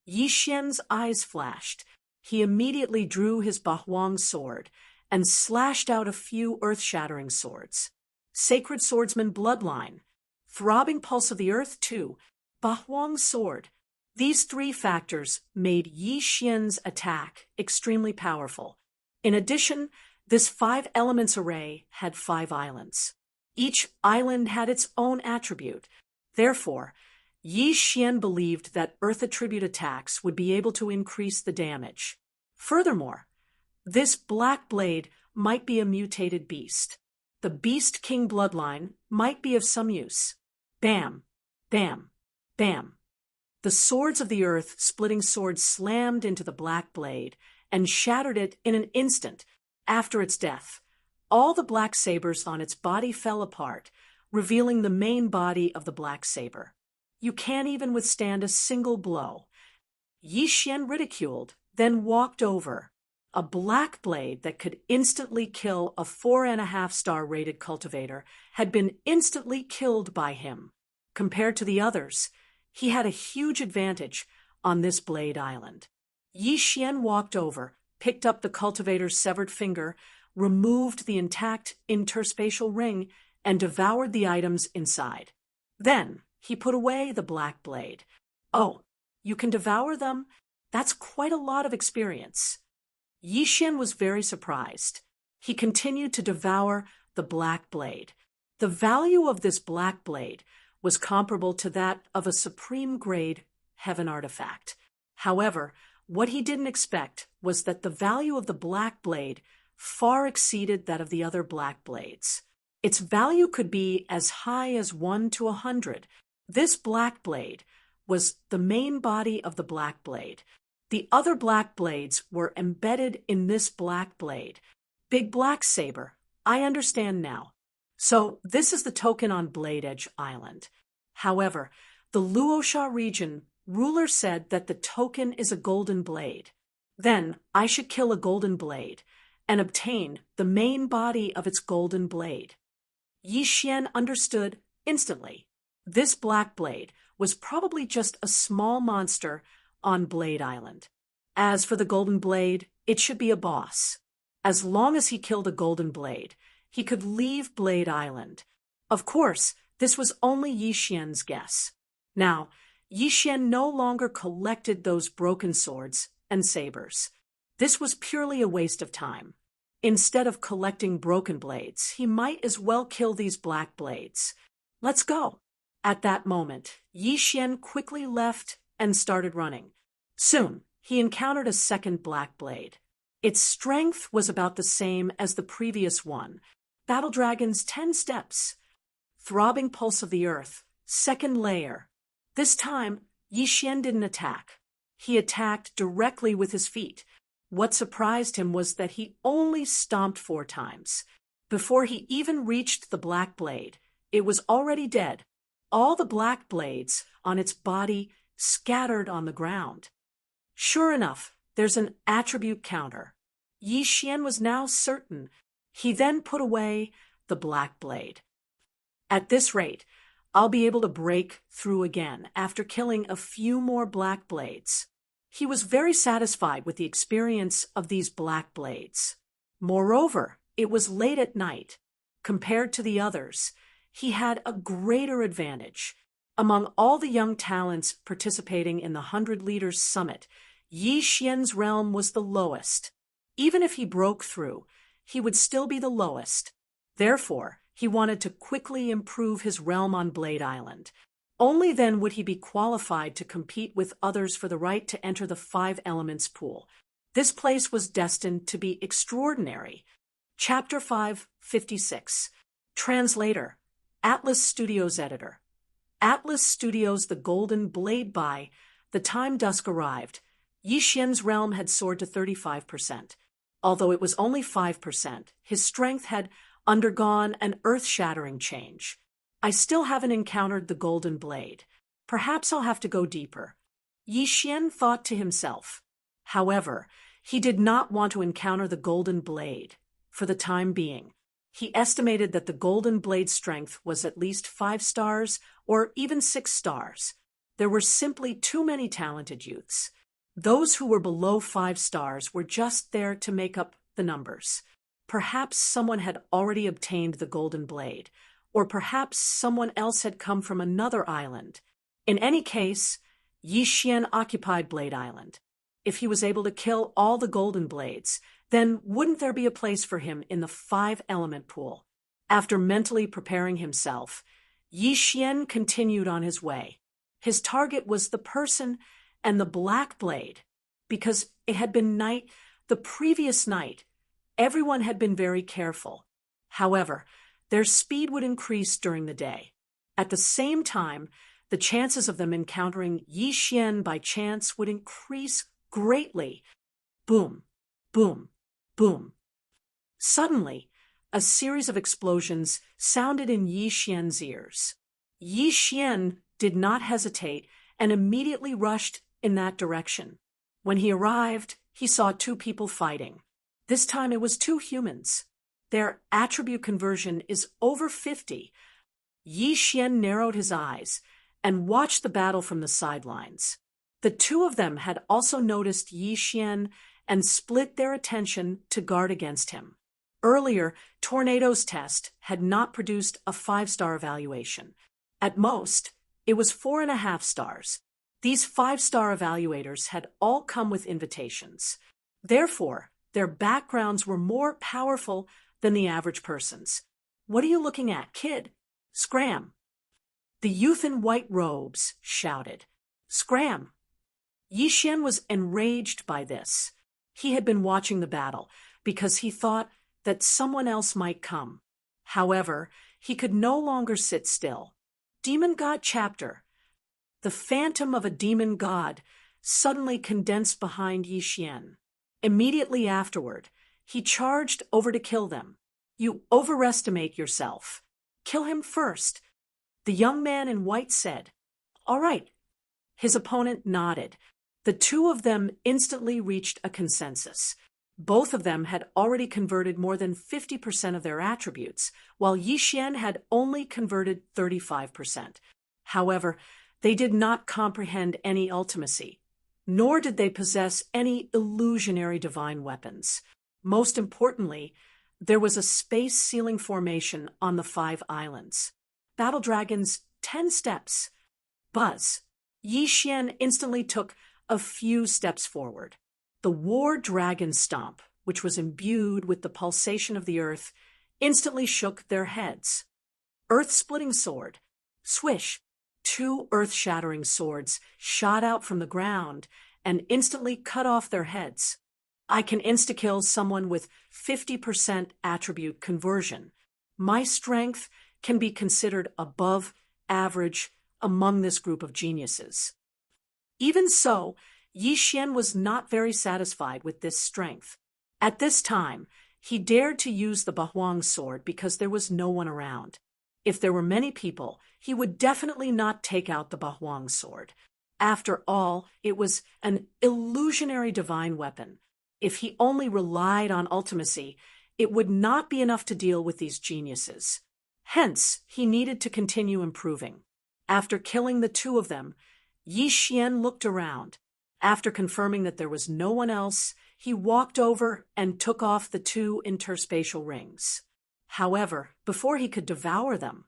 Yi Xian's eyes flashed. He immediately drew his Bahuang sword and slashed out a few earth-shattering swords. Sacred Swordsman Bloodline, Throbbing Pulse of the Earth 2, Bahuang sword. These 3 factors made Yi Xian's attack extremely powerful. In addition, this 5 elements array had 5 islands. Each island had its own attribute. Therefore, Yi Xian believed that Earth attribute attacks would be able to increase the damage. Furthermore, this black blade might be a mutated beast. The Beast King bloodline might be of some use. Bam, bam, bam. The swords of the earth splitting sword slammed into the black blade and shattered it in an instant. After its death, all the black sabers on its body fell apart, revealing the main body of the black saber. You can't even withstand a single blow. Yi Xian ridiculed, then walked over. A black blade that could instantly kill a 4.5-star rated cultivator had been instantly killed by him. Compared to the others, he had a huge advantage on this blade island. Yi Xian walked over, picked up the cultivator's severed finger, removed the intact interspatial ring, and devoured the items inside. Then he put away the black blade. Oh, you can devour them? That's quite a lot of experience. Yi Xian was very surprised. He continued to devour the black blade. The value of this black blade was comparable to that of a supreme-grade heaven artifact. However, what he didn't expect was that the value of the black blade far exceeded that of the other black blades. Its value could be as high as 1 to 100. This black blade was the main body of the black blade. The other black blades were embedded in this black blade. Big Black Saber, I understand now. So this is the token on Blade Edge Island. However, The Luosha region ruler said that the token is a golden blade. Then I should kill a golden blade and obtain the main body of its golden blade. Yi Xian understood instantly. This black blade was probably just a small monster on Blade Island. As for the golden blade, it should be a boss. As long as he killed a golden blade, he could leave Blade Island. Of course, this was only Yi Xian's guess. Now, Yi Xian no longer collected those broken swords and sabers. This was purely a waste of time. Instead of collecting broken blades, he might as well kill these black blades. Let's go. At that moment, Yi Xian quickly left and started running. Soon, he encountered a second black blade. Its strength was about the same as the previous one. Battle Dragon's 10 steps. Throbbing pulse of the earth. Second layer. This time, Yi Xian didn't attack. He attacked directly with his feet. What surprised him was that he only stomped 4 times. Before he even reached the black blade, it was already dead. All the black blades on its body scattered on the ground. Sure enough, there's an attribute counter. Yi Xian was now certain. He then put away the black blade. At this rate, I'll be able to break through again after killing a few more black blades. He was very satisfied with the experience of these black blades. Moreover, it was late at night. Compared to the others, he had a greater advantage. Among all the young talents participating in the 100 Leaders Summit, Yi Xian's realm was the lowest. Even if he broke through, he would still be the lowest. Therefore, he wanted to quickly improve his realm on Blade Island. Only then would he be qualified to compete with others for the right to enter the 5 Elements pool. This place was destined to be extraordinary. Chapter 556. Translator. Atlas Studios Editor. Atlas Studios The Golden Blade. By the time dusk arrived, Yi Xian's realm had soared to 35%. Although it was only 5%, his strength had undergone an earth-shattering change. I still haven't encountered the golden blade. Perhaps I'll have to go deeper. Yi Xian thought to himself. However, he did not want to encounter the golden blade. For the time being, he estimated that the golden blade's strength was at least 5 stars or even 6 stars. There were simply too many talented youths. Those who were below 5 stars were just there to make up the numbers. Perhaps someone had already obtained the golden blade, or perhaps someone else had come from another island. In any case, Yi Xian occupied Blade Island. If he was able to kill all the golden blades, then wouldn't there be a place for him in the 5-element pool? After mentally preparing himself, Yi Xian continued on his way. His target was the person and the black blade. Because it had been night the previous night, everyone had been very careful. However, their speed would increase during the day. At the same time, the chances of them encountering Yi Xian by chance would increase greatly. Boom, boom, boom. Suddenly, a series of explosions sounded in Yi Xian's ears. Yi Xian did not hesitate and immediately rushed in that direction. When he arrived, he saw 2 people fighting. This time it was 2 humans. Their attribute conversion is over 50. Yi Xian narrowed his eyes and watched the battle from the sidelines. The 2 of them had also noticed Yi Xian and split their attention to guard against him. Earlier, Tornado's test had not produced a 5-star evaluation. At most, it was 4.5 stars. These 5-star evaluators had all come with invitations. Therefore, their backgrounds were more powerful than the average person's. What are you looking at, kid? Scram! The youth in white robes shouted. Scram! Yi Xian was enraged by this. He had been watching the battle because he thought that someone else might come. However, he could no longer sit still. Demon God Chapter. The phantom of a demon god suddenly condensed behind Yi Xian. Immediately afterward, he charged over to kill them. You overestimate yourself. Kill him first. The young man in white said. All right. His opponent nodded. The two of them instantly reached a consensus. Both of them had already converted more than 50% of their attributes, while Yi Xian had only converted 35%. However, they did not comprehend any ultimacy, nor did they possess any illusionary divine weapons. Most importantly, there was a space-sealing formation on the 5 islands. Battle Dragon's 10 steps. Buzz. Yi Xian instantly took a few steps forward. The War Dragon Stomp, which was imbued with the pulsation of the earth, instantly shook their heads. Earth-splitting sword. Swish. 2 earth-shattering swords shot out from the ground and instantly cut off their heads. I can insta-kill someone with 50% attribute conversion. My strength can be considered above average among this group of geniuses. Even so, Yi Xian was not very satisfied with this strength. At this time, he dared to use the Bahuang sword because there was no one around. If there were many people, he would definitely not take out the Bahuang sword. After all, it was an illusionary divine weapon. If he only relied on ultimacy, it would not be enough to deal with these geniuses. Hence, he needed to continue improving. After killing the 2 of them, Yi Xian looked around. After confirming that there was no one else, he walked over and took off the 2 interspatial rings. However, before he could devour them,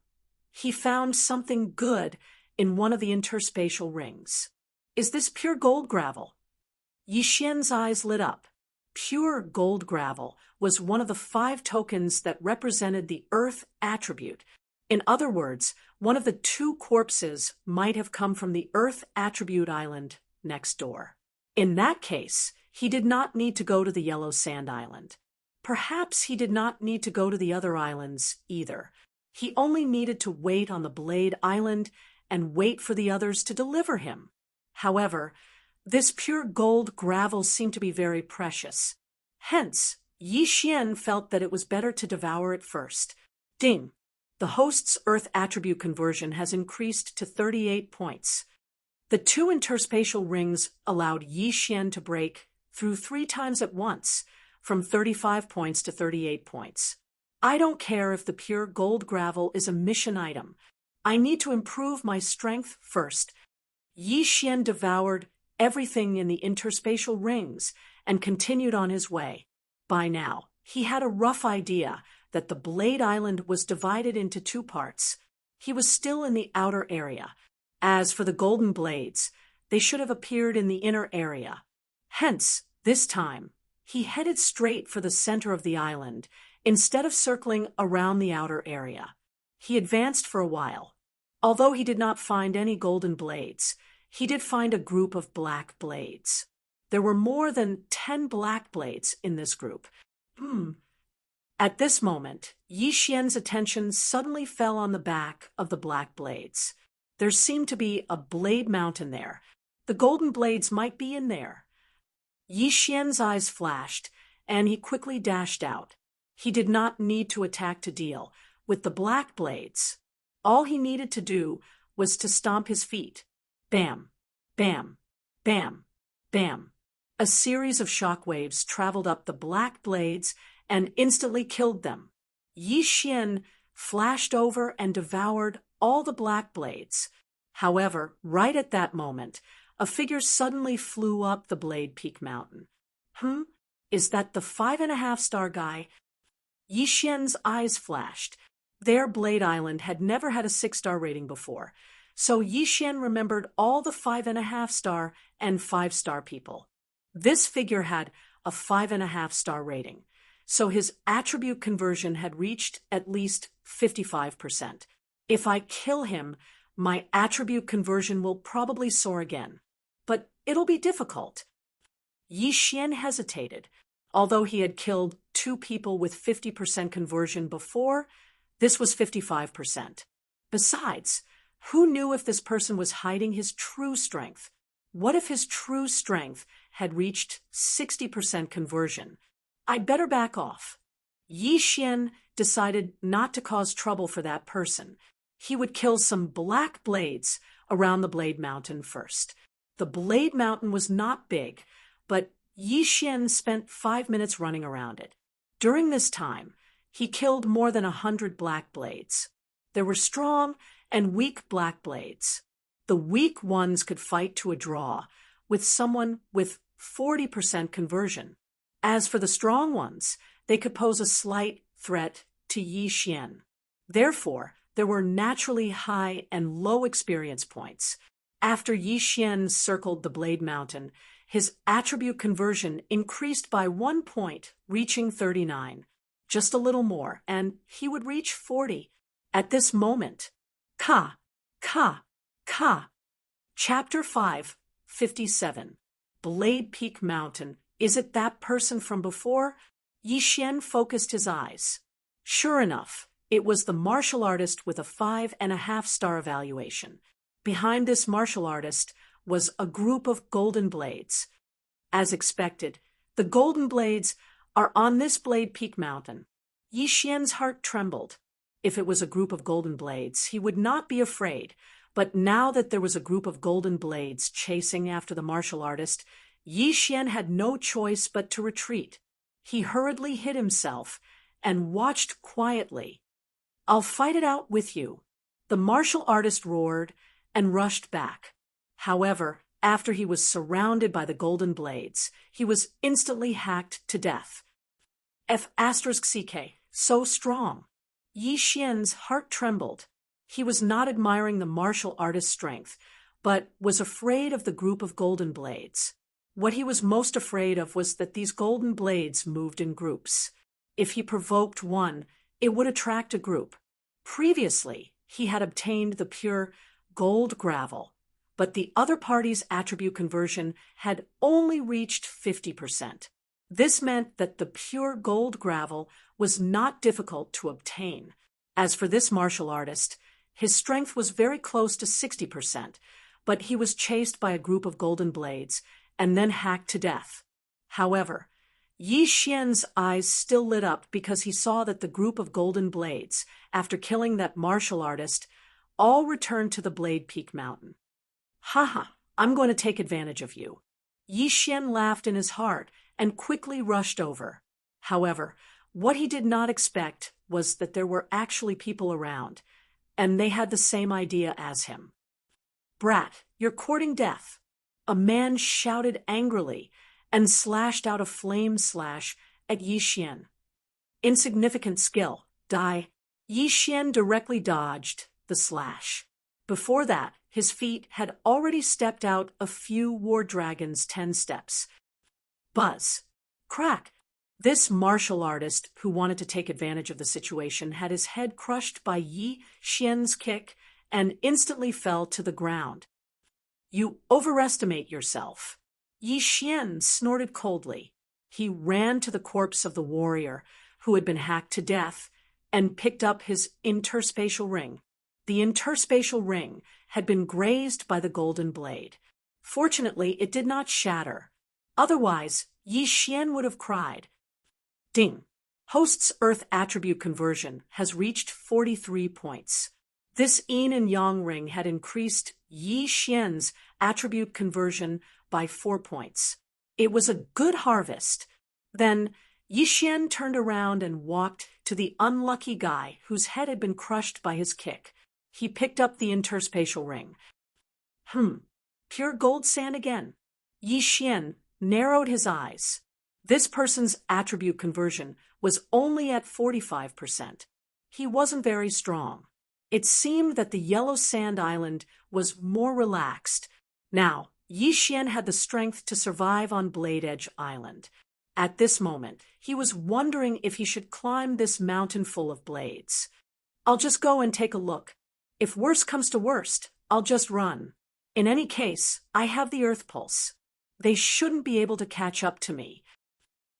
he found something good in one of the interspatial rings. Is this pure gold gravel? Yi Xian's eyes lit up. Pure gold gravel was one of the 5 tokens that represented the earth attribute. In other words, one of the 2 corpses might have come from the earth attribute island next door. In that case, he did not need to go to the Yellow Sand Island. Perhaps he did not need to go to the other islands either. He only needed to wait on the Blade Island and wait for the others to deliver him. However, this pure gold gravel seemed to be very precious. Hence, Yi Xian felt that it was better to devour it first. Ding! The host's earth attribute conversion has increased to 38 points. The 2 interspatial rings allowed Yi Xian to break through 3 times at once, from 35 points to 38 points. I don't care if the pure gold gravel is a mission item. I need to improve my strength first. Yi Xian devoured everything in the interspatial rings and continued on his way. By now, he had a rough idea that the Blade Island was divided into 2 parts. He was still in the outer area. As for the golden blades, they should have appeared in the inner area. Hence, this time, he headed straight for the center of the island, instead of circling around the outer area. He advanced for a while. Although he did not find any golden blades, he did find a group of black blades. There were more than 10 black blades in this group. At this moment, Yi Xian's attention suddenly fell on the back of the black blades. There seemed to be a blade mountain there. The golden blades might be in there. Yi Xian's eyes flashed, and he quickly dashed out. He did not need to attack to deal with the black blades. All he needed to do was to stomp his feet. Bam, bam, bam, bam. A series of shock waves traveled up the black blades and instantly killed them. Yi Xian flashed over and devoured all the black blades. However, right at that moment, a figure suddenly flew up the Blade Peak Mountain. Is that the 5.5-star guy? Yi Xian's eyes flashed. Their Blade Island had never had a 6-star rating before, so Yi Xian remembered all the 5.5-star and 5-star people. This figure had a 5.5-star rating, so his attribute conversion had reached at least 55%. If I kill him, my attribute conversion will probably soar again, but it'll be difficult. Yi Xian hesitated. Although he had killed 2 people with 50% conversion before, this was 55%. Besides, who knew if this person was hiding his true strength? What if his true strength had reached 60% conversion? I'd better back off. Yi Xian decided not to cause trouble for that person. He would kill some black blades around the Blade Mountain first. The Blade Mountain was not big, but Yi Xian spent 5 minutes running around it. During this time, he killed more than 100 black blades. There were strong and weak black blades. The weak ones could fight to a draw with someone with 40% conversion. As for the strong ones, they could pose a slight threat to Yi Xian. Therefore, there were naturally high and low experience points. After Yi Xian circled the Blade Mountain, his attribute conversion increased by 1 point, reaching 39. Just a little more, and he would reach 40. At this moment, Ka. Chapter 5, 57. Blade Peak Mountain. Is it that person from before? Yi Xian focused his eyes. Sure enough, it was the martial artist with a 5.5-star evaluation. Behind this martial artist was a group of golden blades. As expected, the golden blades are on this Blade Peak Mountain. Yi Xian's heart trembled. If it was a group of golden blades, he would not be afraid. But now that there was a group of golden blades chasing after the martial artist, Yi Xian had no choice but to retreat. He hurriedly hid himself and watched quietly. "I'll fight it out with you," the martial artist roared and rushed back. However, after he was surrounded by the golden blades, he was instantly hacked to death. F*ck, so strong. Yi Xian's heart trembled. He was not admiring the martial artist's strength, but was afraid of the group of golden blades. What he was most afraid of was that these golden blades moved in groups. If he provoked one, it would attract a group. Previously, he had obtained the pure gold gravel, but the other party's attribute conversion had only reached 50%. This meant that the pure gold gravel was not difficult to obtain. As for this martial artist, his strength was very close to 60%, but he was chased by a group of golden blades and then hacked to death. However, Yi Xian's eyes still lit up because he saw that the group of golden blades, after killing that martial artist, all returned to the Blade Peak Mountain. "Haha, I'm going to take advantage of you." Yi Xian laughed in his heart and quickly rushed over. However, what he did not expect was that there were actually people around, and they had the same idea as him. "Brat, you're courting death." A man shouted angrily and slashed out a flame slash at Yi Xian. Insignificant skill, die. Yi Xian directly dodged the slash. Before that, his feet had already stepped out a few war dragons' 10 steps. Buzz. Crack. This martial artist, who wanted to take advantage of the situation, had his head crushed by Yi Xian's kick and instantly fell to the ground. "You overestimate yourself." Yi Xian snorted coldly. He ran to the corpse of the warrior, who had been hacked to death, and picked up his interspatial ring. The interspatial ring had been grazed by the golden blade. Fortunately, it did not shatter. Otherwise, Yi Xian would have cried. Ding. Host's Earth attribute conversion has reached 43 points. This yin and yang ring had increased Yi Xian's attribute conversion by 4 points. It was a good harvest. Then Yi Xian turned around and walked to the unlucky guy whose head had been crushed by his kick. He picked up the interspatial ring. Pure gold sand again. Yi Xian narrowed his eyes. This person's attribute conversion was only at 45%. He wasn't very strong. It seemed that the Yellow Sand Island was more relaxed. Now, Yi Xian had the strength to survive on Blade Edge Island. At this moment, he was wondering if he should climb this mountain full of blades. "I'll just go and take a look. If worst comes to worst, I'll just run. In any case, I have the Earth Pulse. They shouldn't be able to catch up to me."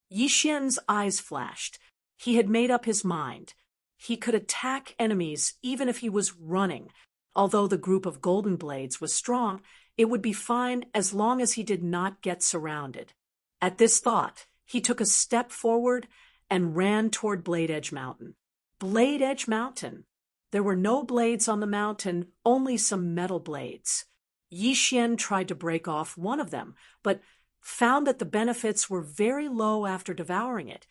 Yi Xian's eyes flashed. He had made up his mind. He could attack enemies even if he was running. Although the group of golden blades was strong, it would be fine as long as he did not get surrounded. At this thought, he took a step forward and ran toward Blade Edge Mountain. Blade Edge Mountain. There were no blades on the mountain, only some metal blades. Yi Xian tried to break off one of them, but found that the benefits were very low after devouring it,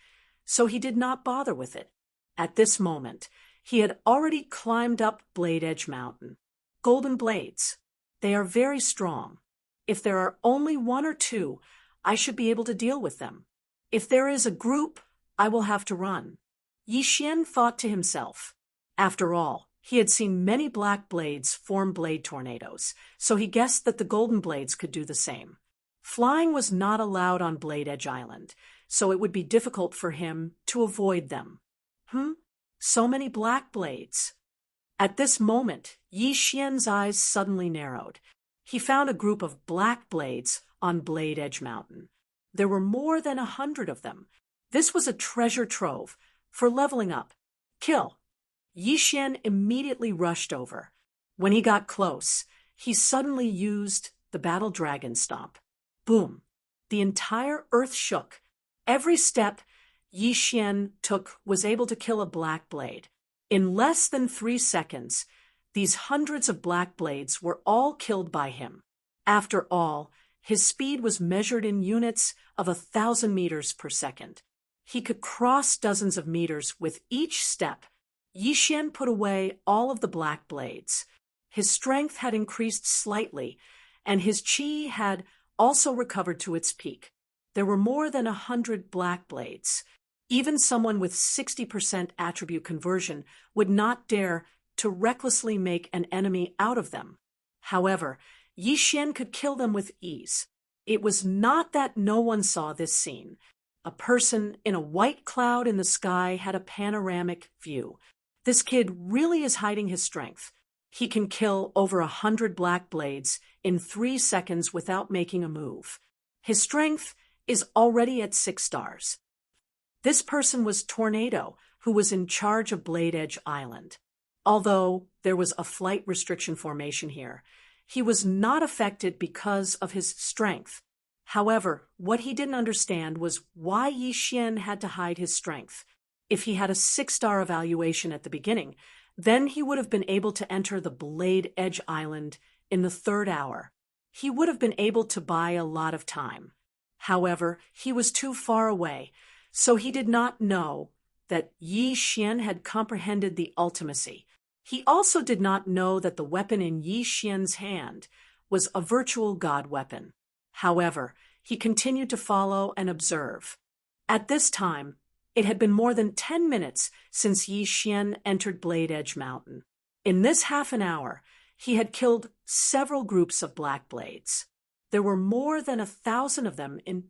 so he did not bother with it. At this moment, he had already climbed up Blade Edge Mountain. Golden blades. They are very strong. If there are only one or two, I should be able to deal with them. If there is a group, I will have to run. Yi Xian thought to himself. After all, he had seen many black blades form blade tornadoes, so he guessed that the golden blades could do the same. Flying was not allowed on Blade Edge Island, so it would be difficult for him to avoid them. So many black blades. At this moment, Yi Xian's eyes suddenly narrowed. He found a group of black blades on Blade Edge Mountain. There were more than 100 of them. This was a treasure trove for leveling up. Kill. Yi Xian immediately rushed over. When he got close, he suddenly used the Battle Dragon Stomp. Boom! The entire earth shook. Every step Yi Xian took was able to kill a black blade. In less than 3 seconds, these hundreds of black blades were all killed by him. After all, his speed was measured in units of 1,000 meters per second. He could cross dozens of meters with each step. Yi Xian put away all of the black blades. His strength had increased slightly, and his qi had also recovered to its peak. There were more than 100 black blades. Even someone with 60% attribute conversion would not dare to recklessly make an enemy out of them. However, Yi Xian could kill them with ease. It was not that no one saw this scene. A person in a white cloud in the sky had a panoramic view. This kid really is hiding his strength. He can kill over 100 black blades in 3 seconds without making a move. His strength is already at 6 stars. This person was Tornado, who was in charge of Blade Edge Island. Although there was a flight restriction formation here, he was not affected because of his strength. However, what he didn't understand was why Yi Xian had to hide his strength. If he had a 6-star evaluation at the beginning, then he would have been able to enter the Blade Edge Island in the 3rd hour. He would have been able to buy a lot of time. However, he was too far away, so he did not know that Yi Xian had comprehended the ultimacy. He also did not know that the weapon in Yi Xian's hand was a virtual god weapon. However, he continued to follow and observe. At this time, it had been more than 10 minutes since Yi Xian entered Blade Edge Mountain. In this half an hour, he had killed several groups of black blades. There were more than 1,000 of them in